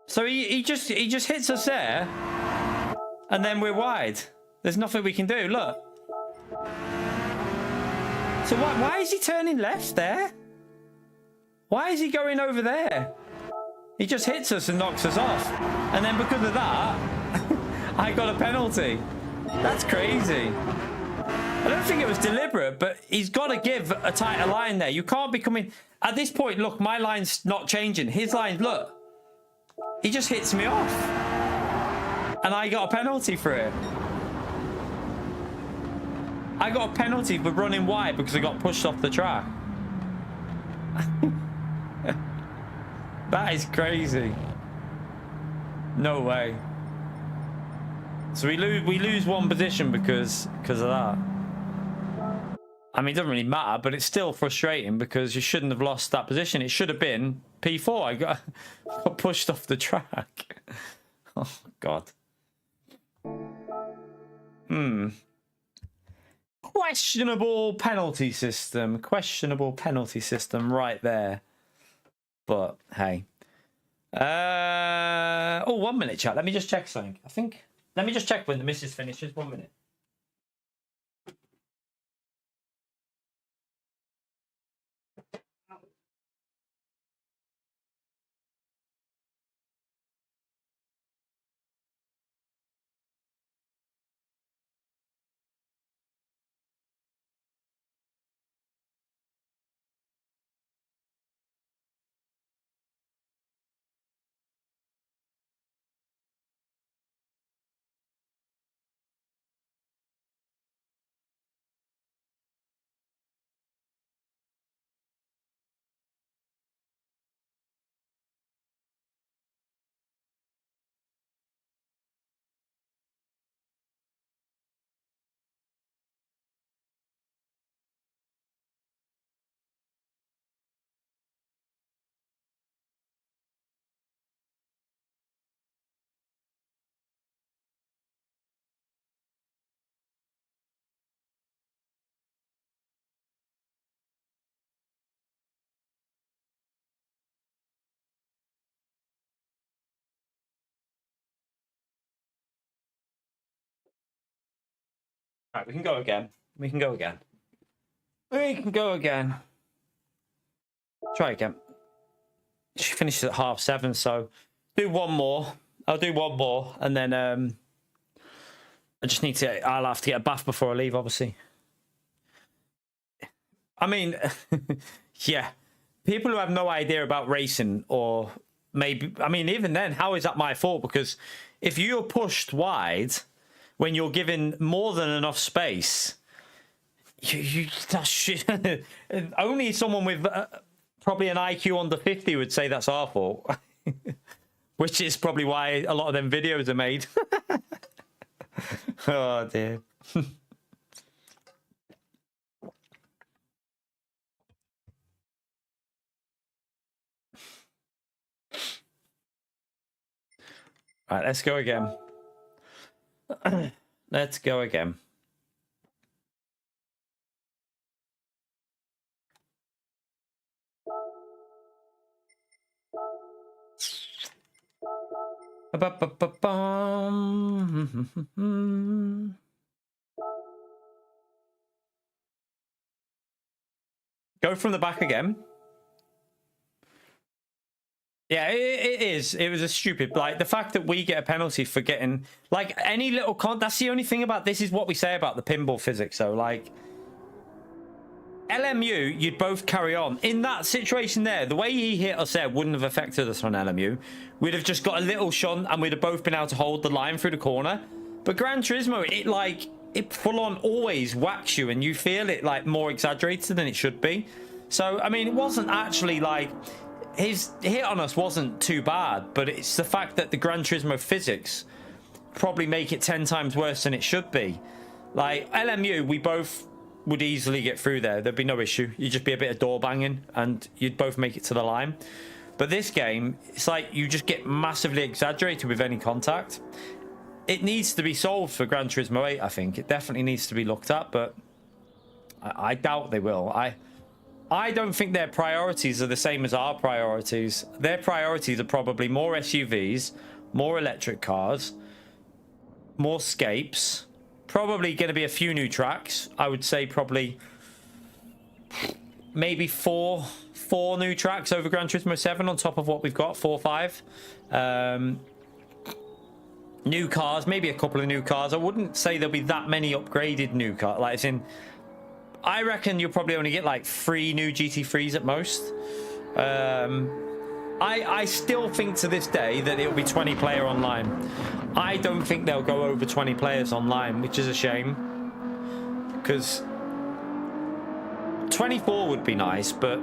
[SPEAKER 1] So he just hits us there, and then we're wide. There's nothing we can do. Look. So why is he turning left there? Why is he going over there? He just hits us and knocks us off, and then because of that, I got a penalty. That's crazy. I don't think it was deliberate, but he's got to give a tighter line there. You can't be coming at this point. Look, my line's not changing. His line, look. He just hits me off. And I got a penalty for it. I got a penalty for running wide because I got pushed off the track. That is crazy. No way. So we lose one position because of that. I mean, it doesn't really matter, but it's still frustrating because you shouldn't have lost that position. It should have been P4. I got pushed off the track. Oh, God. Questionable penalty system. Questionable penalty system right there. But, hey. Oh, 1 minute, chat. Let me just check something. Let me just check when the missus finishes. 1 minute. Right, we can go again. We can go again. We can go again. Try again. She finishes at 7:30, so do one more. I'll do one more, and then I just need to. I'll have to get a bath before I leave, obviously. I mean, yeah, people who have no idea about racing, or maybe, I mean, even then, how is that my fault? Because if you're pushed wide when you're given more than enough space, that's shit. Only someone with probably an IQ under 50 would say that's our fault. Which is probably why a lot of them videos are made. Oh, dear. All right, let's go again. Let's go again. Go from the back again. Yeah, it is. It was a stupid, like, the fact that we get a penalty for getting, like, any little that's the only thing about this is what we say about the pinball physics. So, like, LMU, you'd both carry on. In that situation there, the way he hit us there wouldn't have affected us on LMU. We'd have just got a little shunt and we'd have both been able to hold the line through the corner. But Gran Turismo, it full on always whacks you and you feel it, like, more exaggerated than it should be. So, I mean, it wasn't actually, like, his hit on us wasn't too bad, but it's the fact that the Gran Turismo physics probably make it 10 times worse than it should be. Like, LMU, we both would easily get through there. There'd be no issue. You'd just be a bit of door banging and you'd both make it to the line. But this game, it's like you just get massively exaggerated with any contact. It needs to be solved for Gran Turismo 8, I think. It definitely needs to be looked at, but I doubt they will. I don't think their priorities are the same as our priorities. Their priorities are probably more SUVs, more electric cars, more scapes, probably going to be a few new tracks. I would say probably maybe four new tracks over Gran Turismo 7 on top of what we've got, 4 or 5. New cars, maybe a couple of new cars. I wouldn't say there'll be that many upgraded new cars. Like, it's in... I reckon you'll probably only get like 3 new GT3s at most. I still think to this day that it'll be 20 player online. I don't think they'll go over 20 players online, which is a shame. Because 24 would be nice, but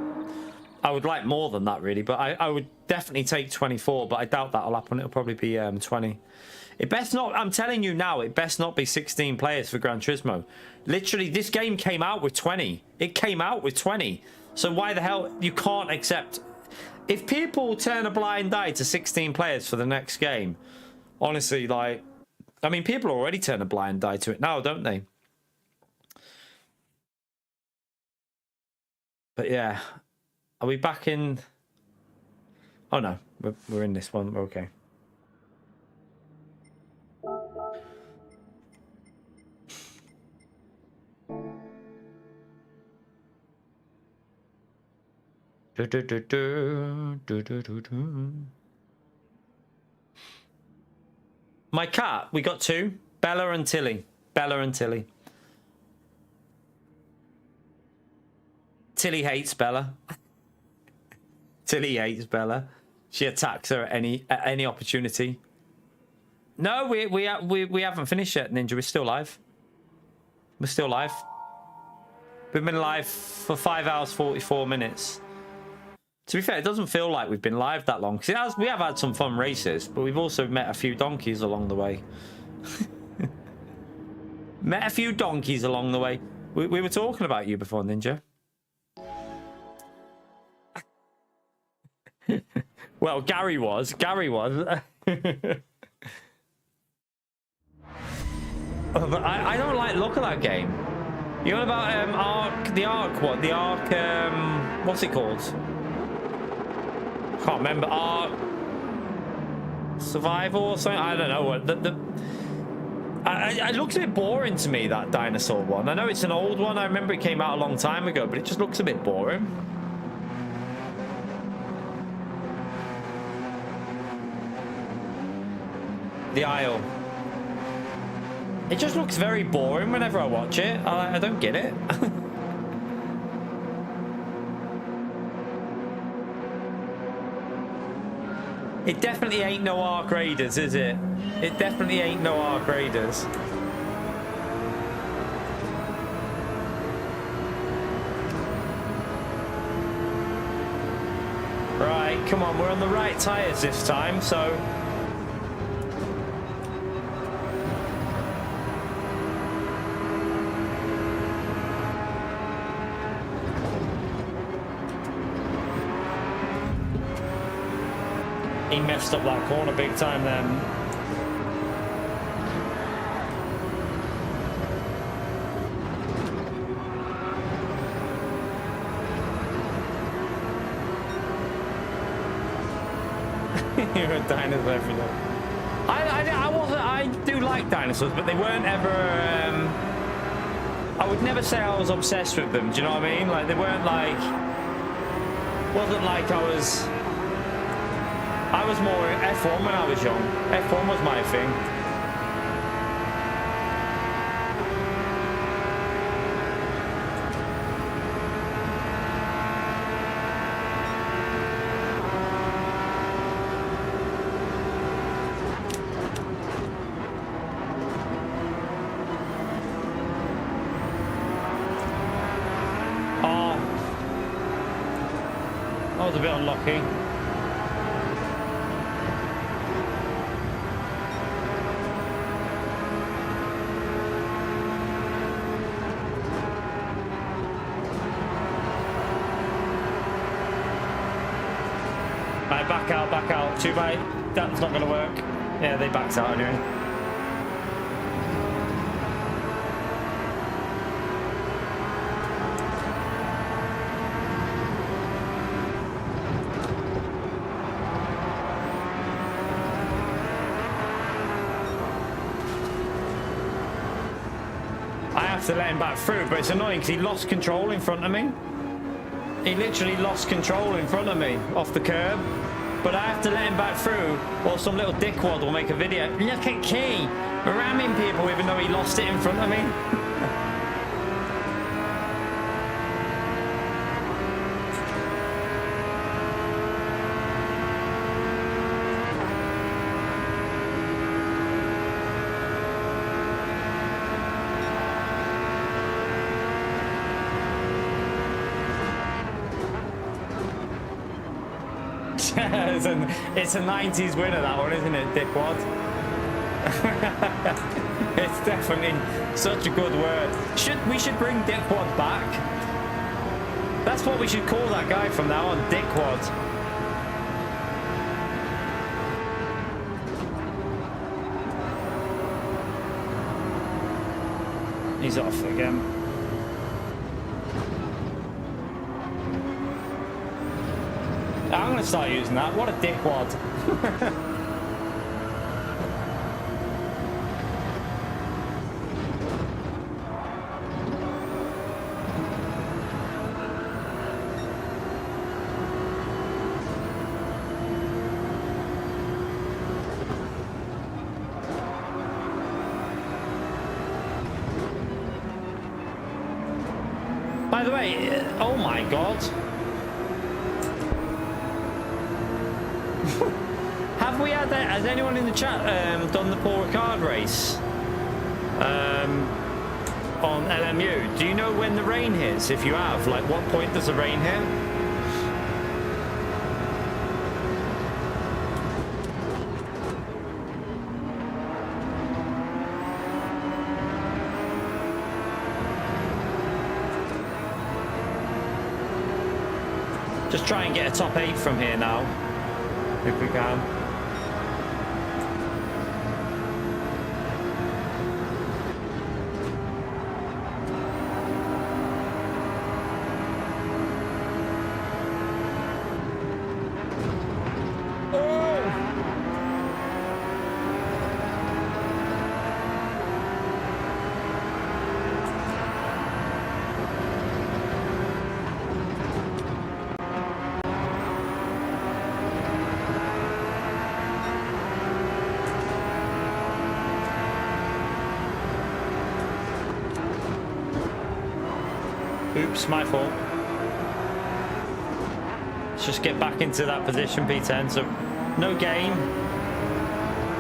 [SPEAKER 1] I would like more than that, really. But I would definitely take 24, but I doubt that'll happen. It'll probably be 20. It best not, I'm telling you now, it best not be 16 players for Gran Turismo. Literally, this game came out with 20. It came out with 20. So why the hell, you can't accept... If people turn a blind eye to 16 players for the next game, honestly, like... I mean, people already turn a blind eye to it now, don't they? But yeah, are we back in... Oh no, we're in this one, we're okay. My cat, we got two, Bella and Tilly. Bella and Tilly. Tilly hates Bella. Tilly hates Bella. She attacks her at any opportunity. No, we haven't finished yet, Ninja. We're still live. We're still live. We've been live for 5 hours 44 minutes. To be fair, it doesn't feel like we've been live that long, because we have had some fun races, but we've also met a few donkeys along the way. Met a few donkeys along the way. We were talking about you before, Ninja. Well, Gary was. Gary was. But I don't like the look of that game. You know about Ark, the Ark, what? The Ark, what's it called? Can't remember. Ark Survival or something? I don't know what. It looks a bit boring to me, that dinosaur one. I know it's an old one. I remember it came out a long time ago, but it just looks a bit boring. The Isle. It just looks very boring whenever I watch it. I don't get it. It definitely ain't no Ark Raiders, is it? It definitely ain't no Ark Raiders. Right, come on, we're on the right tyres this time, so... He messed up that corner big time then. You're a dinosaur every day. I do like dinosaurs, but they weren't ever... I would never say I was obsessed with them, do you know what I mean? Like, they weren't like... Wasn't like I was more F1 when I was young. F1 was my thing. Oh, that was a bit unlucky. Back out. Too bad. That's not going to work. Yeah, they backed out anyway. I have to let him back through, but it's annoying because he lost control in front of me. He literally lost control in front of me off the curb. But I have to let him back through, or some little dickwad will make a video. Look at Key ramming people even though he lost it in front of me. It's a 90s winner, that one, isn't it, Dickwad? It's definitely such a good word. We should bring Dickwad back. That's what we should call that guy from now on, Dickwad. He's off again. I'm going to start using that. What a dickwad. By the way, oh my god. Have we had that? Has anyone in the chat done the Paul Ricard race on LMU? Do you know when the rain hits? If you have, like, what point does the rain hit? Just try and get a top 8 from here now, if we can. Oops, my fault. Let's just get back into that position, P10. So, no gain.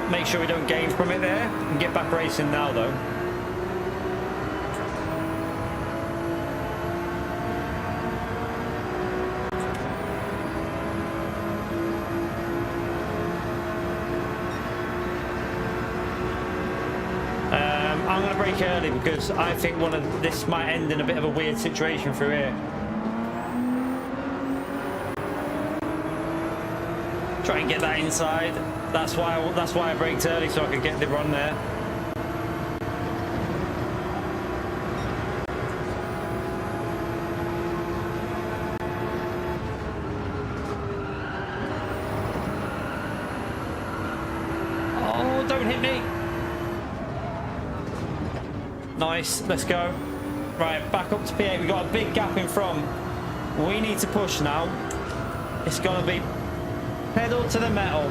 [SPEAKER 1] Make sure we don't gain from it there. And get back racing now, though. I'm going to brake early because I think this might end in a bit of a weird situation through here. Try and get that inside. That's why I braked early, so I could get the run there. Oh, don't hit me. Nice, let's go. Right, back up to P8. We've got a big gap in front. We need to push now. It's gonna be pedal to the metal.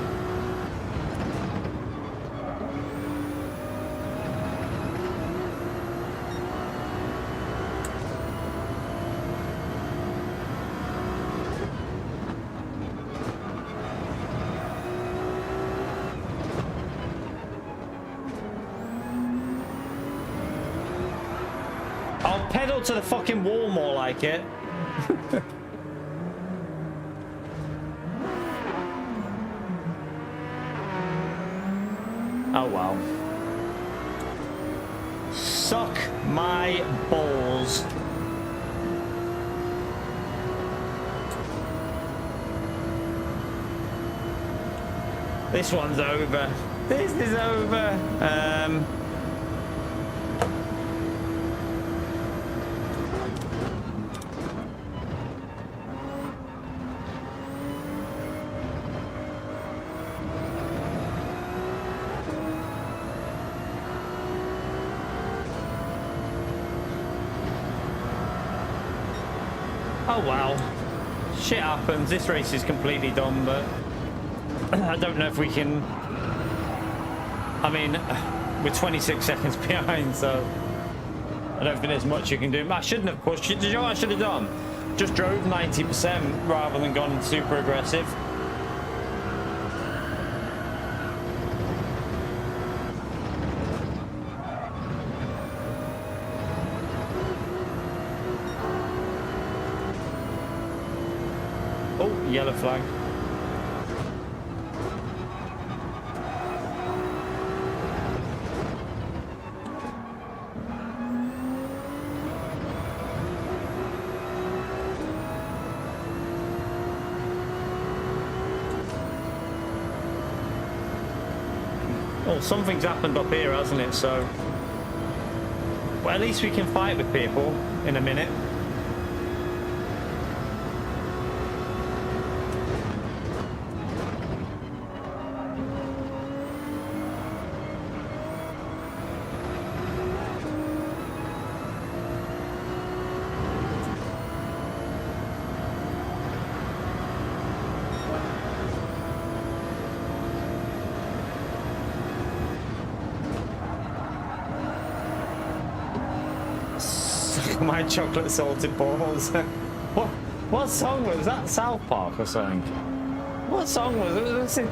[SPEAKER 1] I'll pedal to the fucking wall more like it. Oh well. Suck my balls. This one's over. This is over. Oh well, shit happens. This race is completely done, but I don't know if we can. I mean, we're 26 seconds behind, so I don't think there's much you can do. I shouldn't have pushed. Did you know what I should have done? Just drove 90% rather than gone super aggressive. Oh, yellow flag. Well, something's happened up here, hasn't it? So, well, at least we can fight with people in a minute. My chocolate salted balls. What song was that? South Park or something? What song was it?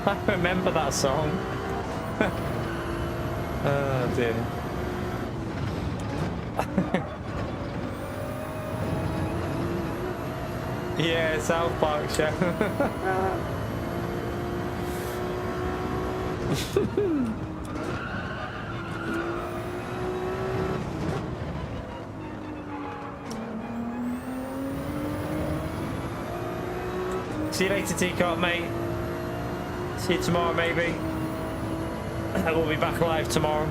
[SPEAKER 1] I remember that song. Oh dear. Yeah, South Park show. See you later, Teacup, mate. See you tomorrow, maybe. I will be back live tomorrow.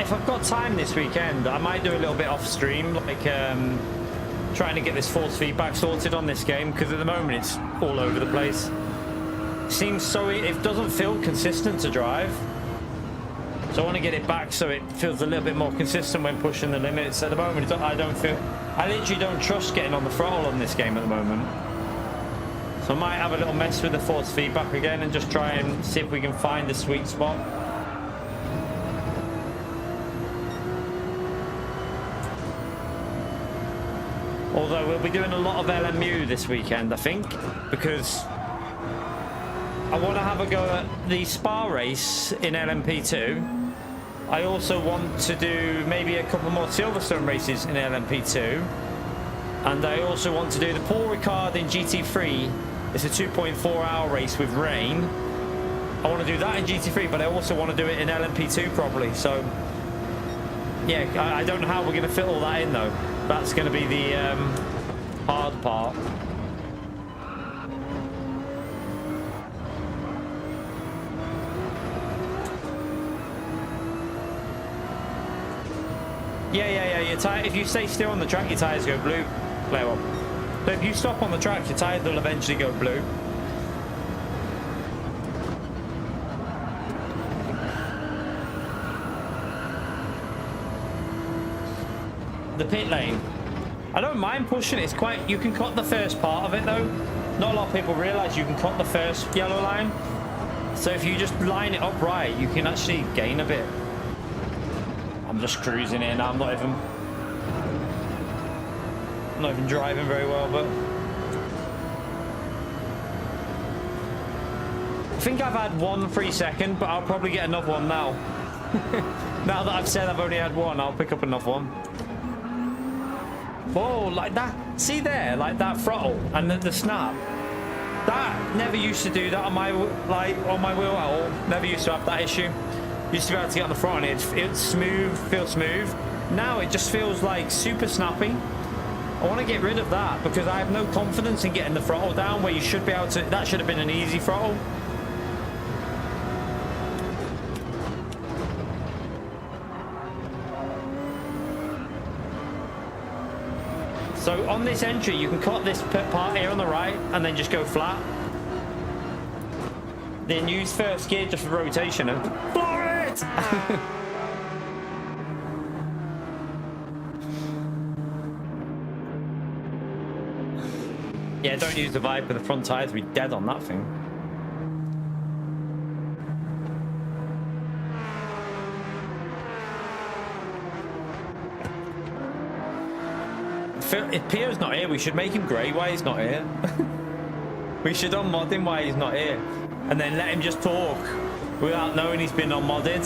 [SPEAKER 1] If I've got time this weekend, I might do a little bit off stream, like trying to get this force feedback sorted on this game, because at the moment it's all over the place. Seems so it doesn't feel consistent to drive, so I want to get it back so it feels a little bit more consistent when pushing the limits. At the moment, I literally don't trust getting on the throttle on this game at the moment, so I might have a little mess with the force feedback again and just try and see if we can find the sweet spot. Although we'll be doing a lot of LMU this weekend, I think, because I want to have a go at the Spa race in LMP2. I also want to do maybe a couple more Silverstone races in LMP2. And I also want to do the Paul Ricard in GT3. It's a 2.4 hour race with rain. I want to do that in GT3, but I also want to do it in LMP2 probably. So, yeah, I don't know how we're going to fit all that in, though. That's going to be the hard part. Yeah. Your tire, if you stay still on the track, your tires go blue. Play one. So if you stop on the track, your tires will eventually go blue. The pit lane, I don't mind pushing it. It's quite, you can cut the first part of it though. Not a lot of people realize you can cut the first yellow line, so if you just line it up right, you can actually gain a bit. I'm just cruising in. I'm not even driving very well, but I think I've had one 3 second, but I'll probably get another one now. Now that I've said I've only had one, I'll pick up another one. Whoa, like that. See there, like that throttle and the snap. That never used to do that on my wheel at all. Never used to have that issue. Used to be able to get on the front and it's smooth, feels smooth. Now it just feels like super snappy. I want to get rid of that because I have no confidence in getting the throttle down where you should be able to. That should have been an easy throttle. So on this entry, you can cut this part here on the right and then just go flat. Then use first gear just for rotation and floor it! Yeah, don't use the Viper. The front tires will be dead on that thing. If Pierre's not here, we should make him grey while he's not here. We should unmod him while he's not here. And then let him just talk without knowing he's been unmodded.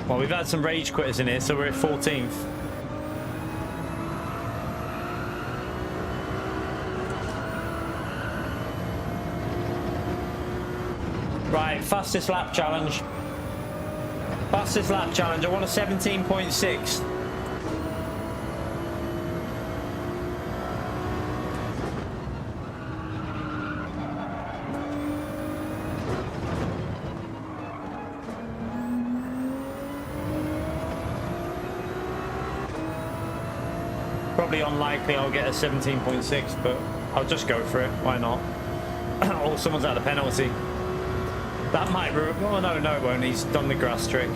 [SPEAKER 1] Well, we've had some rage quitters in here, so we're at 14th. Right, fastest lap challenge. Fastest lap challenge. I want a 17.6. Probably unlikely I'll get a 17.6, but I'll just go for it. Why not? Or someone's had a penalty. That might ruin. Oh no, no, it won't. He's done the grass trick.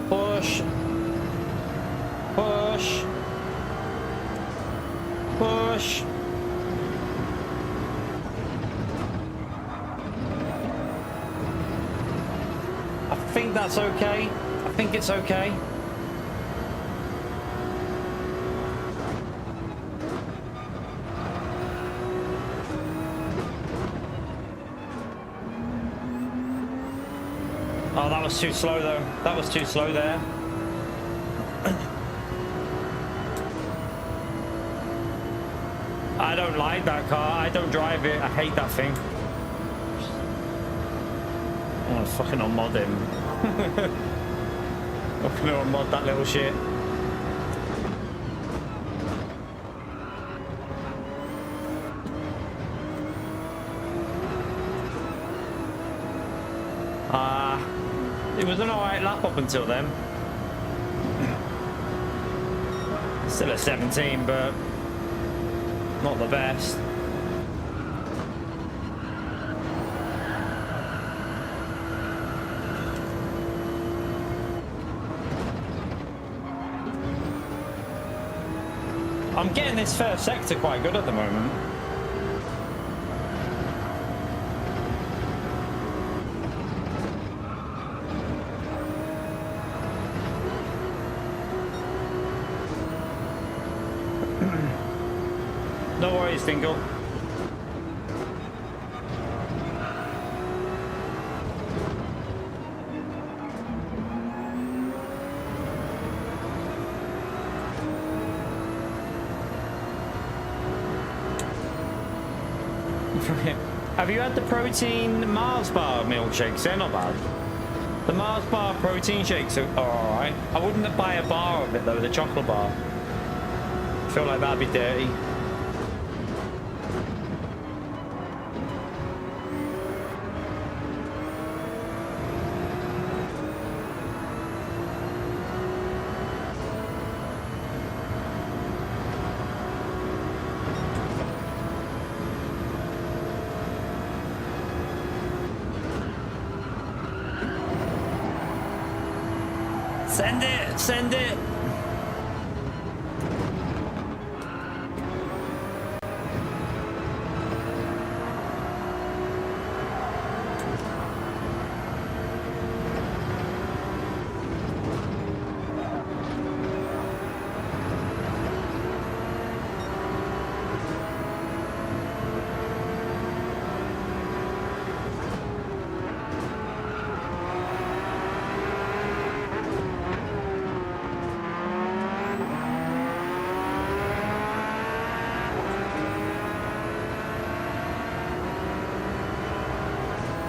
[SPEAKER 1] Push. Push. Push. I think that's okay. I think it's okay. Oh, that was too slow though. That was too slow there. I don't like that car. I don't drive it. I hate that thing. Oh, fucking unmod him. I'm gonna unmod that little shit. It was an alright lap up until then. Still at 17, but not the best. I'm getting this first sector quite good at the moment. No worries, Dingle. Have you had the protein Mars bar milkshakes? They're not bad. The Mars bar protein shakes are alright. I wouldn't buy a bar of it though, the chocolate bar. I feel like that'd be dirty. Send it! Send it!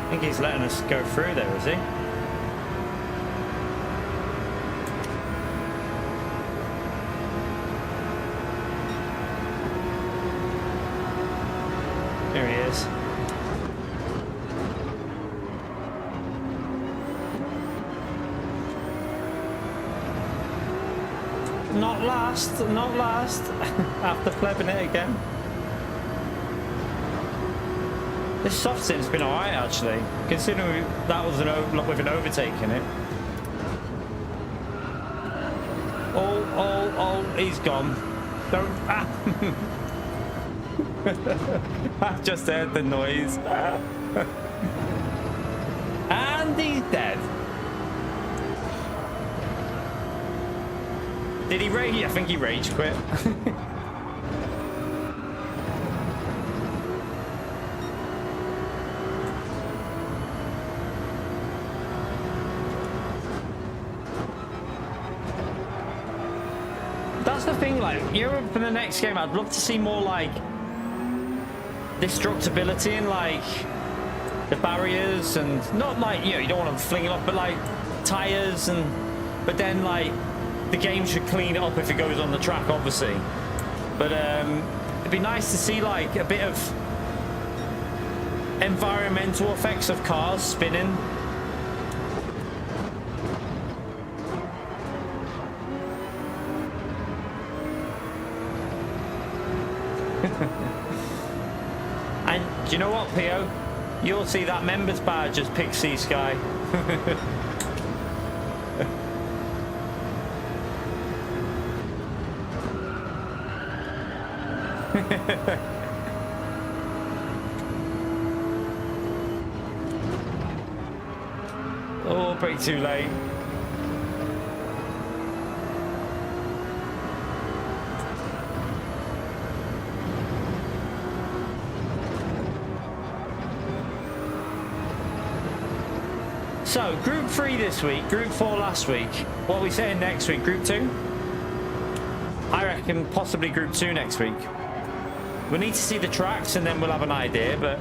[SPEAKER 1] I think he's letting us go through there, is he? Here he is. Not last, not last. After flipping it again. This soft sit's been alright actually, considering that was with an overtake in it. Oh, he's gone. Don't. Ah. I just heard the noise. And he's dead. Did he rage? I think he rage quit. That's the thing, like, for the next game, I'd love to see more, like, destructibility in, like, the barriers, and not, like, you know, you don't want to fling it off, but, like, tires, and, but then, like, the game should clean it up if it goes on the track, obviously. But, it'd be nice to see, like, a bit of environmental effects of cars spinning. And do you know what, Pio? You'll see that members badge as Pixie Sky. Oh, pretty too late. So, Group 3 this week, Group 4 last week. What are we saying next week? Group 2? I reckon possibly Group 2 next week. We need to see the tracks and then we'll have an idea, but...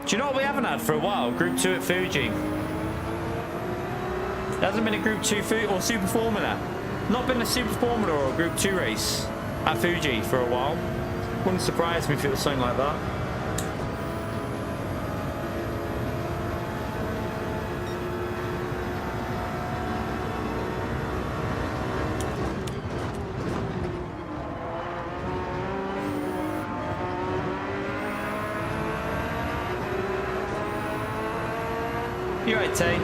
[SPEAKER 1] Do you know what we haven't had for a while? Group 2 at Fuji. There hasn't been a Group 2 or Super Formula. Not been a Super Formula or a Group 2 race at Fuji for a while. Wouldn't surprise me if it was something like that. You right, Tay?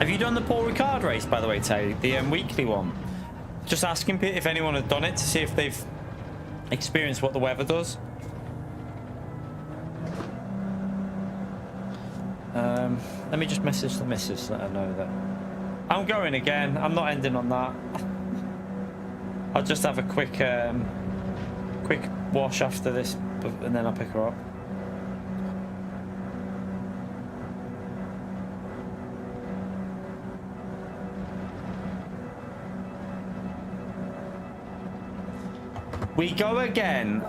[SPEAKER 1] Have you done the Paul Ricard race, by the way, Tay? The weekly one? Just asking if anyone had done it to see if they've experienced what the weather does. Let me just message the missus, let her know that. I'm going again. I'm not ending on that. I'll just have a quick wash after this, and then I'll pick her up. We go again.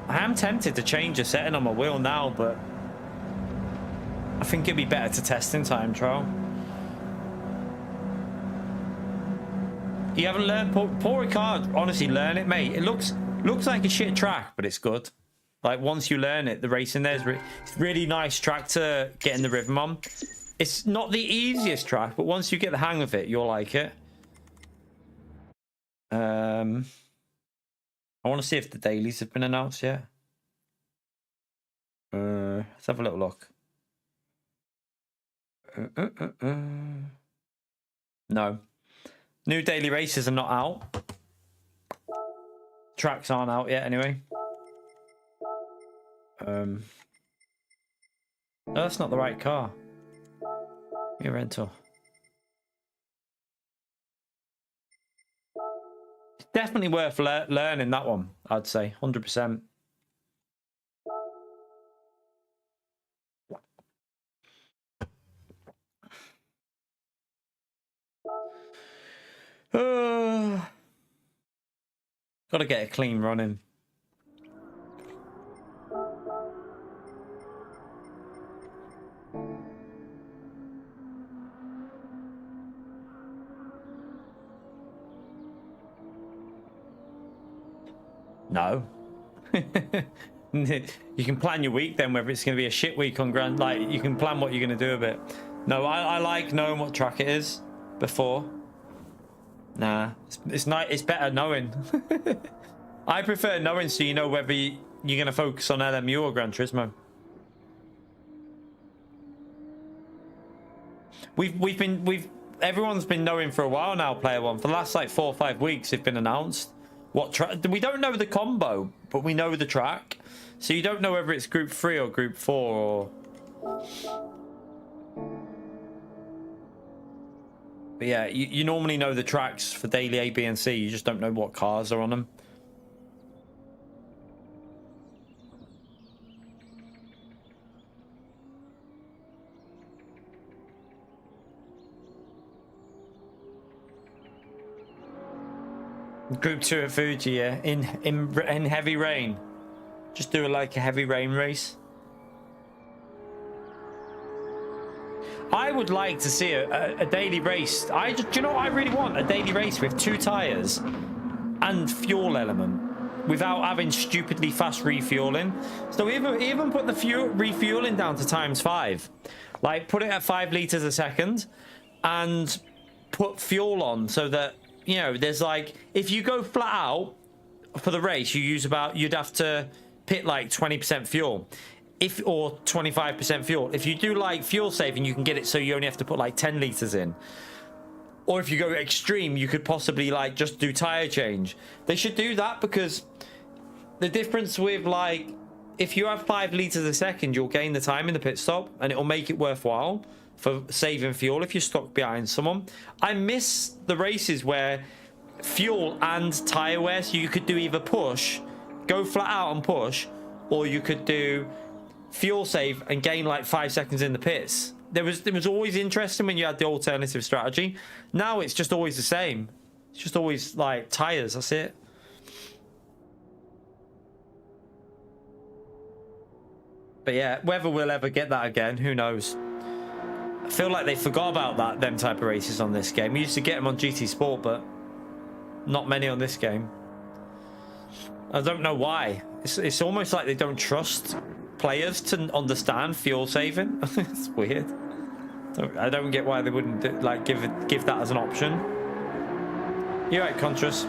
[SPEAKER 1] I am tempted to change a setting on my wheel now, but I think it'd be better to test in time trial. You haven't learned Paul Ricard? Honestly, learn it, mate. It looks like a shit track, but it's good. Like, once you learn it, the racing there's it's really nice track to get in the rhythm on. It's not the easiest track, but once you get the hang of it, you'll like it. I want to see if the dailies have been announced yet. Let's have a little look. No. New daily races are not out. Tracks aren't out yet anyway. No, that's not the right car. Your rental. It's definitely worth learning that one, I'd say. 100%. Gotta get a clean run in. No. You can plan your week then, whether it's going to be a shit week on Grand. Like, you can plan what you're going to do a bit. No, I like knowing what track it is before. Nah, it's not. It's better knowing. I prefer knowing, so you know whether you're going to focus on LMU or Gran Turismo. Everyone's been knowing for a while now. Player One for the last like 4 or 5 weeks. They've been announced. What track? We don't know the combo, but we know the track. So you don't know whether it's Group 3 or Group 4 or. But yeah, you normally know the tracks for daily A, B, and C. You just don't know what cars are on them. Group 2 at Fuji, yeah, in heavy rain. Just do like a heavy rain race. I would like to see a daily race. Do you know what I really want? A daily race with 2 tires and fuel element without having stupidly fast refueling. So even put the refueling down to ×5. Like put it at 5 liters a second and put fuel on so that, you know, there's like, if you go flat out for the race, you'd have to pit like 20% fuel. Or 25% fuel. If you do like fuel saving, you can get it so you only have to put like 10 liters in. Or if you go extreme, you could possibly like just do tire change. They should do that, because the difference with like, if you have 5 liters a second, you'll gain the time in the pit stop and it'll make it worthwhile for saving fuel if you're stuck behind someone. I miss the races where fuel and tire wear, so you could do either push, go flat out and push, or you could do fuel save and gain like 5 seconds in the pits. It was always interesting when you had the alternative strategy. Now it's just always the same. It's just always like tires, that's it. But yeah, whether we'll ever get that again, who knows. I feel like they forgot about them type of races on this game. We used to get them on GT Sport, but not many on this game. I don't know why. It's almost like they don't trust players to understand fuel saving. It's weird. I don't get why they wouldn't give that as an option. You're right, Contras.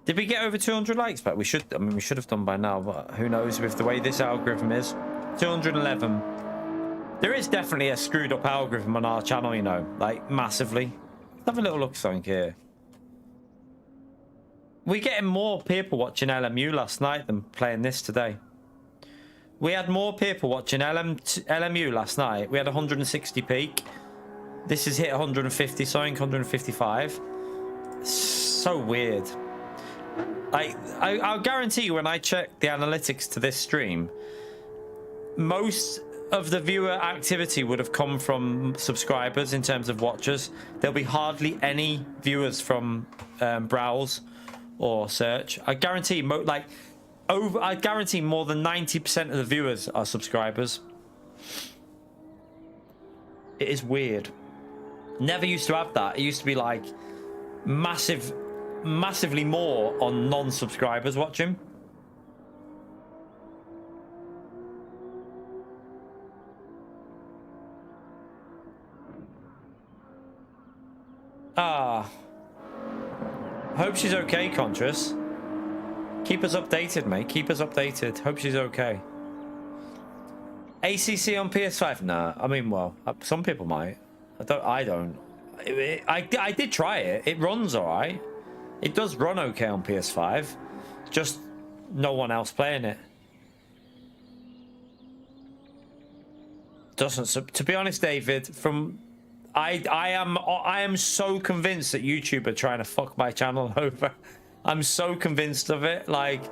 [SPEAKER 1] Did we get over 200 likes back? We should. I mean, we should have done by now, but who knows with the way this algorithm is. 211. There is definitely a screwed up algorithm on our channel, you know, like massively. Let's have a little look something here. We're getting more people watching LMU last night than playing this today. We had more people watching LMU last night. We had 160 peak. This has hit 150 something, 155. So weird. I'll guarantee you, when I check the analytics to this stream, most of the viewer activity would have come from subscribers in terms of watchers. There'll be hardly any viewers from browse or search. I guarantee I guarantee more than 90% of the viewers are subscribers. It is weird. Never used to have that. It used to be like massively more on non-subscribers watching. Hope she's okay, Contras. Keep us updated, mate. Keep us updated. Hope she's okay. ACC on PS5? Nah. I mean, well, some people might. I don't. I did try it. It runs all right. It does run okay on PS5. Just no one else playing it. Doesn't. To be honest, David, I am so convinced that YouTube are trying to fuck my channel over. I'm so convinced of it. Like,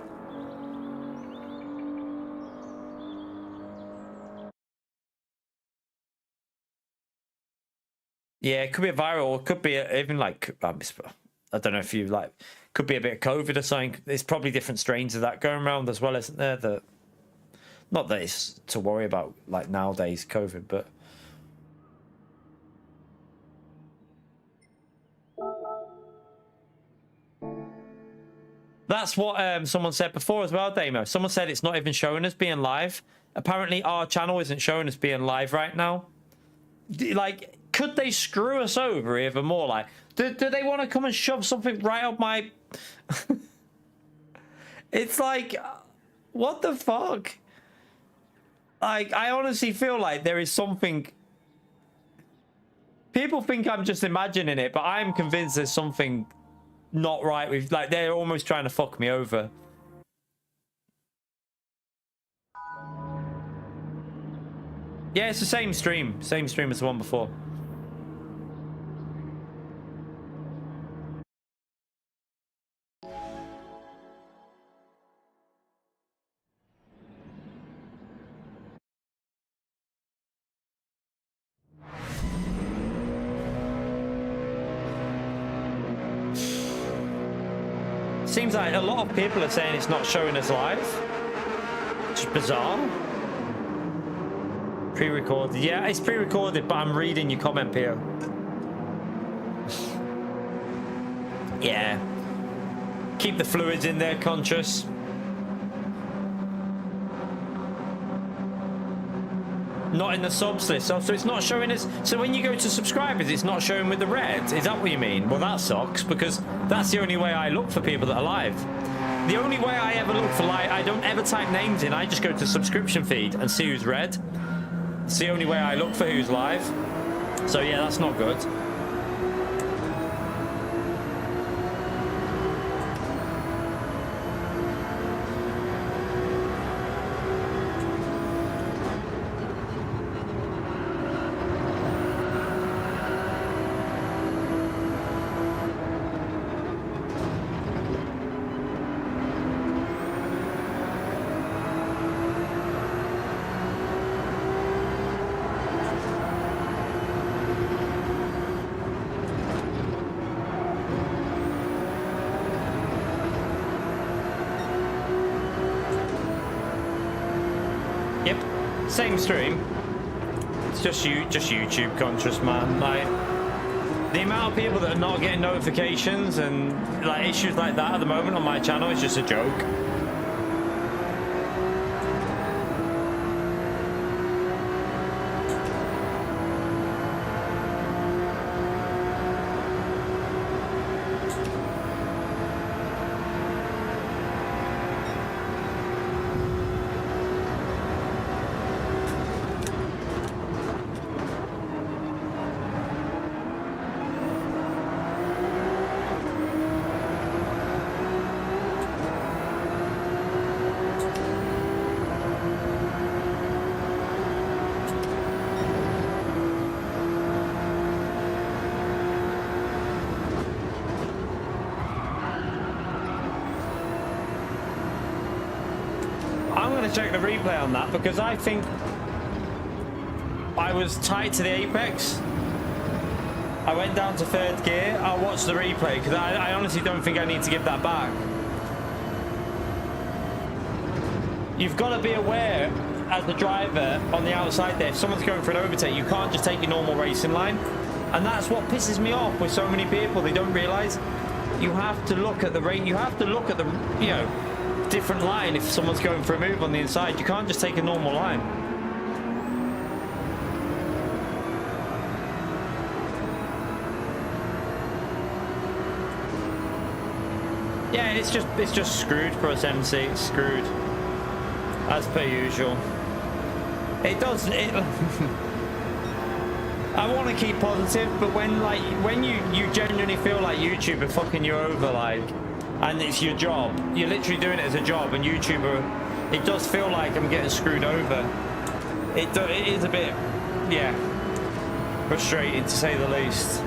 [SPEAKER 1] Yeah, it could be a viral, or it could be even like I don't know if you like, could be a bit of COVID or something. There's probably different strains of that going around as well, isn't there? That, not that it's to worry about like nowadays COVID, but that's what someone said before as well, Damo. Someone said it's not even showing us being live. Apparently our channel isn't showing us being live right now. Like, could they screw us over even more? Like, do they want to come and shove something right up my... It's like, what the fuck? Like, I honestly feel like there is something... People think I'm just imagining it, but I'm convinced there's something not right with... Like, they're almost trying to fuck me over. Yeah, it's the same stream. Same stream as the one before. Seems like a lot of people are saying it's not showing us live. Which is bizarre. Pre-recorded. Yeah, it's pre-recorded, but I'm reading your comment, Pio. Yeah. Keep the fluids in there, conscious. Not in the subs list, so it's not showing us. So when you go to subscribers, it's not showing with the red. Is that what you mean? Well, that sucks, because that's the only way I look for people that are live. The only way I ever look for live, I don't ever type names in. I just go to subscription feed and see who's red. It's the only way I look for who's live. So yeah, that's not good. Same stream. It's just YouTube conscious, man. Like, the amount of people that are not getting notifications and like issues like that at the moment on my channel is just a joke. Check the replay on that, because I think I was tight to the apex. I went down to third gear. I'll watch the replay, because I honestly don't think I need to give that back. You've got to be aware as the driver on the outside there, if someone's going for an overtake, you can't just take your normal racing line. And that's what pisses me off with so many people. They don't realize you have to look at the rate, you have to look at the, you know, different line if someone's going for a move on the inside. You can't just take a normal line. Yeah, it's just screwed for us, MC. It's screwed as per usual. It does it. I want to keep positive, but when you genuinely feel like YouTube are fucking you over, like, and it's your job, you're literally doing it as a job, and YouTuber, it does feel like I'm getting screwed over. It is a bit, yeah, frustrating to say the least.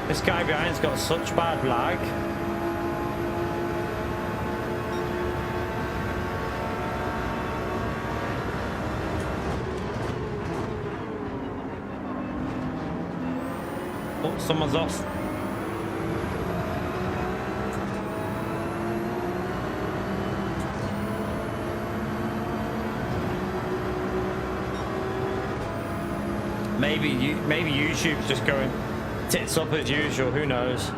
[SPEAKER 1] This guy behind's got such bad lag. Oh, someone's off. Maybe YouTube's just going tits up as usual, who knows?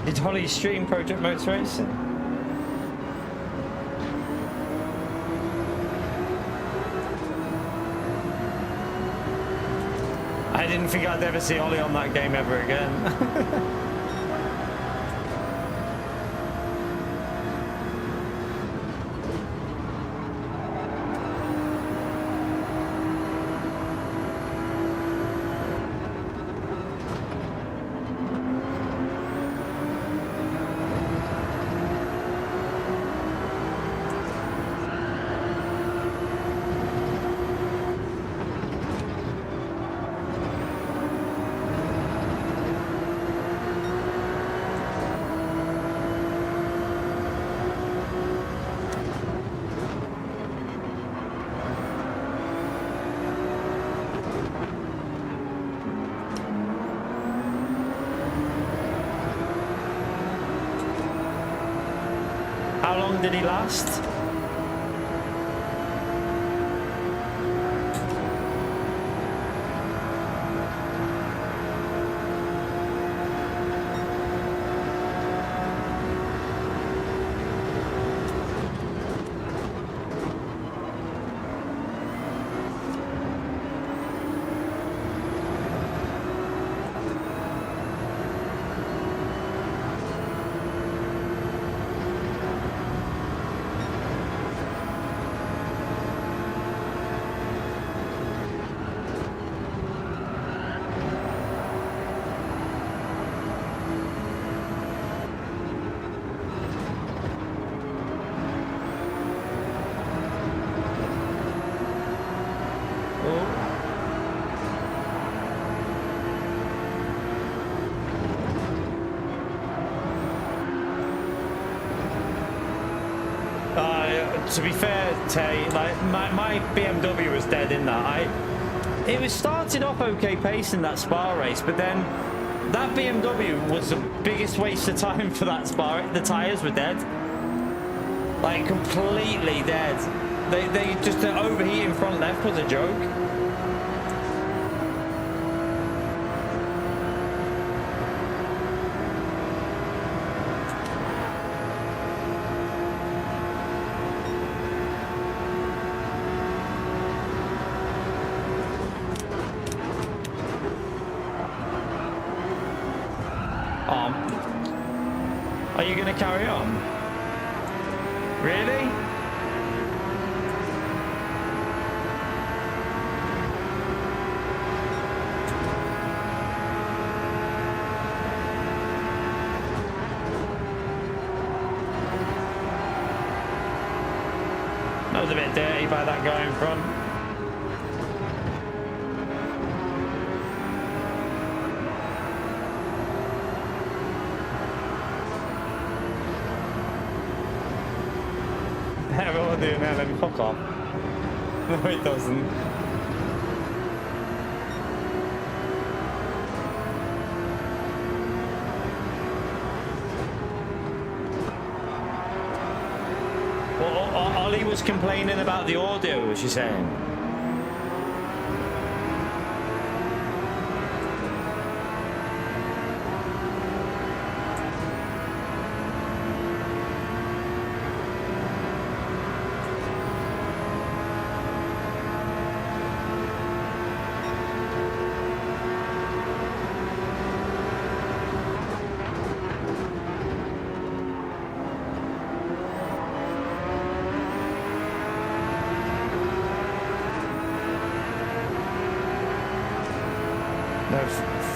[SPEAKER 1] Did Holly stream Project Motor Racing? I didn't think I'd ever see Holly on that game ever again. How long did he last? To be fair, Tay, like my BMW was dead in that. It was started off okay pace in that Spa race, but then that BMW was the biggest waste of time for that Spa. The tyres were dead, like completely dead. They just overheating front left was a joke. Are you going to carry on? Really? That was a bit dirty by that guy in front. Better audio now than fuck off. No, it doesn't. Well, Ollie was complaining about the audio, was she saying?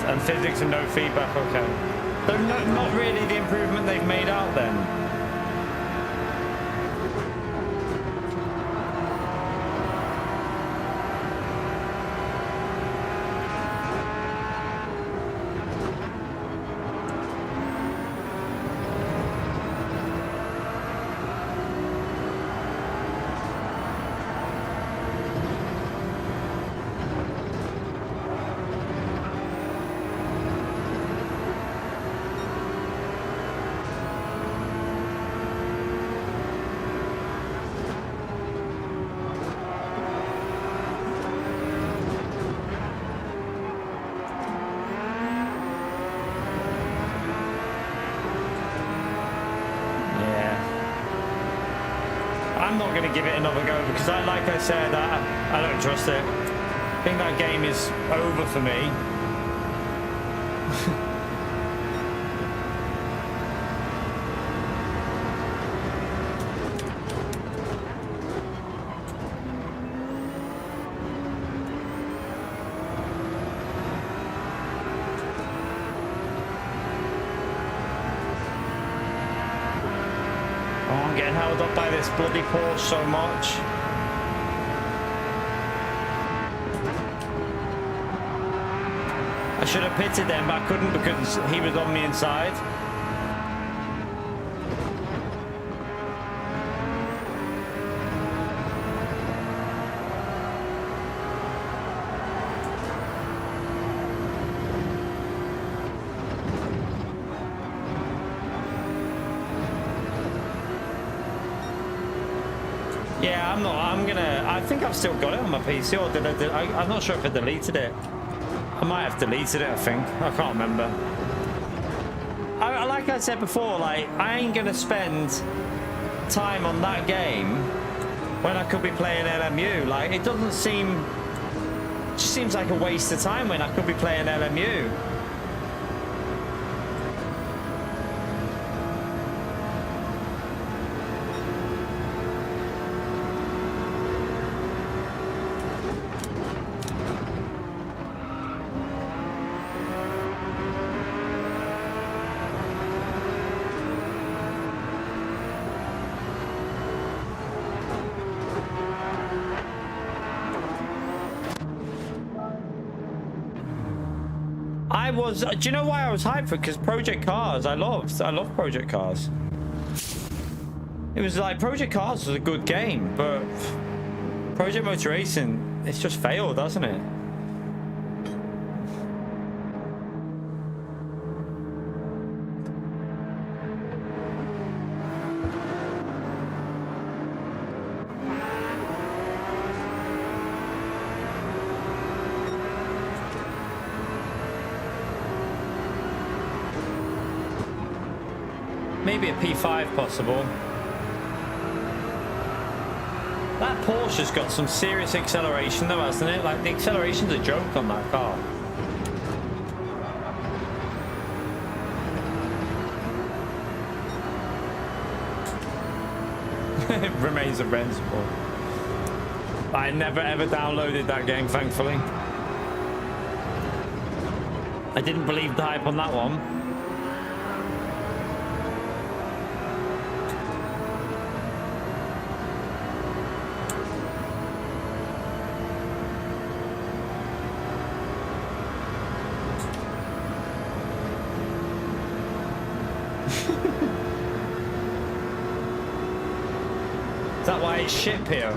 [SPEAKER 1] And physics and no feedback, okay. So not really the improvement they've made out then. I'm not going to give it another go because, like I said, I don't trust it. I think that game is over for me. I'm getting held up by this bloody Porsche so much. I should have pitted them, but I couldn't because he was on the inside. Yeah, I think I've still got it on my PC, or I'm not sure if I deleted it. I might have deleted it, I think. I can't remember. Like I said before, like, I ain't gonna spend time on that game when I could be playing LMU. Like, it doesn't seem... It just seems like a waste of time when I could be playing LMU. Do you know why I was hyped for? Because Project Cars, I love Project Cars. It was like, Project Cars was a good game, but Project Motor Racing, it's just failed, hasn't it? Maybe a P5 possible. That Porsche's got some serious acceleration though, hasn't it? Like, the acceleration's a joke on that car. It remains a rentable. I never ever downloaded that game, thankfully. I didn't believe the hype on that one. right ship here.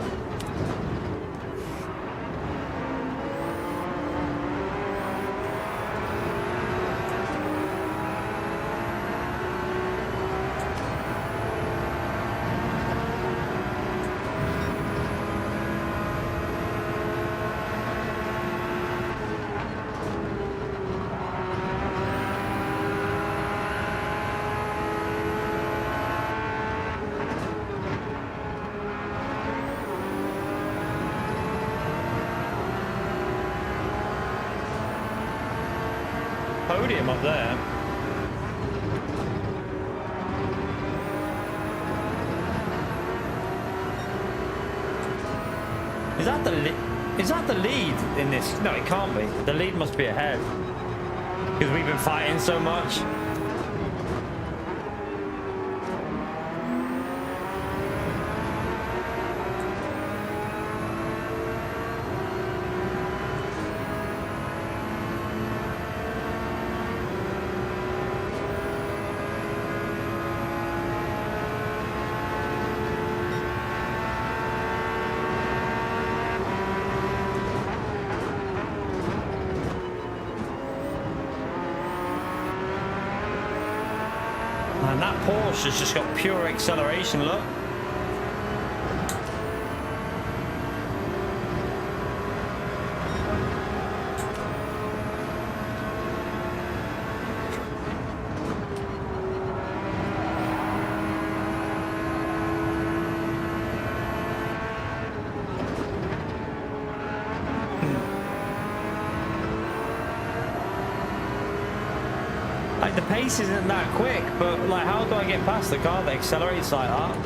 [SPEAKER 1] Podium up there. Is that the lead in this? No, it can't be. The lead must be ahead because we've been fighting so much. And that Porsche has just got pure acceleration, look. Like, the pace isn't that quick, but like, how do I get past the car that accelerates like that?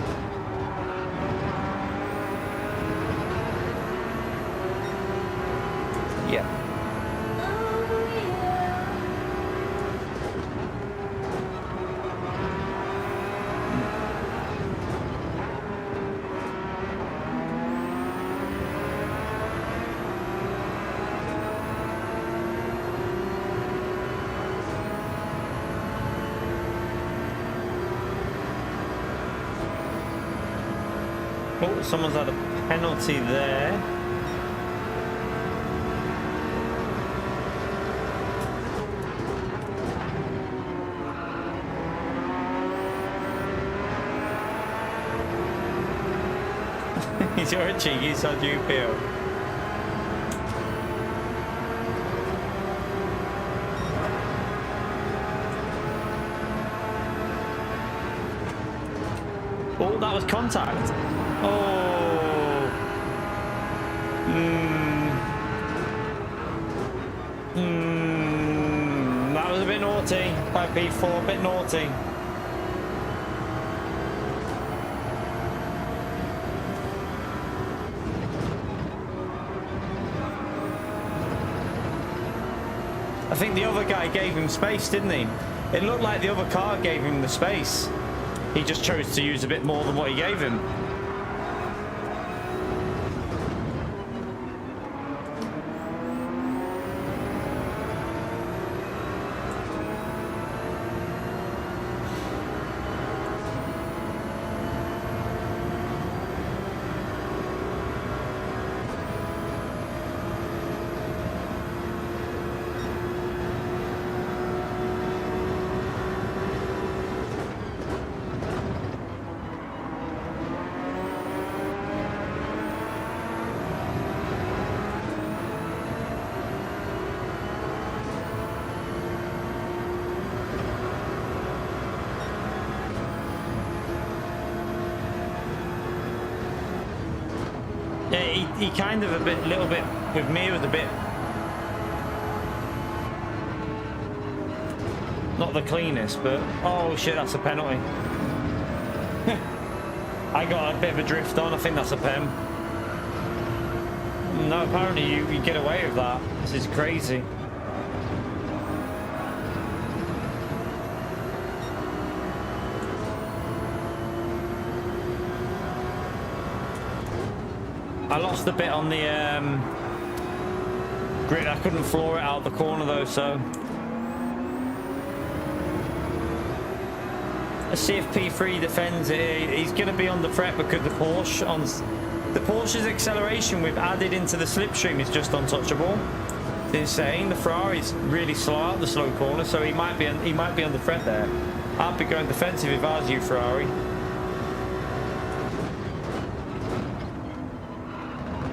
[SPEAKER 1] Yeah. Oh, someone's had a penalty there. You're a cheeky, so do you feel? Oh, that was contact. Oh. That was a bit naughty by P4, a bit naughty. I think the other guy gave him space, didn't he? It looked like the other car gave him the space. He just chose to use a bit more than what he gave him. Yeah, he kind of little bit with me was a bit not the cleanest, but oh shit, that's a penalty. I got a bit of a drift on. I think that's a pen. No, apparently you get away with that. This is crazy. I lost a bit on the grid. I couldn't floor it out the corner though, so Let's see if P3 defends it. He's going to be on the threat because the Porsche's acceleration we've added into the slipstream is just untouchable. It's insane. The Ferrari's really slow out the slow corner, so he might be on the threat there. I'd be going defensive if I was you, Ferrari.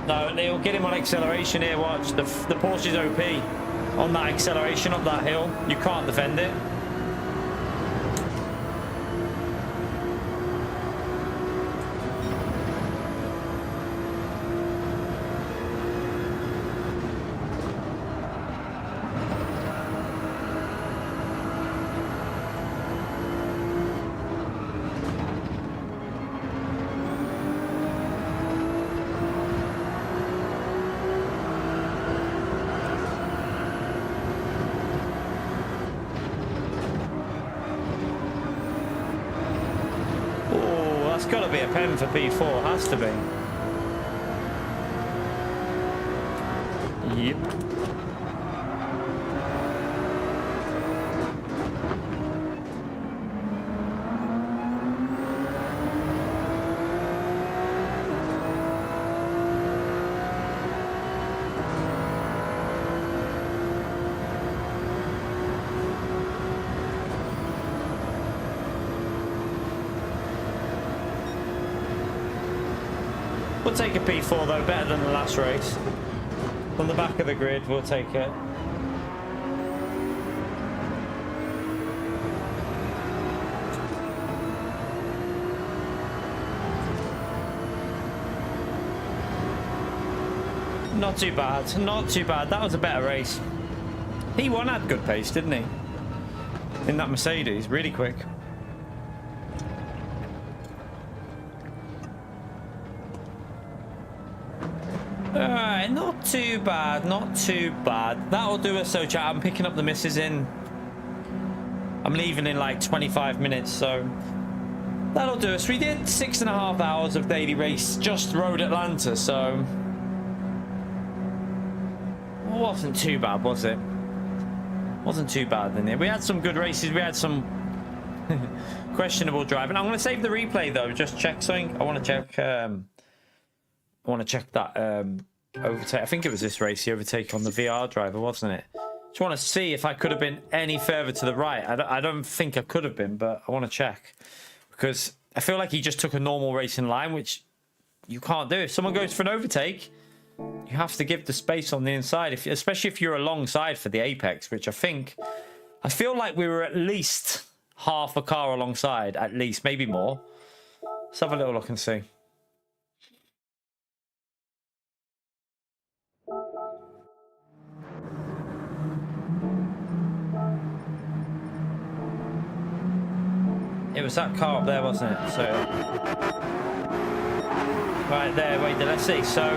[SPEAKER 1] No, they'll get him on acceleration here. Watch the Porsche's OP on that acceleration up that hill. You can't defend it. That's got to be a pen for P4, has to be. Yep. We'll take a P4 though, better than the last race. On the back of the grid, we'll take it. Not too bad, not too bad. That was a better race. P1 had good pace, didn't he? In that Mercedes, really quick. Alright, not too bad, not too bad. That'll do us, so chat. I'm picking up the missus in. I'm leaving in like 25 minutes, so that'll do us. We did 6.5 hours of daily race, just Road Atlanta, so it wasn't too bad, was it? Wasn't too bad in there. We had some good races, we had some questionable driving. I'm going to save the replay though, just check something. I want to check that overtake. I think it was this race, the overtake on the VR driver, wasn't it? Just want to see if I could have been any further to the right. I don't think I could have been, but I want to check because I feel like he just took a normal racing line, which you can't do. If someone goes for an overtake, you have to give the space on the inside, especially if you're alongside for the apex, which I feel like we were at least half a car alongside, at least, maybe more. Let's have a little look and see. It was that car up there, wasn't it? So right there, wait there, let's see. So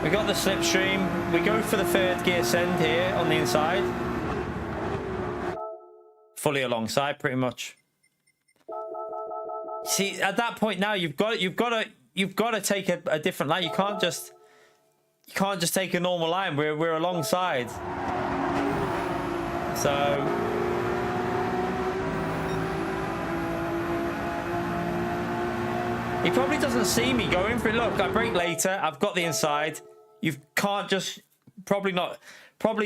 [SPEAKER 1] we got the slipstream. We go for the third gear send here on the inside. Fully alongside, pretty much. See, at that point now, you've got to take a different line. You can't just take a normal line. We're alongside. So he probably doesn't see me going for it. Look, I brake later. I've got the inside. You can't just probably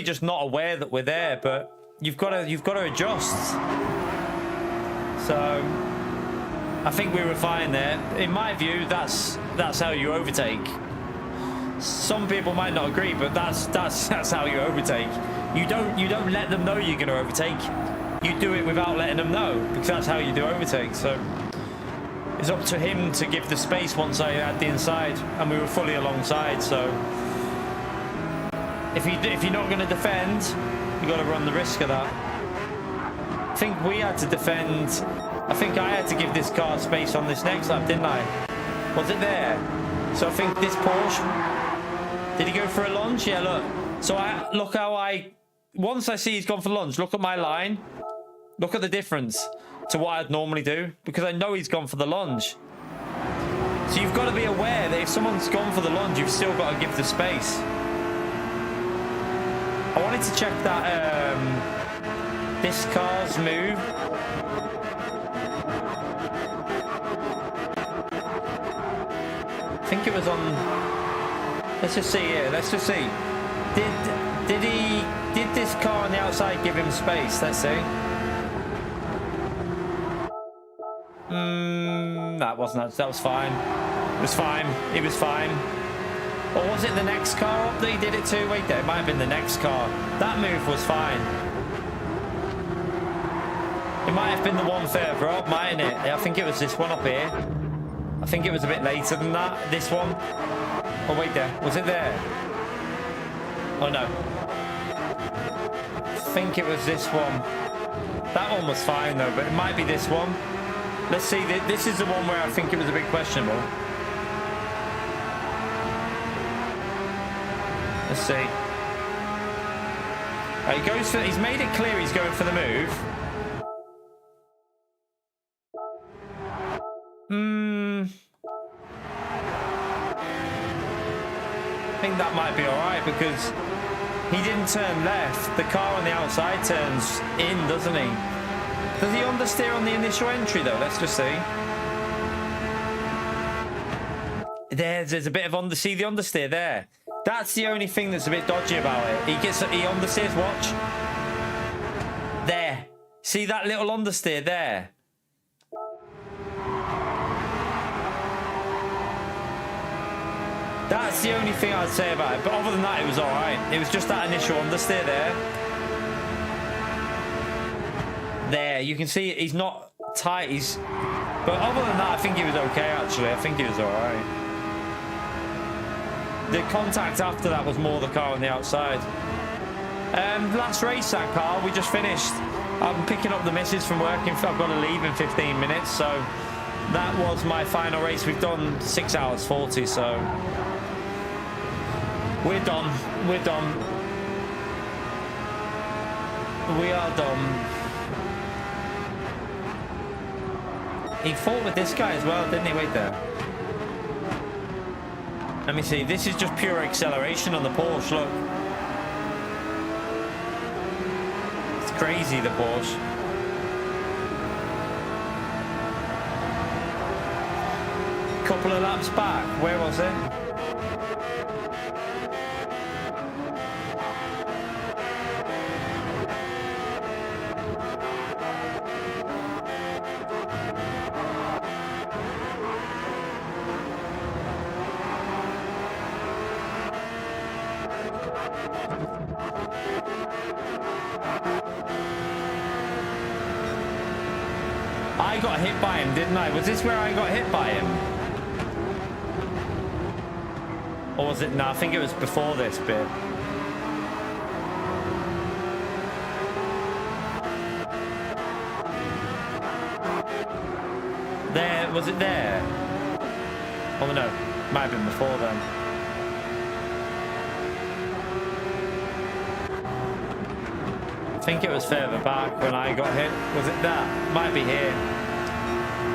[SPEAKER 1] just not aware that we're there, but you've got to adjust. So I think we were fine there. In my view, that's how you overtake. Some people might not agree, but that's how you overtake. You don't let them know you're going to overtake. You do it without letting them know, because that's how you do overtake. So it's up to him to give the space once I had the inside, and we were fully alongside. So if you're not going to defend, you got to run the risk of that. I think we had to defend. I think I had to give this car space on this next lap, didn't I? Was it there? So I think this Porsche, did he go for a lunge? Yeah, look. So look how once I see he's gone for lunge, look at my line. Look at the difference to what I'd normally do, because I know he's gone for the lunge. So you've got to be aware that if someone's gone for the lunge, you've still got to give the space. I wanted to check that this car's move. I think it was on. Let's just see here. Let's just see. Did this car on the outside give him space? Let's see. That wasn't. That was fine. It was fine. It was fine. Or was it the next car up that he did it to? Wait there. It might have been the next car. That move was fine. It might have been the one further up, mightn't it? I think it was this one up here. I think it was a bit later than that. This one. Oh, wait there. Was it there? Oh, no. I think it was this one. That one was fine, though, but it might be this one. Let's see. This is the one where I think it was a bit questionable. Let's see. He goes for. He's made it clear he's going for the move. I think that might be all right because he didn't turn left. The car on the outside turns in, doesn't he? Does he understeer on the initial entry though? Let's just see. There's a bit of see the understeer there. That's the only thing that's a bit dodgy about it. He understeers. Watch there. See that little understeer there. That's the only thing I'd say about it. But other than that, it was all right. It was just that initial understeer there. There, you can see he's not tight. But other than that, I think he was okay. Actually, I think he was all right. The contact after that was more the car on the outside. Last race, that car, we just finished. I'm picking up the missus from work. I've got to leave in 15 minutes. So that was my final race. We've done 6 hours 40. So we're done. We're done. We are done. He fought with this guy as well, didn't he? Wait there. Let me see. This is just pure acceleration on the Porsche. Look. It's crazy, the Porsche. Couple of laps back. Where was it? I got hit by him, didn't I? Was this where I got hit by him? Or was it? No, I think it was before this bit. There, was it there? Oh no, might have been before then. I think it was further back when I got hit. Was it that? Might be here.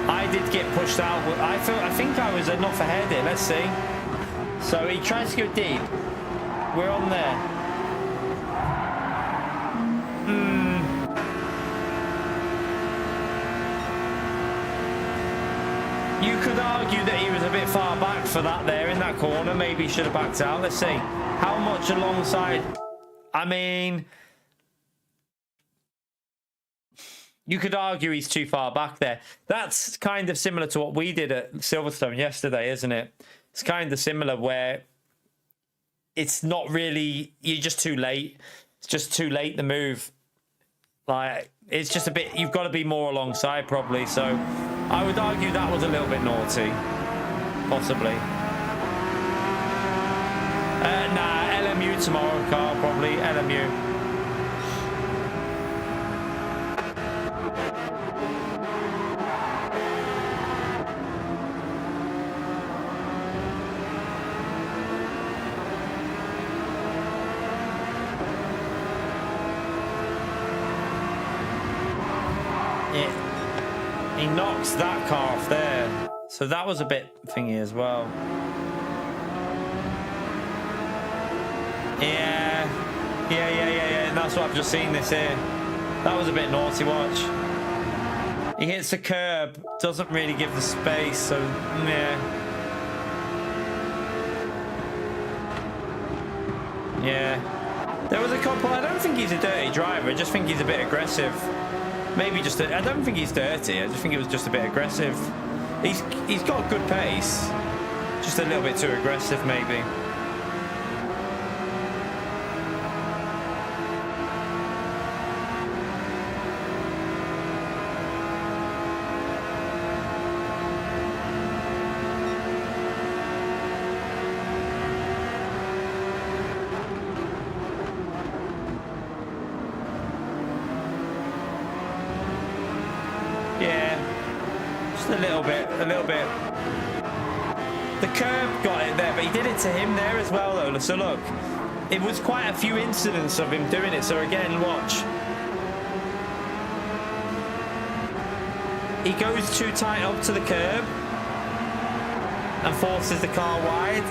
[SPEAKER 1] I did get pushed out. I think I was enough ahead here. Let's see. So he tries to go deep. We're on there. You could argue that he was a bit far back for that there in that corner. Maybe he should have backed out. Let's see. How much alongside? I mean, you could argue he's too far back there. That's kind of similar to what we did at Silverstone yesterday, isn't it? It's kind of similar where it's not really, you're just too late. It's just too late to move. Like, it's just a bit, you've got to be more alongside probably. So I would argue that was a little bit naughty, possibly. Nah, LMU tomorrow, Carl, probably LMU. He knocks that car off there. So that was a bit thingy as well. Yeah. And that's what I've just seen this here. That was a bit naughty, watch. He hits the curb, doesn't really give the space, so yeah. Yeah. There was a couple. I don't think he's a dirty driver. I just think he's a bit aggressive. Maybe just. I don't think he's dirty. I just think it was just a bit aggressive. He's got good pace. Just a little bit too aggressive, maybe. Yeah, just a little bit. The curb got it there, but he did it to him there as well, though. So look, it was quite a few incidents of him doing it. So again, watch. He goes too tight up to the curb and forces the car wide.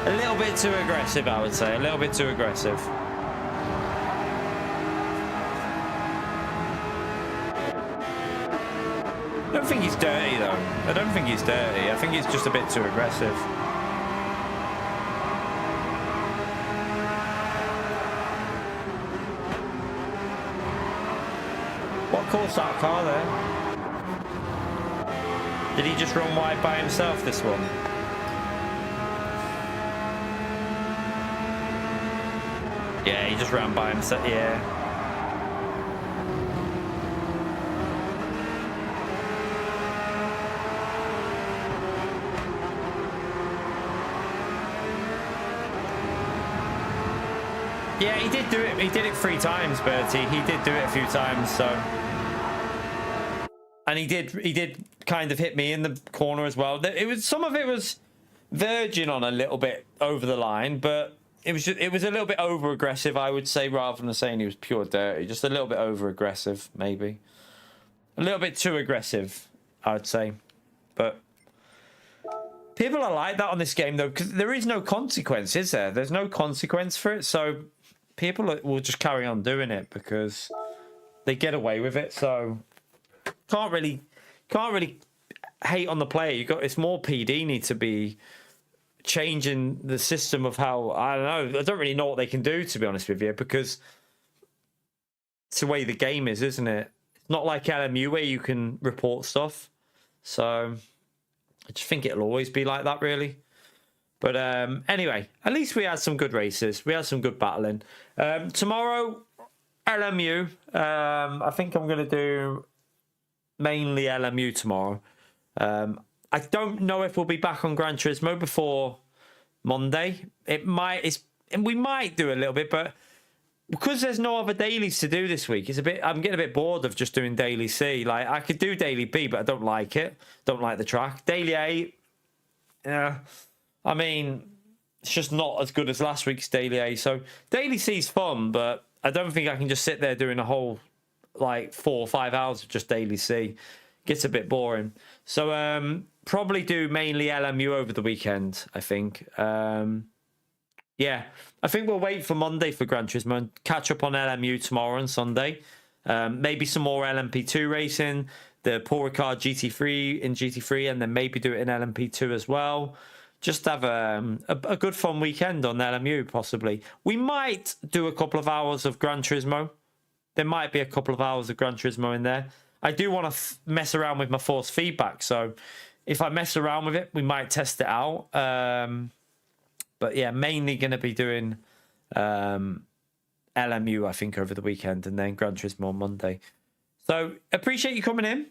[SPEAKER 1] A little bit too aggressive, I would say. A little bit too aggressive. I don't think he's dirty, though. I don't think he's dirty. I think he's just a bit too aggressive. What caused that car there? Did he just run wide by himself, this one? Yeah, he just ran by himself, yeah. Yeah, he did do it. He did it 3 times, Bertie. He did do it a few times, so. And he did kind of hit me in the corner as well. It was, some of it was verging on a little bit over the line, but it was a little bit over aggressive, I would say, rather than saying he was pure dirty. Just a little bit over aggressive, maybe. A little bit too aggressive, I would say. But people are like that on this game, though, because there is no consequence, is there? There's no consequence for it, so people will just carry on doing it because they get away with it. So can't really hate on the player. It's more PD need to be changing the system of how, I don't know. I don't really know what they can do, to be honest with you, because it's the way the game is, isn't it? It's not like LMU where you can report stuff. So I just think it'll always be like that, really. But anyway, at least we had some good races. We had some good battling. Tomorrow, LMU. I think I'm going to do mainly LMU tomorrow. I don't know if we'll be back on Gran Turismo before Monday. We might do a little bit, but because there's no other dailies to do this week, I'm getting a bit bored of just doing daily C. Like, I could do daily B, but I don't like it. Don't like the track. Daily A, yeah. I mean, it's just not as good as last week's Daily A. So Daily C is fun, but I don't think I can just sit there doing a whole, like, 4 or 5 hours of just Daily C. Gets a bit boring. So probably do mainly LMU over the weekend, I think. Yeah, I think we'll wait for Monday for Gran Turismo and catch up on LMU tomorrow and Sunday. Maybe some more LMP2 racing, the Paul Ricard GT3 in GT3, and then maybe do it in LMP2 as well. Just have a good fun weekend on LMU, possibly. We might do a couple of hours of Gran Turismo. There might be a couple of hours of Gran Turismo in there. I do want to mess around with my force feedback, so if I mess around with it, we might test it out. But yeah, mainly going to be doing LMU, I think, over the weekend, and then Gran Turismo on Monday. So appreciate you coming in.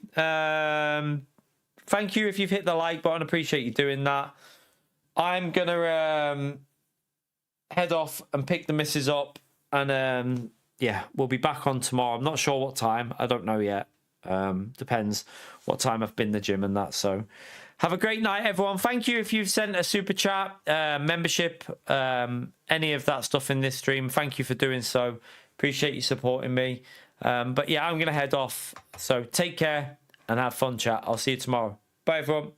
[SPEAKER 1] Thank you if you've hit the like button. Appreciate you doing that. I'm going to head off and pick the missus up. And yeah, we'll be back on tomorrow. I'm not sure what time. I don't know yet. Depends what time I've been in the gym and that. So have a great night, everyone. Thank you if you've sent a super chat, membership, any of that stuff in this stream. Thank you for doing so. Appreciate you supporting me. But yeah, I'm going to head off. So take care and have fun, chat. I'll see you tomorrow. Bye, everyone.